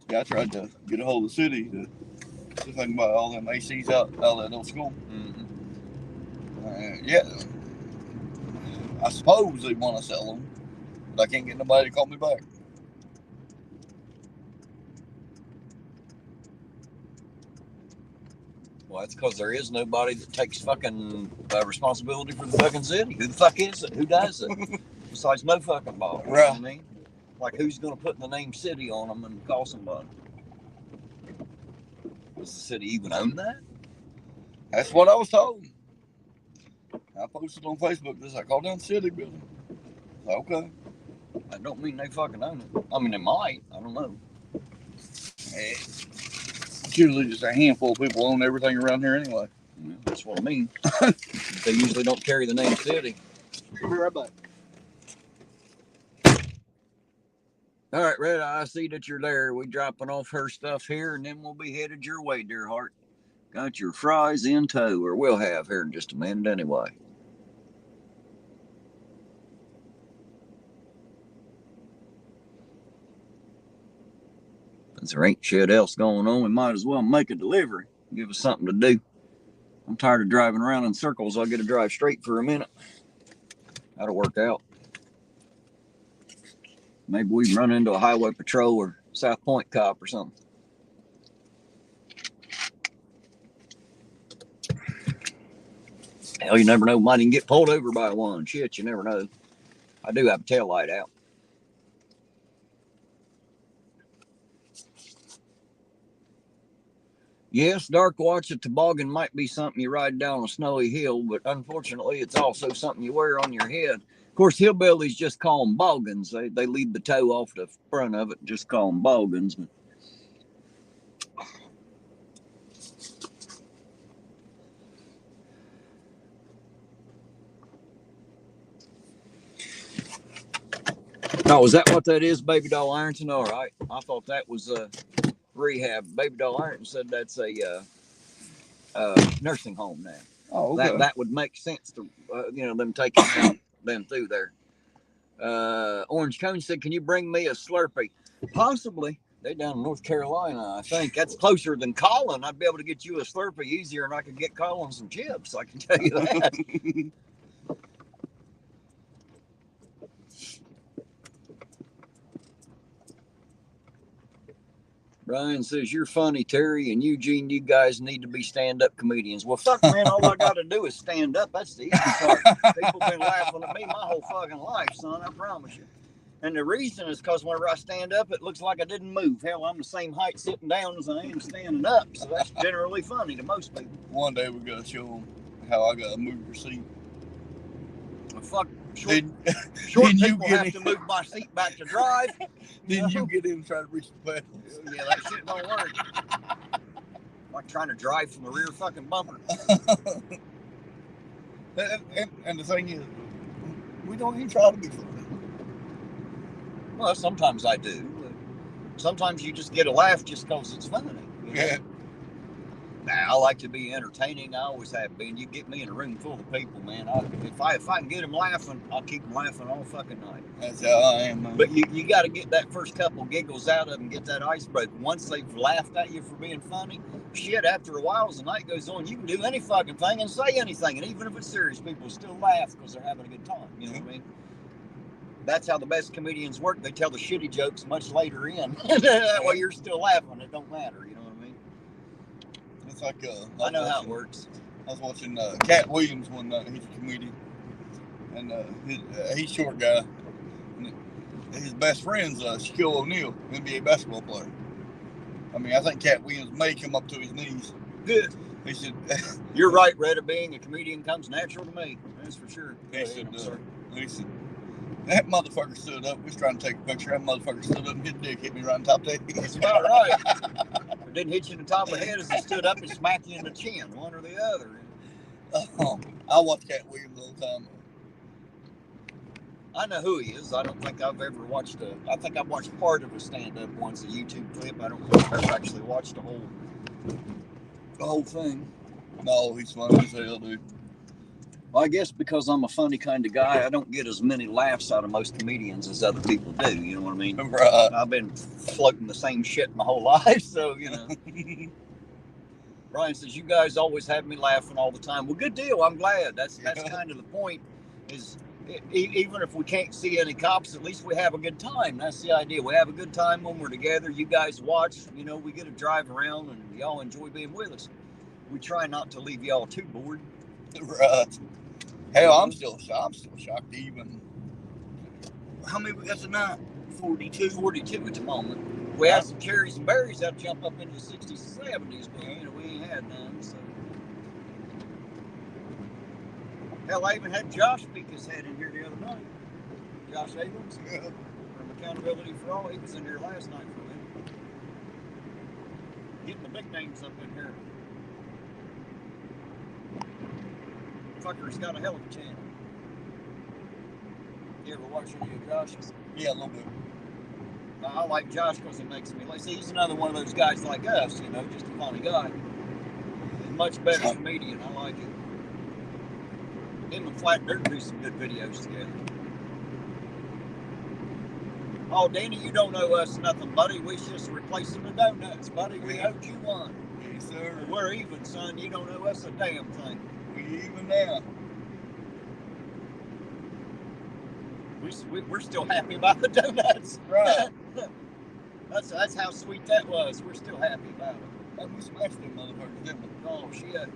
S2: Yeah, I tried to get a hold of the city to see if I can buy all them ACs out of that old school.
S1: Mm-hmm.
S2: Yeah. I suppose they want to sell them, but I can't get nobody to call me back.
S1: Well, that's because there is nobody that takes fucking responsibility for the fucking city. Who the fuck is it? Who does it? Besides no fucking ball. You know what I mean? Like, who's going to put the name city on them and call somebody? Does the city even own that?
S2: That's what I was told. I posted on Facebook this. I called down the city building. Okay.
S1: I don't mean they fucking own it. I mean, they might. I don't know.
S2: It's usually just a handful of people own everything around here anyway.
S1: Yeah, that's what I mean. They usually don't carry the name city.
S2: Be right back.
S1: All right, Red, I see that you're there. We dropping off her stuff here, and then we'll be headed your way, dear heart. Got your fries in tow, or we'll have here in just a minute anyway. Since there ain't shit else going on, we might as well make a delivery. Give us something to do. I'm tired of driving around in circles. I'll get to drive straight for a minute. That'll work out. Maybe we run into a highway patrol or South Point cop or something. Hell, you never know. Might even get pulled over by one. Shit, you never know. I do have a tail light out. Yes, dark watch at toboggan might be something you ride down a snowy hill, but unfortunately, it's also something you wear on your head. Of course, hillbillies just call them boggans. They leave the toe off the front of it and just call them boggans. Oh, is that what that is, Baby Doll Ironton? All right. I thought that was rehab. Baby Doll Ironton said that's a nursing home now.
S2: Oh, okay.
S1: That would make sense to them taking out them through there. Orange Cone said, "Can you bring me a Slurpee?" Possibly. They down in North Carolina, I think. That's closer than Colin. I'd be able to get you a Slurpee easier, and I could get Colin some chips. I can tell you that. Brian says, "You're funny, Terry and Eugene. You guys need to be stand-up comedians." Well, fuck, man, all I got to do is stand up. That's the easy part. People been laughing at me my whole fucking life, son, I promise you. And the reason is because whenever I stand up, it looks like I didn't move. Hell, I'm the same height sitting down as I am standing up, so that's generally funny to most people.
S2: One day we got to show them how I got to move your seat.
S1: Well, fuck, short people have to move my seat back to drive.
S2: Then you get in and try to reach the pedals.
S1: Yeah, that shit don't work. Like trying to drive from the rear fucking bumper.
S2: And the thing is, we don't even try to be funny.
S1: Well, sometimes I do. Sometimes you just get a laugh just because it's funny. You know?
S2: Yeah.
S1: Now, I like to be entertaining. I always have been. You get me in a room full of people, man. If I can get them laughing, I'll keep them laughing all fucking night.
S2: That's how I am, man.
S1: But you got to get that first couple giggles out of them, get that ice broken. Once they've laughed at you for being funny, shit, after a while, as the night goes on, you can do any fucking thing and say anything. And even if it's serious, people still laugh because they're having a good time. You know what I mean? That's how the best comedians work. They tell the shitty jokes much later in. That way you're still laughing. It don't matter. You know what I mean?
S2: It's like
S1: I know how it works.
S2: I was watching Cat Williams one night. He's a comedian, and he's a short guy. And his best friend's Shaquille O'Neal, NBA basketball player. I mean, I think Cat Williams may come up to his knees.
S1: Good.
S2: He said,
S1: "You're right, Retta. Being a comedian comes natural to me. That's for sure."
S2: He said, that motherfucker stood up. We was trying to take a picture. That motherfucker stood up and his dick hit me right on top of the head.
S1: That's about right. It didn't hit you in the top of the head as he stood up and smacked you in the chin, one or the other.
S2: I watch Cat Williams all the time.
S1: I know who he is. I don't think I've ever watched I think I've watched part of a stand-up once, a YouTube clip. I don't know if I've ever actually watched the whole thing.
S2: No, he's funny as hell, dude.
S1: Well, I guess because I'm a funny kind of guy, I don't get as many laughs out of most comedians as other people do. You know what I mean?
S2: Right.
S1: I've been floating the same shit my whole life, so, you know. Brian says, "You guys always have me laughing all the time." Well, good deal. I'm glad. That's kind of the point. Is even if we can't see any cops, at least we have a good time. That's the idea. We have a good time when we're together. You guys watch. You know, we get to drive around, and y'all enjoy being with us. We try not to leave y'all too bored.
S2: Right. Hell, I'm still shocked even. How many we got tonight? 42.
S1: 42 at the moment. We had some cherries and berries that jump up into the 60s and 70s, but you know, we ain't had none. So. Hell, I even had Josh peek his head in here the other night. Josh Abrams, from Accountability for All. He was in here last night for a minute. Getting the big names up in here. Fucker's got a hell of a channel. You ever watch any of Josh's?
S2: Yeah, a little bit.
S1: I like Josh because it makes me like. See, he's another one of those guys like us, you know, just a funny guy. Much better comedian. I like it. Him and Flat Dirt do some good videos together. Oh, Danny, you don't owe us nothing, buddy. We just replacing the donuts, buddy. We owed you one.
S2: Yes, sir.
S1: We're even, son. You don't owe us a damn thing.
S2: We even now.
S1: we're still happy about the donuts.
S2: Right.
S1: That's how sweet that was. We're still happy about it.
S2: And we smashed them motherfuckers, didn't we?
S1: Oh shit!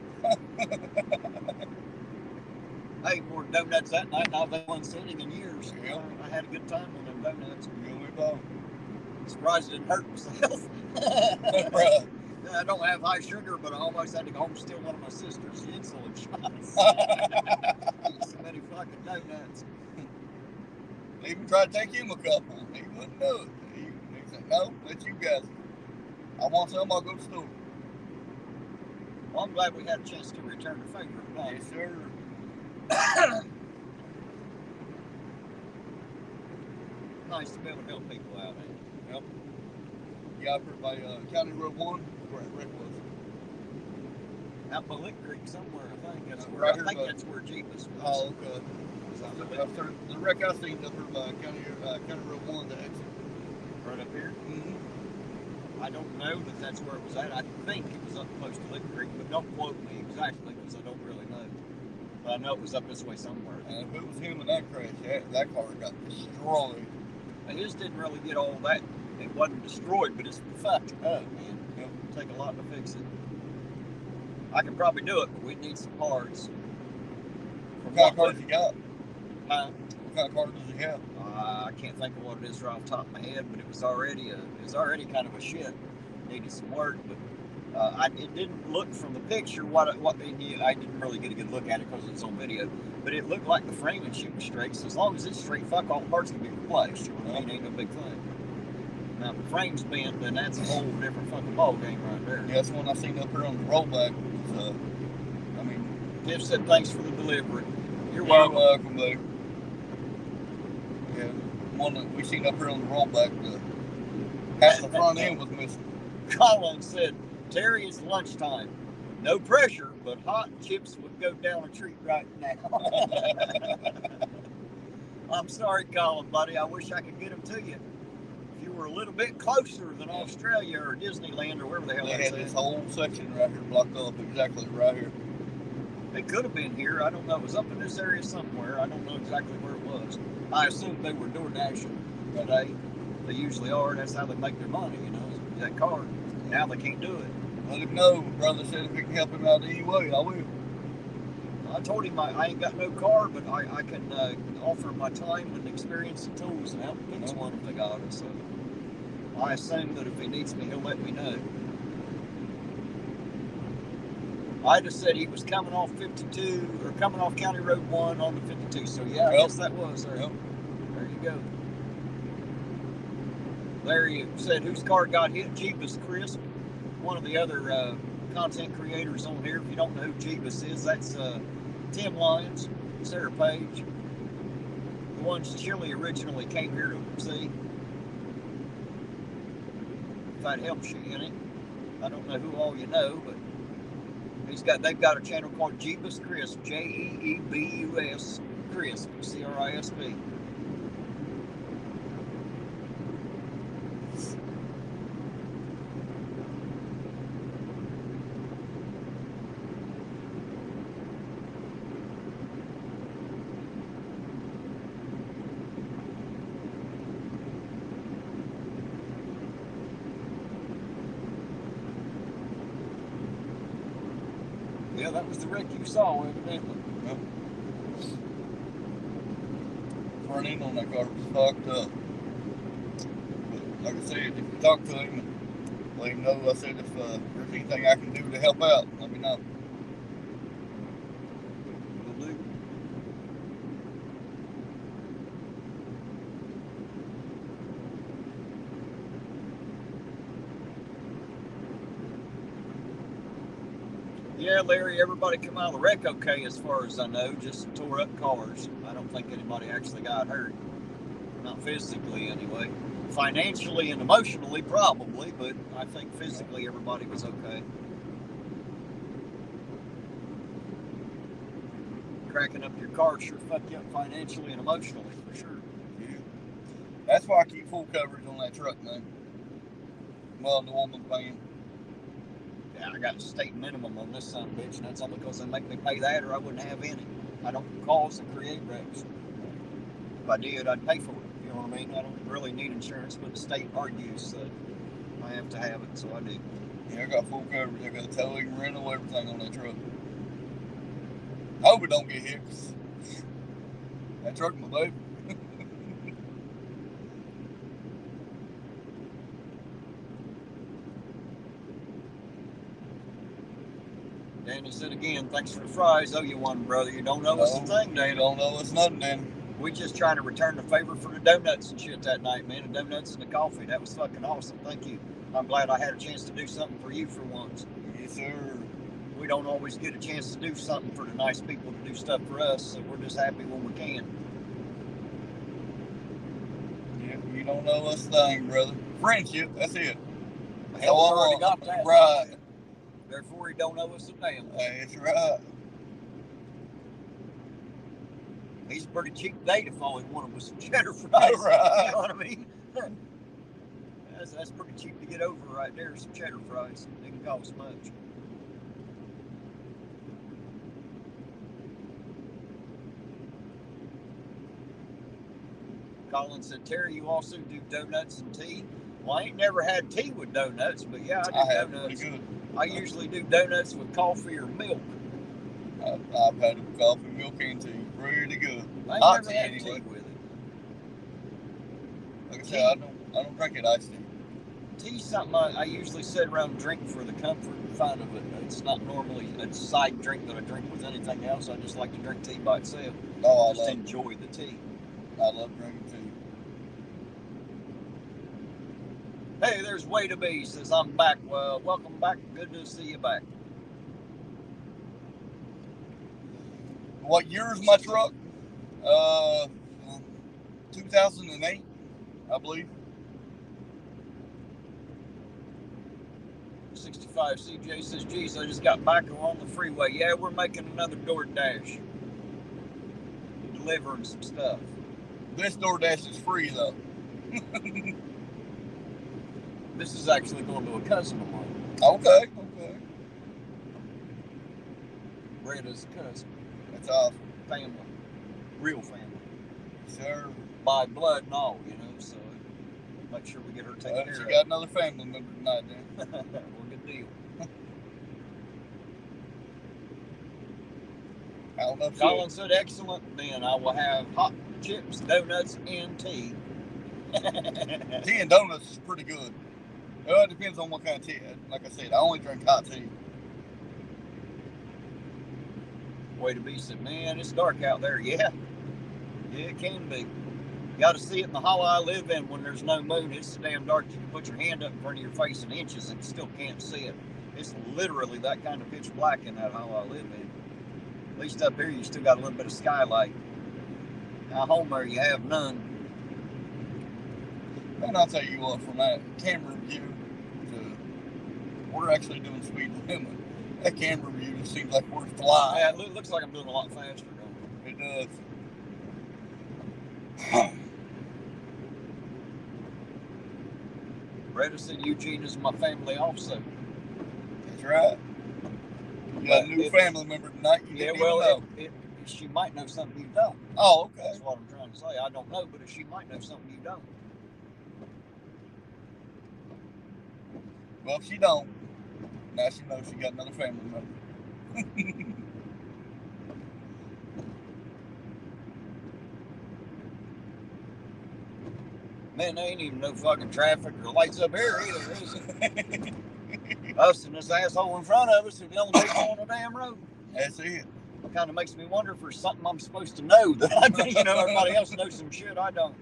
S1: I ate more donuts that night than I've had one sitting in years.
S2: Yep.
S1: I had a good time on them donuts.
S2: You and me both.
S1: Surprised it didn't hurt myself.
S2: Right.
S1: I don't have high sugar, but I almost had to go home and steal one of my sister's insulin shots. Eat so many fucking donuts.
S2: They even tried to take him a couple. He wouldn't do it. He said, no, let you guys. I want some, I'll go to the store.
S1: Well, I'm glad we had a chance to return the favor.
S2: Yes, sir.
S1: Nice to be able to help people out.
S2: Yep. Yeah, up here by County Road 1, where that wreck was.
S1: Out by Lick Creek somewhere, I think. That's where,
S2: Right
S1: I
S2: here
S1: think
S2: by-
S1: that's where Jeebus was.
S2: Oh, okay.
S1: Was that Lick Creek?
S2: The wreck I seen up here by County Road 1, the exit.
S1: Right up here?
S2: Mm-hmm.
S1: I don't know that that's where it was at. I think it was up close to Lick Creek, but don't quote me exactly because I don't really know. But I know it was up this way somewhere.
S2: And if it was him in that crash, that car got destroyed.
S1: His didn't really get all that. It wasn't destroyed, but it's fucked up, man.
S2: Yep.
S1: It'll take a lot to fix it. I could probably do it, but we need some parts.
S2: What kind of car does he got?
S1: Huh?
S2: What kind of car does he have?
S1: I can't think of what it is right off the top of my head, but it was already kind of a shit. Needed some work, but it didn't look from the picture what they knew. I didn't really get a good look at it because it's on video, but it looked like the frame and shit was straight. So as long as it's straight, fuck, all the parts can be replaced. You know what I mean? Ain't no big thing. Now if the frame's bent, then that's a whole different fucking ball game right there.
S2: Yeah, that's the one I seen up here on the rollback. I mean,
S1: Tiff said thanks for the delivery. You're
S2: you're
S1: welcome.
S2: welcome, buddy. Yeah, one that we seen up here on the rollback, half the front end was missing.
S1: Colin said, Terry, it's lunchtime. No pressure, but hot chips would go down a treat right now. I'm sorry, Colin, buddy. I wish I could get them to you. If you were a little bit closer than Australia or Disneyland or wherever the hell
S2: They
S1: they
S2: had
S1: said.
S2: this whole section right here blocked off, exactly right here.
S1: It could have been here. I don't know. It was up in this area somewhere. I don't know exactly where it was. I assumed they were door dashing today. They usually are. That's how they make their money, you know, is that car. Now they can't do it.
S2: Let him know. Brother said if we can help him out any way, I will.
S1: I told him I ain't got no car, but I can offer my time and experience and tools and help fix one if they got it. So I assume that if he needs me, he'll let me know. I just said he was coming off 52 or coming off County Road 1 on the 52. So yeah, I guess that was there.
S2: Yep.
S1: There you go. Larry said, whose car got hit? Jeebus Crisp, one of the other content creators on here. If you don't know who Jeebus is, that's Tim Lyons, Sarah Page, the ones Chili originally came here to see. If that helps you any. I don't know who all you know, but they've got a channel called Jeebus Crisp, Jeebus Crisp, CRISP. Yeah, that was the wreck you saw, evidently.
S2: Yep. Front end on that car was fucked up. But like I said, if you talk to him, let him know. I said if there's anything I can do to help out, let me know.
S1: Will do. Yeah, Larry, everybody come out of the wreck okay as far as I know, just tore up cars. I don't think anybody actually got hurt. Not physically, anyway. Financially and emotionally, probably, but I think physically everybody was okay. Cracking up your car sure fucked you up financially and emotionally, for sure.
S2: Yeah. That's why I keep full coverage on that truck, man. Well, the woman's van.
S1: Yeah, I got a state minimum on this son of a bitch, and that's only because they make me pay that or I wouldn't have any. I don't cause and create wrecks. if I did, I'd pay for it. You know what I mean? I don't really need insurance, but the state argues that I have to have it, so I do.
S2: Yeah, I got full coverage. I got towing, rental, everything on that truck. I hope it don't get hit, 'cause that truck my baby.
S1: Danny said again, thanks for the fries. Owe you one, brother. You don't know us a thing,
S2: You
S1: Danny.
S2: don't know us nothing, Danny.
S1: We just trying to return the favor for the donuts and shit that night, man. The donuts and the coffee. That was fucking awesome. Thank you. I'm glad I had a chance to do something for you for once.
S2: Yes, sir.
S1: We don't always get a chance to do something for the nice people to do stuff for us, so we're just happy when we can.
S2: Yeah, you don't know us a thing, brother. Friendship, that's it.
S1: Hell, we already got that.
S2: Right.
S1: Therefore, he don't owe us a damn.
S2: That's right.
S1: He's a pretty cheap date if all he wanted was some cheddar fries.
S2: Right.
S1: You know what I mean? That's pretty cheap to get over right there, some cheddar fries. They can cost much. Colin said, Terry, you also do donuts and tea? Well, I ain't never had tea with donuts, but yeah, I do
S2: have
S1: donuts.
S2: pretty good.
S1: I usually do donuts with coffee or milk.
S2: I've had it with coffee, milk, and tea. Pretty good.
S1: I ain't
S2: Hot
S1: never
S2: tea
S1: had
S2: anyway.
S1: tea with it.
S2: Like I said, I don't drink it iced tea.
S1: Tea's something I usually sit around and drink for the comfort and fun of it. It's not normally a side drink that I drink with anything else. I just like to drink tea by itself.
S2: Oh,
S1: Just enjoy the tea.
S2: I love drinking tea.
S1: Hey, there's Way to Be. Says, I'm back. Well, welcome back. Good to see you back.
S2: What year is my truck? 2008, I believe.
S1: 65 CJ says, geez, I just got back on the freeway. Yeah, we're making another DoorDash. Delivering some stuff.
S2: This DoorDash is free, though.
S1: This is actually going to a cousin of mine.
S2: Okay.
S1: Breda's cousin.
S2: That's awesome.
S1: Family. Real family.
S2: Sure.
S1: By blood and all, you know, so make sure we get her taken care
S2: She
S1: of.
S2: got another family member tonight, then.
S1: Well, good deal.
S2: I don't know if
S1: Colin said, excellent. Then I will have hot chips, donuts, and tea.
S2: tea and donuts is pretty good. Well, it depends on what kind of tea. Like I said, I only drink hot tea.
S1: Way to Be said, man, it's dark out there. Yeah, it can be. You got to see it in the hollow I live in when there's no moon. It's so damn dark you can put your hand up in front of your face in inches and still can't see it. It's literally that kind of pitch black in that hollow I live in. At least up here, you still got a little bit of skylight. Now, home there, you have none.
S2: And I'll tell you what, from that camera view to we're actually doing speed limit, that camera view just seems like we're flying.
S1: Yeah, it looks like I'm doing a lot faster, don't
S2: It does.
S1: Bretta said Eugene is my family also.
S2: That's right. You got a new family member tonight. You didn't even know.
S1: She might know something you don't.
S2: Oh, okay.
S1: That's what I'm trying to say. I don't know, but she might know something you don't.
S2: Well, if she don't, now she knows she got another family member.
S1: Man, there ain't even no fucking traffic or lights up here either, is it? Us and this asshole in front of us are the only people on the damn road.
S2: That's it.
S1: It kind of makes me wonder if there's something I'm supposed to know that I think, everybody else knows some shit I don't.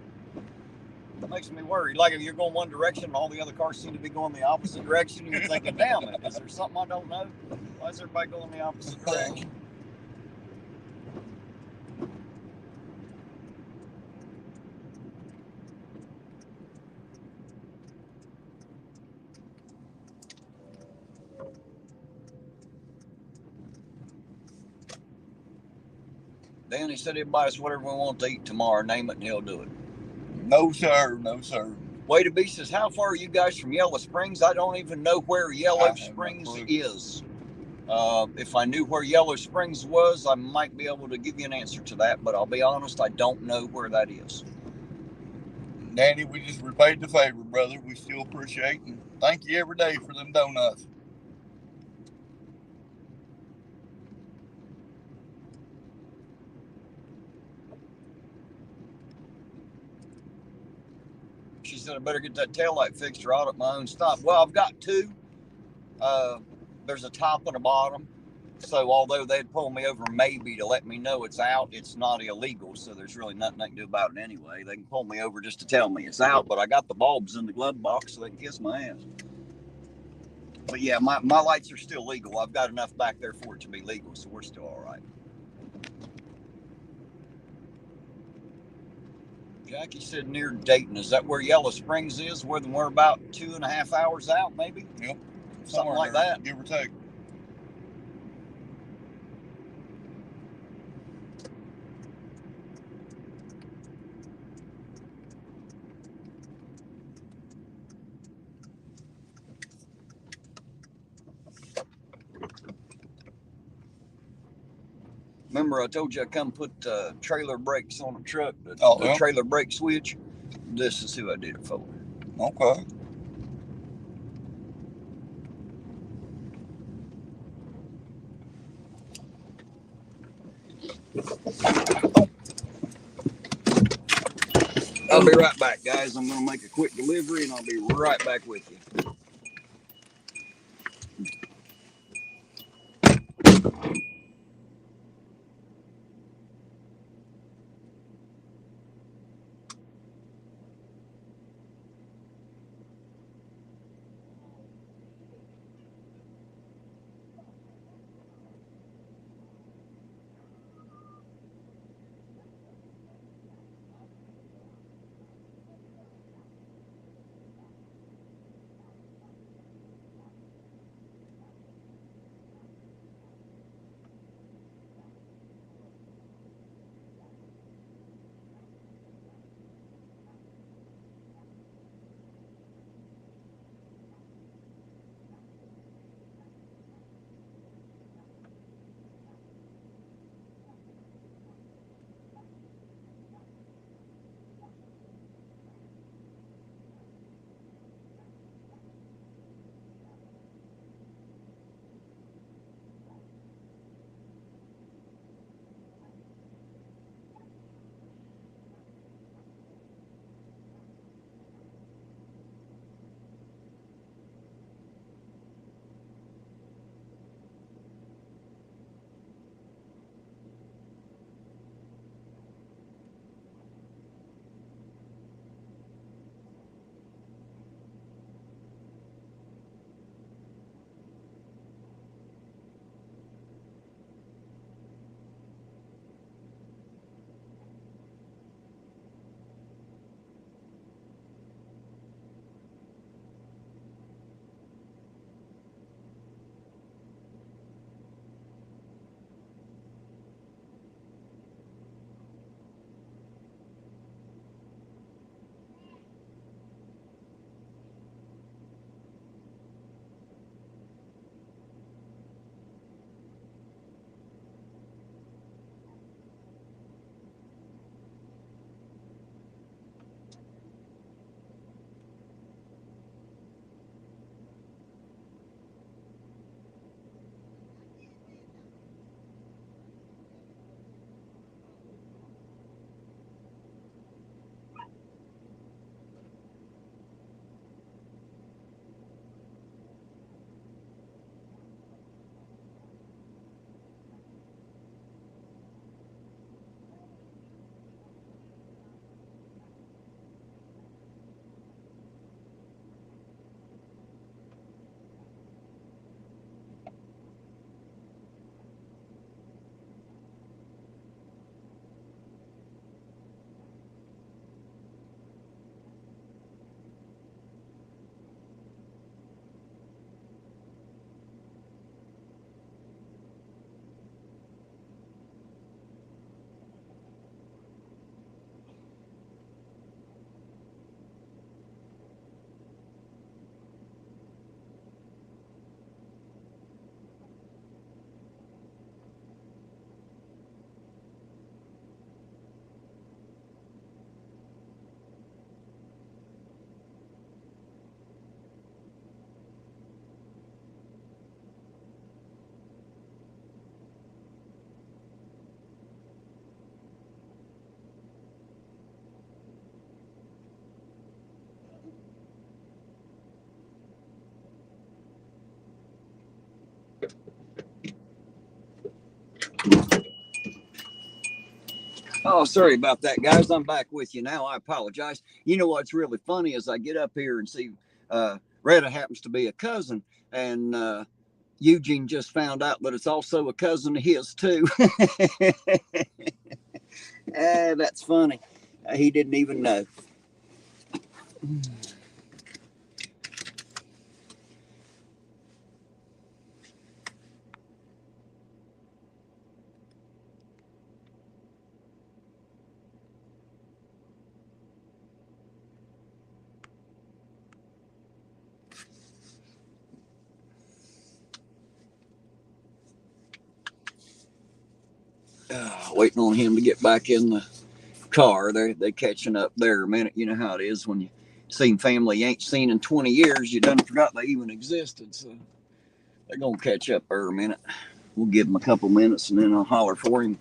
S1: It makes me worried. Like if you're going one direction and all the other cars seem to be going the opposite direction, you're thinking, damn it, is there something I don't know? Why is everybody going the opposite direction? Danny said he'll buy us whatever we want to eat tomorrow. Name it and he'll do it.
S2: No, sir. No, sir.
S1: Way to Be says, how far are you guys from Yellow Springs? I don't even know where Yellow Springs is. If I knew where Yellow Springs was, I might be able to give you an answer to that, but I'll be honest, I don't know where that is.
S2: Danny, we just repaid the favor, brother. We still appreciate and thank you every day for them donuts.
S1: She said I better get that taillight fixed or audit my own stop. Well, I've got two. There's a top and a bottom. So although they'd pull me over maybe to let me know it's out, it's not illegal. So there's really nothing I can do about it anyway. They can pull me over just to tell me it's out, but I got the bulbs in the glove box so they can kiss my ass. But yeah, my lights are still legal. I've got enough back there for it to be legal, so we're still all right. Jackie said near Dayton. Is that where Yellow Springs is? Where we're about 2.5 hours out, maybe?
S2: Yep.
S1: Something like that.
S2: Give or take.
S1: Remember I told you I come put trailer brakes on a truck,
S2: the
S1: trailer brake switch? This is who I did it for.
S2: Okay.
S1: I'll be right back, guys. I'm going to make a quick delivery, and I'll be right back with you. Oh, sorry about that, guys. I'm back with you now. I apologize. You know what's really funny is I get up here and see Retta happens to be a cousin, and Eugene just found out that it's also a cousin of his too. That's funny. He didn't even know. Waiting on him to get back in the car. They catching up there a minute. You know how it is when you seen family you ain't seen in 20 years. You done forgot they even existed. So they're gonna catch up there a minute. We'll give him a couple minutes and then I'll holler for him.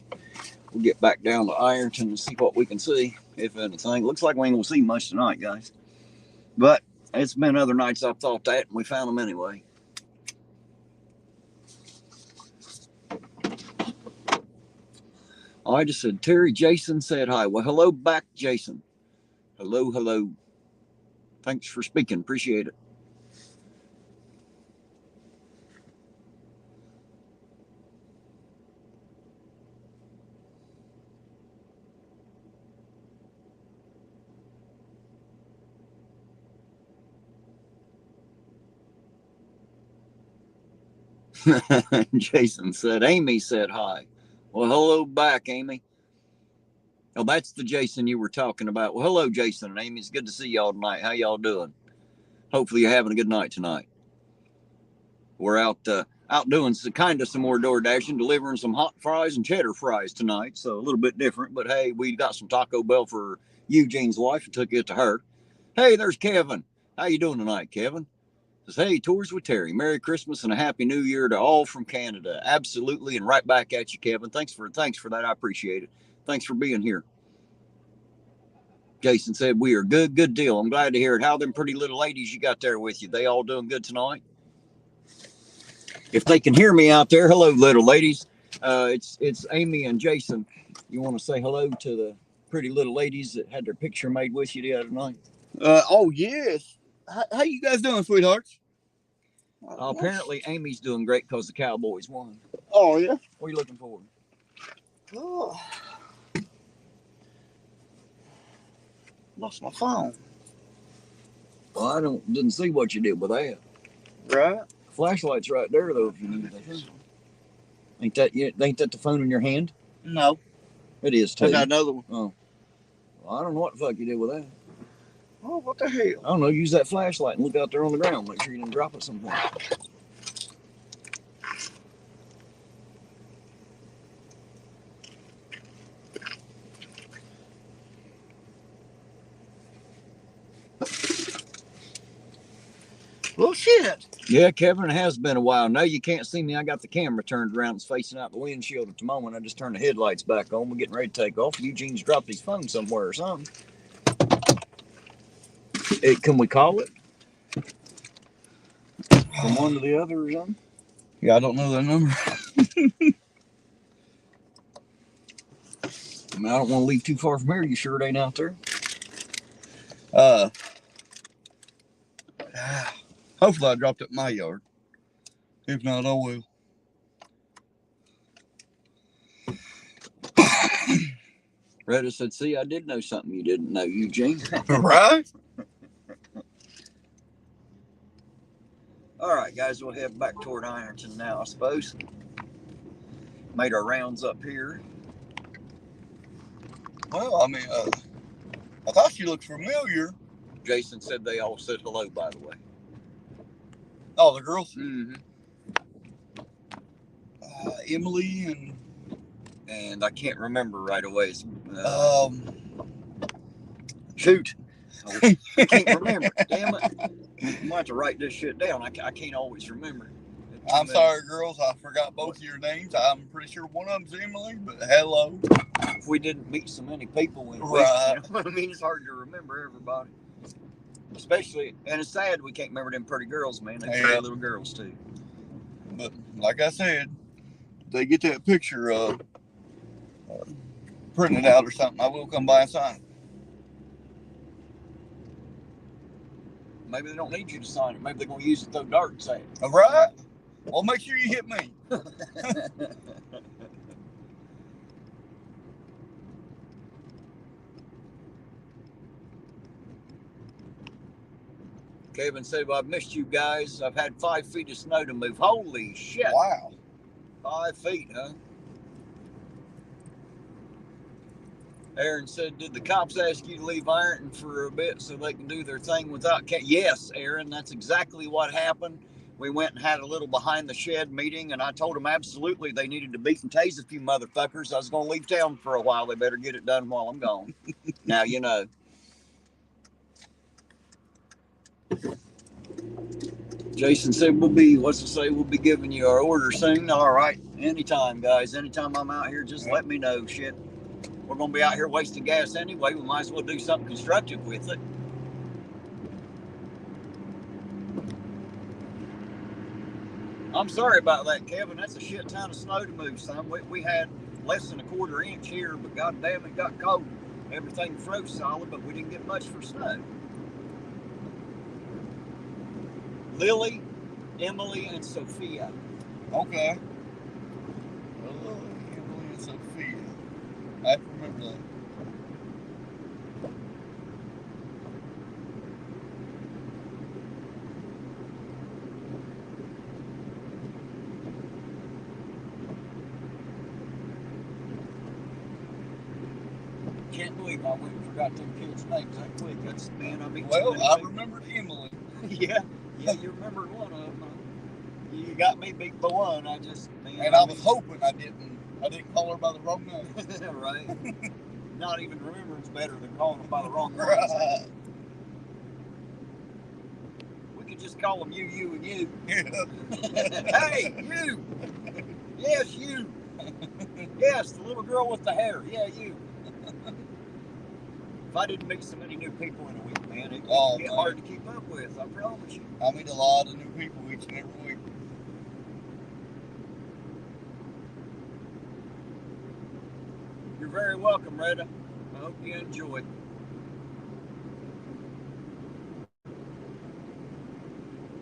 S1: We'll get back down to Ironton and see what we can see, if anything. Looks like we ain't gonna see much tonight, guys. But it's been other nights I've thought that, and we found them anyway. I just said, Terry, Jason said hi. Well, hello back, Jason. Hello, hello. Thanks for speaking. Appreciate it. Jason said, Amy said hi. Well, hello back, Amy. Oh, that's the Jason you were talking about. Well, hello, Jason and Amy. It's good to see y'all tonight. How y'all doing? Hopefully you're having a good night tonight. We're out doing some more door dashing, delivering some hot fries and cheddar fries tonight. So a little bit different, but hey, we got some Taco Bell for Eugene's wife and took it to her. Hey, there's Kevin. How you doing tonight, Kevin? Says, hey, Tours with Terry. Merry Christmas and a Happy New Year to all from Canada. Absolutely, and right back at you, Kevin. Thanks for that. I appreciate it. Thanks for being here. Jason said, we are good. Good deal. I'm glad to hear it. How them pretty little ladies you got there with you? They all doing good tonight? If they can hear me out there, hello, little ladies. It's Amy and Jason. You want to say hello to the pretty little ladies that had their picture made with you the other night?
S2: Oh, yes. How you guys doing, sweethearts?
S1: Apparently, Amy's doing great because the Cowboys won.
S2: Oh, yeah?
S1: What are you looking for?
S2: Oh. Lost my phone.
S1: Well, I didn't see what you did with that.
S2: Right?
S1: Flashlight's right there, though, if you need that. Ain't that the phone in your hand?
S2: No.
S1: It is, too.
S2: I got another one.
S1: Oh. Well, I don't know what the fuck you did with that.
S2: Oh, what the hell?
S1: I don't know. Use that flashlight and look out there on the ground. Make sure you didn't drop it somewhere.
S2: Well, shit.
S1: Yeah, Kevin, it has been a while. No, you can't see me. I got the camera turned around. It's facing out the windshield at the moment. I just turned the headlights back on. We're getting ready to take off. Eugene's dropped his phone somewhere or something. Can we call it? From one to the other or something?
S2: Yeah, I don't know that number.
S1: I mean, I don't want to leave too far from here. You sure it ain't out there?
S2: Hopefully I dropped it in my yard. If not, I will.
S1: Retta said, see, I did know something you didn't know, Eugene.
S2: Right?
S1: All right, guys, we'll head back toward Ironton now, I suppose. Made our rounds up here.
S2: Well, I mean, I thought she looked familiar.
S1: Jason said they all said hello, by the way.
S2: Oh, the girls?
S1: Mm-hmm.
S2: Emily
S1: and I can't remember right away.
S2: Shoot.
S1: I can't remember. Damn it. I'm going to write this shit down. I can't always remember.
S2: I'm sorry, girls. I forgot both of your names. I'm pretty sure one of them's Emily, but hello.
S1: If we didn't meet so many people in a week,
S2: Right.
S1: you know what I mean? It's hard to remember everybody. Especially, and it's sad we can't remember them pretty girls, man. They're pretty little girls, too.
S2: But like I said, if they get that picture printed out or something, I will come by and sign it.
S1: Maybe they don't need you to sign it. Maybe they're going to use it to throw darts at.
S2: All right? Well, make sure you hit me.
S1: Kevin said, well, I've missed you guys. I've had 5 feet of snow to move. Holy shit.
S2: Wow.
S1: 5 feet, huh? Aaron said, did the cops ask you to leave Ironton for a bit so they can do their thing without... Yes, Aaron, that's exactly what happened. We went and had a little behind the shed meeting, and I told them absolutely they needed to beat and tase a few motherfuckers. I was going to leave town for a while. They better get it done while I'm gone. Now, you know. Jason said, we'll be giving you our order soon. All right. Anytime, guys. Anytime I'm out here, just let me know. Shit. We're going to be out here wasting gas anyway. We might as well do something constructive with it. I'm sorry about that, Kevin. That's a shit ton of snow to move, son. We had less than a 1/4 inch here, but goddamn, it got cold. Everything froze solid, but we didn't get much for snow. Lily, Emily, and Sophia.
S2: Okay. Emily and Sophia. I have to remember that.
S1: Can't believe I went and forgot them kids' names that quick. That's, man, I mean,
S2: well, I remembered Emily.
S1: Yeah, you remembered one of them. You got me beat by one. Man,
S2: and I was hoping I didn't call her by the wrong name.
S1: Right. Not even remembering's better than calling them by the wrong name.
S2: Right.
S1: We could just call them you, and you.
S2: Yeah.
S1: Hey, you. Yes, you. Yes, the little girl with the hair. Yeah, you. If I didn't meet so many new people in a week, man, it'd get hard to keep up with. I promise you.
S2: I meet a lot of new people each and every week.
S1: You're very welcome, Retta. I hope you enjoy.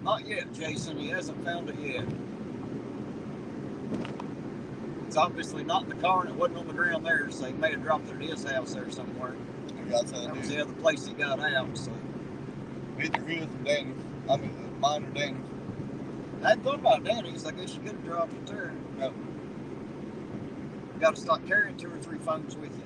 S1: Not yet, Jason. He hasn't found it yet. It's obviously not in the car, and it wasn't on the ground there, so he may have dropped it at his house there somewhere. That was the other place he got out, so.
S2: Either his or Danny's. I mean, mine or Danny's.
S1: I hadn't thought about Danny's. I guess you could have dropped it there.
S2: No.
S1: You got to start carrying 2 or 3 phones with you.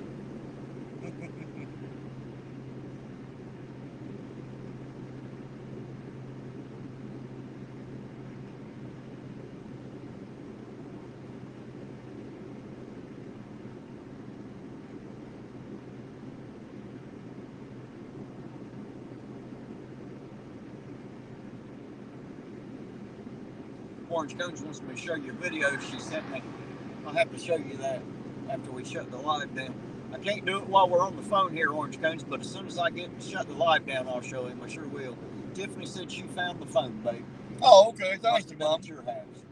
S1: Orange Cones wants me to show you a video she sent me. I'll have to show you that after we shut the live down. I can't do it while we're on the phone here, Orange Cones, but as soon as I get shut the live down, I'll show him. I sure will. Tiffany said she found the phone, babe.
S2: Oh, okay. Thank you, Mom.
S1: At your house.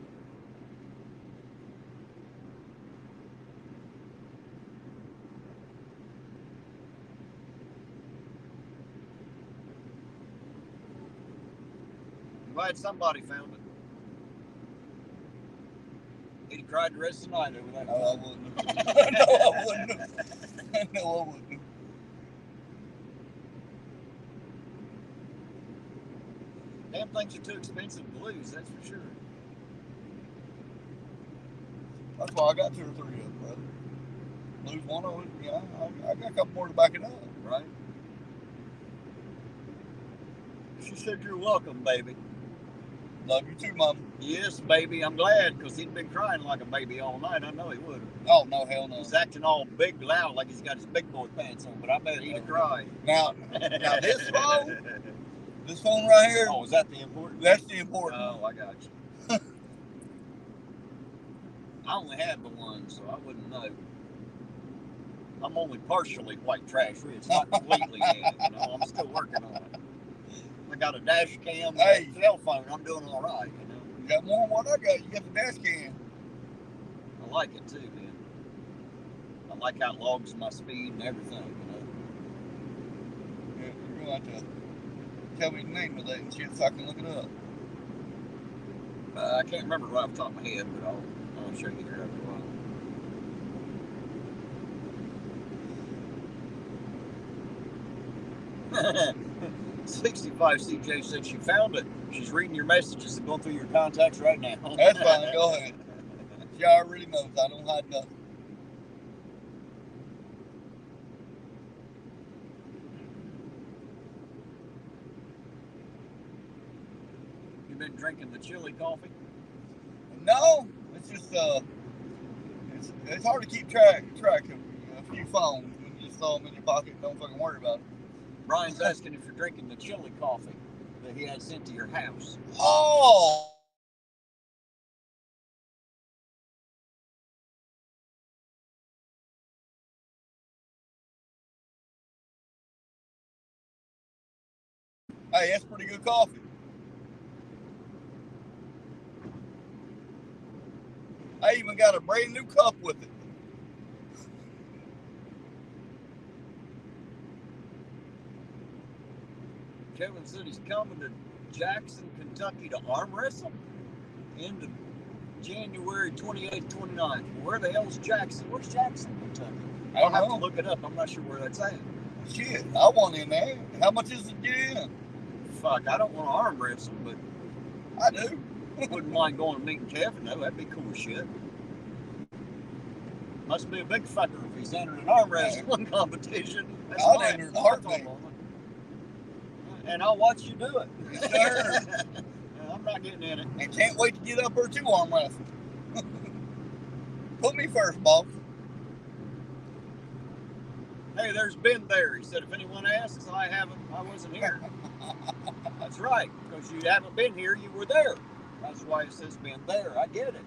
S1: I'm glad somebody found it. He'd have cried the rest of the night over that.
S2: No, I wouldn't. No, I wouldn't. No, I wouldn't.
S1: Damn things are too expensive to lose, that's for sure.
S2: That's why I got 2 or 3 of them, brother. Lose one of them, yeah, I got a couple more to back it up.
S1: Right? She said you're welcome, baby.
S2: Love you too, Mom.
S1: Yes, baby. I'm glad, because he'd been crying like a baby all night. I know he would have.
S2: Oh, no, hell no.
S1: He's acting all big loud like he's got his big boy pants on, but I bet he'd have cried.
S2: Now this phone right here.
S1: Oh, is that the important?
S2: That's the important.
S1: Oh, I got you. I only had the one, so I wouldn't know. I'm only partially white trash rich, not completely yet. You know, I'm still working on it. I got a dash cam and a cell phone. I'm doing all right, you know.
S2: You got more than what I got. You got the dash cam.
S1: I like it too, man. I like how it logs my speed and everything,
S2: Yeah, you're going to have to tell me the name of that and shit so I can look it up.
S1: I can't remember right off the top of my head, but I'll show you here after a while. 65 CJ said she found it. She's reading your messages and going through your contacts right now.
S2: That's fine. Go ahead. She already knows. I don't hide nothing.
S1: You been drinking the chili coffee?
S2: No, it's just it's hard to keep track of a few phones when you just throw them in your pocket and don't fucking worry about it.
S1: Brian's asking if you're drinking the chili coffee that he had sent to your house.
S2: Oh. Hey, that's pretty good coffee. I even got a brand new cup with it.
S1: Kevin said he's coming to Jackson, Kentucky to arm wrestle end of January 28th, 29th. Where the hell's Jackson? Where's Jackson, Kentucky? I'll have to look it up. I'm not sure where that's at.
S2: Shit, I want in there. How much is it to get in?
S1: Fuck, I don't want to arm wrestle, but
S2: I do.
S1: wouldn't mind going and meeting Kevin, though. That'd be cool as shit. Must be a big fucker if he's entered an arm wrestling competition. That's
S2: I'll
S1: fine.
S2: enter in a heartbeat.
S1: And I'll watch you do it.
S2: Yes, sir.
S1: I'm not getting in it.
S2: And can't wait to get up there to arm wrestle. Put me first, boss.
S1: Hey, there's Ben there. He said, if anyone asks, I wasn't here. That's right, because you haven't been here, you were there. That's why it says Ben there. I get it.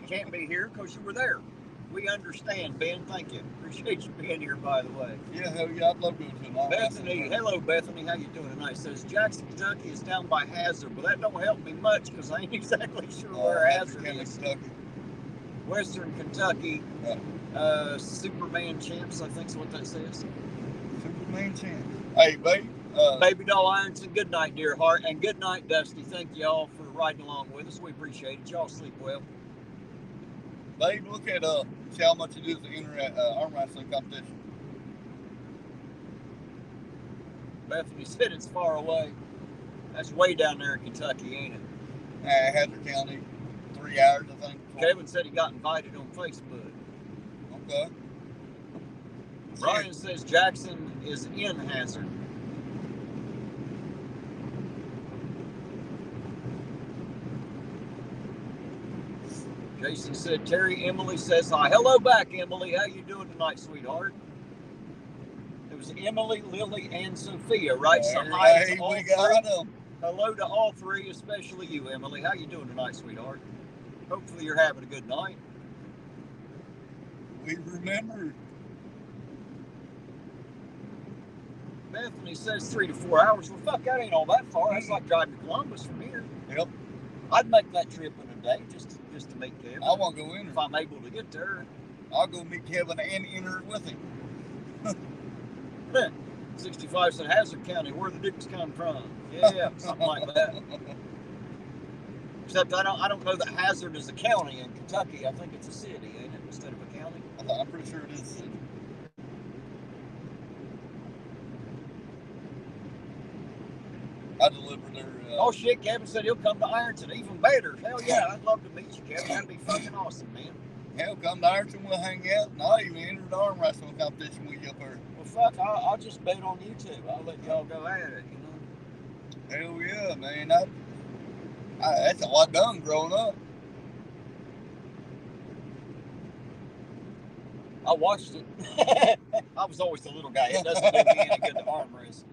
S1: You can't be here because you were there. We understand, Ben. Thank you. Appreciate you being here, by the way.
S2: Yeah, hell yeah, I'd love to go to an arm
S1: Bethany, hello, Bethany. How you doing tonight? Says Jackson, Kentucky is down by Hazard, but that don't help me much because I ain't exactly sure where Hazard is.
S2: Kentucky.
S1: Western Kentucky. Superman Champs, I think is what that says.
S2: Superman Champs. Hey, babe.
S1: Baby Doll Ironton, good night, dear heart. And good night, Dusty. Thank you all for riding along with us. We appreciate it. Y'all sleep well.
S2: Babe, look at see how much it is to enter at arm wrestling competition.
S1: Bethany said it's far away. That's way down there in Kentucky, ain't it?
S2: Hazard County, 3 hours, I think.
S1: Kevin said he got invited on Facebook.
S2: Okay.
S1: Brian says Jackson is in Hazard. Jason said, Terry, Emily says hi. Hello back, Emily. How you doing tonight, sweetheart? It was Emily, Lily, and Sophia, right? So hi to all three. Hello to all three, especially you, Emily. How you doing tonight, sweetheart? Hopefully you're having a good night.
S2: We remembered.
S1: Bethany says 3 to 4 hours. Well, fuck, that ain't all that far. That's like driving to Columbus from here.
S2: Yep.
S1: I'd make that trip in a day just to meet Kevin.
S2: I want to go in
S1: if I'm able to get there.
S2: I'll go meet Kevin and enter with him.
S1: 65 said Hazard County, where the dicks come from. Yeah, something like that. Except I don't know that Hazard is a county in Kentucky. I think it's a city, ain't it, instead of a county?
S2: I'm pretty sure it is a city. I delivered their...
S1: oh shit, Kevin said he'll come to Ironton. Even better. Hell yeah, I'd love to meet you, Kevin. That'd be fucking awesome, man.
S2: Hell, come to Ironton, we'll hang out, and I'll even enter the arm wrestling competition with you up there.
S1: Well, fuck, I'll just bet on you two. I'll let y'all go at it, you know?
S2: Hell yeah, man. That's all I done growing up.
S1: I watched it. I was always the little guy. It doesn't do me any good to arm wrestle.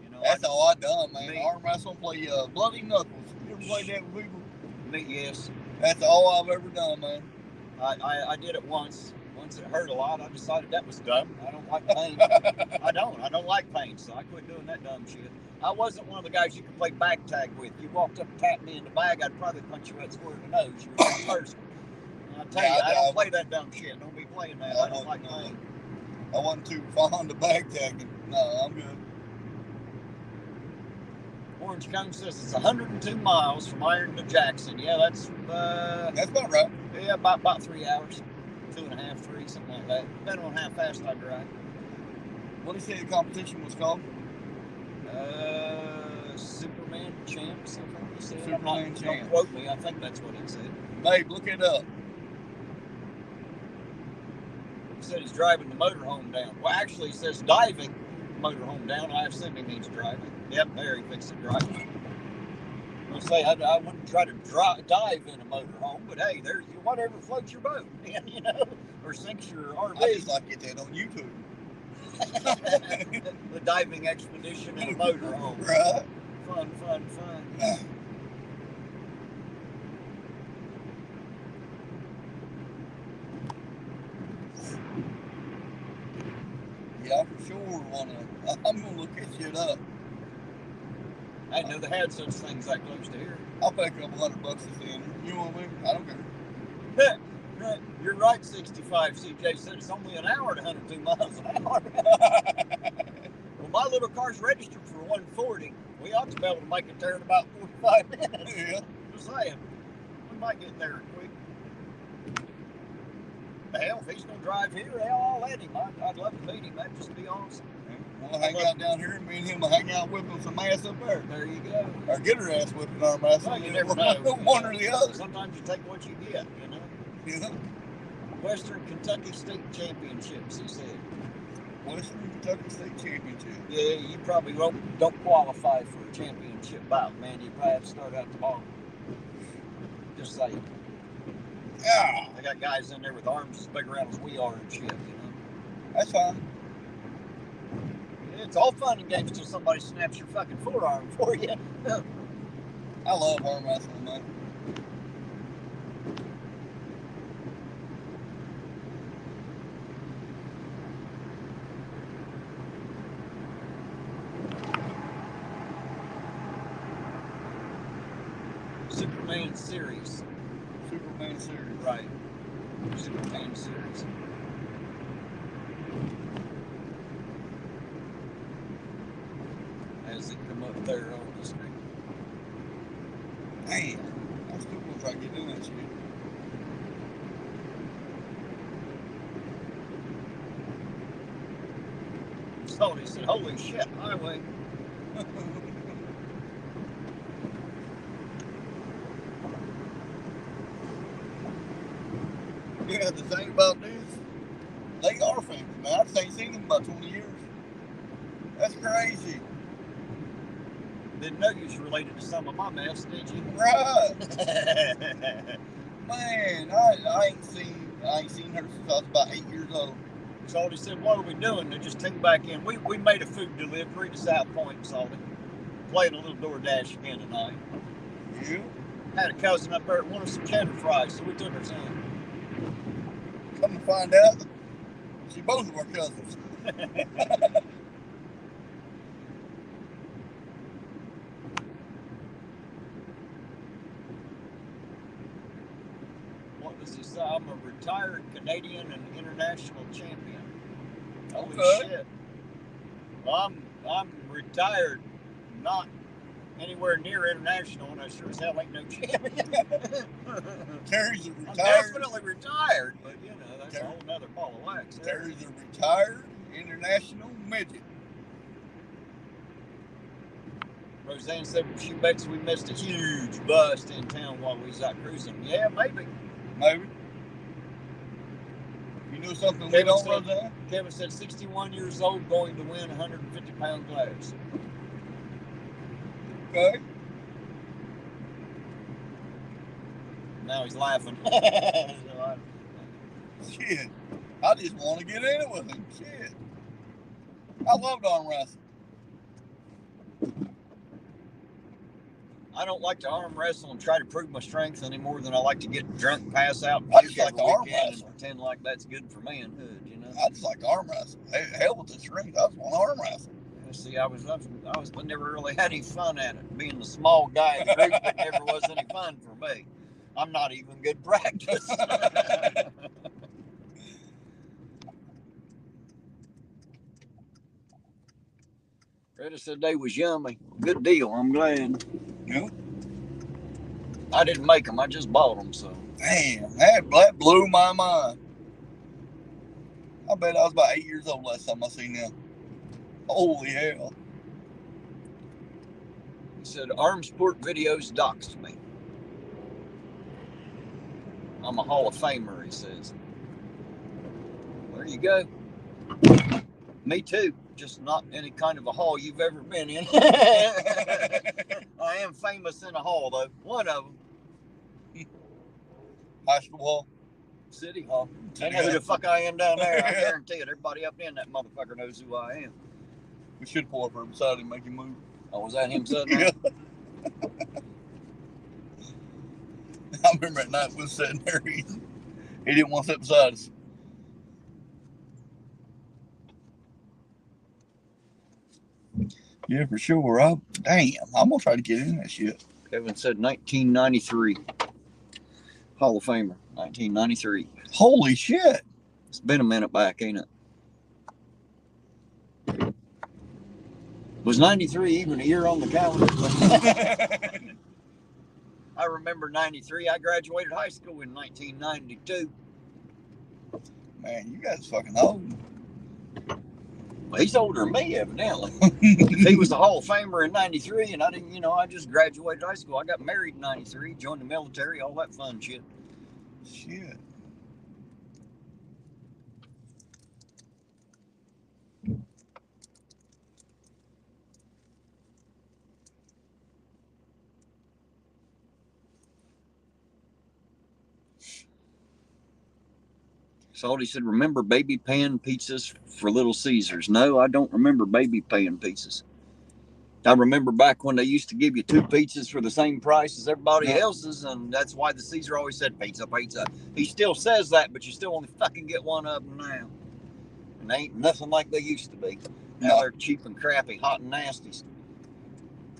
S1: You know,
S2: that's all I done, man. Arm wrestle, play bloody knuckles. You ever played that with people?
S1: Me, yes.
S2: That's all I've ever done, man.
S1: I did it once. Once it hurt a lot. I decided that was dumb. I don't like pain. I don't like pain, so I quit doing that dumb shit. I wasn't one of the guys you could play bag tag with. You walked up and tapped me in the bag, I'd probably punch you right square in the nose. You were the first one. And I tell you, I don't play that dumb shit. Don't be playing that. I don't like playing.
S2: I wasn't too fond of bag tagging. No, I'm good.
S1: Orange Cone says it's 102 miles from Iron to Jackson. Yeah, that's
S2: about right.
S1: Yeah, about 3 hours. 2.5, 3, something like that. Depending on how fast I drive.
S2: What did you say the competition was called?
S1: Superman Champs, I think he said.
S2: Superman Champs.
S1: Don't quote me, I think that's what it said.
S2: Babe, look it up.
S1: He said he's driving the motorhome down. Well, actually, he says diving motorhome down. I assume he means driving. Yep, there he fixed it driving. I'll say I wouldn't try to dive in a motorhome, but hey, there's whatever floats your boat, you know, or sinks your RV.
S2: I just like to get that on YouTube.
S1: The diving expedition in a motorhome.
S2: Right.
S1: Fun.
S2: Yeah, I for sure I'm gonna look that shit up.
S1: I didn't know they had such things that close to here.
S2: I'll pay a couple $100 to stand. You want me? I don't care.
S1: You're right, 65. CJ said it's only an hour to 102 miles an hour. Well, my little car's registered for 140. We ought to be able to make it there in about 45 minutes.
S2: Yeah.
S1: Just saying. We might get there quick. Hell, if he's going to drive here, hell, I'll let him. I'd love to meet him. That'd just be awesome.
S2: We'll hang out down here, and me and him will hang out whipping some ass up there.
S1: There you go.
S2: Or get her ass whipping our ass.
S1: Well, you never know.
S2: One or the other.
S1: Sometimes you take what you get, you know.
S2: Yeah.
S1: Western Kentucky State Championships, he said.
S2: Western Kentucky State Championship.
S1: Yeah, you probably don't qualify for a championship bout, man. You probably have to start at the bottom. Just saying.
S2: Yeah.
S1: They got guys in there with arms as big around as we are and shit, you know.
S2: That's fine.
S1: It's all fun and games until somebody snaps your fucking forearm for you.
S2: I love arm wrestling, man.
S1: Superman series.
S2: Superman series.
S1: Right. Superman series. As it come up there on the screen.
S2: Man, I'm still gonna try to get in that shit.
S1: Tony said, holy shit, highway.
S2: Yeah, the thing about this, they are family, man. I just ain't seen them in about 20 years. That's crazy.
S1: Didn't know you was related to some of my mess, did you?
S2: Right. Man, I ain't seen her since I was about 8 years old.
S1: Salty said, what are we doing? They just tuned back in. We made a food delivery to South Point, Salty. Playing a little DoorDash again tonight.
S2: You?
S1: Had a cousin up there that wanted some cheddar fries, so we took her some.
S2: Come to find out, she both of our cousins.
S1: What does he say? I'm a retired Canadian and international champion. Holy
S2: Okay.
S1: shit. Well, I'm retired, not anywhere near international, and I sure as hell ain't no champion.
S2: Terry's a
S1: I'm
S2: retired.
S1: definitely retired, but you know, that's a
S2: Terry-
S1: whole nother ball of wax.
S2: Terry's a retired international midget.
S1: Roseanne said she bets we missed a huge bust in town while we was out cruising. Yeah, maybe.
S2: Maybe. You know something we don't know that?
S1: Kevin said 61 years old, going to win 150-pound class.
S2: Okay.
S1: Now he's laughing.
S2: Shit. I just want to get in it with him. Shit. I loved arm wrestling.
S1: I don't like to arm wrestle and try to prove my strength any more than I like to get drunk, pass out, and
S2: I just
S1: puke
S2: like
S1: every
S2: to arm
S1: weekend and
S2: wrestle.
S1: pretend like that's good for manhood, you know?
S2: I just like to arm wrestle. Hell with the strength. I just want to arm wrestle.
S1: See, I never really had any fun at it. Being the small guy in the group, it never was any fun for me. I'm not even good practice. Retta said they was yummy. Good deal. I'm glad.
S2: Yep.
S1: I didn't make them. I just bought them. So.
S2: Damn, that blew my mind. I bet I was about 8 years old last time I seen them. Holy hell.
S1: He said, Armsport Videos doxed me. I'm a Hall of Famer, he says. There you go. Me too. Just not any kind of a hall you've ever been in. I am famous in a hall, though. One of them.
S2: High school hall.
S1: City Hall. They know who the fuck I am down there. I guarantee it. Everybody up in that motherfucker knows who I am.
S2: We should pull up right beside him and make him move.
S1: Oh, was that him sitting there?
S2: I remember at night we was sitting there. He didn't want to sit beside us. Yeah, for sure. Damn, I'm gonna try to get in that shit.
S1: Kevin said 1993. Hall of Famer, 1993.
S2: Holy shit.
S1: It's been a minute back, ain't it? Was 93 even a year on the calendar? I remember 93. I graduated high school in 1992.
S2: Man, you guys fucking old.
S1: Well, he's older than me, evidently. If he was the Hall of Famer in 93 and I didn't, I just graduated high school. I got married in 93, joined the military, all that fun shit.
S2: Shit.
S1: Salty said, remember baby pan pizzas for Little Caesars? No, I don't remember baby pan pizzas. I remember back when they used to give you 2 pizzas for the same price as everybody else's, and that's why the Caesar always said pizza, pizza. He still says that, but you still only fucking get one of them now. And they ain't nothing like they used to be. Now they're cheap and crappy, hot and nasty.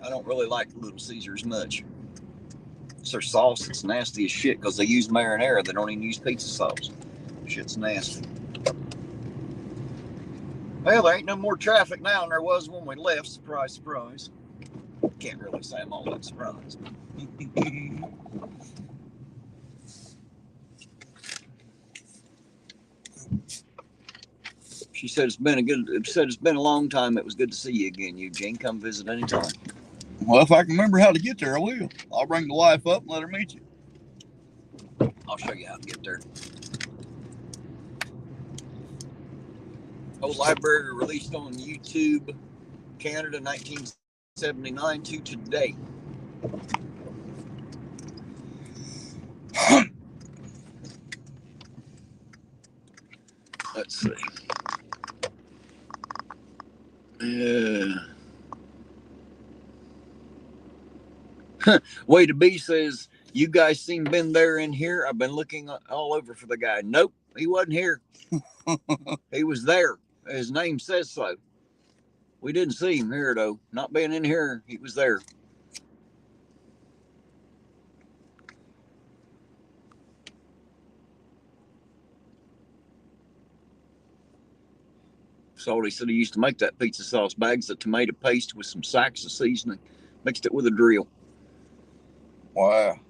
S1: I don't really like Little Caesars much. It's their sauce. It's nasty as shit because they use marinara. They don't even use pizza sauce. Shit's nasty. Well, there ain't no more traffic now than there was when we left. Surprise, surprise. Can't really say I'm all that surprised. She said it's been a long time. It was good to see you again, Eugene. Come visit anytime.
S2: Well, if I can remember how to get there, I will. I'll bring the wife up and let her meet you.
S1: I'll show you how to get there. Old library released on YouTube, Canada, 1979 to today. Let's see. Way to be says, you guys seen been there in here? I've been looking all over for the guy. Nope, he wasn't here. He was there. His name says so. We didn't see him here, though. Not being in here, he was there. Salty said he used to make that pizza sauce bags of tomato paste with some sacks of seasoning. Mixed it with a drill.
S2: Wow.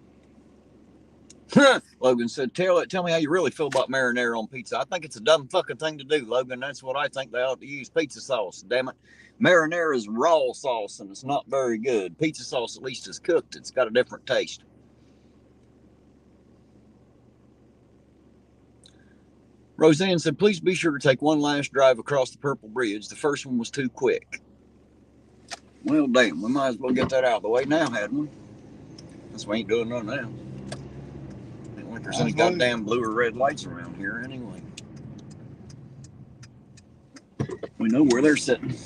S1: Logan said, tell me how you really feel about marinara on pizza. I think it's a dumb fucking thing to do, Logan. That's what I think they ought to use. Pizza sauce. Damn it. Marinara is raw sauce and it's not very good. Pizza sauce at least is cooked. It's got a different taste. Roseanne said, please be sure to take one last drive across the Purple Bridge. The first one was too quick. Well, damn. We might as well get that out of the way now, hadn't we? That's why we ain't doing nothing now. Like there's any goddamn blue or red lights around here anyway. We know where they're sitting.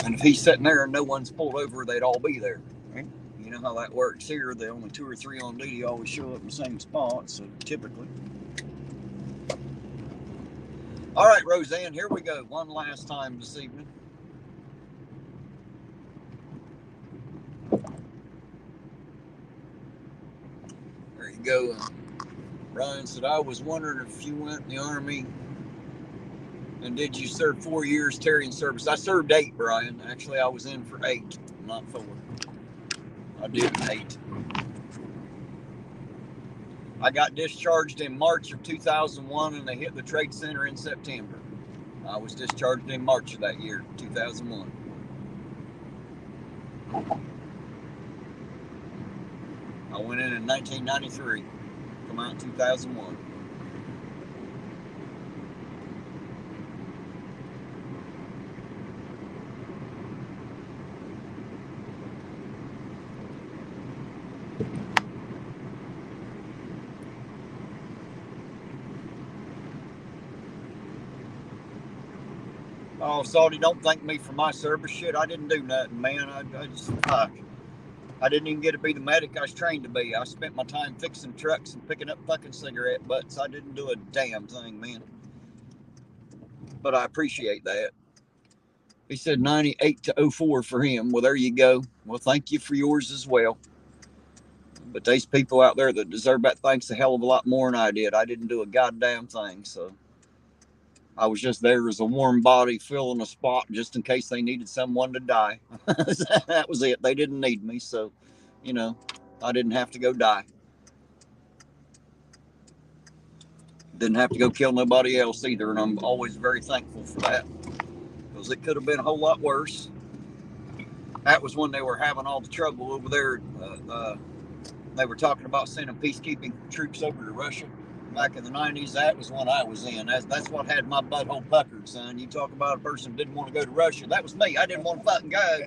S1: And if he's sitting there and no one's pulled over, they'd all be there. Right? You know how that works here. The only 2 or 3 on duty always show up in the same spot, so typically. All right, Roseanne, here we go. One last time this evening. There you go. Ryan said, I was wondering if you went in the Army and did you serve 4 years Terry service? I served 8, Brian. Actually, I was in for 8, not 4. I did 8. I got discharged in March of 2001 and they hit the Trade Center in September. I was discharged in March of that year, 2001. I went in 1993, come out in 2001. Oh, Salty, don't thank me for my service. Shit, I didn't do nothing, man. I just, fuck. I didn't even get to be the medic I was trained to be. I spent my time fixing trucks and picking up fucking cigarette butts. I didn't do a damn thing, man. But I appreciate that. He said 98 to 04 for him. Well, there you go. Well, thank you for yours as well. But there's people out there that deserve that thanks a hell of a lot more than I did. I didn't do a goddamn thing, so I was just there as a warm body filling a spot just in case they needed someone to die. That was it. They didn't need me, so, you know, I didn't have to go die. Didn't have to go kill nobody else either, and I'm always very thankful for that because it could have been a whole lot worse. That was when they were having all the trouble over there. They were talking about sending peacekeeping troops over to Russia back in the 90s. That was when I was in. That's what had my butthole puckered, son. You talk about a person who didn't want to go to Russia. That was me. I didn't want to fucking go.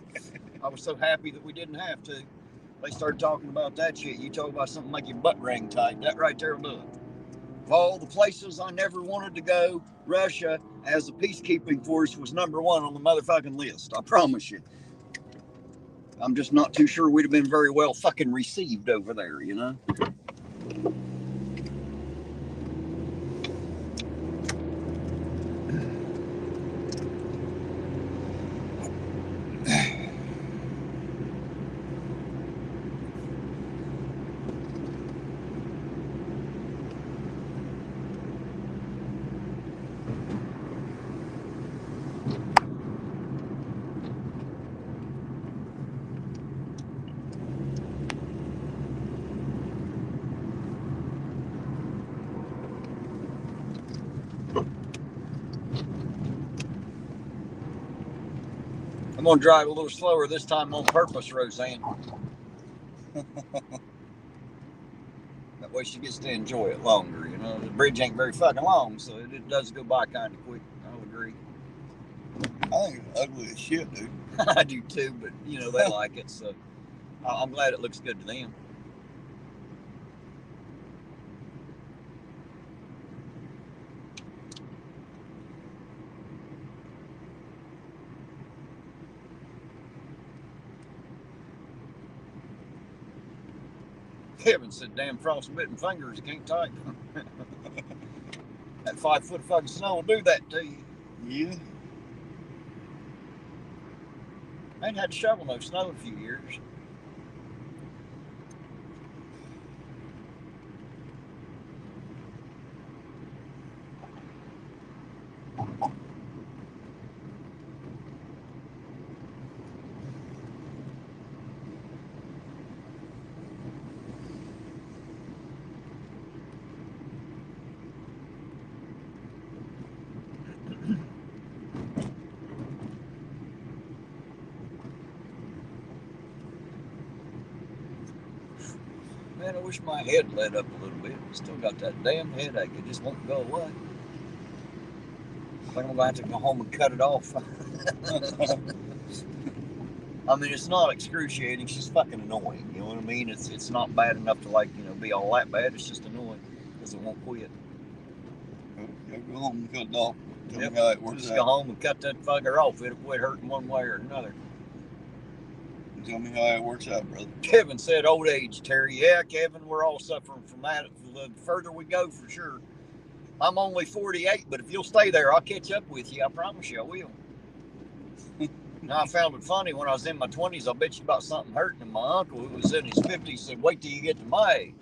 S1: I was so happy that we didn't have to. They started talking about that shit. You talk about something make your butt ring tight. That right there will do it. Of all the places I never wanted to go, Russia as a peacekeeping force was number 1 on the motherfucking list. I promise you. I'm just not too sure we'd have been very well fucking received over there, you know? I'm going to drive a little slower this time on purpose, Roseanne. That way she gets to enjoy it longer, you know. The bridge ain't very fucking long, so it does go by kind of quick. I'll agree.
S2: I think it's ugly as shit, dude.
S1: I do too, but, you know, they like it, so I'm glad it looks good to them. Kevin said, damn frostbitten fingers, you can't type. That 5 foot of fucking snow will do that to you.
S2: Yeah.
S1: I ain't had to shovel no snow in a few years. Man, I wish my head let up a little bit. Still got that damn headache. It just won't go away. I think I'm going to have to go home and cut it off. I mean, it's not excruciating. It's just fucking annoying. You know what I mean? It's not bad enough to, like, you know, be all that bad. It's just annoying because it won't quit.
S2: Go home and cut it off. Tell
S1: Yep.
S2: me how it works
S1: Just
S2: out.
S1: go home and cut that fucker off. It'll quit hurting one way or another.
S2: Tell me how it works out, brother.
S1: Kevin said old age, Terry. Yeah, Kevin, we're all suffering from that. The further we go, for sure. I'm only 48, but if you'll stay there, I'll catch up with you. I promise you I will. Now, I found it funny when I was in my 20s. I bet you about something hurting. And my uncle, who was in his 50s, said, wait till you get to my age.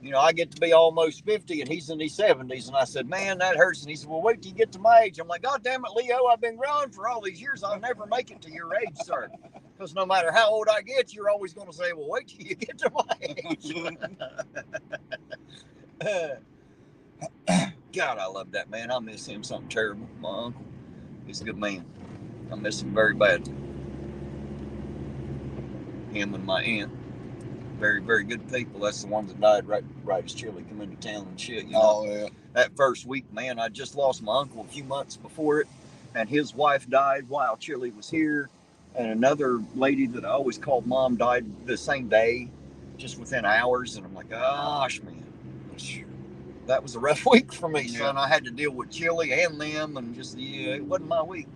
S1: You know, I get to be almost 50 and he's in his 70s. And I said, man, that hurts. And he said, well, wait till you get to my age. I'm like, God damn it, Leo, I've been growing for all these years. I'll never make it to your age, sir. Because no matter how old I get, you're always going to say, well, wait till you get to my age. God, I love that man. I miss him something terrible. My uncle, he's a good man. I miss him very bad. Him and my aunt, very, very good people. That's the ones that died right as Chili come into town and shit. You know?
S2: Oh, yeah.
S1: That first week, man, I just lost my uncle a few months before it, and his wife died while Chili was here, and another lady that I always called mom died the same day, just within hours, and I'm like, gosh, man, that was a rough week for me, son. I had to deal with Chili and them, and just, yeah, it wasn't my week.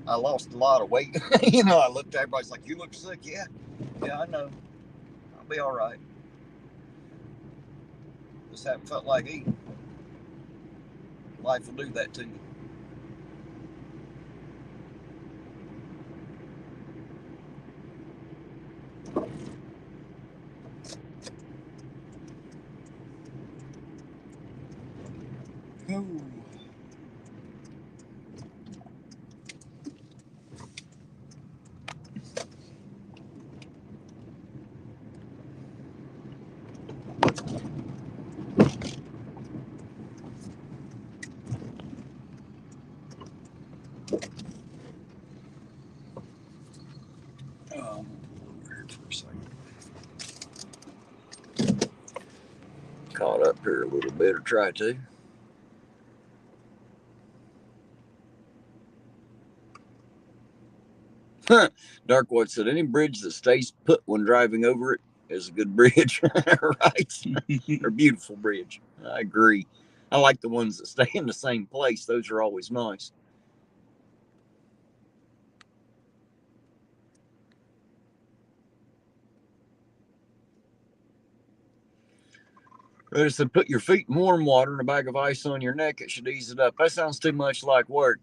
S1: I lost a lot of weight. You know, I looked at everybody's like, you look sick. Yeah, I know. I'll be all right. Just haven't felt like eating. Life will do that to you.
S2: Ooh.
S1: For a second. Caught up here a little bit, or try to. Darkwood said, any bridge that stays put when driving over it is a good bridge. Right? Or beautiful bridge. I agree. I like the ones that stay in the same place. Those are always nice. They said, put your feet in warm water and a bag of ice on your neck. It should ease it up. That sounds too much like work.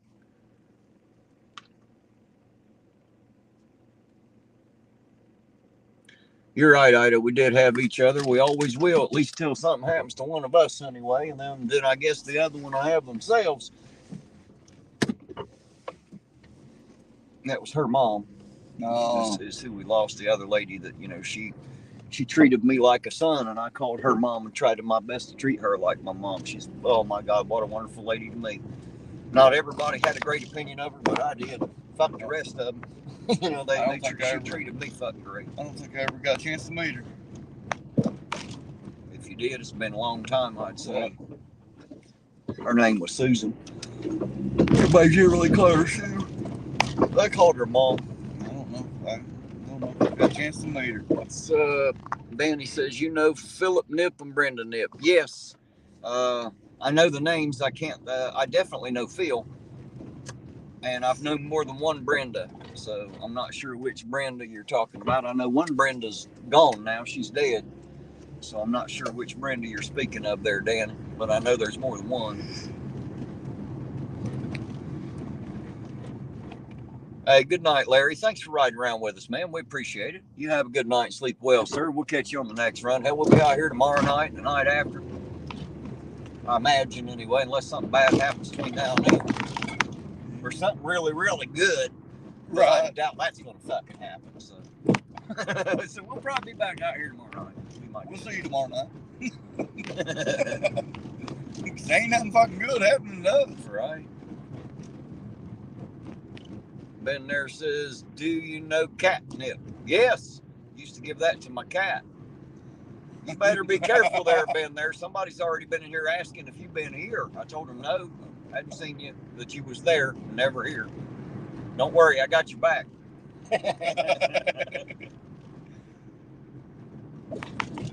S1: You're right, Ida. We did have each other. We always will, at least till something happens to one of us anyway. And then I guess the other one will have themselves. That was her mom.
S2: Oh.
S1: Is who we lost. The other lady that, you know, she treated me like a son, and I called her mom and tried my best to treat her like my mom. She's, oh my God, what a wonderful lady to me. Not everybody had a great opinion of her, but I did. Fuck the rest of them. You know, she treated me fucking great.
S2: I don't think I ever got a chance to meet her.
S1: If you did, it's been a long time, I'd say. Her name was Susan. Everybody's really close. They called her mom.
S2: I don't know. I don't know if I got a chance to meet her.
S1: Danny says, you know Philip Nip and Brenda Nip. Yes. I know the names. I can't. I definitely know Phil. And I've known more than one Brenda. So I'm not sure which Brenda you're talking about. I know one Brenda's gone now. She's dead. So I'm not sure which Brenda you're speaking of there, Danny. But I know there's more than one. Hey, good night, Larry. Thanks for riding around with us, man. We appreciate it. You have a good night. Sleep well, sir. We'll catch you on the next run. Hell, we'll be out here tomorrow night and the night after. I imagine, anyway, unless something bad happens between now and then. Or something really, really good. Right. I doubt that's going to fucking happen. So. So we'll probably be back out here tomorrow night.
S2: We'll see you tomorrow night. Ain't nothing fucking good happening to us.
S1: Right. Ben there says, do you know catnip? Yes. Used to give that to my cat. You better be careful there, Ben there. Somebody's already been in here asking if you've been here. I told him no. I hadn't seen you, that you was there, never here. Don't worry, I got you back. You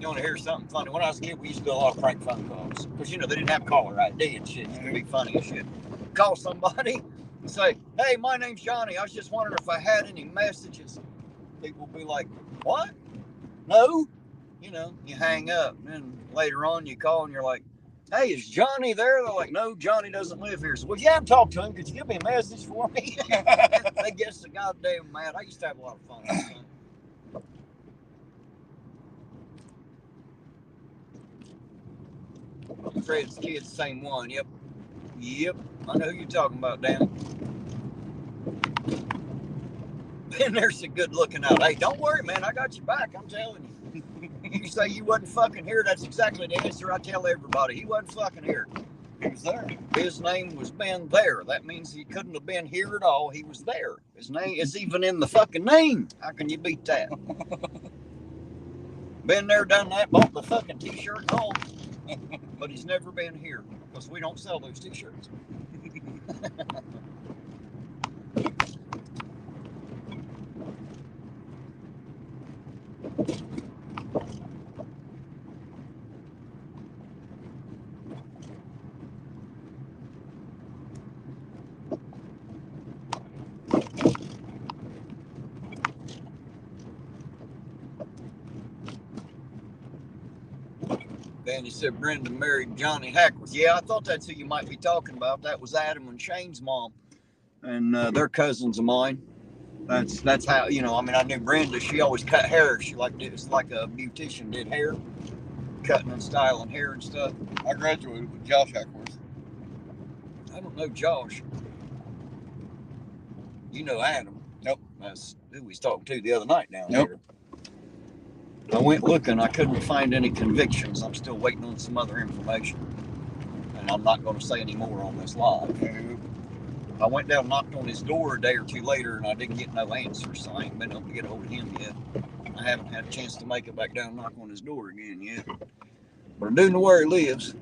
S1: want to hear something funny? When I was a kid, we used to do a lot of prank phone calls. Because, you know, they didn't have caller ID and shit. It used to be funny as shit. Call somebody and say, hey, my name's Johnny. I was just wondering if I had any messages. People will be like, what? No? You know, you hang up. And then later on, you call and you're like, Hey, is Johnny there? They're like, no, Johnny doesn't live here. So, well, you haven't talked to him. Could you give me a message for me? They get so goddamn mad. I used to have a lot of fun with that. Fred's kid's same one. Yep. I know who you're talking about, Dan. And there's a good looking out. Hey, don't worry, man. I got your back. I'm telling you. You say you wasn't fucking here. That's exactly the answer I tell everybody. He wasn't fucking here.
S2: He was there.
S1: His name was been there. That means he couldn't have been here at all. He was there. His name is even in the fucking name. How can you beat that? Been there, done that, bought the fucking t-shirt and all. But he's never been here because we don't sell those t-shirts. And he said Brenda married Johnny Hackworth. Yeah, I thought that's who you might be talking about. That was Adam and Shane's mom, and they're cousins of mine. That's how, you know. I mean, I knew Brenda. She always cut hair. She it was like a beautician did hair, cutting and styling hair and stuff.
S2: I graduated with Josh Hackworth.
S1: I don't know Josh. You know Adam.
S2: Nope.
S1: That's who we was talking to the other night down
S2: Nope.
S1: here. I went looking. I couldn't find any convictions. I'm still waiting on some other information. And I'm not going to say any more on this live. I went down and knocked on his door a day or two later, and I didn't get no answers, so I ain't been able to get a hold of him yet. I haven't had a chance to make it back down and knock on his door again yet. But I do know where he lives.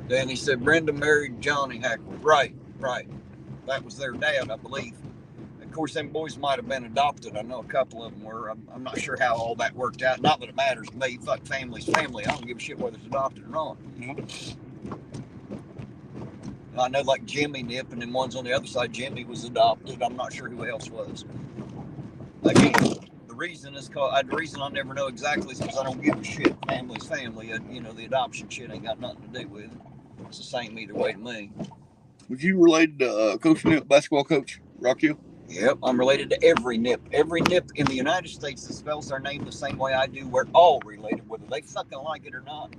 S1: Then he said Brenda married Johnny Hackworth. Right. That was their dad, I believe. Of course, them boys might have been adopted. I know a couple of them were. I'm not sure how all that worked out. Not that it matters to me. Fuck family's family. I don't give a shit whether it's adopted or not. I know like Jimmy Nip and then ones on the other side. Jimmy was adopted. I'm not sure who else was. Again, the reason I never know exactly is because I don't give a shit. Family's family. You know, the adoption shit ain't got nothing to do with it. It's the same either way to me.
S2: Was you related to Coach Nip, basketball coach, Rock Hill?
S1: Yep, I'm related to every Nip. Every Nip in the United States that spells their name the same way I do, we're all related, whether they fucking like it or not.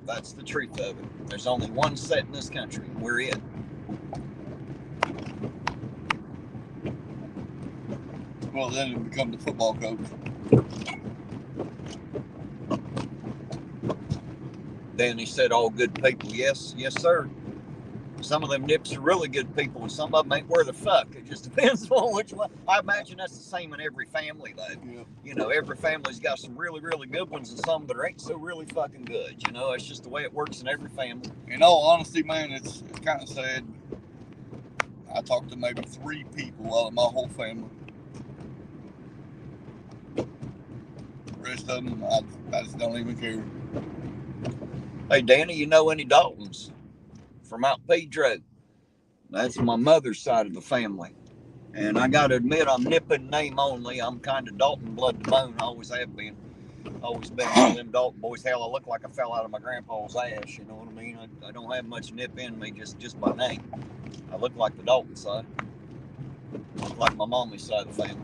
S1: That's the truth of it. There's only one set in this country. We're it.
S2: Well, then you become the football coach.
S1: Then he said, all good people. Yes, sir. Some of them Nips are really good people, and some of them ain't worth a fuck. It just depends on which one. I imagine that's the same in every family, though.
S2: Yeah.
S1: You know, every family's got some really, really good ones and some that ain't so really fucking good. You know, it's just the way it works in every family.
S2: In all honesty, man, it's kind of sad. I talked to maybe 3 people out of my whole family. The rest of them, I just don't even care.
S1: Hey, Danny, you know any Daltons from Mount Pedro? That's my mother's side of the family. And I got to admit, I'm nipping name only. I'm kind of Dalton blood to bone. I always have been. Always been one of them Dalton boys. Hell, I look like I fell out of my grandpa's ass. You know what I mean? I don't have much nip in me just by name. I look like the Dalton side. I look like my mommy's side of the family.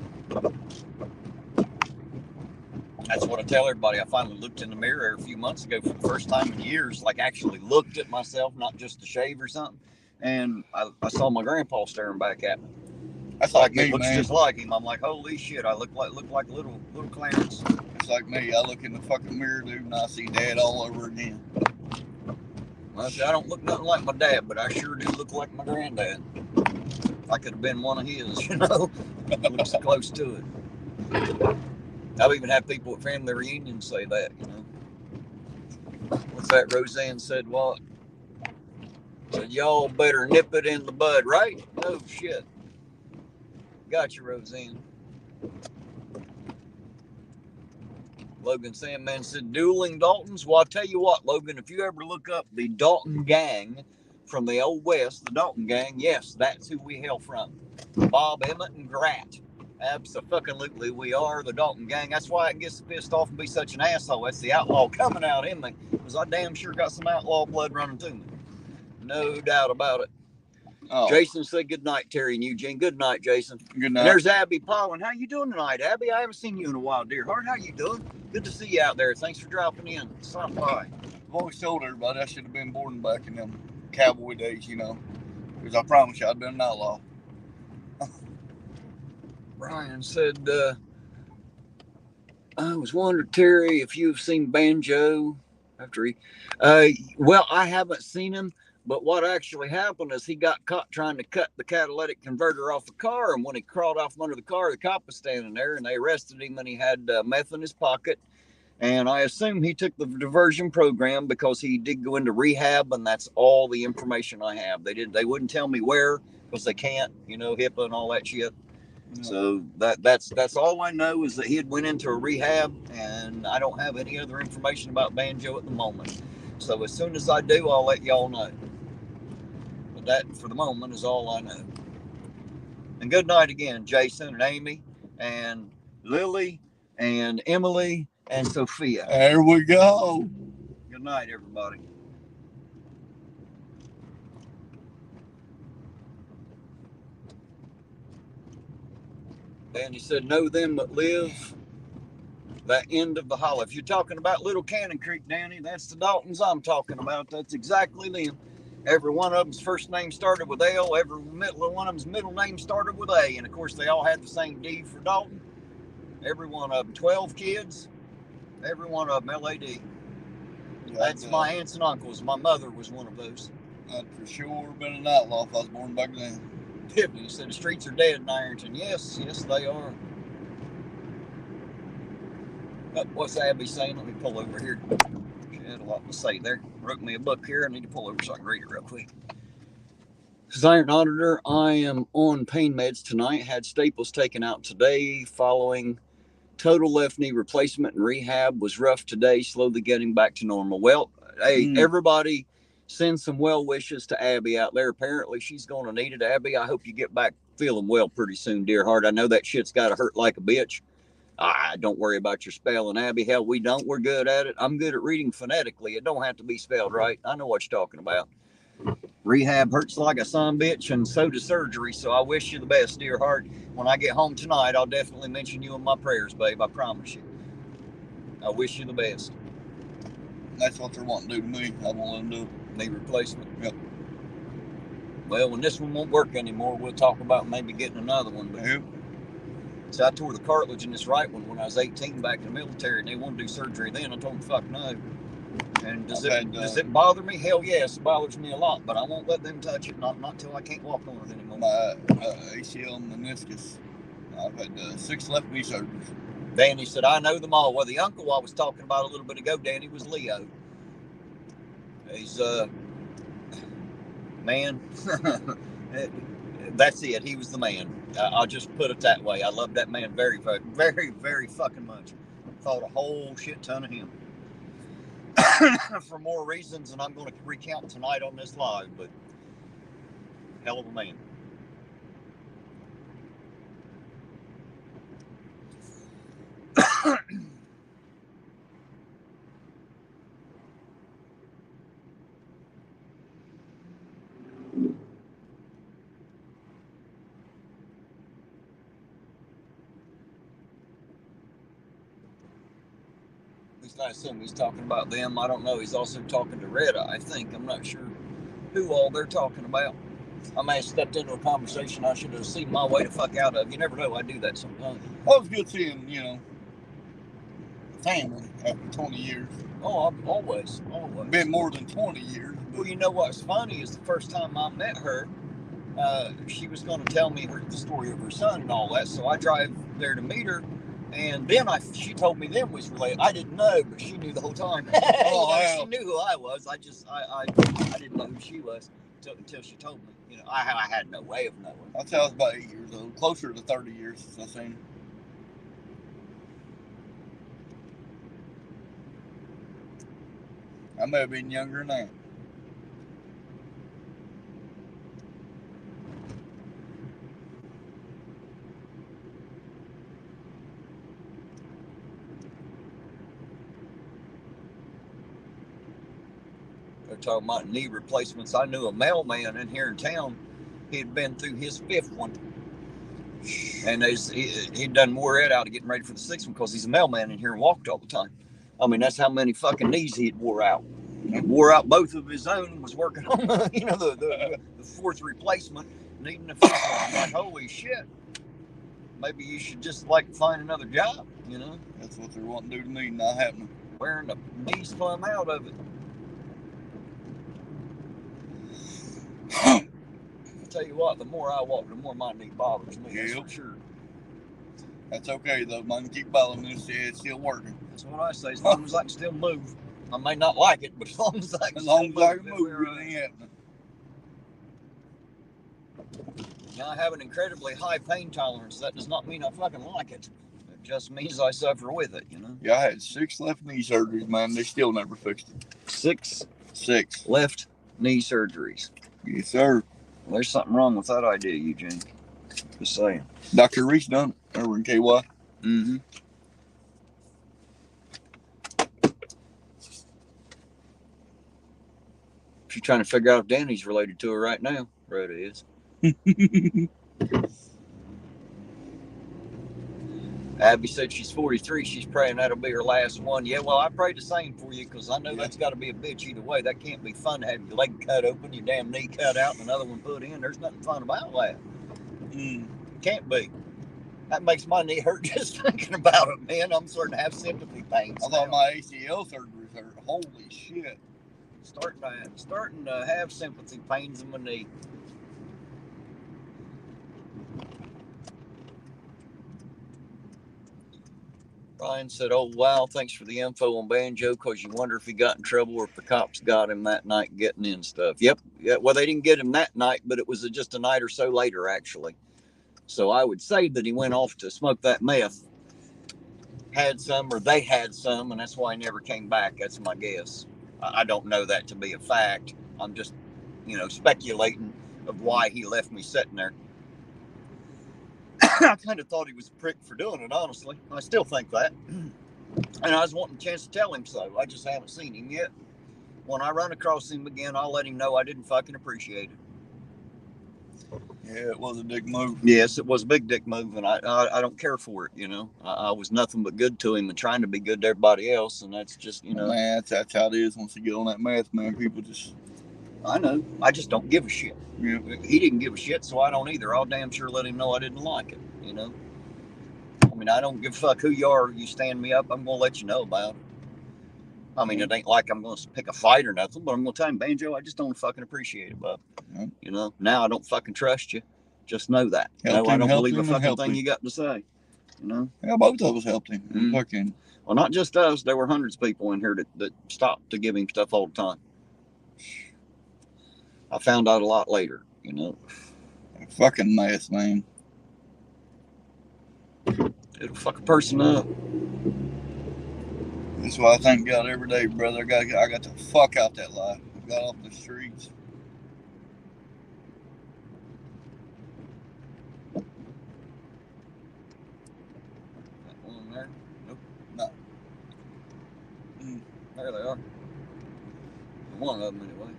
S1: That's what I tell everybody. I finally looked in the mirror a few months ago for the first time in years, like actually looked at myself, not just to shave or something. And I saw my grandpa staring back at me.
S2: That's like me,
S1: it looks
S2: man.
S1: just like him. I'm like, holy shit! I look like little Clarence.
S2: It's like me. I look in the fucking mirror, dude, and I see Dad all over again.
S1: Well, I don't look nothing like my dad, but I sure do look like my granddad. I could have been one of his, you know. Looks close to it. I've even had people at family reunions say that, you know. What's that? Roseanne said what? Said, y'all better nip it in the bud, right? Oh, shit. Got you, Roseanne. Logan Sandman said, dueling Daltons? Well, I'll tell you what, Logan, if you ever look up the Dalton gang from the Old West, the Dalton gang, yes, that's who we hail from. Bob, Emmett, and Grat. Absolutely, we are the Dalton gang. That's why I get pissed off and be such an asshole. That's the outlaw coming out in me, because I damn sure got some outlaw blood running through me. No doubt about it.
S2: Oh,
S1: Jason said good night, Terry and Eugene. Good night, Jason.
S2: good night.
S1: And there's Abby Pollen. How you doing tonight, Abby? I haven't seen you in a while, dear heart. How you doing? Good to see you out there. Thanks for dropping in. Stop by.
S2: I've always told everybody I should have been born back in them cowboy days, you know, because I promise you I'd been an outlaw.
S1: Brian said, I was wondering, Terry, if you've seen Banjo after he. Well, I haven't seen him, but what actually happened is he got caught trying to cut the catalytic converter off the car, and when he crawled off from under the car, the cop was standing there, and they arrested him, and he had meth in his pocket. And I assume he took the diversion program because he did go into rehab, and that's all the information I have. They wouldn't tell me where because they can't, you know, HIPAA and all that shit. No. So that's all I know is that he had went into a rehab, and I don't have any other information about Banjo at the moment. So as soon as I do, I'll let y'all know. But that, for the moment, is all I know. And good night again, Jason and Amy and Lily and Emily and Sophia.
S2: There we go.
S1: Good night, everybody. And he said, know them that live that end of the hollow. If you're talking about Little Cannon Creek, Danny, that's the Daltons I'm talking about. That's exactly them. Every one of them's first name started with L. Every one of them's middle name started with A. And, of course, they all had the same D for Dalton. Every one of them. 12 kids. Every one of them, LAD. That's my aunts and uncles. My mother was one of those.
S2: I'd for sure been an outlaw if I was born back then.
S1: You said the streets are dead in Ironton. Yes, they are. What's Abby saying? Let me pull over here. She had a lot to say there. Wrote me a book here. I need to pull over so I can read it real quick. This Iron Auditor, I am on pain meds tonight. Had staples taken out today following total left knee replacement and rehab. Was rough today, slowly getting back to normal. Well, hey, everybody send some well wishes to Abby out there. Apparently she's going to need it. Abby, I hope you get back feeling well pretty soon, dear heart. I know that shit's got to hurt like a bitch. Don't worry about your spelling, Abby. Hell, we don't. We're good at it. I'm good at reading phonetically. It don't have to be spelled right. I know what you're talking about. Rehab hurts like a son bitch, and so does surgery. So I wish you the best, dear heart. When I get home tonight, I'll definitely mention you in my prayers, babe. I promise you. I wish you the best.
S2: That's what they're wanting to do to me. I won't let them do it.
S1: Knee replacement?
S2: Yep.
S1: Well, when this one won't work anymore, we'll talk about maybe getting another one. But
S2: yep.
S1: So I tore the cartilage in this right one when I was 18 back in the military, and they wanted to do surgery then. I told them, fuck no. And does it bother me? Hell yes, it bothers me a lot, but I won't let them touch it, not till I can't walk on it anymore.
S2: My ACL and meniscus. I've had 6 left knee surgeries.
S1: Danny said, I know them all. Well, the uncle I was talking about a little bit ago, Danny, was Leo. He's, man, that's it. He was the man. I'll just put it that way. I love that man very, very, very, very fucking much. Thought a whole shit ton of him. For more reasons than I'm going to recount tonight on this live, but hell of a man. At least I assume he's talking about them. I don't know. He's also talking to Retta, I think. I'm not sure who all they're talking about. I may have stepped into a conversation I should have seen my way to fuck out of. You never know. I do that sometimes.
S2: Well, it's good seeing, family after 20 years.
S1: Oh, I've always.
S2: Been more than 20 years.
S1: Well, you know what's funny is the first time I met her, she was going to tell me the story of her son and all that. So I drive there to meet her. And then she told me them was related. I didn't know, but she knew the whole time. She knew who I was. I didn't know who she was until she told me. I had no way of knowing.
S2: I'll tell I was about 8 years old, closer to 30 years since I've seen her. I may have been younger than that.
S1: talking about knee replacements. I knew a mailman in here in town. He'd been through his 5th one. And he'd done wore it out of getting ready for the 6th one because he's a mailman in here and walked all the time. I mean, that's how many fucking knees he'd wore out. He wore out both of his own and was working on the 4th replacement, needing the 5th one. I'm like, holy shit. Maybe you should just find another job,
S2: That's what they're wanting to do to me, not happening.
S1: Wearing the knees plumb out of it. I'll tell you what, the more I walk, the more my knee bothers me. That's for sure.
S2: That's okay though. I can keep bothering me. It's still working.
S1: That's what I say. As long as I can still move. I may not like it, but as long as I can
S2: move,
S1: it ain't
S2: happening.
S1: Now, I have an incredibly high pain tolerance. That does not mean I fucking like it. It just means I suffer with it,
S2: Yeah, I had 6 left knee surgeries, man. They still never fixed it.
S1: 6
S2: left
S1: knee surgeries.
S2: Yes, sir.
S1: Well, there's something wrong with that idea, Eugene. Just saying.
S2: Dr. Reese done it over in KY.
S1: Mm-hmm. She's trying to figure out if Danny's related to her right now. Rhoda is. Abby said she's 43. She's praying that'll be her last one. Yeah, well, I pray the same for you because I know that's got to be a bitch either way. That can't be fun to have your leg cut open, your damn knee cut out, and another one put in. There's nothing fun about that. Can't be. That makes my knee hurt just thinking about it, man. I'm starting to have sympathy pains.
S2: I thought my ACL surgeries hurt. Holy shit.
S1: Starting to have sympathy pains in my knee. Ryan said, oh, wow, thanks for the info on Banjo, because you wonder if he got in trouble or if the cops got him that night getting in stuff. Yep. Yeah, well, they didn't get him that night, but it was just a night or so later, actually. So I would say that he went off to smoke that meth, had some, or they had some, and that's why he never came back. That's my guess. I don't know that to be a fact. I'm just, speculating of why he left me sitting there. I kind of thought he was a prick for doing it, honestly. I still think that. And I was wanting a chance to tell him so. I just haven't seen him yet. When I run across him again, I'll let him know I didn't fucking appreciate it.
S2: Yeah, it was a dick move.
S1: Yes, it was a big dick move, and I don't care for it, I was nothing but good to him and trying to be good to everybody else, and that's just,
S2: Man, that's how it is once you get on that meth, man. People just...
S1: I know. I just don't give a shit.
S2: Yeah.
S1: He didn't give a shit, so I don't either. I'll damn sure let him know I didn't like it, I mean, I don't give a fuck who you are. You stand me up, I'm going to let you know about it. I mean, it ain't like I'm going to pick a fight or nothing, but I'm going to tell him, Banjo, I just don't fucking appreciate it, bub.
S2: Yeah.
S1: Now I don't fucking trust you. Just know that. I don't believe a fucking thing you got to say.
S2: Yeah, both of us helped him.
S1: Mm-hmm.
S2: Fucking...
S1: Well, not just us. There were hundreds of people in here that stopped to give him stuff all the time. I found out a lot later,
S2: Fucking mess, man.
S1: It'll fuck a person up.
S2: That's why I thank God every day, brother. I got the fuck out that life. I got off the streets.
S1: That one there? Nope. No. There they are. One of them, anyway.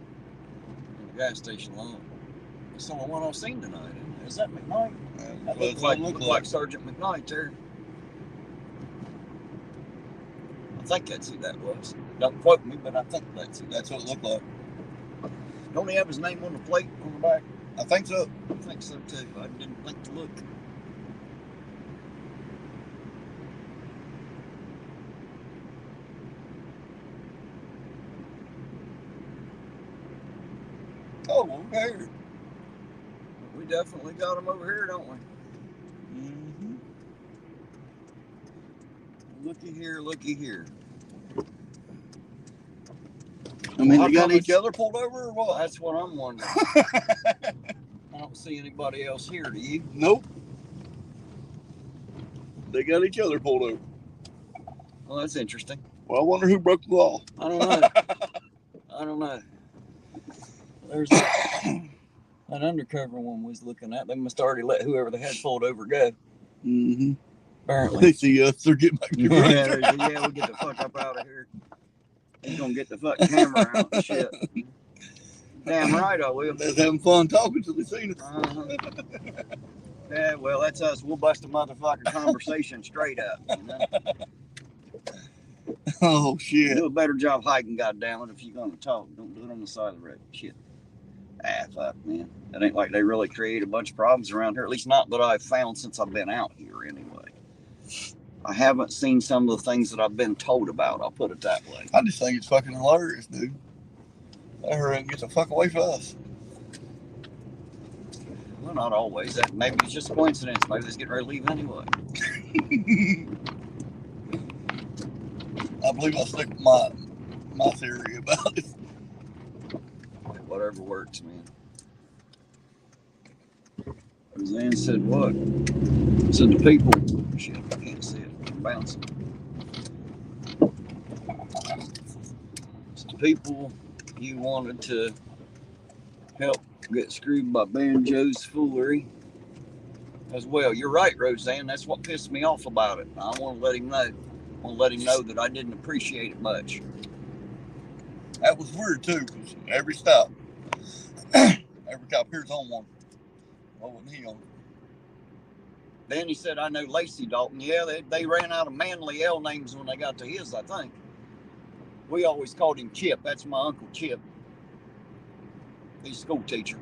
S1: In the gas station alone. It's the only one I've seen tonight. Is that McKnight? That looks like Sergeant McKnight there. I think that's who that was. Don't quote me, but I think that's who
S2: that's what it looked like.
S1: Don't he have his name on the plate on the back?
S2: I think so.
S1: I think so too. I didn't think to look.
S2: Oh, okay.
S1: We definitely got him over here, don't we?
S2: Mm-hmm.
S1: Looky here.
S2: I mean, they got each other pulled over or what?
S1: That's what I'm wondering. I don't see anybody else here, do you?
S2: Nope. They got each other pulled over.
S1: Well, that's interesting.
S2: Well, I wonder who broke the law.
S1: I don't know. There's an undercover one we was looking at. They must already let whoever they had pulled over go.
S2: Mm-hmm.
S1: Apparently.
S2: They see us, they're getting back to
S1: yeah, we get the fuck up out of here. He's gonna get the fucking camera out and shit. Damn right I will.
S2: They're having fun talking till they seen us.
S1: Uh-huh. Yeah, well, that's us. We'll bust a motherfucking conversation straight up. You know?
S2: Oh shit.
S1: Do a better job hiking, goddammit, if you're gonna talk. Don't do it on the side of the road. Shit. Ah, fuck, man. It ain't like they really create a bunch of problems around here. At least not that I've found since I've been out here, anyway. I haven't seen some of the things that I've been told about. I'll put it that way.
S2: I just think it's fucking hilarious, dude. They hurry up and get the fuck away from us.
S1: Well, not always. That maybe it's just a coincidence. Maybe they're getting ready to leave anyway.
S2: I believe I'll stick with my theory about it.
S1: Whatever works, man. Roseanne said what? Said the people. Shit, I can't see it. I'm bouncing. It's the people you wanted to help get screwed by Banjo's foolery as well. You're right, Roseanne. That's what pissed me off about it. I want to let him know. I want to let him know that I didn't appreciate it much.
S2: That was weird too, because every cop here's on one. Why wasn't he on?
S1: Then he said, I know Lacey Dalton. Yeah, they ran out of manly L names when they got to his, I think. We always called him Chip. That's my Uncle Chip. He's a school teacher.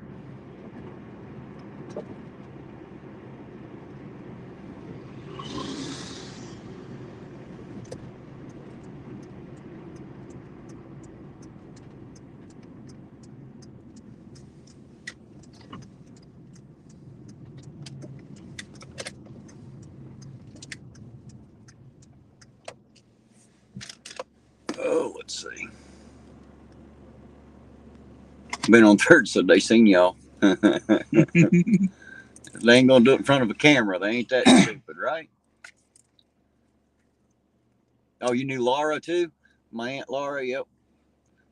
S1: Oh, let's see. Been on Thursday, they seen y'all. They ain't gonna do it in front of a camera. They ain't that stupid, right? Oh, you knew Laura too? My Aunt Laura, yep.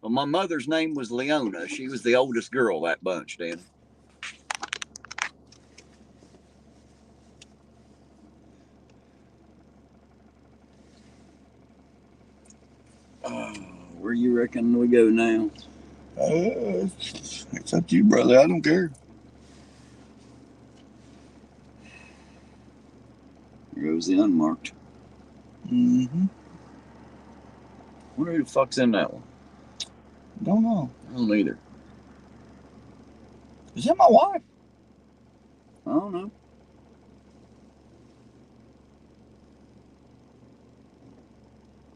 S1: Well, my mother's name was Leona. She was the oldest girl of that bunch, Dan. Oh, where you reckon we go now?
S2: It's up to you, brother. I don't care.
S1: Here goes the unmarked.
S2: Mm-hmm.
S1: Wonder who the fuck's in that one?
S2: Don't know.
S1: I don't either.
S2: Is that my wife?
S1: I don't know.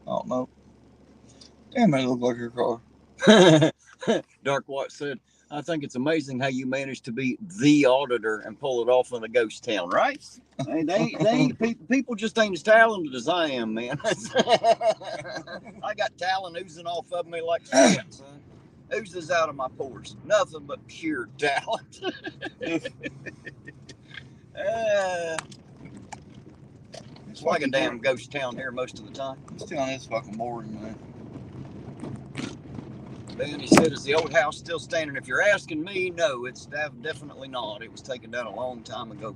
S2: I don't know. Damn, that looks like her car.
S1: Dark Watch said, I think it's amazing how you managed to be the auditor and pull it off in a ghost town, right? People just ain't as talented as I am, man. I got talent oozing off of me like sweat, son. Oozes out of my pores. Nothing but pure talent. It's like a damn ghost town here most of the time.
S2: This town is fucking boring, man.
S1: Ben, he said, is the old house still standing? If you're asking me, no, it's definitely not. It was taken down a long time ago.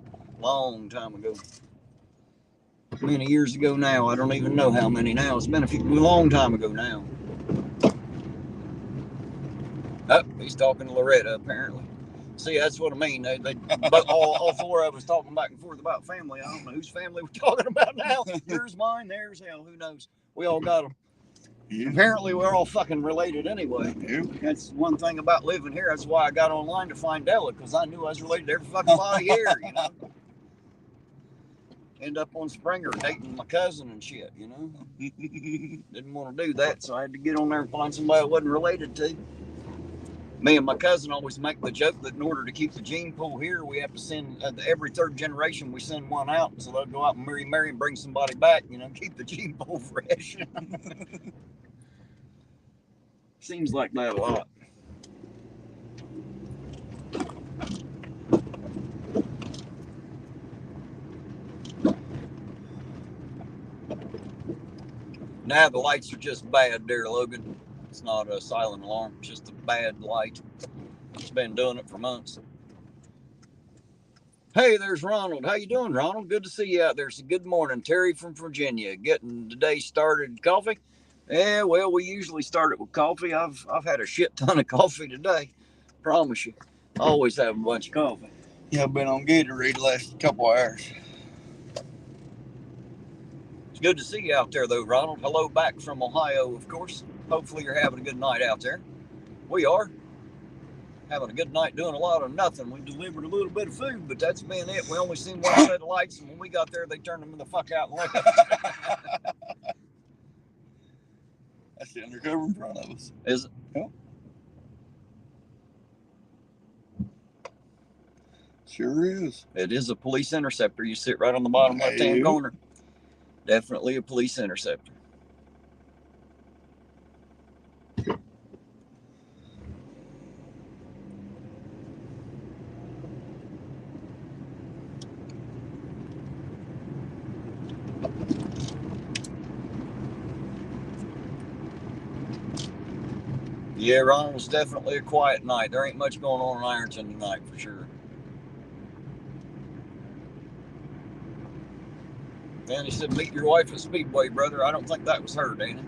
S1: Many years ago now. I don't even know how many now. It's been a long time ago now. Oh, he's talking to Loretta, apparently. See, that's what I mean. But all four of us talking back and forth about family. I don't know whose family we're talking about now. Yours, mine, theirs, hell, who knows? We all got them. Yeah. Apparently, we're all fucking related anyway. Yeah. That's one thing about living here. That's why I got online to find Ella, because I knew I was related to every fucking body here, you know. End up on Springer dating my cousin and shit, you know. Didn't want to do that, so I had to get on there and find somebody I wasn't related to. Me and my cousin always make the joke that in order to keep the gene pool here, we have to send, every third generation, we send one out, so they'll go out and marry and bring somebody back, you know, keep the gene pool fresh. Seems like that a lot. Now the lights are just bad there, Logan. It's not a silent alarm, it's just a bad light. It's been doing it for months. Hey, there's Ronald. How you doing, Ronald? Good to see you out there. So good morning. Terry from Virginia. Getting the day started. Coffee? Yeah, well, we usually start it with coffee. I've had a shit ton of coffee today. Promise you. I always have a bunch of coffee.
S2: Yeah, I've been on Gatorade the last couple hours.
S1: It's good to see you out there, though, Ronald. Hello back from Ohio, of course. Hopefully you're having a good night out there. We are. Having a good night doing a lot of nothing. We delivered a little bit of food, but that's been it. We only seen one set of lights, and when we got there, they turned them the fuck out and left.
S2: That's the undercover in front of us.
S1: Is it?
S2: Yep. Sure is.
S1: It is a police interceptor. You sit right on the bottom left-hand corner. Definitely a police interceptor. Yeah, Ron, was definitely a quiet night. There ain't much going on in Ironton tonight, for sure. And he said, meet your wife at Speedway, brother. I don't think that was her, Danny.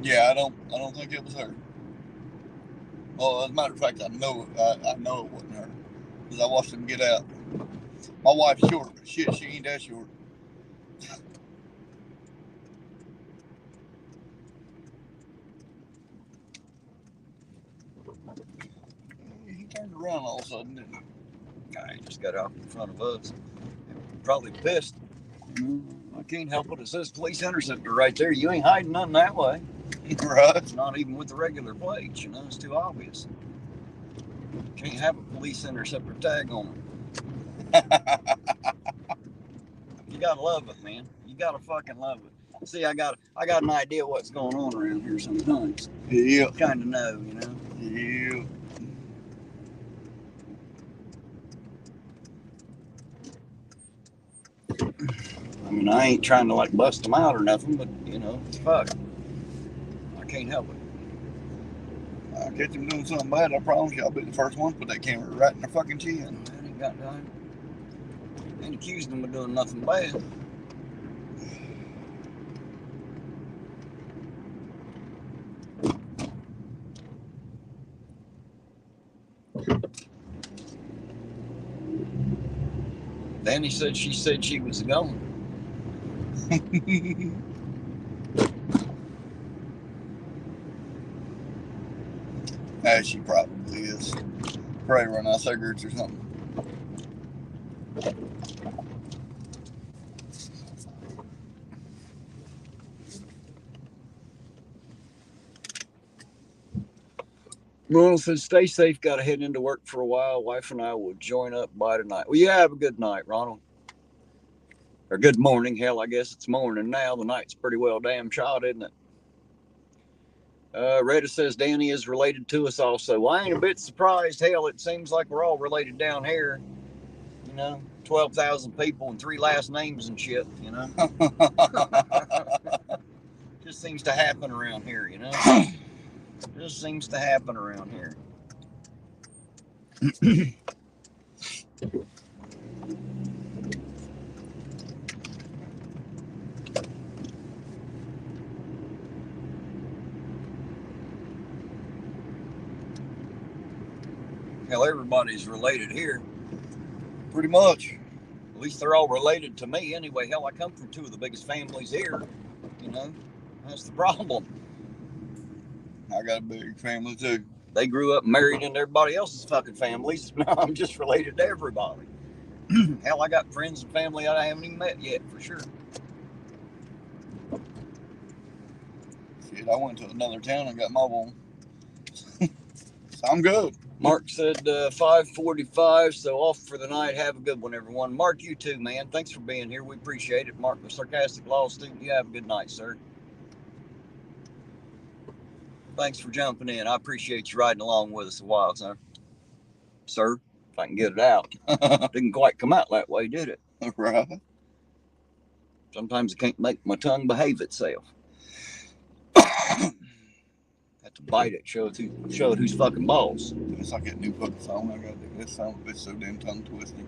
S2: Yeah, I don't think it was her. Well, as a matter of fact, I know it wasn't her, because I watched him get out. My wife's short, but shit, she ain't that short. He turned around all of a sudden, didn't he?
S1: Nah, he just got out in front of us. Probably pissed. I can't help it. It says police interceptor right there. You ain't hiding nothing that way.
S2: Right.
S1: It's not even with the regular plates, you know. It's too obvious. Can't have a police interceptor tag on it. You gotta love it, man. You gotta fucking love it. See, I got an idea what's going on around here sometimes.
S2: Yeah.
S1: Kind of know, you know.
S2: Yeah.
S1: I mean, I ain't trying to like bust them out or nothing, but you know, fuck. I can't help it.
S2: I'll catch him doing something bad, I promise you. I'll be the first one to put that camera right in their fucking chin.
S1: I ain't got time. Ain't accused them of doing nothing bad. Danny said she was going.
S2: As she probably is. Probably run out of cigarettes or something.
S1: Ronald said, stay safe. Got to head into work for a while. Wife and I will join up by tonight. Well, you have a good night, Ronald. Or good morning. Hell, I guess it's morning now. The night's pretty well damn shot, isn't it? Retta says Danny is related to us also. Well, I ain't a bit surprised. Hell, it seems like we're all related down here. You know, 12,000 people and 3 last names and shit, you know. Just seems to happen around here, you know. Just seems to happen around here. Hell, everybody's related here.
S2: Pretty much.
S1: At least they're all related to me anyway. Hell, I come from 2 of the biggest families here. You know, that's the problem.
S2: I got a big family too.
S1: They grew up married into everybody else's fucking families. Now I'm just related to everybody. Hell, I got friends and family I haven't even met yet, for sure.
S2: Shit, I went to another town and got my one. So I'm good.
S1: Mark said 5:45, so off for the night. Have a good one, everyone. Mark, you too, man. Thanks for being here. We appreciate it. Mark, the sarcastic law student, you have a good night, sir. Thanks for jumping in. I appreciate you riding along with us a while, sir. Sir, if I can get it out. Didn't quite come out that way, did it?
S2: Right.
S1: Sometimes I can't make my tongue behave itself. Have to bite it, show it who's fucking boss.
S2: It's like that new fucking song I gotta do. This song is so damn tongue twisting.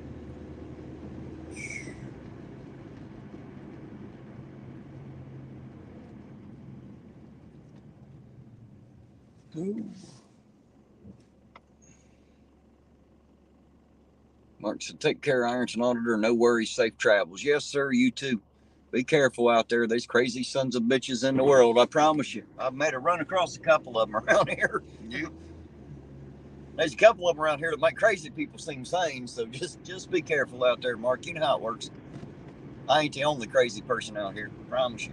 S2: Ooh.
S1: Mark said, take care, Ironton Auditor. No worries, safe travels. Yes, sir, you too. Be careful out there. There's crazy sons of bitches in the world, I promise you. I've made a run across a couple of them around here.
S2: You?
S1: There's a couple of them around here that make crazy people seem sane, so just be careful out there, Mark. You know how it works. I ain't the only crazy person out here, I promise you.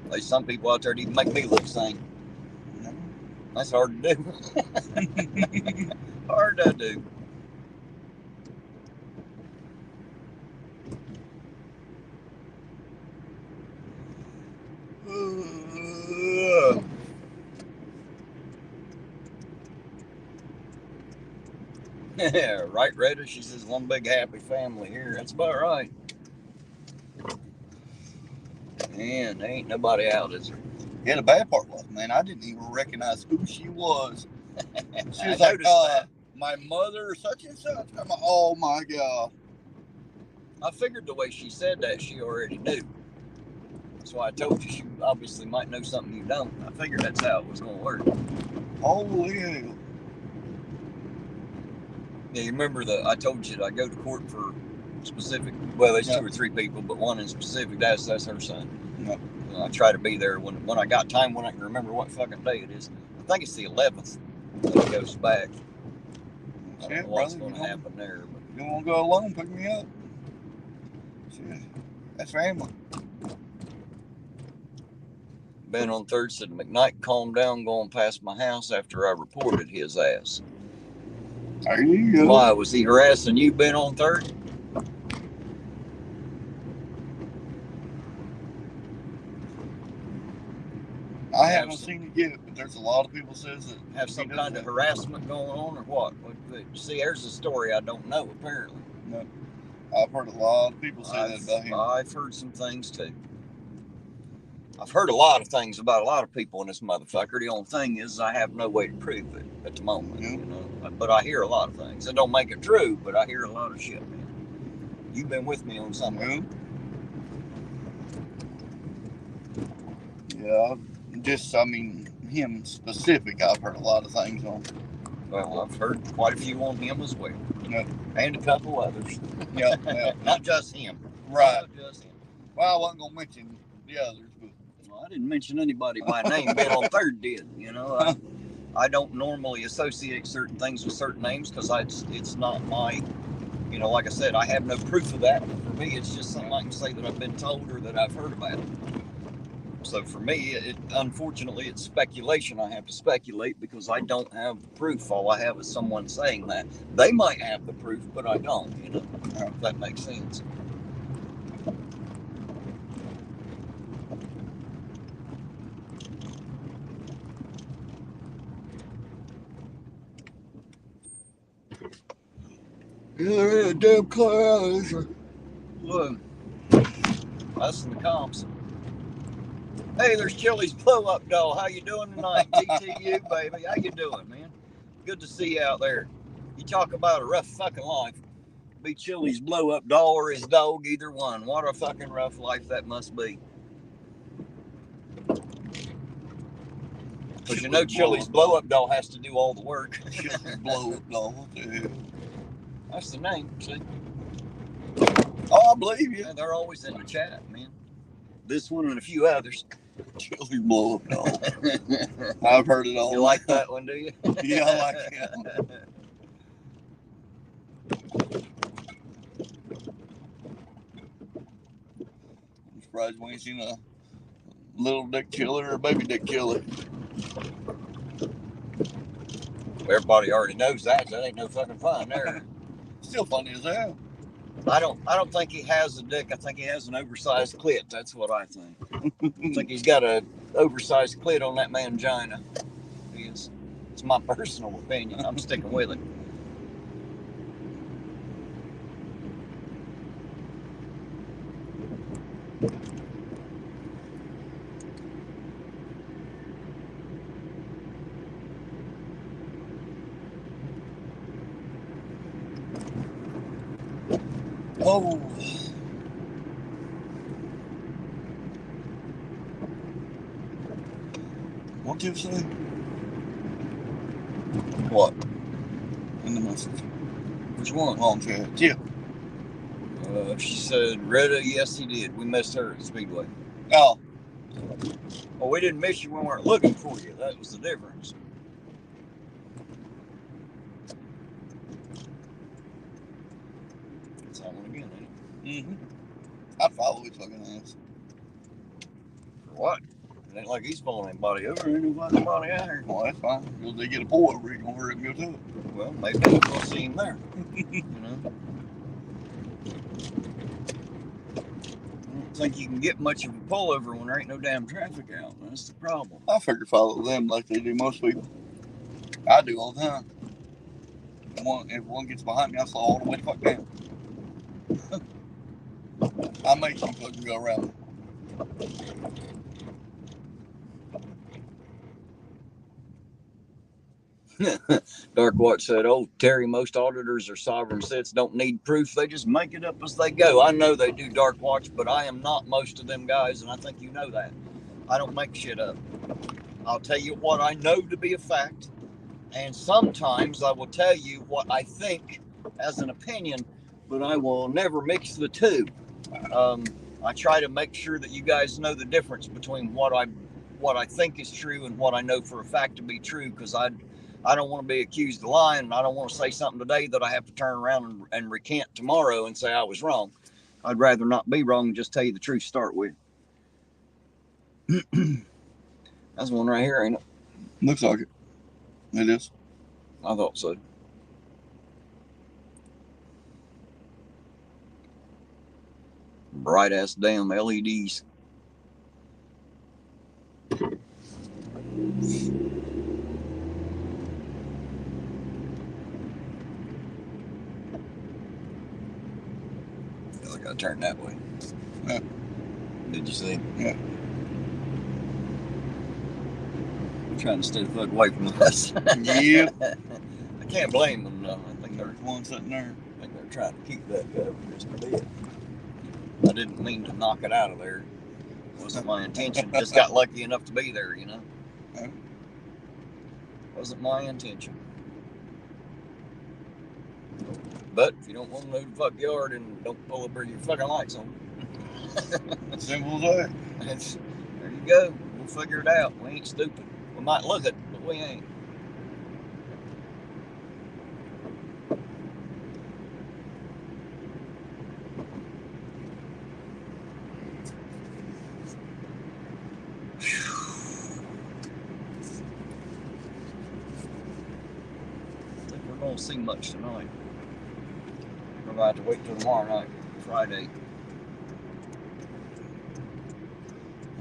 S1: There's some people out there that even make me look sane. That's hard to do. Hard to do. Yeah, right, Retta? She says one big happy family here. That's about right. Man, there ain't nobody out, is there?
S2: Yeah, the bad part was, man, I didn't even recognize who she was. She was
S1: I
S2: like,
S1: noticed that.
S2: my mother, such and such. I'm like, oh my God.
S1: I figured the way she said that, she already knew. That's why I told you she obviously might know something you don't. I figured that's how it was going to work.
S2: Holy hell.
S1: Yeah, you remember I told you that I go to court for specific, well, there's
S2: Yeah.
S1: 2 or 3 people, but one in specific, that's her son.
S2: Yeah.
S1: I try to be there when I got time, when I can remember what fucking day it is. I think it's the 11th that it goes back. I don't know what's going to happen there. But
S2: You want to go alone, pick me up. Shit. That's family.
S1: Ben on third said McKnight calmed down going past my house after I reported his ass.
S2: There you go.
S1: Why, was he harassing you, Ben on third?
S2: I haven't seen it yet, but there's a lot of people says that
S1: Have some kind of harassment going on or what? See, there's a story I don't know, apparently.
S2: No. I've heard a lot of people say that about him.
S1: I've heard some things too. I've heard a lot of things about a lot of people in this motherfucker. The only thing is I have no way to prove it at the moment.
S2: Yeah.
S1: You know? But I hear a lot of things. It don't make it true, but I hear a lot of shit, man. You've been with me on some of it.
S2: Yeah, him specific, I've heard a lot of things on.
S1: Well, I've heard quite a few on him as well.
S2: Yeah.
S1: And a couple others.
S2: Yeah.
S1: Not just him.
S2: Right.
S1: Not just him.
S2: Well, I wasn't going to mention the others, but.
S1: Well, I didn't mention anybody by name. Ben on third did, you know. I don't normally associate certain things with certain names because it's not my, you know, like I said, I have no proof of that. For me, it's just something I can say that I've been told or that I've heard about. So for me, unfortunately, it's speculation. I have to speculate because I don't have the proof. All I have is someone saying that. They might have the proof, but I don't, you know, if that makes sense.
S2: Yeah, damn clouds.
S1: Look, us and the comps. Hey, there's Chili's blow up doll. How you doing tonight, TTU, baby? How you doing, man? Good to see you out there. You talk about a rough fucking life. Be Chili's blow up doll or his dog, either one. What a fucking rough life that must be. Because you know Chili's blow up doll has to do all the work.
S2: Chili's blow up doll. Yeah.
S1: That's the name, see?
S2: Oh, I believe you.
S1: Yeah, they're always in the chat, man. This one and a few others.
S2: Chili's blow up doll. I've heard it all.
S1: You like that one, do you?
S2: Yeah, I like it. I'm surprised we ain't seen a little dick killer or a baby dick killer.
S1: Everybody already knows that. That ain't no fucking fun there.
S2: Still funny as hell.
S1: I don't think he has a dick. I think he has an oversized clit. That's what I think. I think he's got an oversized clit on that mangina. It's my personal opinion. I'm sticking with it.
S2: Oh. What did you say? What? In the message.
S1: Which one?
S2: Long chat. Yeah.
S1: She said, Retta, yes, he did. We missed her at Speedway.
S2: Oh.
S1: Well, we didn't miss you when we weren't looking for you. That was the difference. That's that one again, ain't it?
S2: I'd follow his fucking ass.
S1: For what? It ain't like he's following anybody over. Ain't nobody out here.
S2: Well, that's fine. If they get a pull over, you're going to hurry up and go to it.
S1: Well, maybe we'll see him there. You know? I don't think you can get much of a pullover when there ain't no damn traffic out. That's the problem.
S2: I figure follow them like they do most people. I do all the time. If one gets behind me, I slow all the way the fuck down. I make some fucking go around.
S1: Dark Watch said, oh, Terry, most auditors are sovereign cits, don't need proof. They just make it up as they go. I know they do, Dark Watch, but I am not most of them guys, and I think you know that. I don't make shit up. I'll tell you what I know to be a fact, and sometimes I will tell you what I think as an opinion, but I will never mix the two. I try to make sure that you guys know the difference between what I think is true and what I know for a fact to be true, because I don't want to be accused of lying, and I don't want to say something today that I have to turn around and recant tomorrow and say I was wrong. I'd rather not be wrong and just tell you the truth to start with. That's one right here, ain't it?
S2: Looks like it. It is.
S1: I thought so. Bright ass damn LEDs. I gotta turn that way.
S2: Yeah.
S1: Did you see?
S2: Yeah.
S1: I'm trying to stay the fuck away from us.
S2: Yeah.
S1: I can't blame them though. I think
S2: There's one sitting there.
S1: they're trying to keep that cover just a bit. I didn't mean to knock it out of there. Wasn't my intention. Just got lucky enough to be there, you know.
S2: Yeah.
S1: Wasn't my intention. But if you don't want to move the fuck yard, and don't pull up your fucking lights on.
S2: Simple as that.
S1: There you go. We'll figure it out. We ain't stupid. We might look it, but we ain't. I think we're going to see much tonight. We're going to have to wait till tomorrow night, Friday.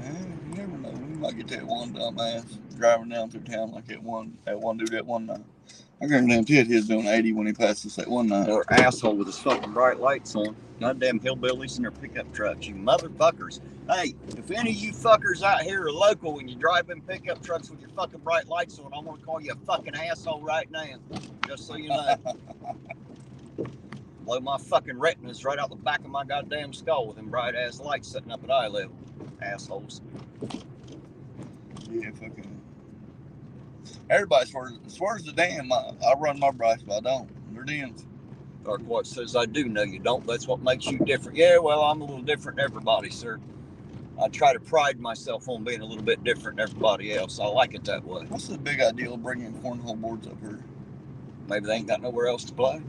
S2: You never know. We might get that one dumbass driving down through town like that one dude that one night. I guarantee he was doing 80 when he passed us that one night.
S1: Another asshole with his fucking bright lights on. Goddamn hillbillies in their pickup trucks, you motherfuckers. Hey, if any of you fuckers out here are local and you drive in pickup trucks with your fucking bright lights on, I'm gonna call you a fucking asshole right now. Just so you know. Blow my fucking retinas right out the back of my goddamn skull with them bright ass lights sitting up at eye level. Assholes.
S2: Yeah, fucking. Everybody swears to damn. I run my brights, but I don't. They're dims.
S1: Dark Watch says, I do know you don't. That's what makes you different. Yeah, well, I'm a little different than everybody, sir. I try to pride myself on being a little bit different than everybody else. I like it that way.
S2: What's the big idea of bringing cornhole boards up here?
S1: Maybe they ain't got nowhere else to play.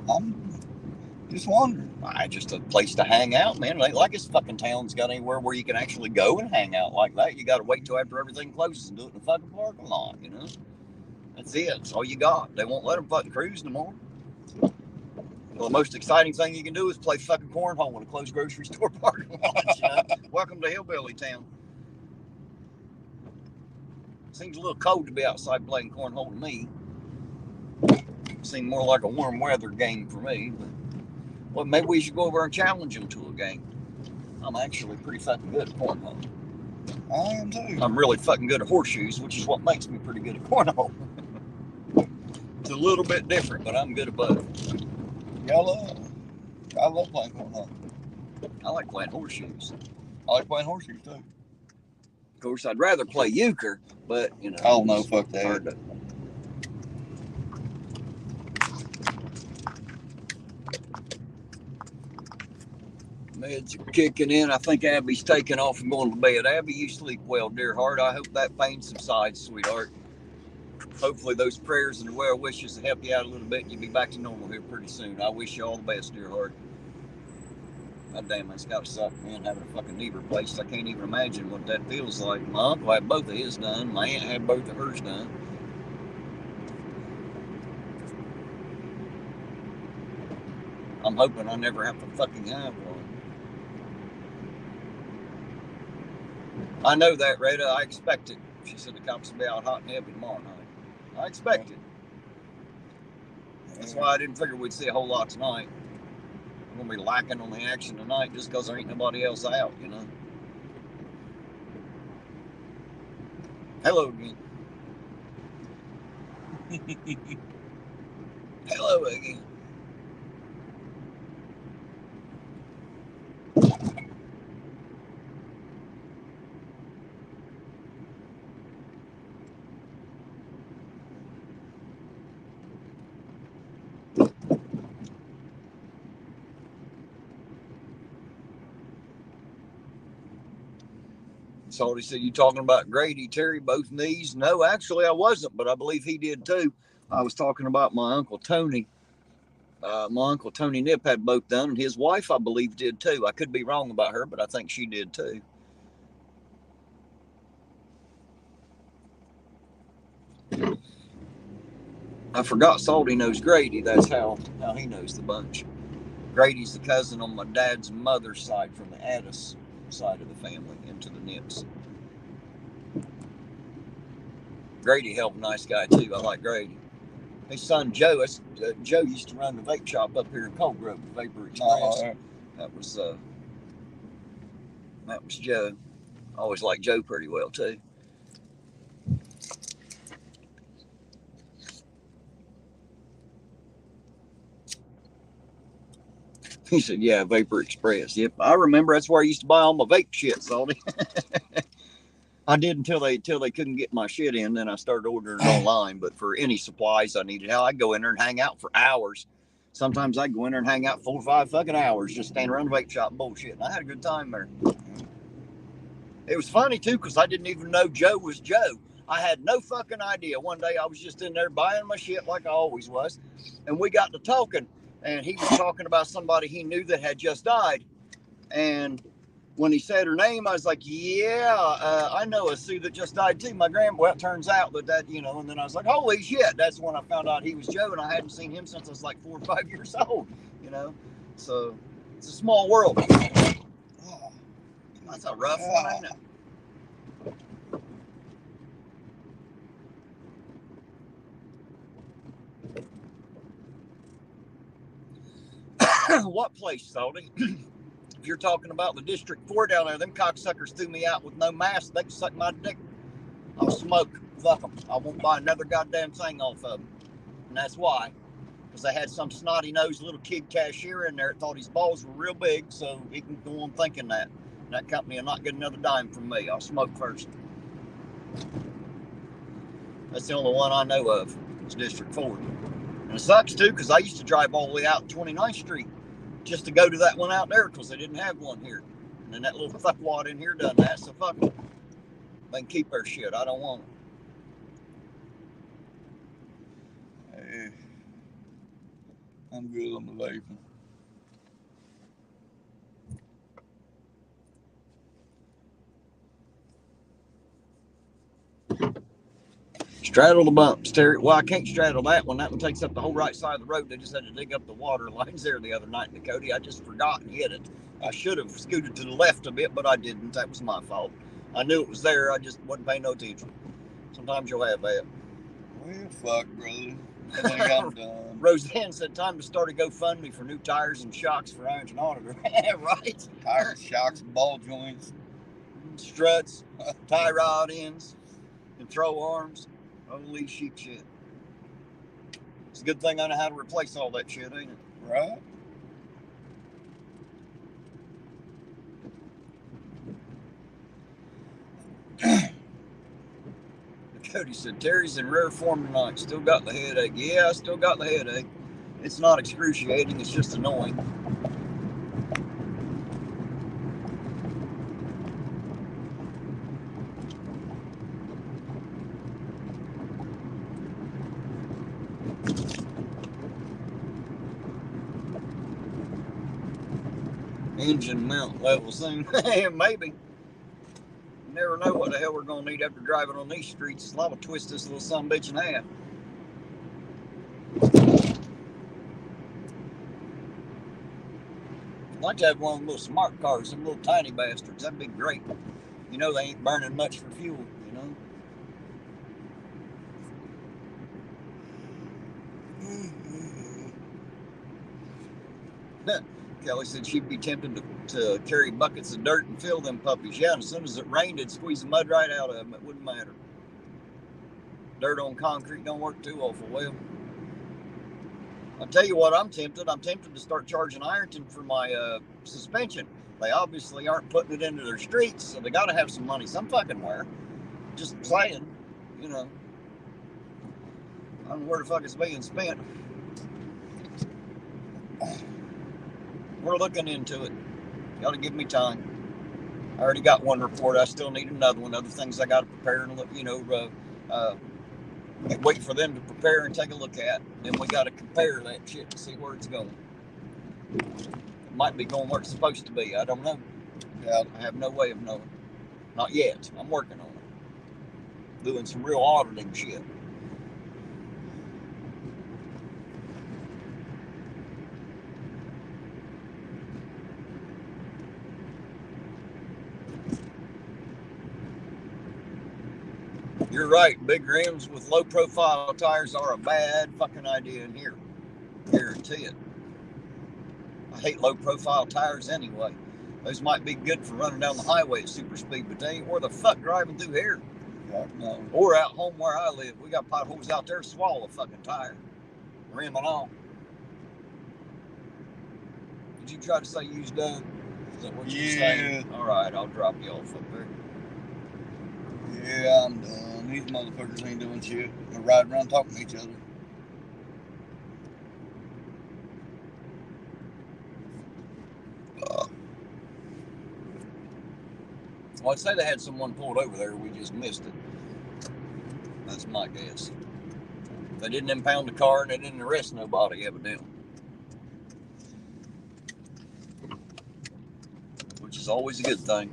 S2: I'm just wondering.
S1: Just a place to hang out, man. It ain't like this fucking town's got anywhere where you can actually go and hang out like that. You got to wait till after everything closes and do it in the fucking parking lot, you know? That's it. That's all you got. They won't let them fucking cruise no more. Well, the most exciting thing you can do is play fucking cornhole in a closed grocery store parking lot, you know? Welcome to Hillbilly Town. Seems a little cold to be outside playing cornhole to me. Seems more like a warm weather game for me, but well, maybe we should go over and challenge them to a game. I'm actually pretty fucking good at cornhole.
S2: I am too.
S1: I'm really fucking good at horseshoes, which is what makes me pretty good at cornhole. It's a little bit different, but I'm good at both.
S2: I love playing cornhole.
S1: I like playing horseshoes.
S2: I like playing horseshoes too.
S1: course, I'd rather play euchre, but you know.
S2: Oh no, fuck that.
S1: Hard to, meds are kicking in. I think Abby's taking off and going to bed. Abby, you sleep well, dear heart. I hope that pain subsides, sweetheart. Hopefully those prayers and well wishes will help you out a little bit and you'll be back to normal here pretty soon. I wish you all the best, dear heart. God damn, it's got to suck, man, having a fucking knee replaced. I can't even imagine what that feels like. My uncle had both of his done. My aunt had both of hers done. I'm hoping I never have to fucking have one. I know that, Rita. I expect it. She said the cops will be out hot and heavy tomorrow night. I expect it. That's why I didn't figure we'd see a whole lot tonight. I'm going to be lacking on the action tonight just because there ain't nobody else out, you know. Hello again. Hello again. So he said, you talking about Grady, Terry, both knees? No, actually I wasn't, but I believe he did too. I was talking about my Uncle Tony. My Uncle Tony Nip had both done, and his wife, I believe, did too. I could be wrong about her, but I think she did too. I forgot Salty knows Grady. That's how he knows the bunch. Grady's the cousin on my dad's mother's side from the Addis side of the family into the Nips. Grady, hell of a nice guy too. I like Grady. His son Joe, Joe used to run the vape shop up here in Cold Grove, Vapor Express. That was Joe. I always liked Joe pretty well too. He said, yeah, Vapor Express. Yep, I remember that's where I used to buy all my vape shit, Salty. I did until they couldn't get my shit in. Then I started ordering it online. But for any supplies I needed, hell, I'd go in there and hang out for hours. Sometimes I'd go in there and hang out 4 or 5 fucking hours, just stand around the vape shop and bullshit. And I had a good time there. It was funny too, because I didn't even know Joe was Joe. I had no fucking idea. One day I was just in there buying my shit like I always was, and we got to talking, and he was talking about somebody he knew that had just died, and when he said her name, I was like, yeah, I know a Sue that just died too. My grandma, well, it turns out that, you know, and then I was like, holy shit, that's when I found out he was Joe, and I hadn't seen him since I was like 4 or 5 years old, you know. So it's a small world. Oh, that's a rough one, ain't it? What place, Salty? If you're talking about the District 4 down there, them cocksuckers threw me out with no mask. They can suck my dick. I'll smoke. Fuck them. I won't buy another goddamn thing off of them. And that's why. Because they had some snotty-nosed little kid cashier in there that thought his balls were real big, so he can go on thinking that. And that company will not get another dime from me. I'll smoke first. That's the only one I know of. It's District 4. And it sucks, too, because I used to drive all the way out 29th Street just to go to that one out there because they didn't have one here. And then that little fuckwad in here done that, so fuck them. They can keep their shit. I don't want it.
S2: Hey, I'm good on the vaping.
S1: Straddle the bumps, Terry. Well, I can't straddle that one. That one takes up the whole right side of the road. They just had to dig up the water lines there the other night in Dakota. I just forgot and hit it. I should have scooted to the left a bit, but I didn't. That was my fault. I knew it was there. I just wasn't paying no attention. Sometimes you'll have that.
S2: Well, fuck, brother. I think I'm done.
S1: Roseanne said time to start a GoFundMe for new tires and shocks for Ironton Auditor. Right?
S2: Tires, shocks, ball joints,
S1: struts, tie rod ends, and throw arms. Holy shit. It's a good thing I know how to replace all that shit, ain't it?
S2: Right?
S1: Cody said, Terry's in rare form tonight. Still got the headache. Yeah, I still got the headache. It's not excruciating. It's just annoying. Engine mount level soon. Maybe. You never know what the hell we're going to need after driving on these streets. So I'm going to twist this little sumbitch in half. I'd like to have one of them little smart cars, some little tiny bastards. That'd be great. You know, they ain't burning much for fuel, you know. Kelly said she'd be tempted to carry buckets of dirt and fill them puppies. Yeah, and as soon as it rained, it'd squeeze the mud right out of them. It wouldn't matter. Dirt on concrete don't work too awful well. I'll tell you what, I'm tempted to start charging Ironton for my suspension. They obviously aren't putting it into their streets, so they got to have some money some fucking where. Just saying, you know. I don't know where the fuck it's being spent. We're looking into it. You got to give me time. I already got one report. I still need another one. Other things I got to prepare and look, you know, wait for them to prepare and take a look at. Then we got to compare that shit to see where it's going. It might be going where it's supposed to be. I don't know. I have no way of knowing. Not yet. I'm working on it. Doing some real auditing shit. You're right. Big rims with low profile tires are a bad fucking idea in here. Guarantee it. I hate low profile tires anyway. Those might be good for running down the highway at super speed, but they ain't worth a fuck driving through here. No. Or out home where I live. We got potholes out there to swallow a fucking tire. Rim and all. Did you try to say you was done? Is that what you're saying? All right, I'll drop you off up there.
S2: Yeah, I'm done. These motherfuckers ain't doing shit. They're riding around talking to each other.
S1: Well, I'd say they had someone pulled over there. We just missed it. That's my guess. They didn't impound the car and they didn't arrest nobody, evidently. Which is always a good thing.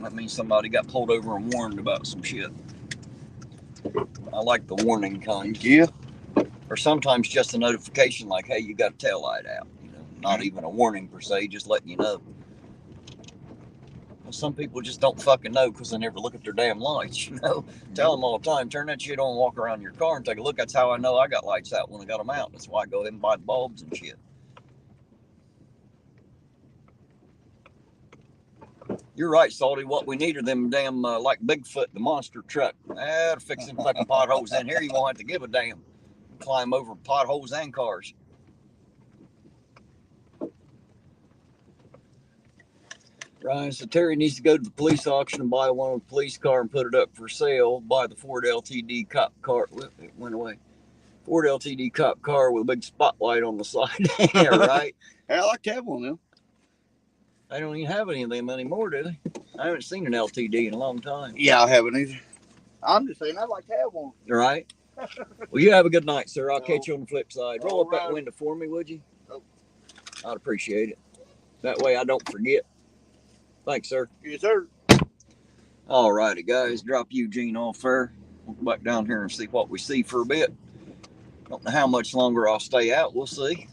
S1: That means somebody got pulled over and warned about some shit. I like the warning kind.
S2: Yeah.
S1: Or sometimes just a notification like, hey, you got a tail light out. You know, not even a warning per se, just letting you know. Well, some people just don't fucking know because they never look at their damn lights, you know. Tell them all the time, turn that shit on, walk around your car and take a look. That's how I know I got lights out when I got them out. That's why I go ahead and buy the bulbs and shit. You're right, Salty. What we need are them damn, like Bigfoot, the monster truck. To fix them fucking potholes in here, you won't have to give a damn. Climb over potholes and cars. Ryan, so Terry needs to go to the police auction and buy one with a police car and put it up for sale. Buy the Ford LTD cop car. It went away. Ford LTD cop car with a big spotlight on the side. Yeah, right?
S2: Hey, I like to have one of them.
S1: They don't even have any of them anymore, do they? I haven't seen an LTD in a long time.
S2: Yeah, I haven't either. I'm just saying I'd like to have one.
S1: Right? Well, you have a good night, sir. I'll catch you on the flip side. Roll up that window for me, would you?
S2: Oh.
S1: I'd appreciate it. That way I don't forget. Thanks, sir.
S2: Yes, sir.
S1: All righty, guys. Drop Eugene off there. We'll go back down here and see what we see for a bit. Don't know how much longer I'll stay out. We'll see.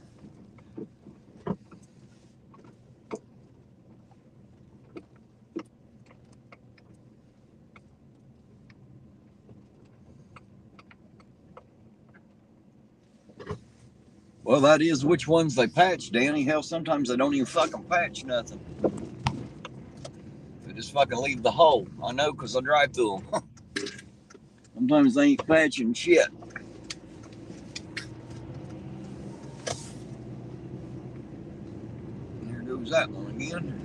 S1: Well, that is which ones they patch, Danny. Hell, sometimes they don't even fucking patch nothing. They just fucking leave the hole. I know because I drive through them. Sometimes they ain't patching shit. There goes that one again.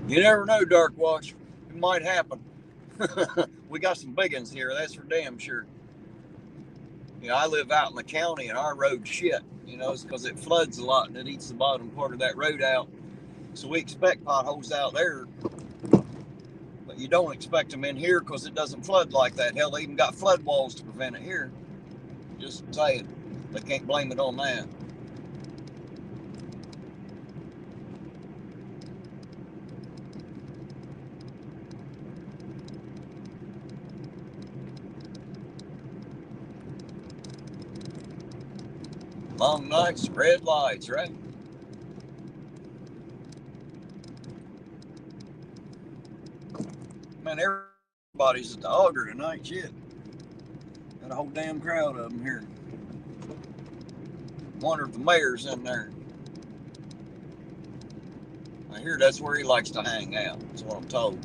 S1: You never know, Dark Watch. It might happen. We got some big ones here, that's for damn sure. You know, I live out in the county and our road's shit. You know, it's because it floods a lot and it eats the bottom part of that road out. So we expect potholes out there, but you don't expect them in here because it doesn't flood like that. Hell, they even got flood walls to prevent it here. Just saying, they can't blame it on that. Long nights, red lights, right? Man, everybody's at the auger tonight, shit. Got a whole damn crowd of them here. Wonder if the mayor's in there. I hear that's where he likes to hang out. That's what I'm told.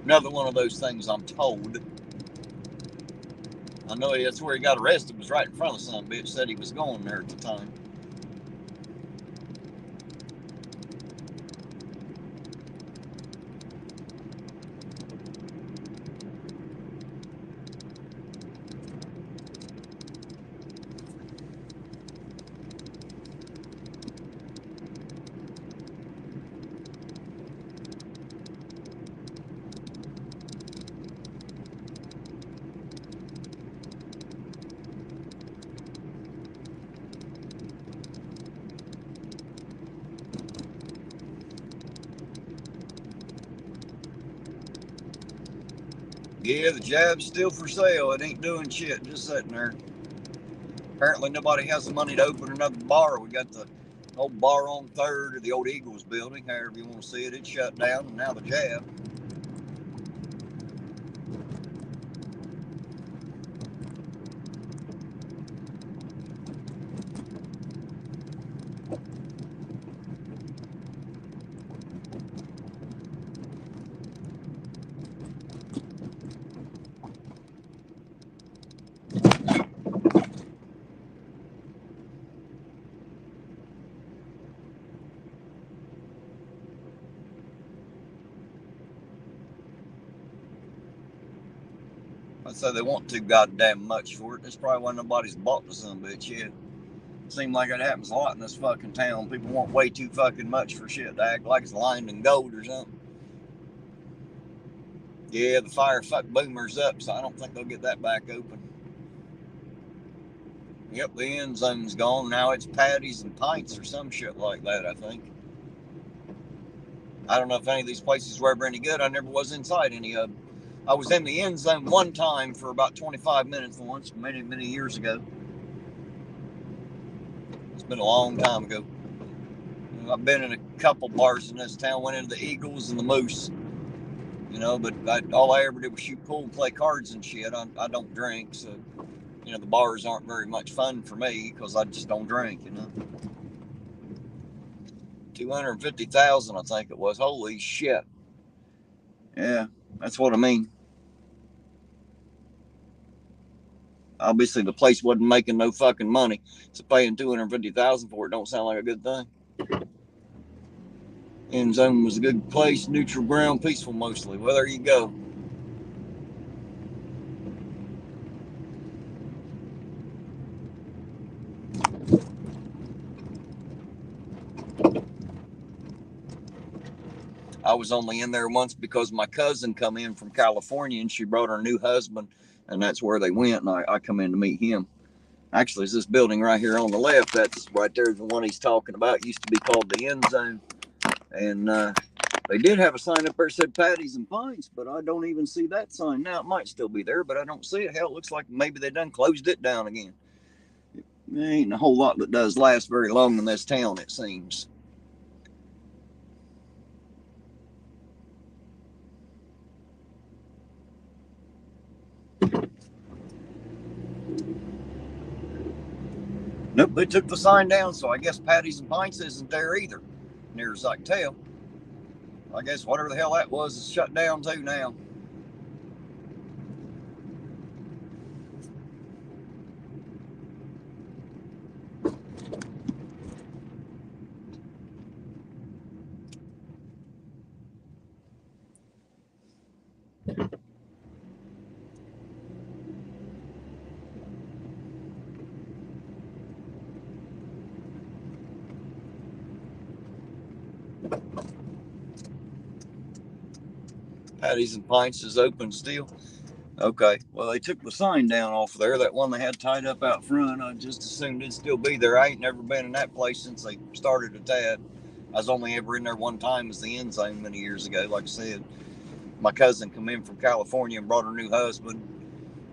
S1: Another one of those things I'm told. I know that's where he got arrested, was right in front of some bitch, said he was going there at the time. Yeah, the jab's still for sale. It ain't doing shit, just sitting there. Apparently nobody has the money to open another bar. We got the old bar on 3rd, or the old Eagles building, however you want to see it. It's shut down, and now the jab. I'd say they want too goddamn much for it. That's probably why nobody's bought the son bitch yet. Seems like it happens a lot in this fucking town. People want way too fucking much for shit to act like it's lined in gold or something. Yeah, the fire fucked Boomer's up, so I don't think they'll get that back open. Yep, the end zone's gone. Now it's patties and pints or some shit like that, I think. I don't know if any of these places were ever any good. I never was inside any of them. I was in the end zone one time for about 25 minutes once, many, many years ago. It's been a long time ago. I've been in a couple bars in this town. Went into the Eagles and the Moose, you know, but all I ever did was shoot pool and play cards and shit. I don't drink, so, you know, the bars aren't very much fun for me because I just don't drink, you know. 250,000, I think it was. Holy shit. Yeah, that's what I mean. Obviously, the place wasn't making no fucking money, so paying 250,000 for it don't sound like a good thing. End zone was a good place, neutral ground, peaceful mostly. Well, there you go. I was only in there once because my cousin come in from California and she brought her new husband, and that's where they went, and I come in to meet him. Actually, it's this building right here on the left. That's right there, the one he's talking about. It used to be called the End Zone, and they did have a sign up there that said patties and pints, but I don't even see that sign now. It might still be there, but I don't see it. Hell, it looks like maybe they done closed it down again. There ain't a whole lot that does last very long in this town, it seems. Nope, they took the sign down, so I guess patties and pints isn't there either, near as I can tell. I guess whatever the hell that was is shut down too now. Patties and Pints is open still. Okay. Well, they took the sign down off of there. That one they had tied up out front. I just assumed it'd still be there. I ain't never been in that place since they started at that. I was only ever in there one time as the end zone many years ago. Like I said, my cousin come in from California and brought her new husband,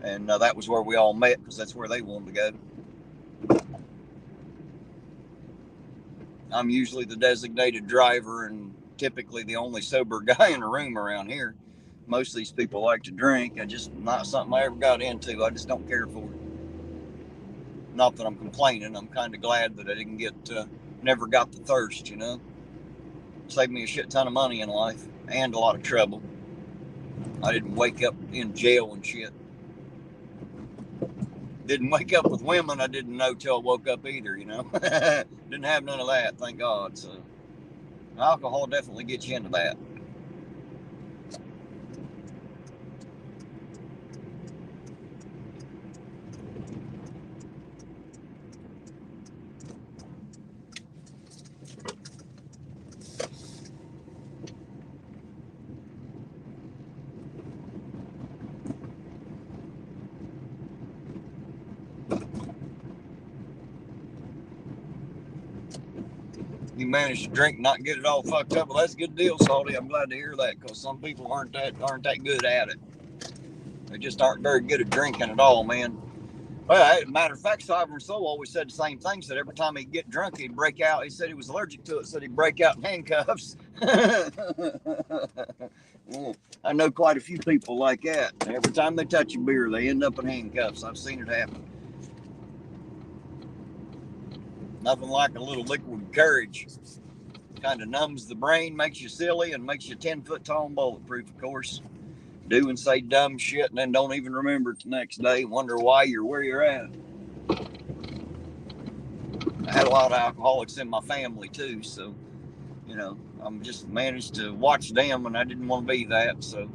S1: and that was where we all met because that's where they wanted to go. I'm usually the designated driver and typically the only sober guy in the room around here. Most of these people like to drink. I just not something I ever got into. I just don't care for it. Not that I'm complaining. I'm kind of glad that I didn't never got the thirst, you know. Saved me a shit ton of money in life and a lot of trouble. I didn't wake up in jail and shit. Didn't wake up with women I didn't know till I woke up either, you know. Didn't have none of that, thank God. So alcohol definitely gets you into that. You managed to drink and not get it all fucked up. Well, that's a good deal, Salty. I'm glad to hear that because some people aren't that good at it. They just aren't very good at drinking at all, man. Well, matter of fact, Sovereign Soul always said the same thing. Said every time he'd get drunk, he'd break out. He said he was allergic to it. Said he'd break out in handcuffs. I know quite a few people like that. Every time they touch a beer, they end up in handcuffs. I've seen it happen. Nothing like a little liquid courage. Kind of numbs the brain, makes you silly, and makes you 10-foot tall and bulletproof, of course. Do and say dumb shit and then don't even remember it the next day. Wonder why you're where you're at. I had a lot of alcoholics in my family too, so, you know, I'm just managed to watch them, and I didn't want to be that, so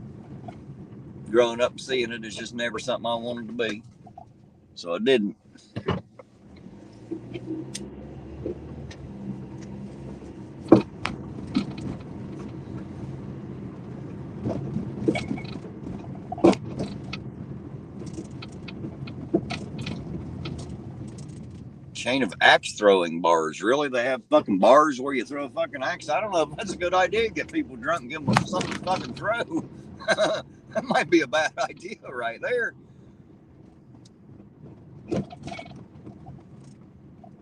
S1: growing up seeing it is just never something I wanted to be. So I didn't. Chain of axe throwing bars. Really? They have fucking bars where you throw a fucking axe? I don't know if that's a good idea. Get people drunk and give them something to fucking throw. That might be a bad idea right there.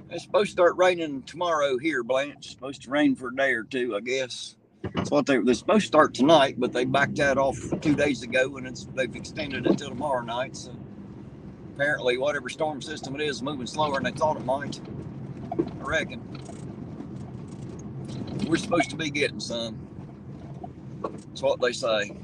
S1: It's supposed to start raining tomorrow here, Blanche. It's supposed to rain for a day or two, I guess. That's what they're supposed to start tonight, but they backed that off 2 days ago, and they've extended it till tomorrow night. So apparently, whatever storm system it is moving slower than they thought it might. I reckon. We're supposed to be getting some. That's what they say.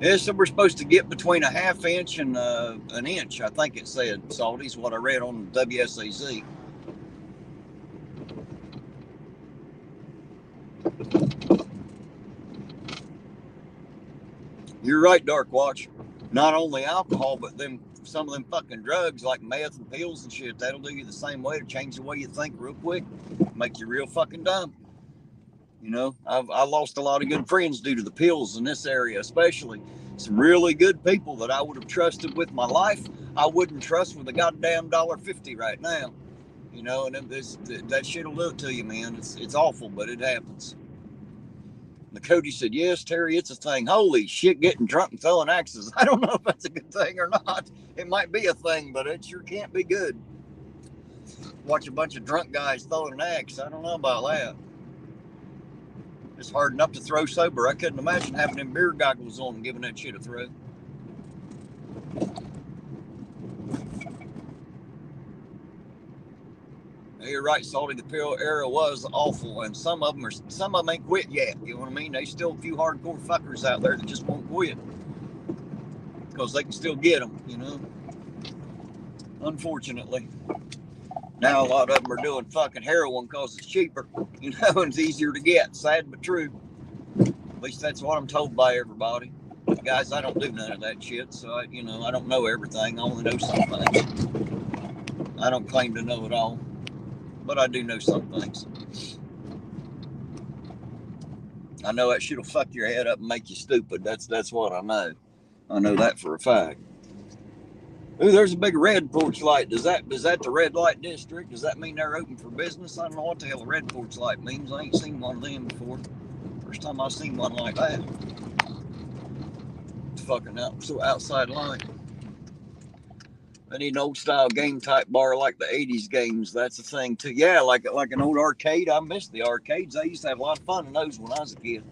S1: Yeah, so we're supposed to get between a ½ inch and an inch, I think it said, Salty's what I read on WSAZ. You're right, Dark Watch. Not only alcohol, but some of them fucking drugs like meth and pills and shit, that'll do you the same way to change the way you think real quick. Make you real fucking dumb. You know, I lost a lot of good friends due to the pills in this area, especially. Some really good people that I would have trusted with my life, I wouldn't trust with a goddamn $1.50 right now. You know, and that shit'll do it to you, man. It's awful, but it happens. The Cody said, yes, Terry, it's a thing. Holy shit, getting drunk and throwing axes. I don't know if that's a good thing or not. It might be a thing, but it sure can't be good. Watch a bunch of drunk guys throwing an axe. I don't know about that. It's hard enough to throw sober. I couldn't imagine having them beer goggles on and giving that shit a throw. You're right, Salty. The pill era was awful, and some of them ain't quit yet. You know what I mean? There's still a few hardcore fuckers out there that just won't quit because they can still get them. You know. unfortunately. Now a lot of them are doing fucking heroin because it's cheaper, you know, and it's easier to get. Sad but true. At least that's what I'm told by everybody. Guys, I don't do none of that shit, so I don't know everything. I only know some things. I don't claim to know it all, but I do know some things. I know that shit'll fuck your head up and make you stupid. That's what I know. I know that for a fact. Ooh, there's a big red porch light. Is that the red light district? Does that mean they're open for business? I don't know what the hell a red porch light means. I ain't seen one of them before. First time I've seen one like that. It's fucking outside light. I need an old style game type bar like the 80s games. That's the thing too. Yeah, like an old arcade. I miss the arcades. I used to have a lot of fun in those when I was a kid.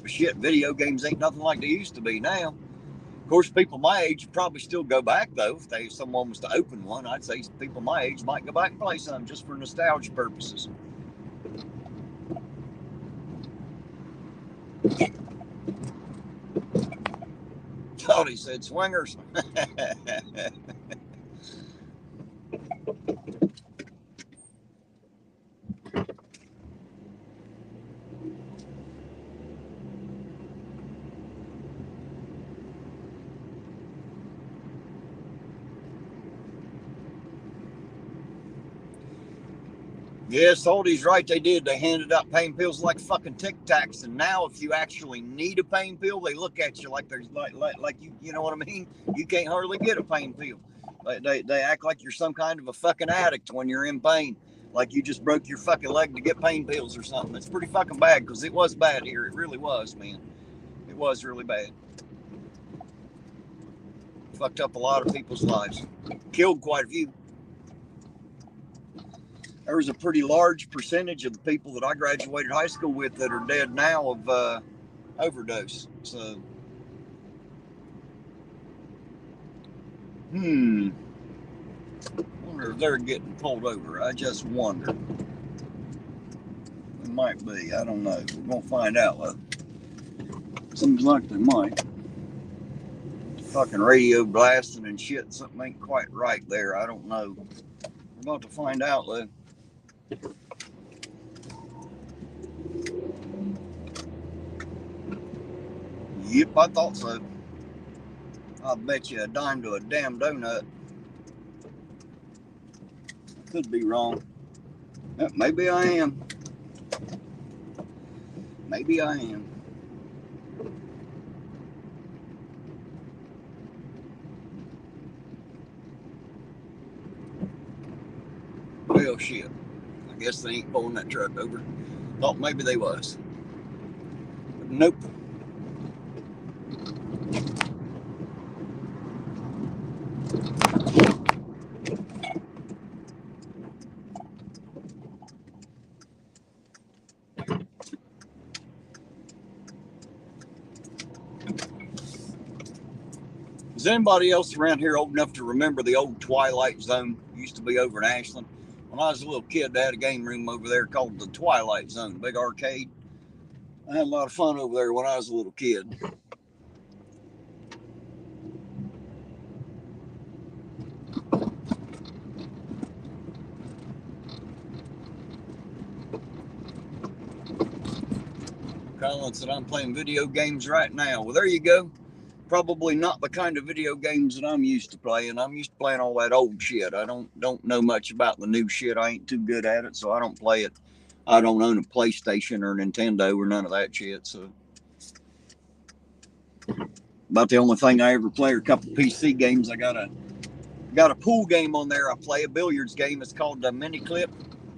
S1: But shit, video games ain't nothing like they used to be now. Of course, people my age probably still go back though. If someone was to open one, I'd say people my age might go back and play some just for nostalgia purposes. Thought he said swingers. Yes, Salty's right. They did. They handed out pain pills like fucking Tic Tacs, and now if you actually need a pain pill, they look at you like there's like you know what I mean? You can't hardly get a pain pill. They act like you're some kind of a fucking addict when you're in pain, like you just broke your fucking leg to get pain pills or something. It's pretty fucking bad because it was bad here. It really was, man. It was really bad. Fucked up a lot of people's lives. Killed quite a few. There was a pretty large percentage of the people that I graduated high school with that are dead now of overdose. So, wonder if they're getting pulled over. I just wonder. It might be. I don't know. We're going to find out, though. Seems like they might. Fucking radio blasting and shit. Something ain't quite right there. I don't know. We're about to find out, though. Yep, I thought so. I'll bet you a dime to a damn donut. I could be wrong. Maybe I am. Maybe I am. Well, shit. I guess they ain't pulling that truck over. Thought maybe they was. But nope. Is anybody else around here old enough to remember the old Twilight Zone? Used to be over in Ashland. When I was a little kid, they had a game room over there called the Twilight Zone, big arcade. I had a lot of fun over there when I was a little kid. Colin said, I'm playing video games right now. Well, there you go. Probably not the kind of video games that I'm used to playing. I'm used to playing all that old shit. I don't know much about the new shit. I ain't too good at it, so I don't play it. I don't own a PlayStation or Nintendo or none of that shit. So about the only thing I ever play are a couple PC games. I got a pool game on there. I play a billiards game. It's called Mini Clip.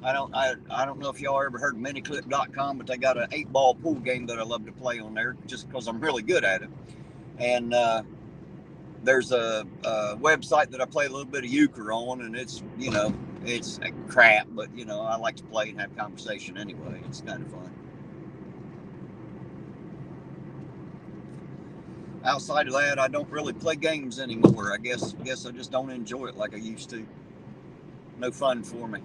S1: I don't know if y'all ever heard of miniclip.com, but they got an 8-ball pool game that I love to play on there just because I'm really good at it. And there's a website that I play a little bit of euchre on, and it's crap, but I like to play and have conversation anyway. It's kind of fun. Outside of that, I don't really play games anymore. I guess I just don't enjoy it like I used to. No fun for me.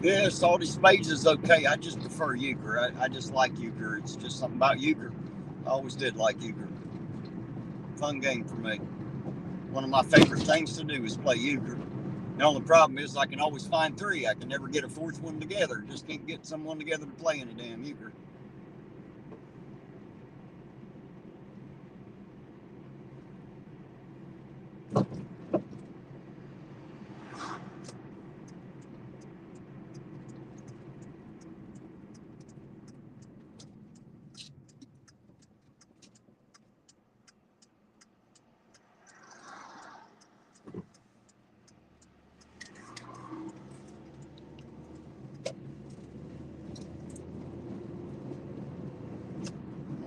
S1: Yeah, salty spades is okay. I just prefer euchre. I just like euchre. It's just something about euchre. I always did like euchre. Fun game for me. One of my favorite things to do is play euchre. The only problem is I can always find three. I can never get a fourth one together. Just can't get someone together to play any damn euchre.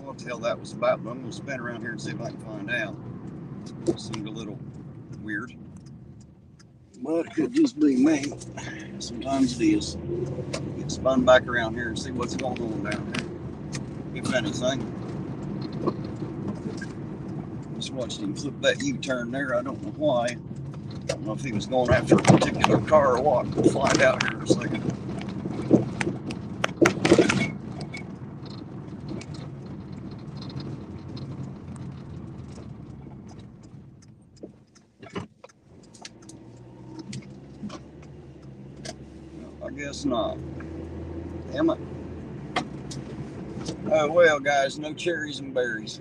S1: What the hell that was about, but I'm going to spin around here and see if I can find out. It seemed a little weird, but it could just be me. Sometimes it is. Get spun back around here and see what's going on down there, if anything. Just watched him flip that U-turn there. I don't know why. I don't know if he was going after a particular car or what. We'll find out here in a second. I guess not. Damn it. Oh well, guys, no cherries and berries.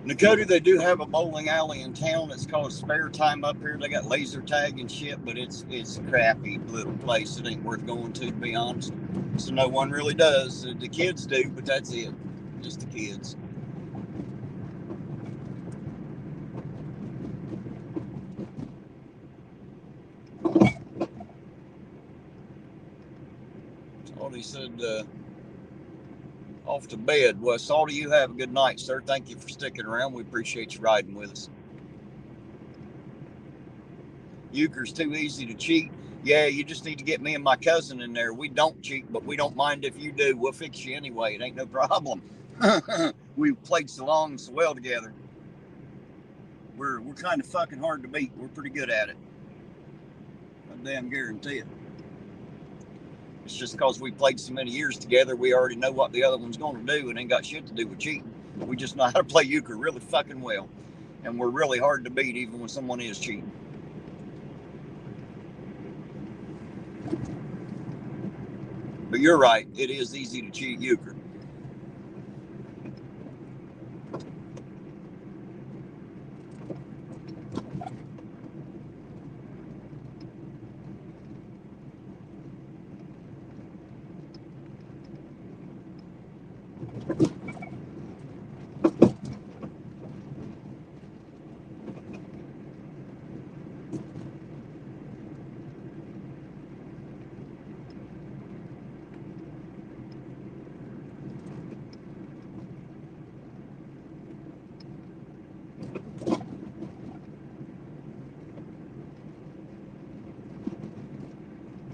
S1: Nakota, they do have a bowling alley in town. It's called Spare Time up here. They got laser tag and shit, but it's a crappy little place. It ain't worth going to be honest. So no one really does. The kids do, but that's it. Just the kids. Salty said, off to bed. Well, Salty, you have a good night, sir. Thank you for sticking around. We appreciate you riding with us. Euchre's too easy to cheat. Yeah, you just need to get me and my cousin in there. We don't cheat, but we don't mind if you do. We'll fix you anyway. It ain't no problem. We've played so long and so well together. We're kind of fucking hard to beat. We're pretty good at it. I damn guarantee it. It's just because we played so many years together, we already know what the other one's going to do and ain't got shit to do with cheating. We just know how to play euchre really fucking well. And we're really hard to beat even when someone is cheating. But you're right, it is easy to cheat euchre.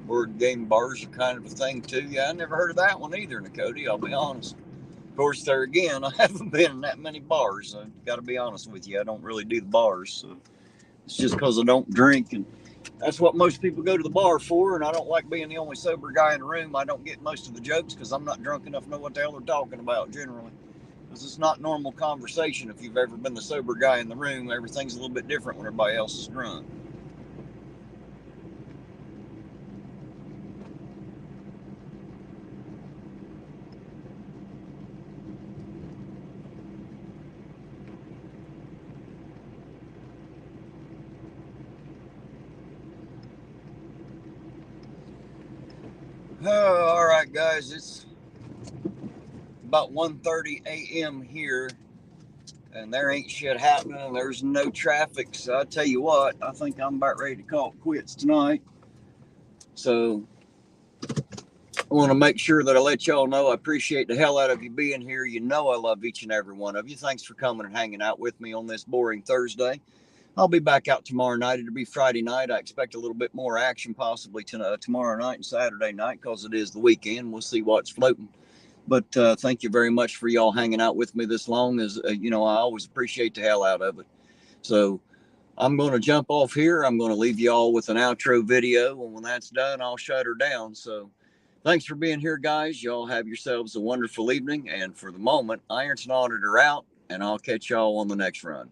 S1: Board game bars are kind of a thing too. Yeah, I never heard of that one either, Nakota, I'll be honest. Of course, there again, I haven't been in that many bars. I've got to be honest with you. I don't really do the bars. So it's just because I don't drink. And that's what most people go to the bar for. And I don't like being the only sober guy in the room. I don't get most of the jokes because I'm not drunk enough to know what the hell they're talking about generally. Because it's not normal conversation. If you've ever been the sober guy in the room, everything's a little bit different when everybody else is drunk. Oh, all right, guys, it's about 1:30 a.m. here, and there ain't shit happening. There's no traffic, so I tell you what, I think I'm about ready to call it quits tonight. So I want to make sure that I let y'all know I appreciate the hell out of you being here. You know I love each and every one of you. Thanks for coming and hanging out with me on this boring Thursday. I'll be back out tomorrow night. It'll be Friday night. I expect a little bit more action possibly tomorrow night and Saturday night because it is the weekend. We'll see what's floating. But thank you very much for y'all hanging out with me this long. As you know, I always appreciate the hell out of it. So I'm going to jump off here. I'm going to leave you all with an outro video. And when that's done, I'll shut her down. So thanks for being here, guys. Y'all have yourselves a wonderful evening. And for the moment, Ironton Auditor out, and I'll catch y'all on the next run.